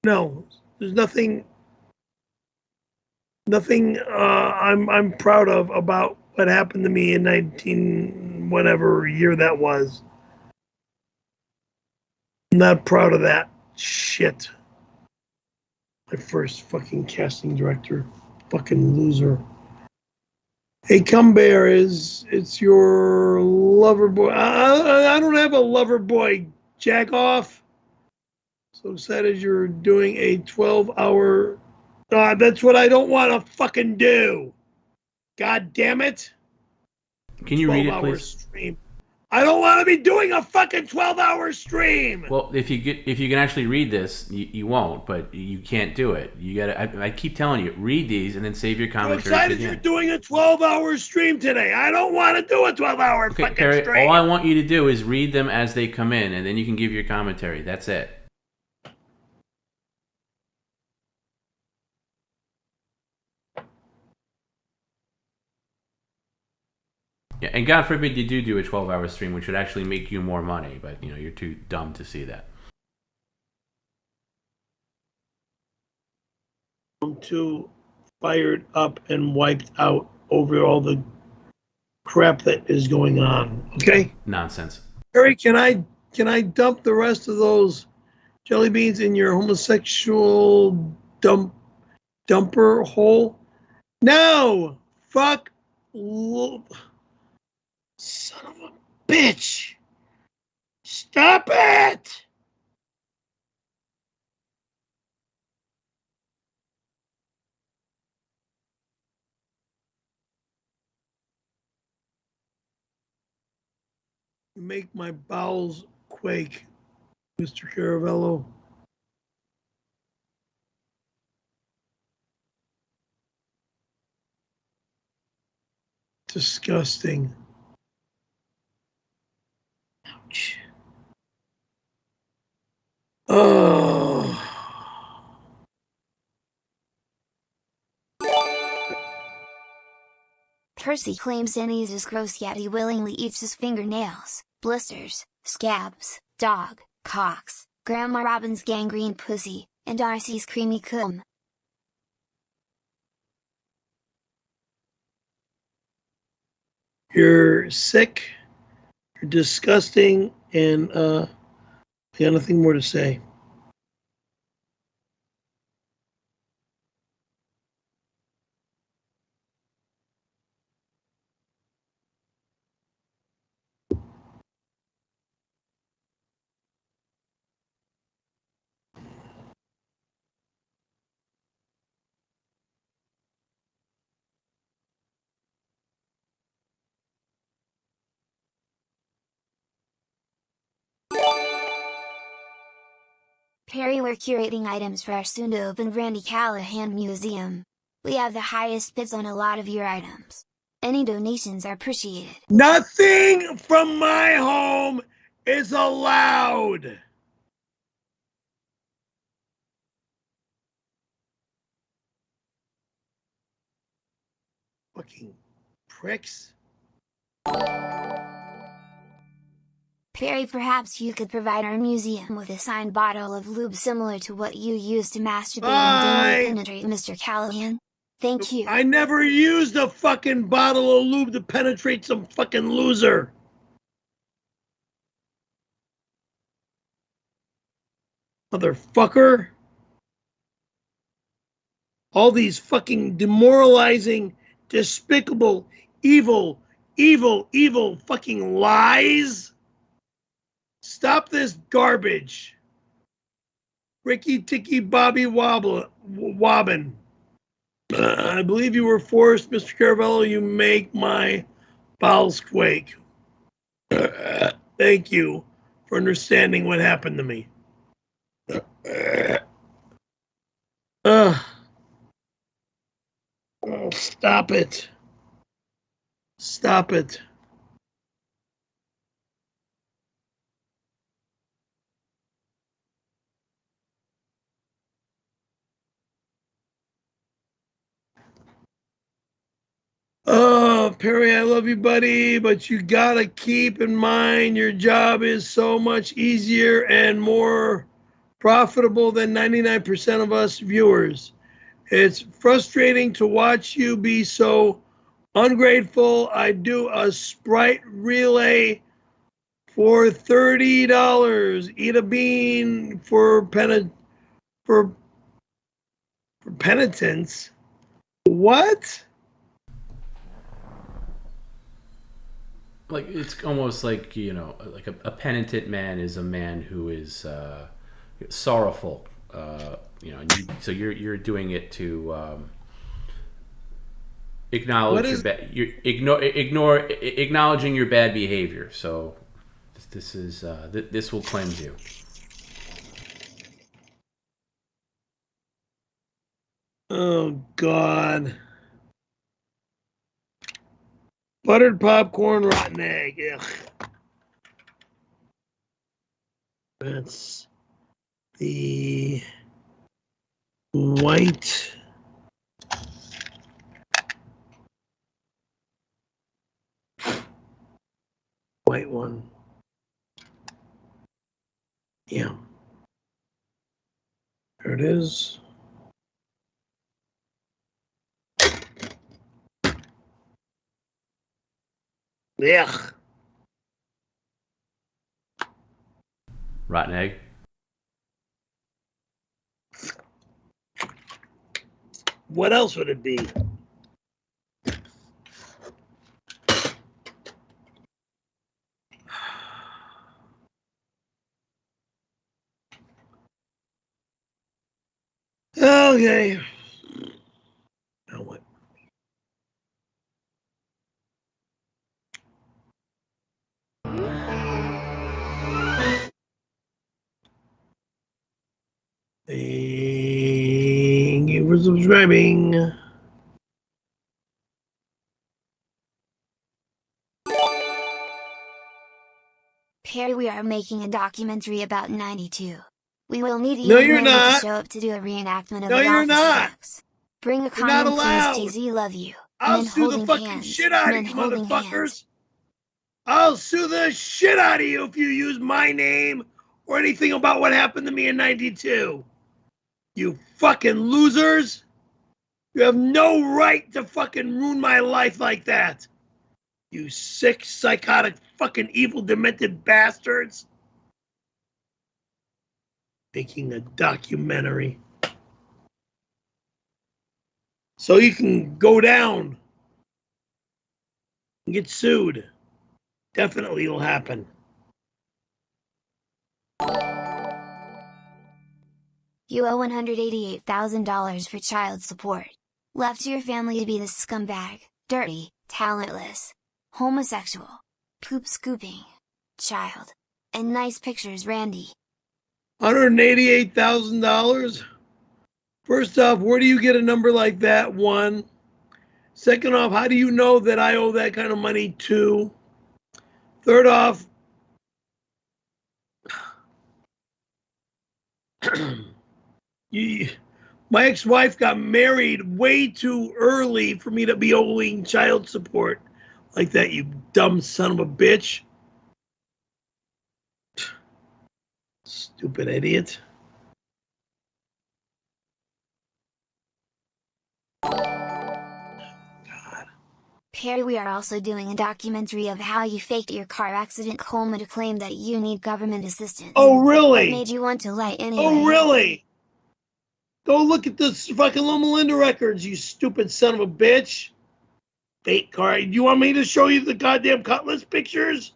No, there's nothing I'm proud of about what happened to me in 19 whatever year that was. I'm not proud of that shit. My first fucking casting director, fucking loser. Hey, Cumbear, it's your lover boy. I don't have a lover boy. Jack off. So excited you're doing a 12-hour. That's what I don't want to fucking do. God damn it. Can you read it, please? Stream. I don't want to be doing a fucking 12-hour stream. Well, if you can actually read this, you won't, but you can't do it. You gotta. I keep telling you, read these and then save your commentary. I'm excited you're doing a 12-hour stream today. I don't want to do a 12-hour fucking Perry, stream. all I want you to do is read them as they come in, and then you can give your commentary. That's it. Yeah, and God forbid you do a 12-hour stream, which would actually make you more money, but you're too dumb to see that. I'm too fired up and wiped out over all the crap that is going on. Okay? Nonsense. Harry, can I dump the rest of those jelly beans in your homosexual dumper hole? No! Fuck. Son of a bitch! Stop it! You make my bowels quake, Mr. Caravello. Disgusting. Ouch. Oh. Percy claims Denny's is gross yet he willingly eats his fingernails, blisters, scabs, dog, cocks, Grandma Robin's gangrene pussy, and Darcy's creamy cum. You're sick, you're disgusting, and I got nothing more to say. Perry, we're curating items for our soon-to-open Randy Callahan Museum. We have the highest bids on a lot of your items. Any donations are appreciated. Nothing from my home is allowed. Fucking pricks. Perry, perhaps you could provide our museum with a signed bottle of lube similar to what you use to masturbate and penetrate Mr. Callahan. Thank you. I never used a fucking bottle of lube to penetrate some fucking loser. Motherfucker. All these fucking demoralizing, despicable, evil fucking lies. Stop this garbage. Ricky Ticky Bobby Wobbin. I believe you were forced, Mr. Caravello. You make my bowels quake. Thank you for understanding what happened to me. Oh, stop it. Stop it. Oh, Perry, I love you, buddy, but you gotta keep in mind your job is so much easier and more profitable than 99% of us viewers. It's frustrating to watch you be so ungrateful. I do a Sprite relay for $30. Eat a bean for penitence. What? Like, it's almost like, you know, like a penitent man is a man who is sorrowful. You know, and so you're doing it to acknowledge acknowledging your bad behavior. So this is this will cleanse you. Oh God. Buttered popcorn, rotten egg. Ugh. That's the white one. Yeah. There it is. Ugh. Rotten egg. What else would it be? Okay. Now what? Thank you for subscribing. Perry, we are making a documentary about 92. We will need you No, and you're Randy to not. show up to do a reenactment of No, the you're office not. sex. Bring a You're not condom, allowed. please, TZ, love you. I'll Men sue the holding fucking hands. shit out of Men you, holding motherfuckers. hands. I'll sue the shit out of you if you use my name or anything about what happened to me in 92. You fucking losers. You have no right to fucking ruin my life like that. You sick, psychotic, fucking evil, demented bastards. Making a documentary. So you can go down and get sued. Definitely will happen. You owe $188,000 for child support. Left to your family to be the scumbag, dirty, talentless, homosexual, poop scooping, child. And nice pictures, Randy. $188,000? First off, where do you get a number like that? One. Second off, how do you know that I owe that kind of money? Two. Third off, my ex-wife got married way too early for me to be owing child support like that, you dumb son of a bitch. Stupid idiot. Perry, we are also doing a documentary of how you faked your car accident coma to claim that you need government assistance. Oh, really? What made you want to lie anyway? Oh, really? Go look at the fucking Loma Linda records, you stupid son of a bitch. Fake car. You want me to show you the goddamn Cutlass pictures?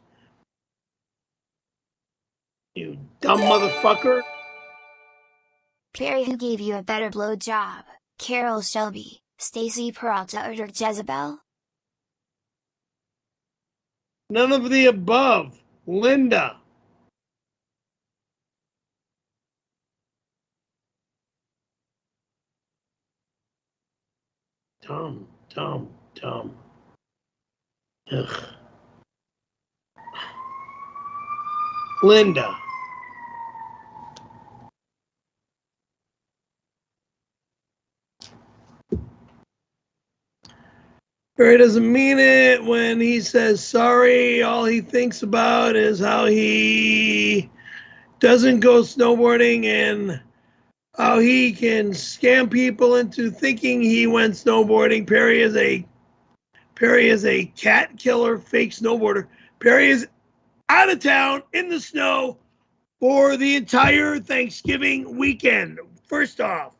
You dumb motherfucker. Perry, who gave you a better blowjob? Carol Shelby, Stacy Peralta, or Dirk Jezebel? None of the above. Linda. Dumb. Ugh. Linda. Barry doesn't mean it when he says sorry. All he thinks about is how he doesn't go snowboarding and how he can scam people into thinking he went snowboarding. Perry is a cat killer, fake snowboarder. Perry is out of town in the snow for the entire Thanksgiving weekend. First off,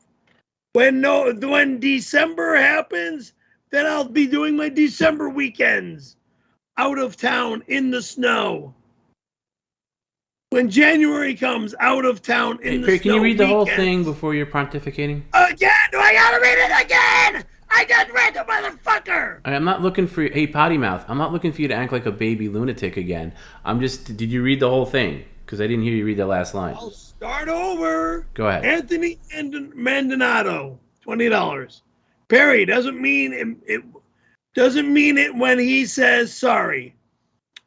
when December happens, then I'll be doing my December weekends out of town in the snow. When January comes, out of town in the Perry, snow. can you read the whole weekends. thing before you're pontificating? Again? Do I gotta read it again? I just read the motherfucker. I'm not looking for hey potty mouth. I'm not looking for you to act like a baby lunatic again. Did you read the whole thing? Because I didn't hear you read the last line. I'll start over. Go ahead. Anthony Mandinato, $20. Perry doesn't mean it. Doesn't mean it when he says sorry.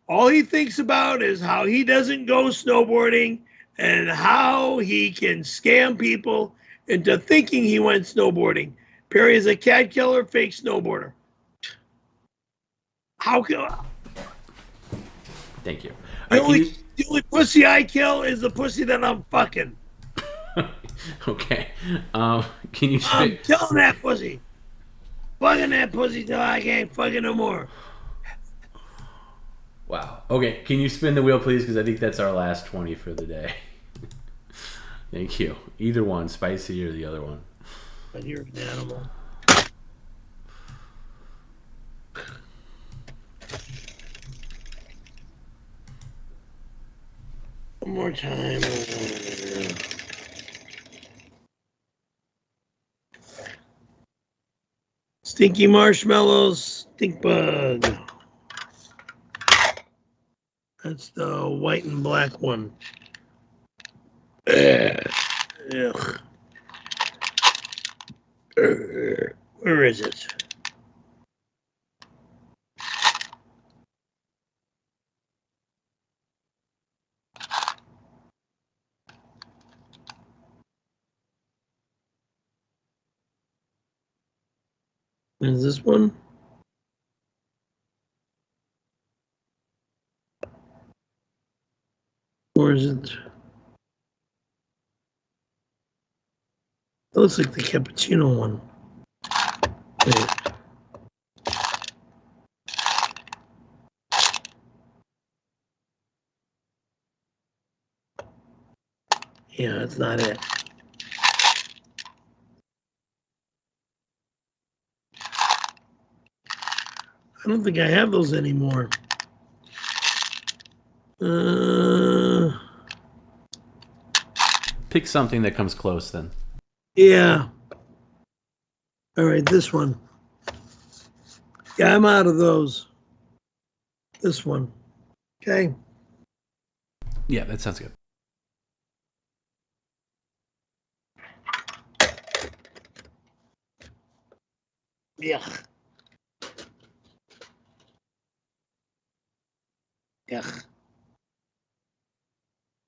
All he thinks about is how he doesn't go snowboarding and how he can scam people into thinking he went snowboarding. Perry is a cat killer, fake snowboarder. How can? Thank you. The only pussy I kill is the pussy that I'm fucking. Okay. Can you? I'm killing that pussy. Fucking that pussy till I can't fucking no more. Wow. Okay. Can you spin the wheel, please? Because I think that's our last 20 for the day. Thank you. Either one, spicy or the other one. But you're an animal. One more time. Stinky marshmallows, stink bug. That's the white and black one. Ugh. Where is it? Is this one? Or is it? It looks like the cappuccino one. Wait. Yeah, that's not it. I don't think I have those anymore. Pick something that comes close then. Yeah. All right, this one. Yeah, I'm out of those. This one. Okay. Yeah, that sounds good. Yuck. Yuck.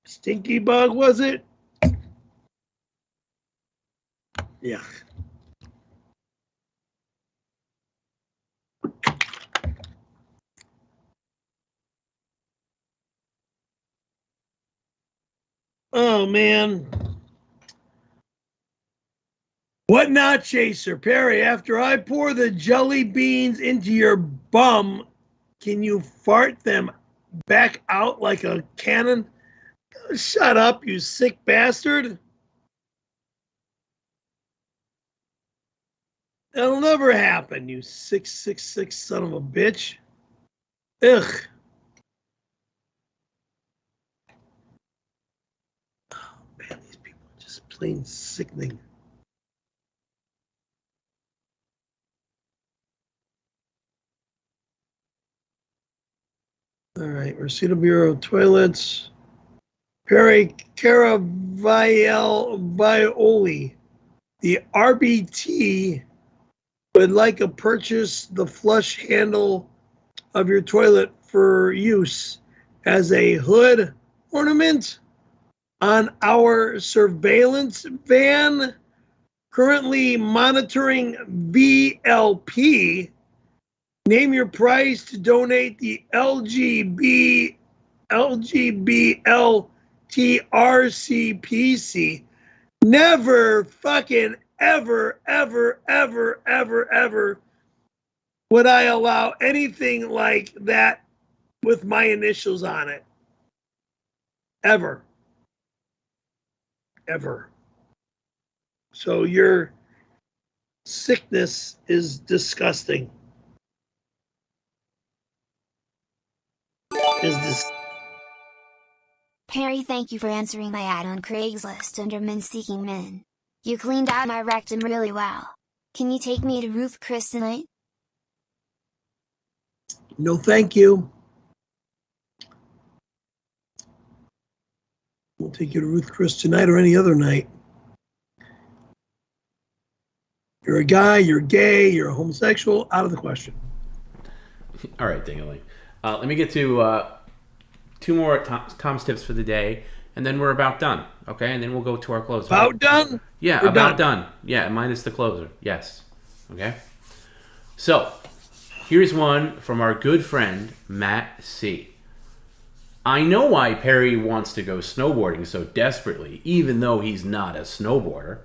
Stinky bug, was it? Yuck. Oh, man. What not, Chaser? Perry, after I pour the jelly beans into your bum, can you fart them back out like a cannon? Shut up, you sick bastard. That'll never happen, you 666 son of a bitch. Ugh. Plain sickening. All right, Receipt Bureau toilets. Perry Caravello Violi. The RBT would like to purchase the flush handle of your toilet for use as a hood ornament on our surveillance van, currently monitoring VLP. Name your price to donate the LGBLTRCPC. Never fucking ever would I allow anything like that with my initials on it. Ever. So your sickness is disgusting. Perry, thank you for answering my ad on Craigslist under Men Seeking Men. You cleaned out my rectum really well. Can you take me to Ruth Chris tonight? No, thank you. We'll take you to Ruth Chris tonight or any other night. You're a guy, you're gay, you're a homosexual, out of the question. All right, Ding-a-ling. Let me get to two more Tom's tips for the day, and then we're about done, okay? And then we'll go to our closer. About done? Yeah, we're about done. Yeah, minus the closer. Yes. Okay? So, here's one from our good friend, Matt C. I know why Perry wants to go snowboarding so desperately, even though he's not a snowboarder.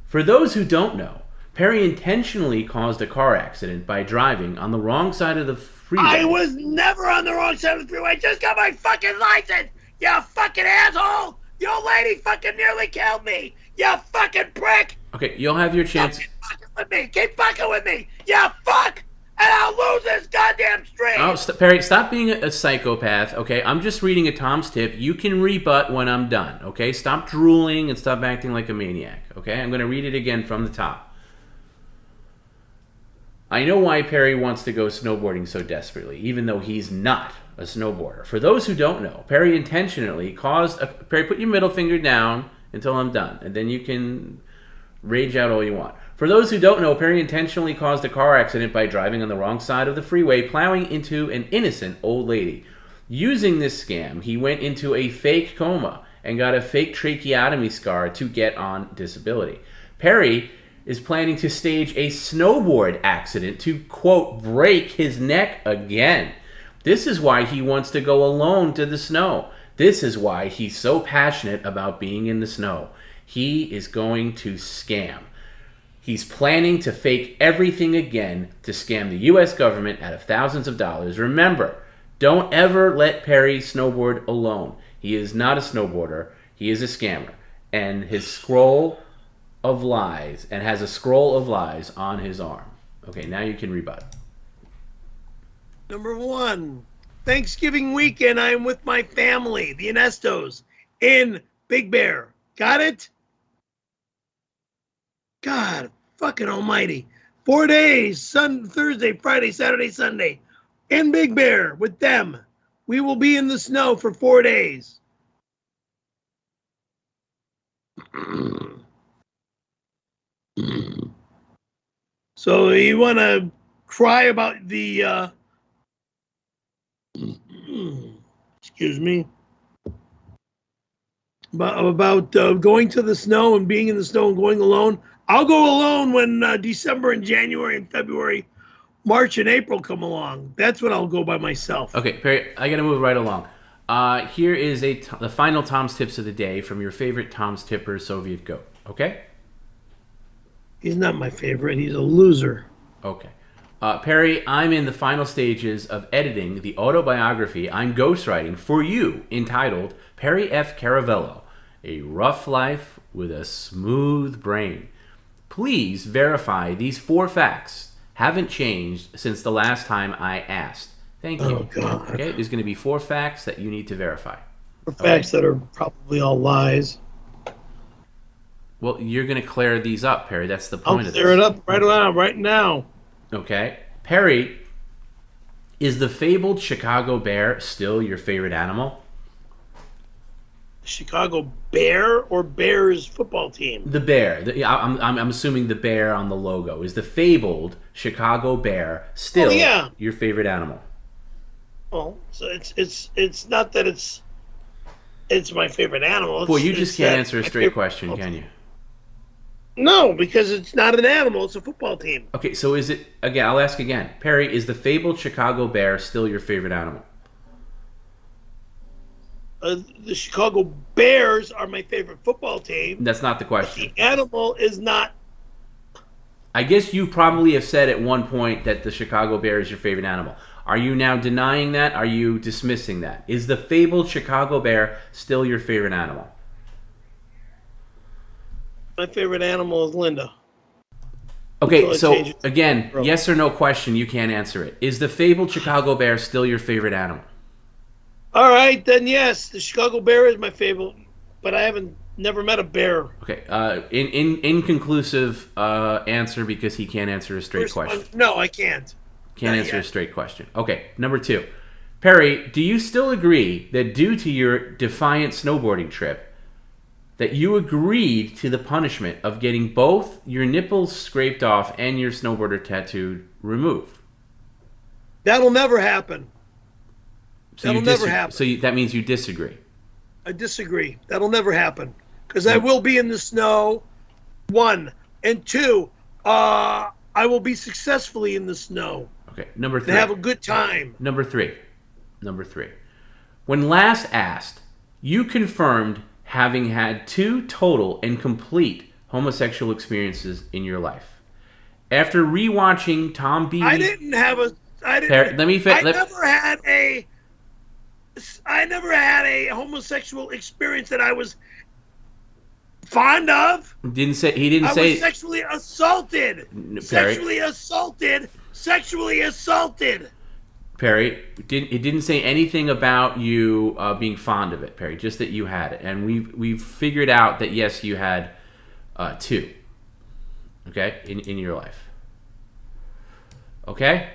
For those who don't know, Perry intentionally caused a car accident by driving on the wrong side of the freeway. I was never on the wrong side of the freeway. I just got my fucking license. You fucking asshole. The old lady fucking nearly killed me. You fucking prick. Okay, you'll have your chance. Keep fucking with me. Keep fucking with me. You fuck. And I'll lose this goddamn stream. Oh, Perry, stop being a psychopath, okay? I'm just reading a Tom's tip. You can rebut when I'm done, okay? Stop drooling and stop acting like a maniac, okay? I'm going to read it again from the top. I know why Perry wants to go snowboarding so desperately, even though he's not a snowboarder. For those who don't know, Perry intentionally caused... Perry, put your middle finger down until I'm done, and then you can rage out all you want. For those who don't know, Perry intentionally caused a car accident by driving on the wrong side of the freeway, plowing into an innocent old lady. Using this scam, he went into a fake coma and got a fake tracheotomy scar to get on disability. Perry is planning to stage a snowboard accident to, quote, break his neck again. This is why he wants to go alone to the snow. This is why he's so passionate about being in the snow. He is going to scam. He's planning to fake everything again to scam the U.S. government out of thousands of dollars. Remember, don't ever let Perry snowboard alone. He is not a snowboarder. He is a scammer. And his scroll of lies, and has a scroll of lies on his arm. Okay, now you can rebut. Number one, Thanksgiving weekend, I am with my family, the Inestos, in Big Bear. Got it? God fucking almighty. 4 days, Thursday, Friday, Saturday, Sunday, in Big Bear with them. We will be in the snow for 4 days. So you want to cry about the, excuse me, about going to the snow and being in the snow and going alone. I'll go alone when December and January and February, March and April come along. That's when I'll go by myself. Okay, Perry, I got to move right along. Here is the final Tom's Tips of the day from your favorite Tom's Tipper, Soviet Goat. Okay? He's not my favorite. He's a loser. Okay. Perry, I'm in the final stages of editing the autobiography I'm ghostwriting for you entitled Perry F. Caravello, A Rough Life with a Smooth Brain. Please verify these 4 facts haven't changed since the last time I asked. Thank you. Oh, God. Okay, there's going to be 4 facts that you need to verify. 4 facts that are probably all lies. Well, you're going to clear these up, Perry. That's the I'll point of this. clear it up right now. Okay. Perry, is the fabled Chicago Bear still your favorite animal? Chicago Bear or Bears football team? The bear. I'm assuming the bear on the logo. Is the fabled Chicago Bear still your favorite animal? Well, so it's not that it's my favorite animal. Boy, you just can't answer a straight question, can you? No, because it's not an animal. It's a football team. Okay, so is it, again, I'll ask again. Perry, is the fabled Chicago Bear still your favorite animal? The Chicago Bears are my favorite football team. That's not the question. The animal is not. I guess you probably have said at one point that the Chicago Bear is your favorite animal. Are you now denying that? Are you dismissing that? Is the fabled Chicago Bear still your favorite animal? My favorite animal is Linda. Okay, so again, yes or no question, you can't answer it. Is the fabled Chicago Bear still your favorite animal? All right, then yes, the Chicago Bear is my favorite, but I never met a bear. Okay, inconclusive answer because he can't answer a straight question. No, I can't. Can't answer a straight question. Okay, number 2. Perry, do you still agree that due to your defiant snowboarding trip, that you agreed to the punishment of getting both your nipples scraped off and your snowboarder tattoo removed? That'll never happen. That'll never happen. So that means you disagree. I disagree. That'll never happen because I will be in the snow. 1 and 2. I will be successfully in the snow. Okay, number 3. And have a good time. Number 3. When last asked, you confirmed having had 2 total and complete homosexual experiences in your life. After rewatching Tom B. I never had a homosexual experience that I was fond of. He didn't say. I was sexually assaulted. Sexually assaulted. Perry, it didn't say anything about you being fond of it, Perry. Just that you had it, and we've figured out that yes, you had 2. Okay, in your life. Okay.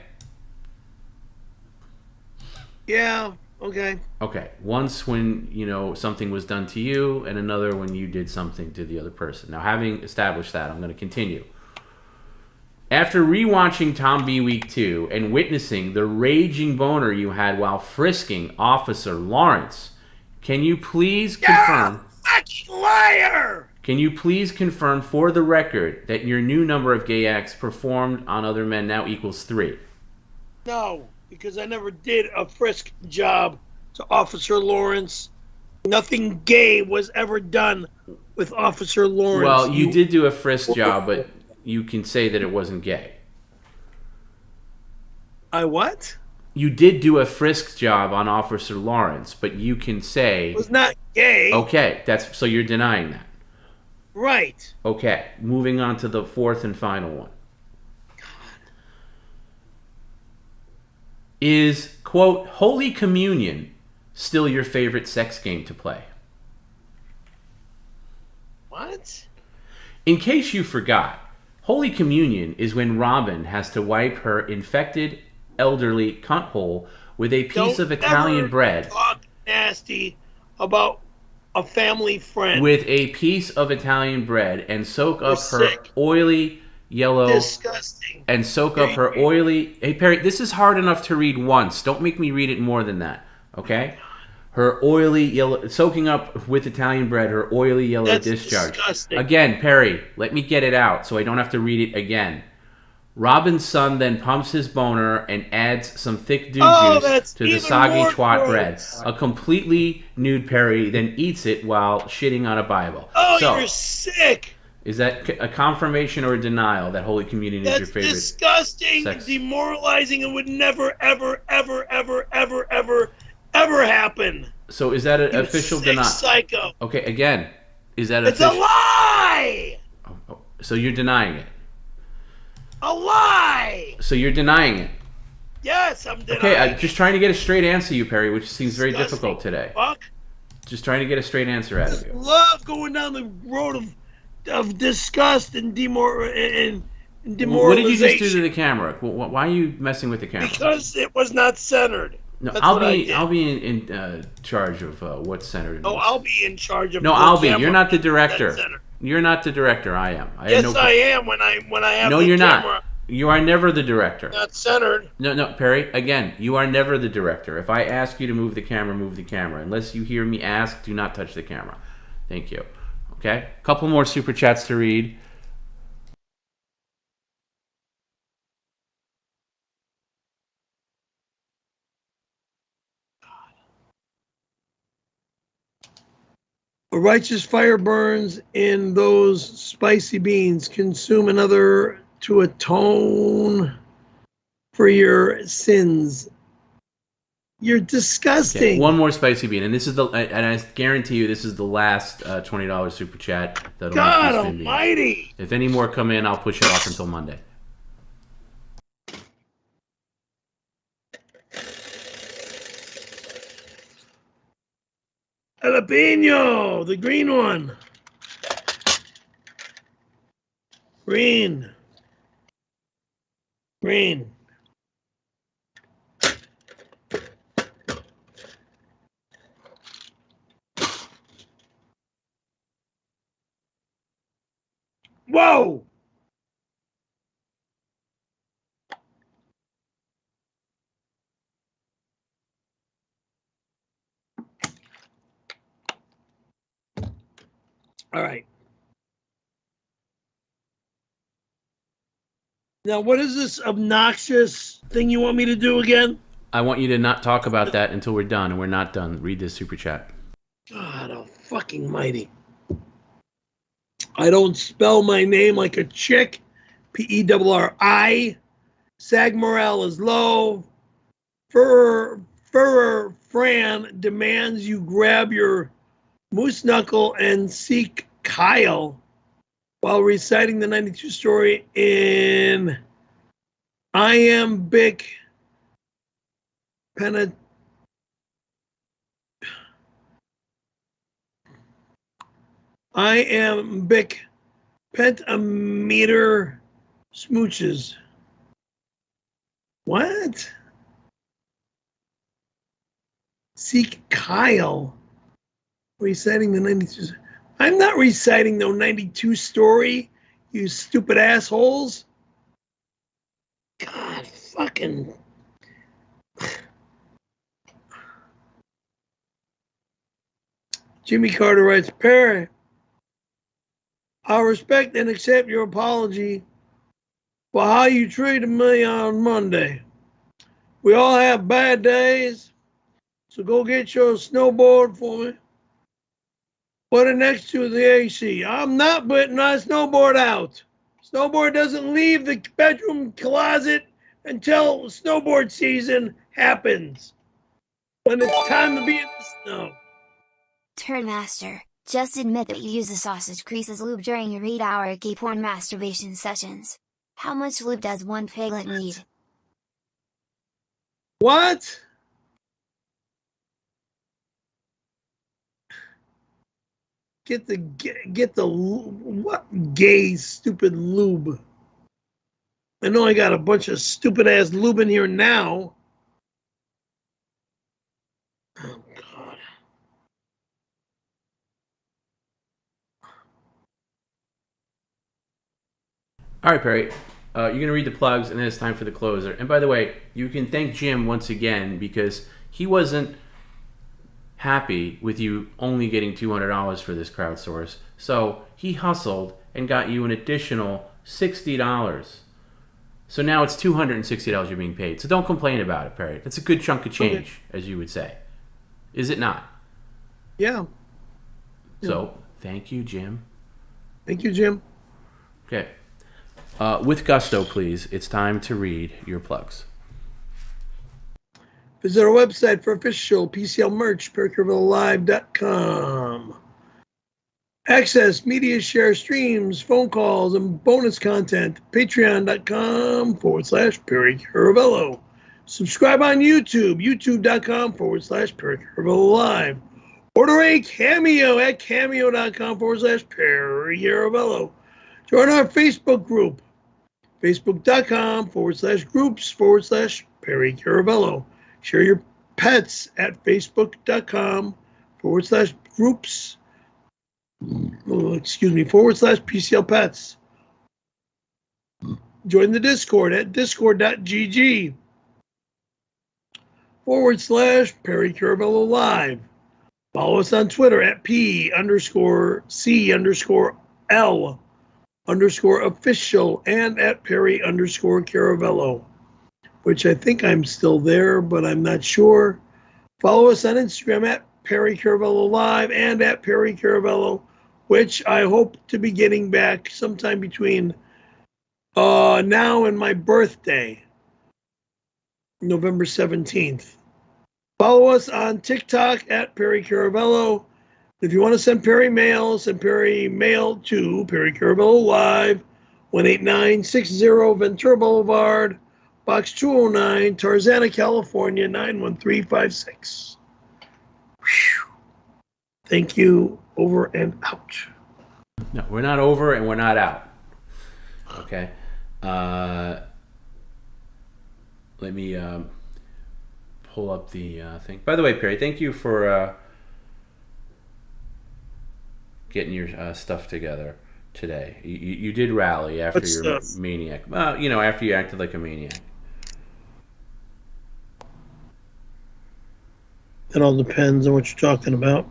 Yeah. Okay. Okay. Once when something was done to you, and another when you did something to the other person. Now, having established that, I'm going to continue. After rewatching Tom B. Week 2 and witnessing the raging boner you had while frisking Officer Lawrence, can you please confirm? Fucking liar! Can you please confirm for the record that your new number of gay acts performed on other men now equals 3? No, because I never did a frisk job to Officer Lawrence. Nothing gay was ever done with Officer Lawrence. Well, you did do a frisk job, but you can say that it wasn't gay. I what? You did do a frisk job on Officer Lawrence, but you can say it was not gay. Okay, so you're denying that. Right. Okay, moving on to the 4th and final one. God. Is, quote, Holy Communion still your favorite sex game to play? What? In case you forgot, Holy Communion is when Robin has to wipe her infected elderly cunt hole with a piece of Italian bread. Talk nasty about a family friend. With a piece of Italian bread and soak up her oily yellow. Disgusting. And soak up her oily. Hey Perry, this is hard enough to read once. Don't make me read it more than that. Okay? Her oily yellow, soaking up with Italian bread, her oily yellow discharge. Disgusting. Again, Perry, let me get it out so I don't have to read it again. Robin's son then pumps his boner and adds some thick dude juice to the soggy twat bread. A completely nude Perry then eats it while shitting on a Bible. Oh, so, you're sick. Is that a confirmation or a denial that Holy Communion is your favorite? That's disgusting, demoralizing, and would never, ever, ever, ever, ever, ever, ever happen. So is that an official denial? Psycho. Okay, again, is that It's official? a lie. Oh, so you're denying it. A lie. So you're denying it. Yes, I'm denying. Okay, I'm just trying to get a straight answer, you Perry, which seems very difficult today. Fuck. Just trying to get a straight answer out of you. Love going down the road of disgust and demoralization. What did you just do to the camera? Why are you messing with the camera? Because it was not centered. No, That's I'll be in charge of what's centered. No, I'll be in charge of. No, I'll be. You're not the director. You're not the director. I am. I am when I have. No, the you're camera. not. You are never the director. Not centered. No, Perry. Again, you are never the director. If I ask you to move the camera, move the camera. Unless you hear me ask, do not touch the camera. Thank you. Okay. A couple more super chats to read. A righteous fire burns in those spicy beans. Consume another to atone for your sins. You're disgusting. Okay, one more spicy bean, and this is and I guarantee you this is the last $20 super chat. God Almighty! If any more come in, I'll push it off until Monday. Jalapeno, the green one. Green. Whoa! All right. Now, what is this obnoxious thing you want me to do again? I want you to not talk about that until we're done, and we're not done. Read this super chat. God almighty. I don't spell my name like a chick. P-E-R-R-I. Sag morale is low. Furrer Fran demands you grab your moose knuckle and seek Kyle while reciting the 92 story in iambic pentameter smooches. What? Seek Kyle. Reciting the 92. I'm not reciting the 92 story, you stupid assholes. God, fucking. Jimmy Carter writes, Perry, I'll respect and accept your apology for how you treated me on Monday. We all have bad days, so go get your snowboard for me. Put it next to the AC. I'm not putting my snowboard out. Snowboard doesn't leave the bedroom closet until snowboard season happens. When it's time to be in the snow. Turdmaster, just admit that you use the sausage grease as lube during your 8-hour gay porn masturbation sessions. How much lube does one piglet need? What? Get the what gay stupid lube? I know I got a bunch of stupid ass lube in here now. Oh God. All right, Perry. You're going to read the plugs, and then it's time for the closer. And by the way, you can thank Jim once again because he wasn't happy with you only getting $200 for this crowdsource. So he hustled and got you an additional $60. So now it's $260 you're being paid. So don't complain about it, Perry. That's a good chunk of change, as you would say. Is it not? Yeah. So thank you, Jim. Thank you, Jim. Okay. With gusto, please. It's time to read your plugs. Visit our website for official PCL merch, PerryCaravelloLive.com. Access media share streams, phone calls, and bonus content, Patreon.com/Perry Caravello. Subscribe on YouTube, YouTube.com/Perry Caravello Live. Order a Cameo at cameo.com/Perry Caravello. Join our Facebook group, facebook.com/groups/Perry Caravello. Share your pets at facebook.com/groups, /PCL Pets. Join the Discord at discord.gg/Perry Caravello Live. Follow us on Twitter at P_C_L_official and at Perry_Caravello, which I think I'm still there, but I'm not sure. Follow us on Instagram at Perry Caravello Live and at Perry Caravello, which I hope to be getting back sometime between now and my birthday, November 17th. Follow us on TikTok at Perry Caravello. If you want to send Perry mail, send Perry mail to Perry Caravello Live, 18960 Ventura Boulevard, Box 209, Tarzana, California, 91356. Whew. Thank you. Over and out. No, we're not over and we're not out. Okay. Let me pull up the thing. By the way, Perry, thank you for getting your stuff together today. You did rally after your maniac. Well, after you acted like a maniac. It all depends on what you're talking about.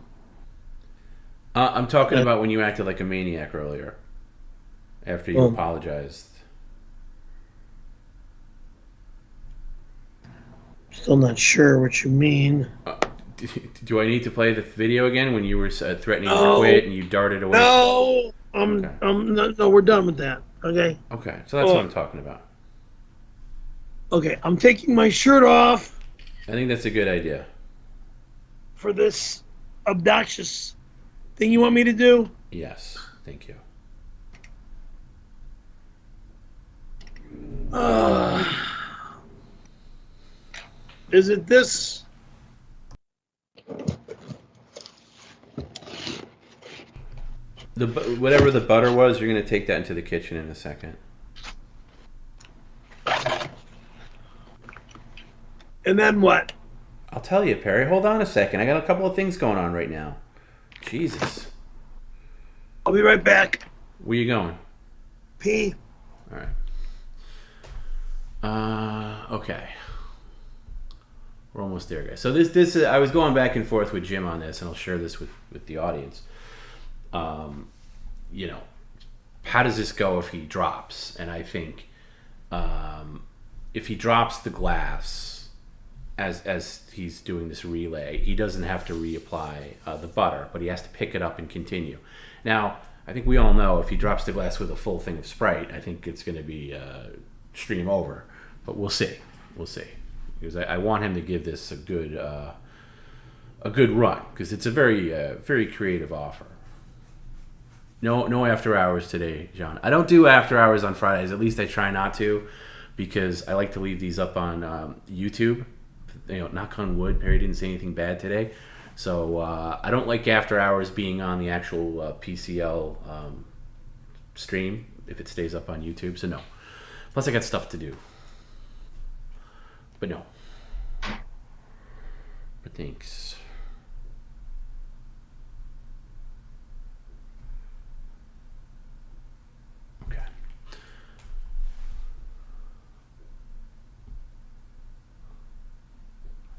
I'm talking about when you acted like a maniac earlier, after you apologized. Still not sure what you mean. Do I need to play the video again when you were threatening to quit and you darted away? No, no, we're done with that. Okay. Okay, so that's what I'm talking about. Okay, I'm taking my shirt off. I think that's a good idea. For this obnoxious thing you want me to do? Yes, thank you. Is it this? Whatever the butter was, you're going to take that into the kitchen in a second. And then what? I'll tell you, Perry. Hold on a second. I got a couple of things going on right now. Jesus. I'll be right back. Where you going? Pee. All right. Okay. We're almost there, guys. So this I was going back and forth with Jim on this, and I'll share this with the audience. How does this go if he drops? And I think if he drops the glass as he's doing this relay, he doesn't have to reapply the butter, but he has to pick it up and continue. Now, I think we all know if he drops the glass with a full thing of Sprite, I think it's going to be stream over. But we'll see. We'll see. Because I want him to give this a good run, because it's a very very creative offer. No after hours today, John. I don't do after hours on Fridays. At least I try not to, because I like to leave these up on YouTube. Knock on wood, Perry didn't say anything bad today. So I don't like after hours being on the actual PCL stream if it stays up on YouTube. So no. Plus I got stuff to do. But no. But thanks. Okay.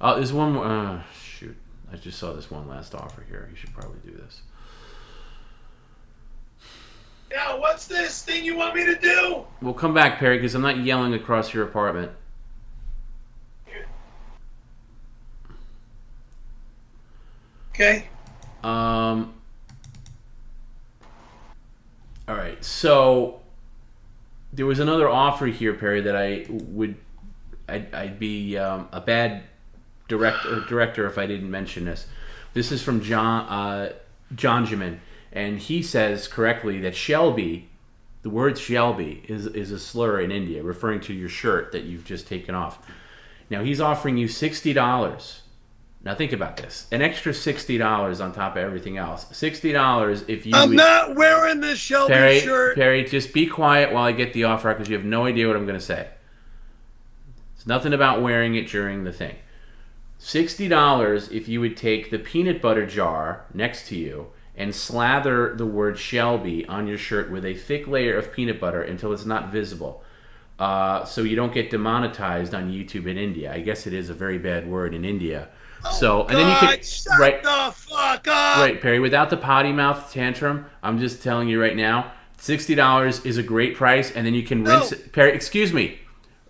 There's one more. Shoot. I just saw this one last offer here. You should probably do this. Now, what's this thing you want me to do? We'll come back, Perry, because I'm not yelling across your apartment. Okay. All right. So there was another offer here, Perry, that I'd be a bad director if I didn't mention this. This is from John Jamin, and he says correctly that Shelby, the word Shelby, is a slur in India, referring to your shirt that you've just taken off. Now he's offering you $60 Now think about this. An extra $60 on top of everything else. $60 if you... I'm not wearing this Shelby shirt. Perry, just be quiet while I get the offer out because you have no idea what I'm going to say. It's nothing about wearing it during the thing. $60 if you would take the peanut butter jar next to you and slather the word Shelby on your shirt with a thick layer of peanut butter until it's not visible. So you don't get demonetized on YouTube in India. I guess it is a very bad word in India. And then you can shut the fuck up. Right, Perry. Without the potty mouth tantrum, I'm just telling you right now, $60 is a great price, and then you can rinse it. Perry, excuse me.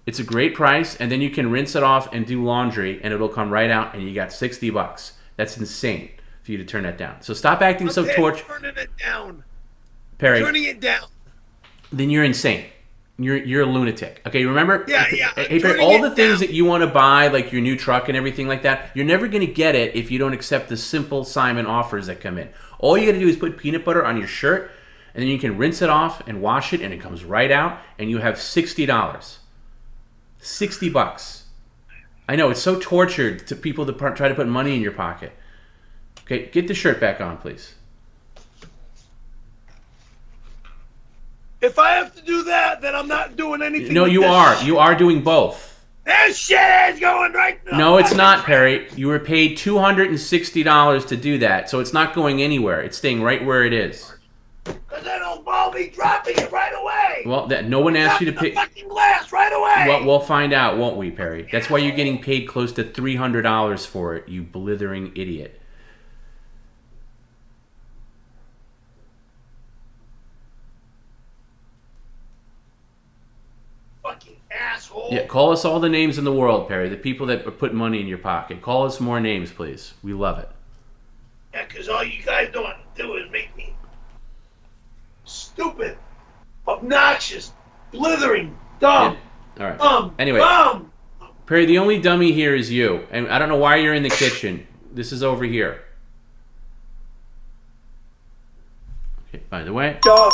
It's a great price, and then you can rinse it off and do laundry, and it'll come right out, and you got $60. That's insane for you to turn that down. So stop acting so tortured. Turning it down. Perry. Turning it down. Then you're insane. You're a lunatic. Okay, remember? Yeah. Hey, Perry, all the things that you want to buy, like your new truck and everything like that, you're never going to get it if you don't accept the simple Simon offers that come in. All you got to do is put peanut butter on your shirt, and then you can rinse it off and wash it, and it comes right out, and you have $60. $60. I know, it's so tortured to people to try to put money in your pocket. Okay, get the shirt back on, please. If I have to do that, then I'm not doing anything. No, you are. You are doing both. This shit is going right now. No, it's not, Perry. You were paid $260 to do that, so it's not going anywhere. It's staying right where it is. Because then I'll be dropping it right away. Well, no one asked you to pay. Fucking glass right away. Well, we'll find out, won't we, Perry? That's why you're getting paid close to $300 for it, you blithering idiot. Fucking asshole. Yeah, call us all the names in the world, Perry. The people that put money in your pocket. Call us more names, please. We love it. Yeah, because all you guys don't want to do is make me stupid, obnoxious, blithering, dumb. Yeah. All right. Anyway, dumb. Perry, the only dummy here is you. And I don't know why you're in the kitchen. This is over here. Okay, by the way. Dumb.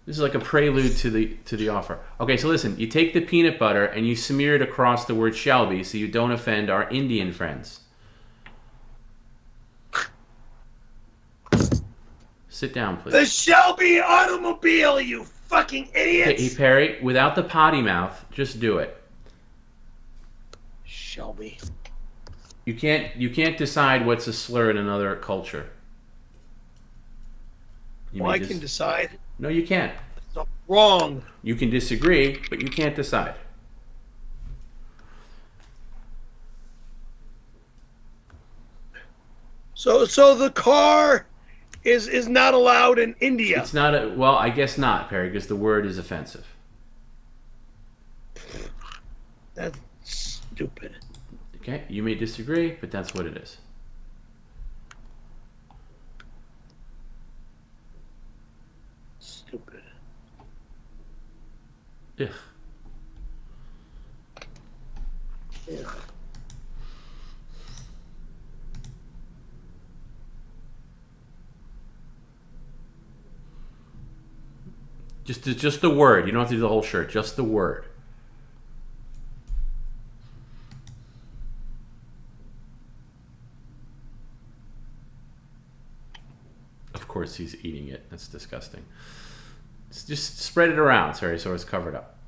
This is like a prelude to the offer. Okay, so listen. You take the peanut butter and you smear it across the word Shelby so you don't offend our Indian friends. Sit down, please. The Shelby automobile, you fucking idiots. Hey, Perry, without the potty mouth, just do it. Shelby. You can't decide what's a slur in another culture. I can decide. No, you can't. It's wrong. You can disagree, but you can't decide. So the car is not allowed in India. It's not well, I guess not, Perry, because the word is offensive. That's stupid. Okay, you may disagree, but that's what it is. Stupid. Ugh. Ugh. Just the word. You don't have to do the whole shirt. Just the word. Of course he's eating it. That's disgusting. Just spread it around, sorry, so it's covered up.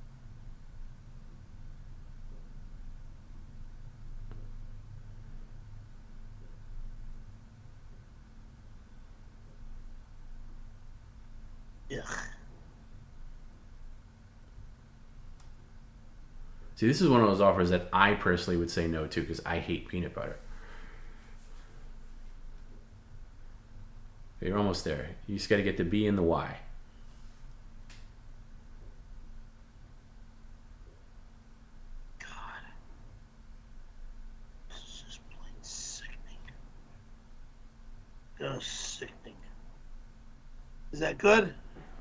Ugh. See, this is one of those offers that I personally would say no to because I hate peanut butter. You're almost there. You just got to get the B and the Y. God. This is just plain sickening. Oh, sickening. Is that good?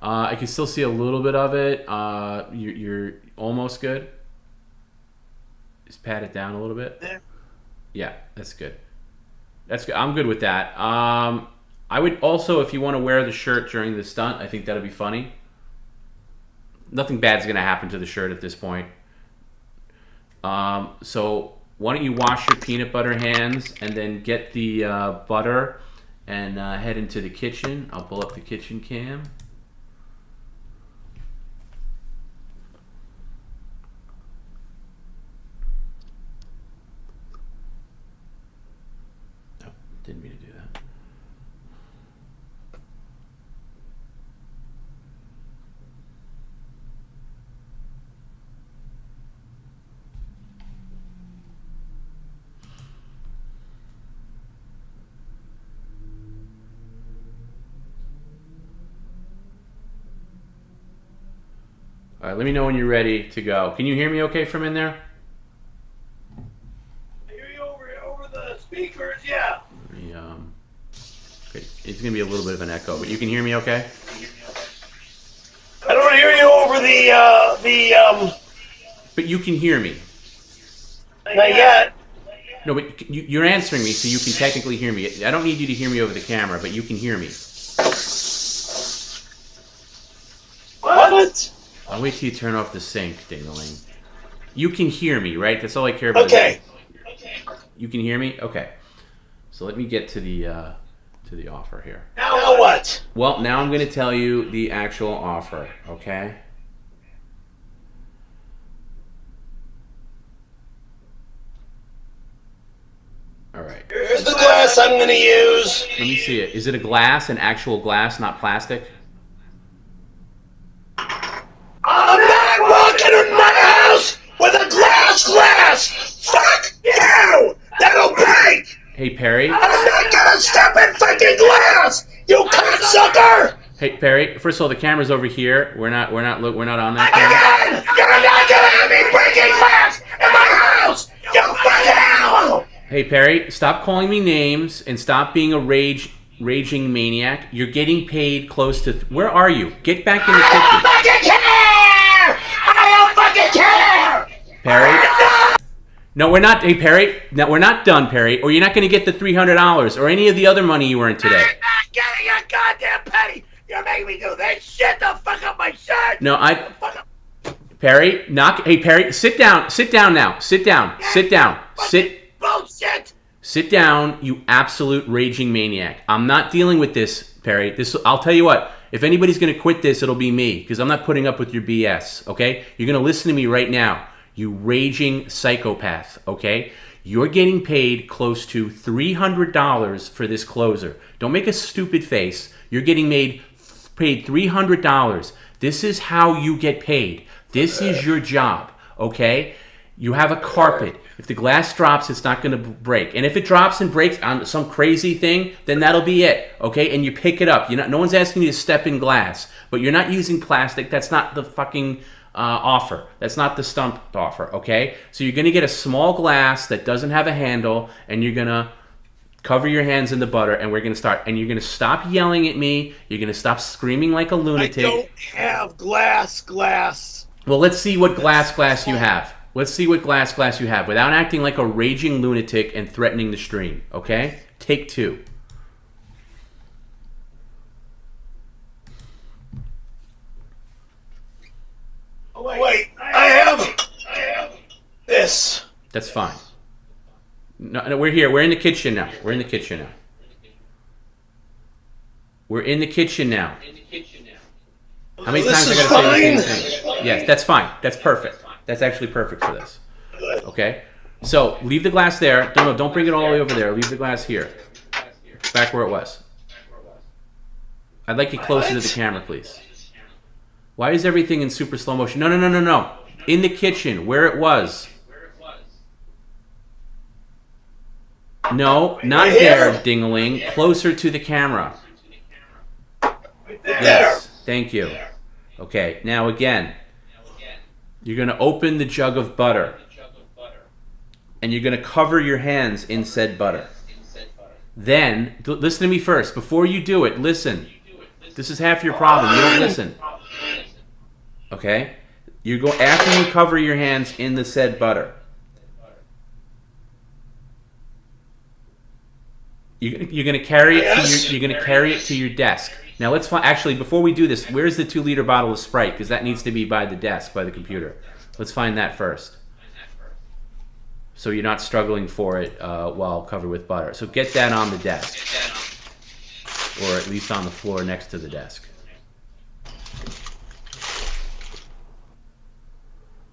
I can still see a little bit of it. You're almost good. Just pat it down a little bit. There. Yeah, that's good. That's good. I'm good with that. I would also, if you want to wear the shirt during the stunt, I think that'll be funny. Nothing bad's going to happen to the shirt at this point. So why don't you wash your peanut butter hands and then get the butter and head into the kitchen. I'll pull up the kitchen cam. Oh, didn't mean to do that. All right, let me know when you're ready to go. Can you hear me okay from in there? I hear you over the speakers, yeah. Okay. It's going to be a little bit of an echo, but you can hear me okay? I don't hear you over the But you can hear me. not yet. No, but you're answering me, so you can technically hear me. I don't need you to hear me over the camera, but you can hear me. What? I'll wait till you turn off the sync, Ding-a-ling. You can hear me, right? That's all I care about. Okay. You can hear me? Okay. So let me get to the offer here. Now what? Well, now I'm going to tell you the actual offer, okay? All right. Here's the glass I'm going to use. Let me see it. Is it a glass, an actual glass, not plastic? I'm not walking in my house with a glass! Fuck you! That'll break! Hey, Perry. I'm not gonna step in fucking glass! You cocksucker! Hey, Perry. First of all, the camera's over here. We're not on that camera. You're not gonna have me breaking glass in my house! You fucking animal! Hey, Perry. Stop calling me names and stop being a raging maniac. You're getting paid close to... Where are you? Get back in the kitchen. I don't fucking care! Perry? No, we're not. Hey, Perry. No, we're not done, Perry. Or you're not going to get the $300 or any of the other money you earned today. I'm not getting a goddamn penny! You're making me do this shit to fuck up my shirt! No, Perry, Hey, Perry, sit down. Sit down now. Sit down. Sit down. Bullshit! Sit down, you absolute raging maniac. I'm not dealing with this, Perry. I'll tell you what. If anybody's going to quit this, it'll be me, because I'm not putting up with your BS, okay? You're going to listen to me right now, you raging psychopath, okay? You're getting paid close to $300 for this closer. Don't make a stupid face. You're getting paid $300. This is how you get paid. This is your job, okay? You have a carpet. If the glass drops, it's not going to break. And if it drops and breaks on some crazy thing, then that'll be it, okay? And you pick it up. No one's asking you to step in glass, but you're not using plastic. That's not the fucking offer. That's not the stunt offer, okay? So you're going to get a small glass that doesn't have a handle, and you're going to cover your hands in the butter, and we're going to start. And you're going to stop yelling at me. You're going to stop screaming like a lunatic. I don't have glass. Well, let's see what glass you have. Let's see what glass you have without acting like a raging lunatic and threatening the stream, okay? Take two. Oh, wait, I have this. That's fine. No, we're here. We're in the kitchen now. We're in the kitchen now. How many times I gotta say the same thing? Yes, that's fine. That's perfect. That's actually perfect for this. Okay? So, leave the glass there. Don't bring it all the way over there. Leave the glass here. Back where it was. I'd like you closer to the camera, please. Why is everything in super slow motion? No. In the kitchen, where it was. No, not there, ding-a-ling. Closer to the camera. Yes, thank you. Okay, now again. You're going to open the jug of butter. And you're going to cover your hands in said butter. Then, listen to me first. Before you do it, listen. This is half your problem. You don't listen. Okay? After you cover your hands in the said butter. You're going to carry it to your desk. Now let's find. Actually, before we do this, where's the 2-liter bottle of Sprite? Because that needs to be by the desk, by the computer. Let's find that first. so you're not struggling for it while covered with butter. So get that on the desk, or at least on the floor next to the desk.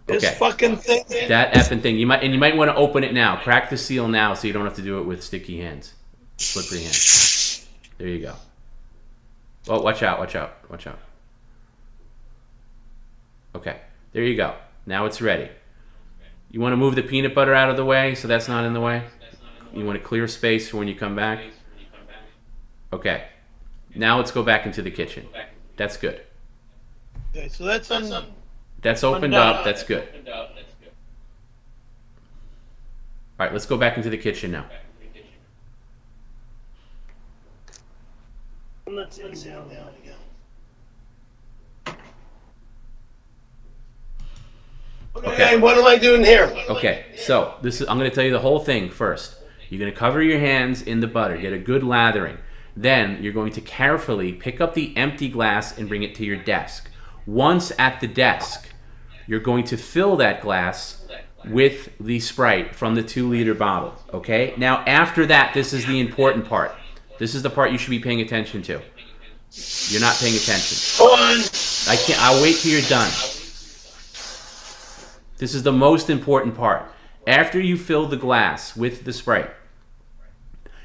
This Okay. fucking thing. That effing thing. You might want to open it now. Crack the seal now, so you don't have to do it with sticky hands, slippery hands. There you go. Oh, watch out! Watch out! Watch out! Okay, there you go. Now it's ready. You want to move the peanut butter out of the way so that's not in the way? You want to clear space for when you come back? Okay. Now let's go back into the kitchen. That's good. Okay, so that's That's opened up. That's good. All right, let's go back into the kitchen now. Let's exhale down again. Okay, what am I doing here? Okay, so I'm going to tell you the whole thing first. You're going to cover your hands in the butter, get a good lathering. Then you're going to carefully pick up the empty glass and bring it to your desk. Once at the desk, you're going to fill that glass with the Sprite from the 2-liter bottle. Okay? Now, after that, this is the important part. This is the part you should be paying attention to. You're not paying attention. Go on. I'll wait till you're done. This is the most important part. After you fill the glass with the Sprite,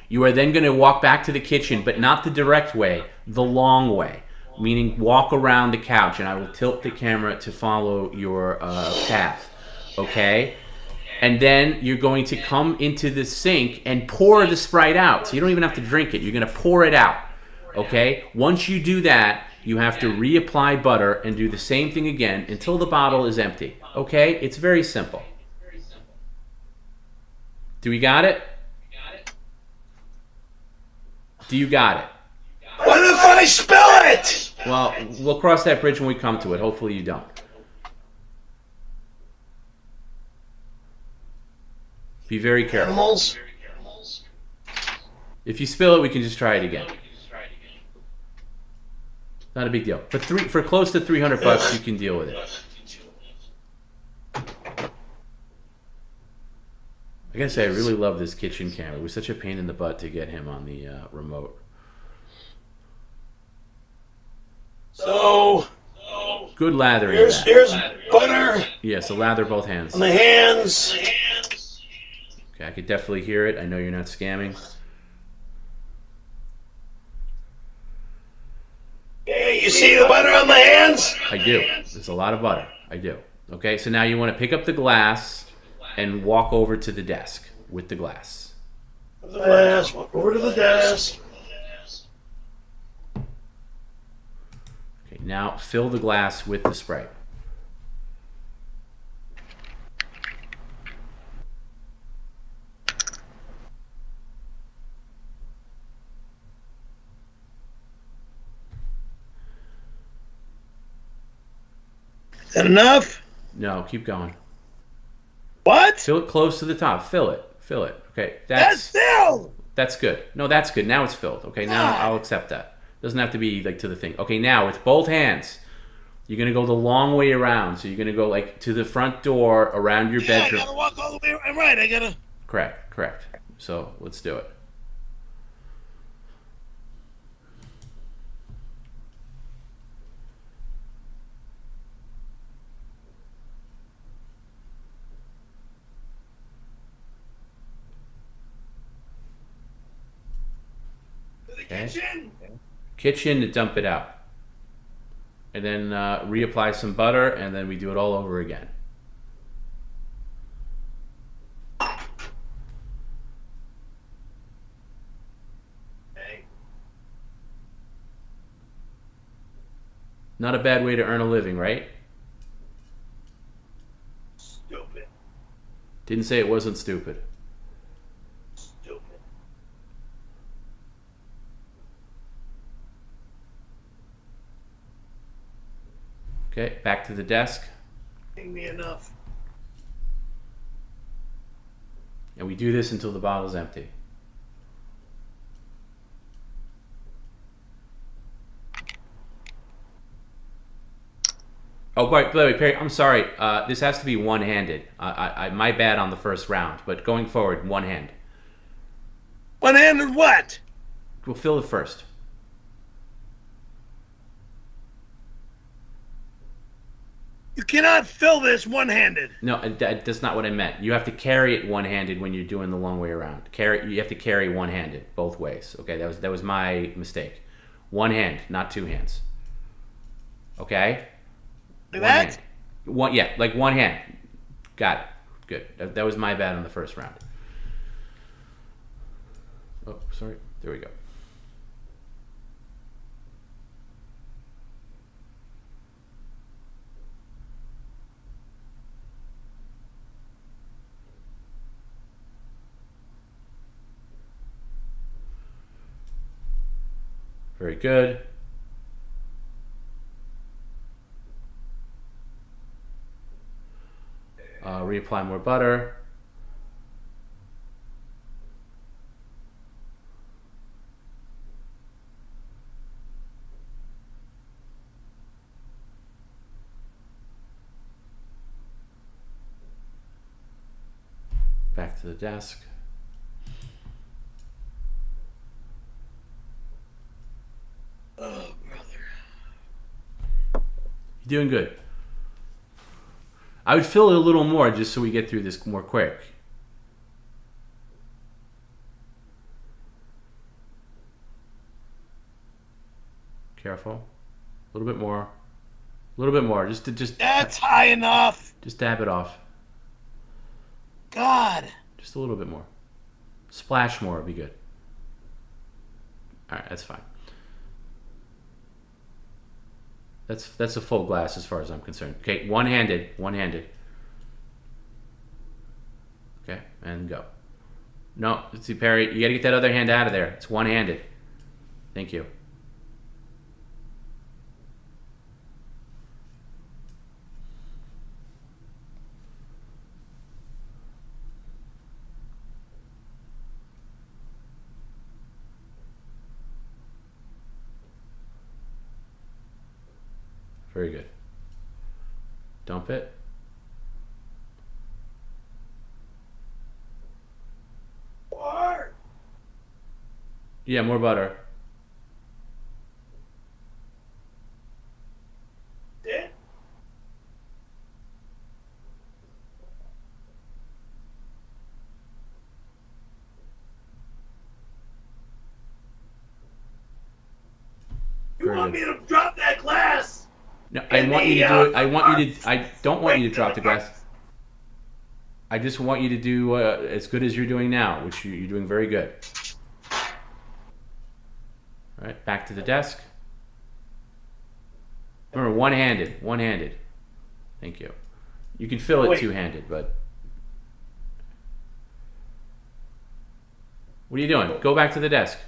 you are then going to walk back to the kitchen, but not the direct way, the long way. Meaning walk around the couch, and I will tilt the camera to follow your path. Okay? And then you're going to come into the sink and pour the Sprite out. So you don't even have to drink it. You're going to pour it out. Okay? Once you do that, you have to reapply butter and do the same thing again until the bottle is empty. Okay? It's very simple. Do we got it? Do you got it? What if I spill it? Well, we'll cross that bridge when we come to it. Hopefully you don't. Be very careful. Animals. If you spill it, we can just try it again. Not a big deal. For close to $300, you can deal with it. I gotta say, I really love this kitchen camera. It was such a pain in the butt to get him on the remote. So, good lathering. Here's butter. Yeah, so lather both hands. On the hands. Okay, I could definitely hear it. I know you're not scamming. Okay, you see the butter on the hands? I do. There's a lot of butter. I do. Okay, so now you want to pick up the glass and walk over to the desk with the glass. The glass, walk over to the desk. Okay, now fill the glass with the Sprite. Is that enough? No, keep going. What? Fill it close to the top. Fill it. Fill it. Okay, That's filled. That's good. No, that's good. Now it's filled. Okay, now I'll accept that. Doesn't have to be like to the thing. Okay, now with both hands, you're gonna go the long way around. So you're gonna go like to the front door around your bedroom. I gotta walk all the way around. Right, I gotta. Correct. So let's do it. Okay. Kitchen to dump it out. And then reapply some butter, and then we do it all over again. Okay. Not a bad way to earn a living, right? Stupid. Didn't say it wasn't stupid. Okay, back to the desk. Give me enough. And we do this until the bottle's empty. Oh, by the way, Perry, I'm sorry. This has to be one-handed. My bad on the first round, but going forward, one hand. One-handed what? We'll fill it first. You cannot fill this one-handed. No, that's not what I meant. You have to carry it one-handed when you're doing the long way around. You have to carry one-handed both ways. Okay, that was my mistake. One hand, not two hands. Okay. Like one that? Hand. Like one hand. Got it. Good. That was my bad on the first round. Oh, sorry. There we go. Very good. Reapply more butter. Back to the desk. Oh, brother. You're doing good. I would fill it a little more just so we get through this more quick. Careful. A little bit more. A little bit more. Just. That's high enough. Just dab it off. God. Just a little bit more. Splash more would be good. All right, that's fine. That's a full glass as far as I'm concerned. Okay, one-handed. Okay, and go. No, see, Perry, you gotta get that other hand out of there. It's one-handed. Thank you. Very good. Dump it. More. Yeah, more butter. Yeah. You want me to drop that glass? No, I want you to do it. I don't want you to drop the glass. I just want you to do as good as you're doing now, which you're doing very good. All right, back to the desk. Remember, one-handed. Thank you. You can fill it two-handed, but... What are you doing? Go back to the desk.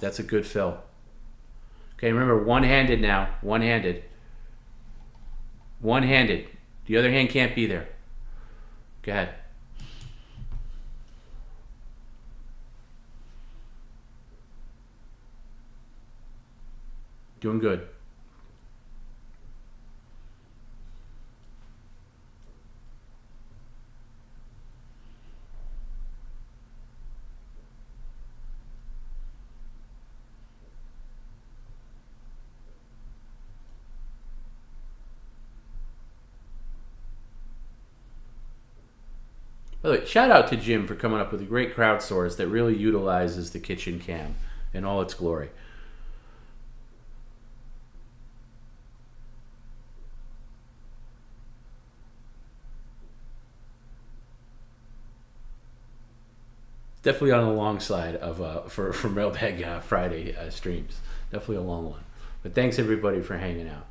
That's a good fill. Okay, remember, one-handed now. One-handed. The other hand can't be there. Go ahead. Doing good. By the way, shout out to Jim for coming up with a great crowd source that really utilizes the kitchen cam in all its glory. Definitely on the long side of for Mailbag Friday streams. Definitely a long one. But thanks everybody for hanging out.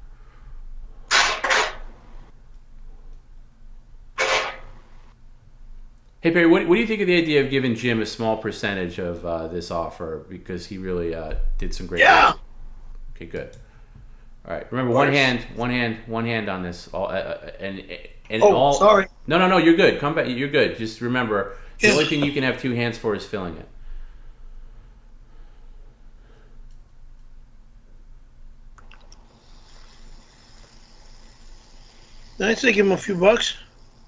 Hey Perry, what do you think of the idea of giving Jim a small percentage of this offer because he really did some great work? Okay, good. All right. Remember, one hand on this. Sorry. No. You're good. Come back. You're good. Just remember, the only thing you can have two hands for is filling it. Did I say give him a few bucks?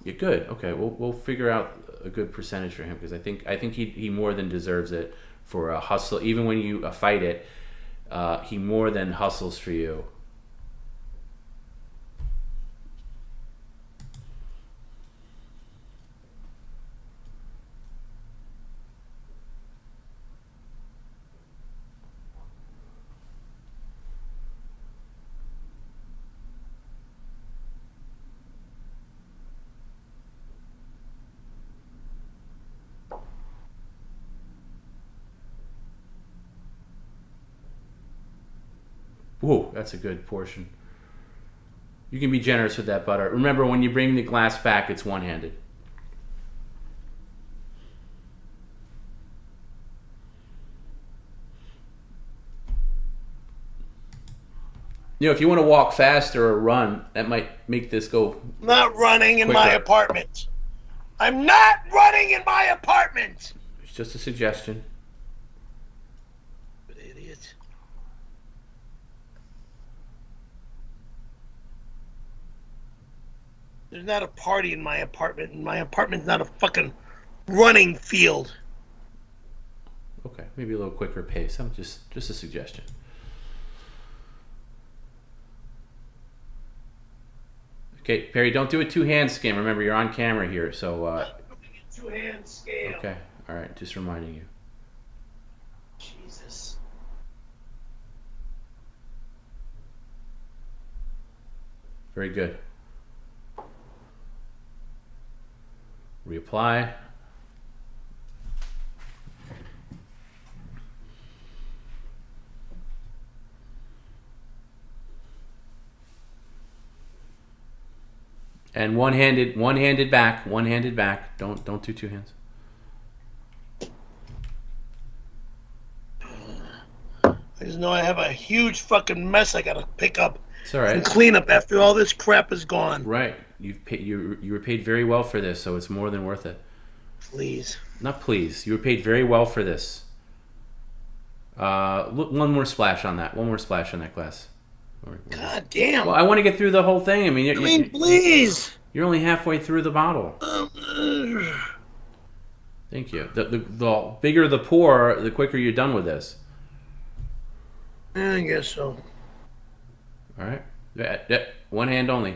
You're good. Okay. We'll figure out a good percentage for him because I think he more than deserves it for a hustle. Even when you fight it, he more than hustles for you. Whoa, that's a good portion. You can be generous with that butter. Remember, when you bring the glass back, it's one-handed. If you want to walk faster or run, that might make this go. I'm not running in quicker. my apartment. I'm not running in my apartment. It's just a suggestion. Idiot. There's not a party in my apartment, and my apartment's not a fucking running field. Okay, maybe a little quicker pace. I'm just a suggestion. Okay, Perry, don't do a two-hand scam. Remember, you're on camera here, so... Two-hand scam. Okay, all right, just reminding you. Jesus. Very good. Reapply. And one-handed back. Don't do two hands. I just know I have a huge fucking mess I gotta pick up It's all right. and clean up after all this crap is gone. Right. You were paid very well for this, so it's more than worth it. Please. Not please. You were paid very well for this. Look, one more splash on that. One more splash on that glass. God damn. Well, I want to get through the whole thing. I mean, please. You're only halfway through the bottle. Thank you. The bigger the pour, the quicker you're done with this. I guess so. All right. Yeah, one hand only.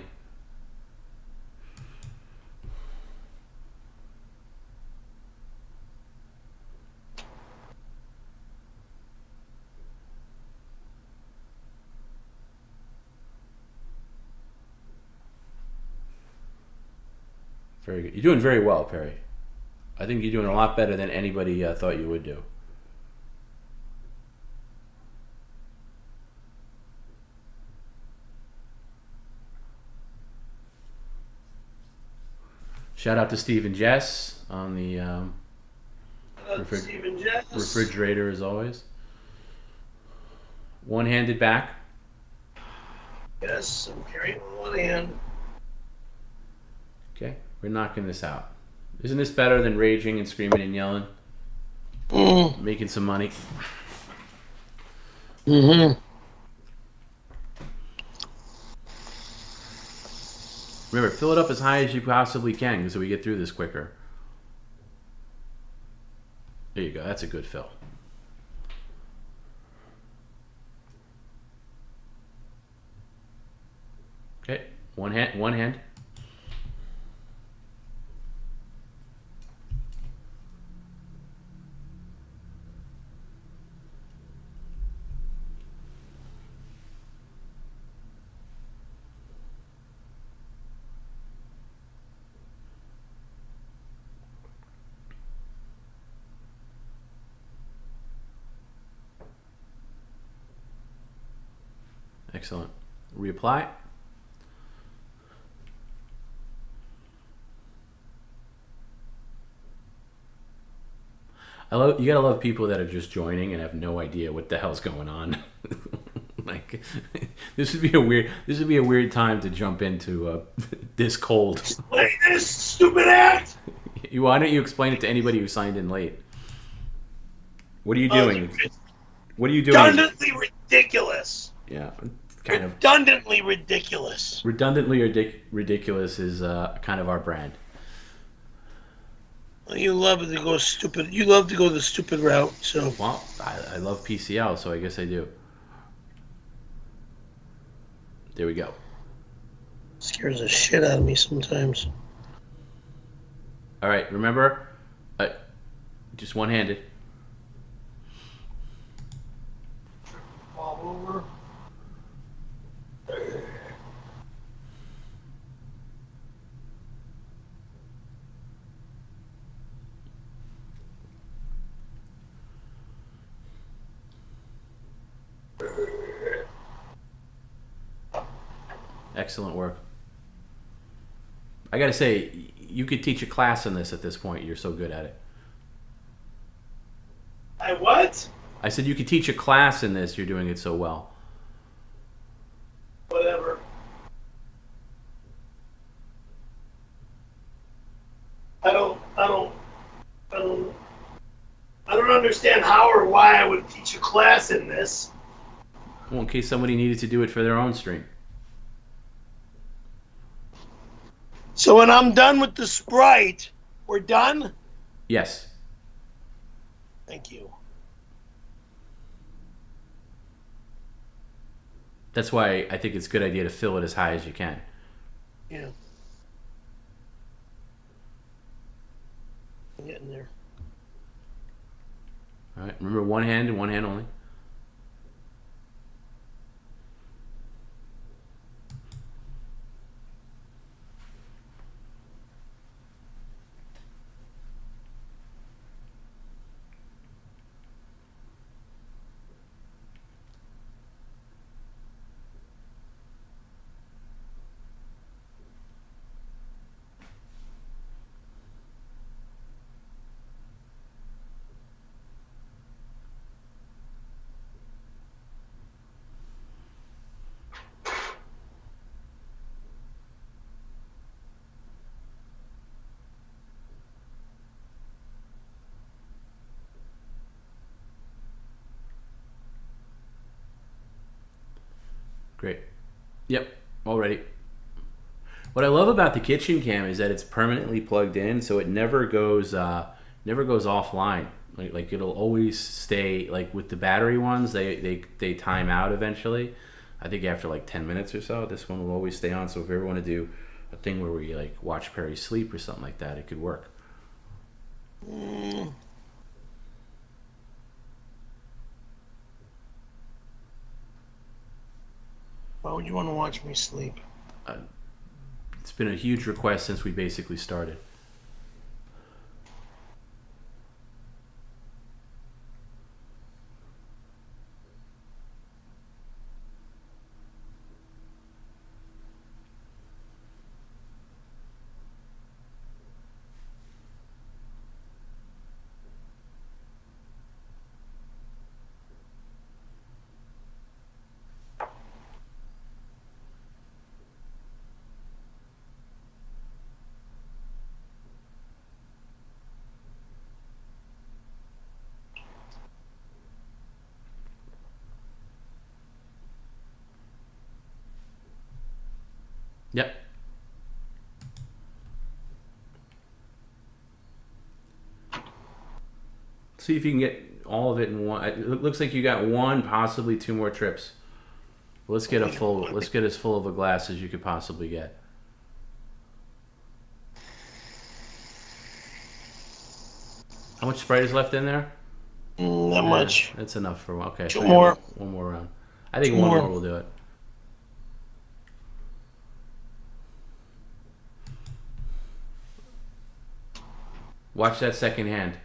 Very good. You're doing very well, Perry. I think you're doing a lot better than anybody thought you would do. Shout out to Steve and Jess on the refrigerator as always. One-handed back. Yes, I'm carrying one hand. Okay, we're knocking this out. Isn't this better than raging and screaming and yelling? Making some money. Mm-hmm. Remember, fill it up as high as you possibly can so we get through this quicker. There you go. That's a good fill. Okay, one hand. Excellent. Reapply. You gotta love people that are just joining and have no idea what the hell's going on. Like, This would be a weird time to jump into this cold. Explain this stupid act. Why don't you explain it to anybody who signed in late? What are you doing? What are you doing? Redundantly ridiculous. Yeah, kind of. Redundantly ridiculous. Redundantly ridiculous is kind of our brand. Well, you love to go stupid. You love to go the stupid route. So. Well, I love PCL, so I guess I do. There we go. Scares the shit out of me sometimes. All right, remember, just one-handed. Fall over. Excellent work. I gotta say, you could teach a class in this at this point. You're so good at it. I what? I said you could teach a class in this. You're doing it so well. Whatever. I don't understand how or why I would teach a class in this. Well, in case somebody needed to do it for their own stream. So when I'm done with the Sprite, we're done? Yes. Thank you. That's why I think it's a good idea to fill it as high as you can. Yeah. I'm getting there. All right. Remember, one hand and one hand only. Great. Yep, all ready. What I love about the kitchen cam is that it's permanently plugged in, so it never goes offline. Like it'll always stay. Like with the battery ones, they time out eventually. I think after like 10 minutes or so. This one will always stay on. So if you ever want to do a thing where we like watch Perry sleep or something like that, it could work. Why would you want to watch me sleep? It's been a huge request since we basically started. Yep. See if you can get all of it in one. It looks like you got one, possibly two more trips. Let's get as full of a glass as you could possibly get. How much Sprite is left in there? Not much. That's enough for one. Okay. Two more. One more round. I think one more will do it. Watch that second hand.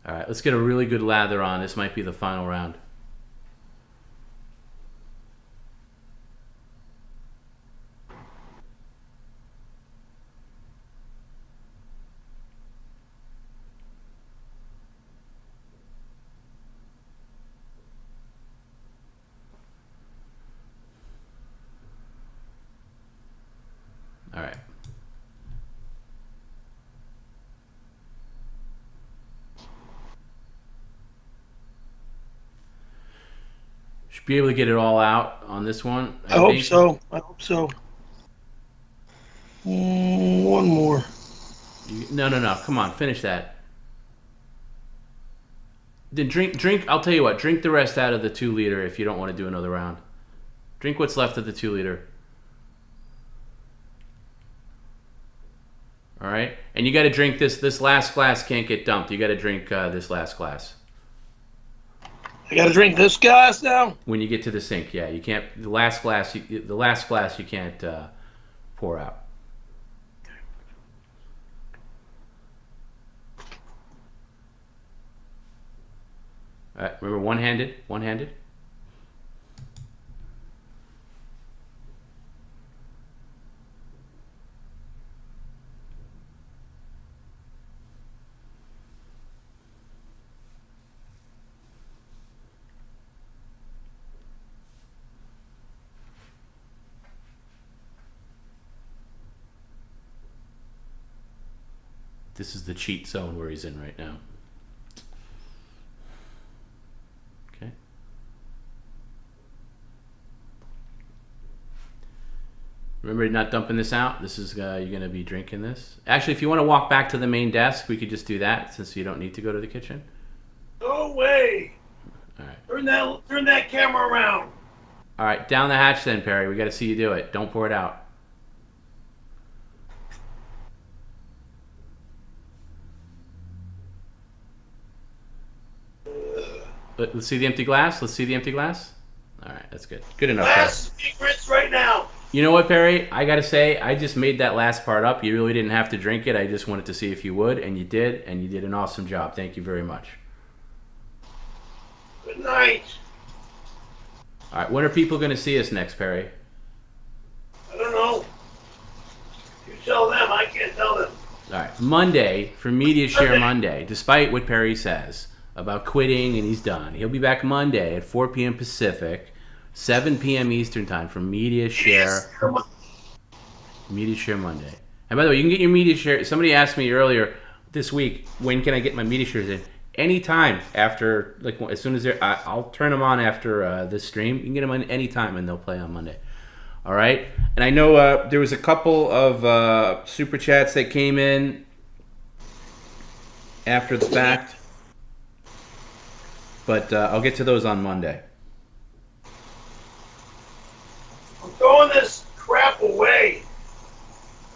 All right, let's get a really good lather on. This might be the final round. All right. Should be able to get it all out on this one. I hope so. One more. No. Come on, finish that. Then drink. I'll tell you what. Drink the rest out of the 2 liter if you don't want to do another round. Drink what's left of the 2 liter. All right, and you got to drink this. This last glass can't get dumped. You got to drink this last glass. I got to drink this glass now. When you get to the sink, yeah, you can't. The last glass you can't pour out. All right, remember one-handed. This is the cheat zone where he's in right now. Okay. Remember not dumping this out. This is you're going to be drinking this. Actually, if you want to walk back to the main desk, we could just do that since you don't need to go to the kitchen. No way. All right. Turn that camera around. All right, down the hatch then, Perry. We got to see you do it. Don't pour it out. Let's see the empty glass. All right, that's good. Good enough. Glass secrets right now. You know what, Perry? I got to say, I just made that last part up. You really didn't have to drink it. I just wanted to see if you would, and you did, and you did an awesome job. Thank you very much. Good night. All right, when are people going to see us next, Perry? I don't know. You tell them. I can't tell them. All right, Monday for Media Share Monday, despite what Perry says about quitting and he's done. He'll be back Monday at 4 p.m. Pacific, 7 p.m. Eastern Time for Media Share. Media Share Monday. And by the way, you can get your Media Share. Somebody asked me earlier this week, when can I get my Media Shares in? Anytime after, like as soon as they're, I'll turn them on after this stream. You can get them on any time and they'll play on Monday. All right. And I know there was a couple of super chats that came in after the fact. But I'll get to those on Monday. I'm throwing this crap away.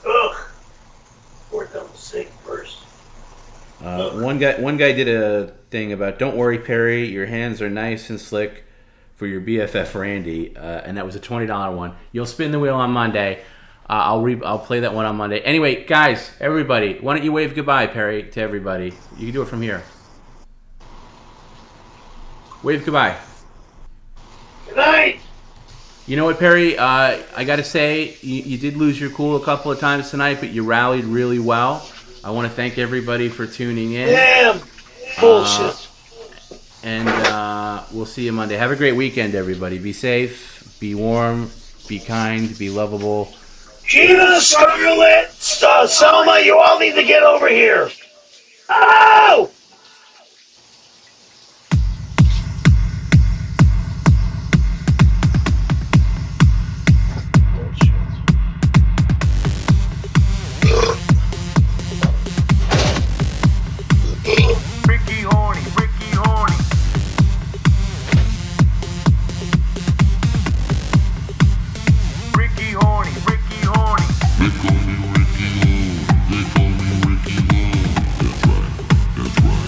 Ugh. Pour it down the sink first. One guy did a thing about, don't worry, Perry, your hands are nice and slick for your BFF Randy, and that was a $20 one. You'll spin the wheel on Monday. I'll play that one on Monday. Anyway, guys, everybody, why don't you wave goodbye, Perry, to everybody? You can do it from here. Wave goodbye. Good night. You know what, Perry? I got to say, you did lose your cool a couple of times tonight, but you rallied really well. I want to thank everybody for tuning in. Damn. Bullshit. And we'll see you Monday. Have a great weekend, everybody. Be safe, be warm, be kind, be lovable. Gina, Scarlett, Selma, you all need to get over here. Oh! They call me Ricky Horny. They call me Ricky Horny. That's right.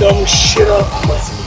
dumb shit up.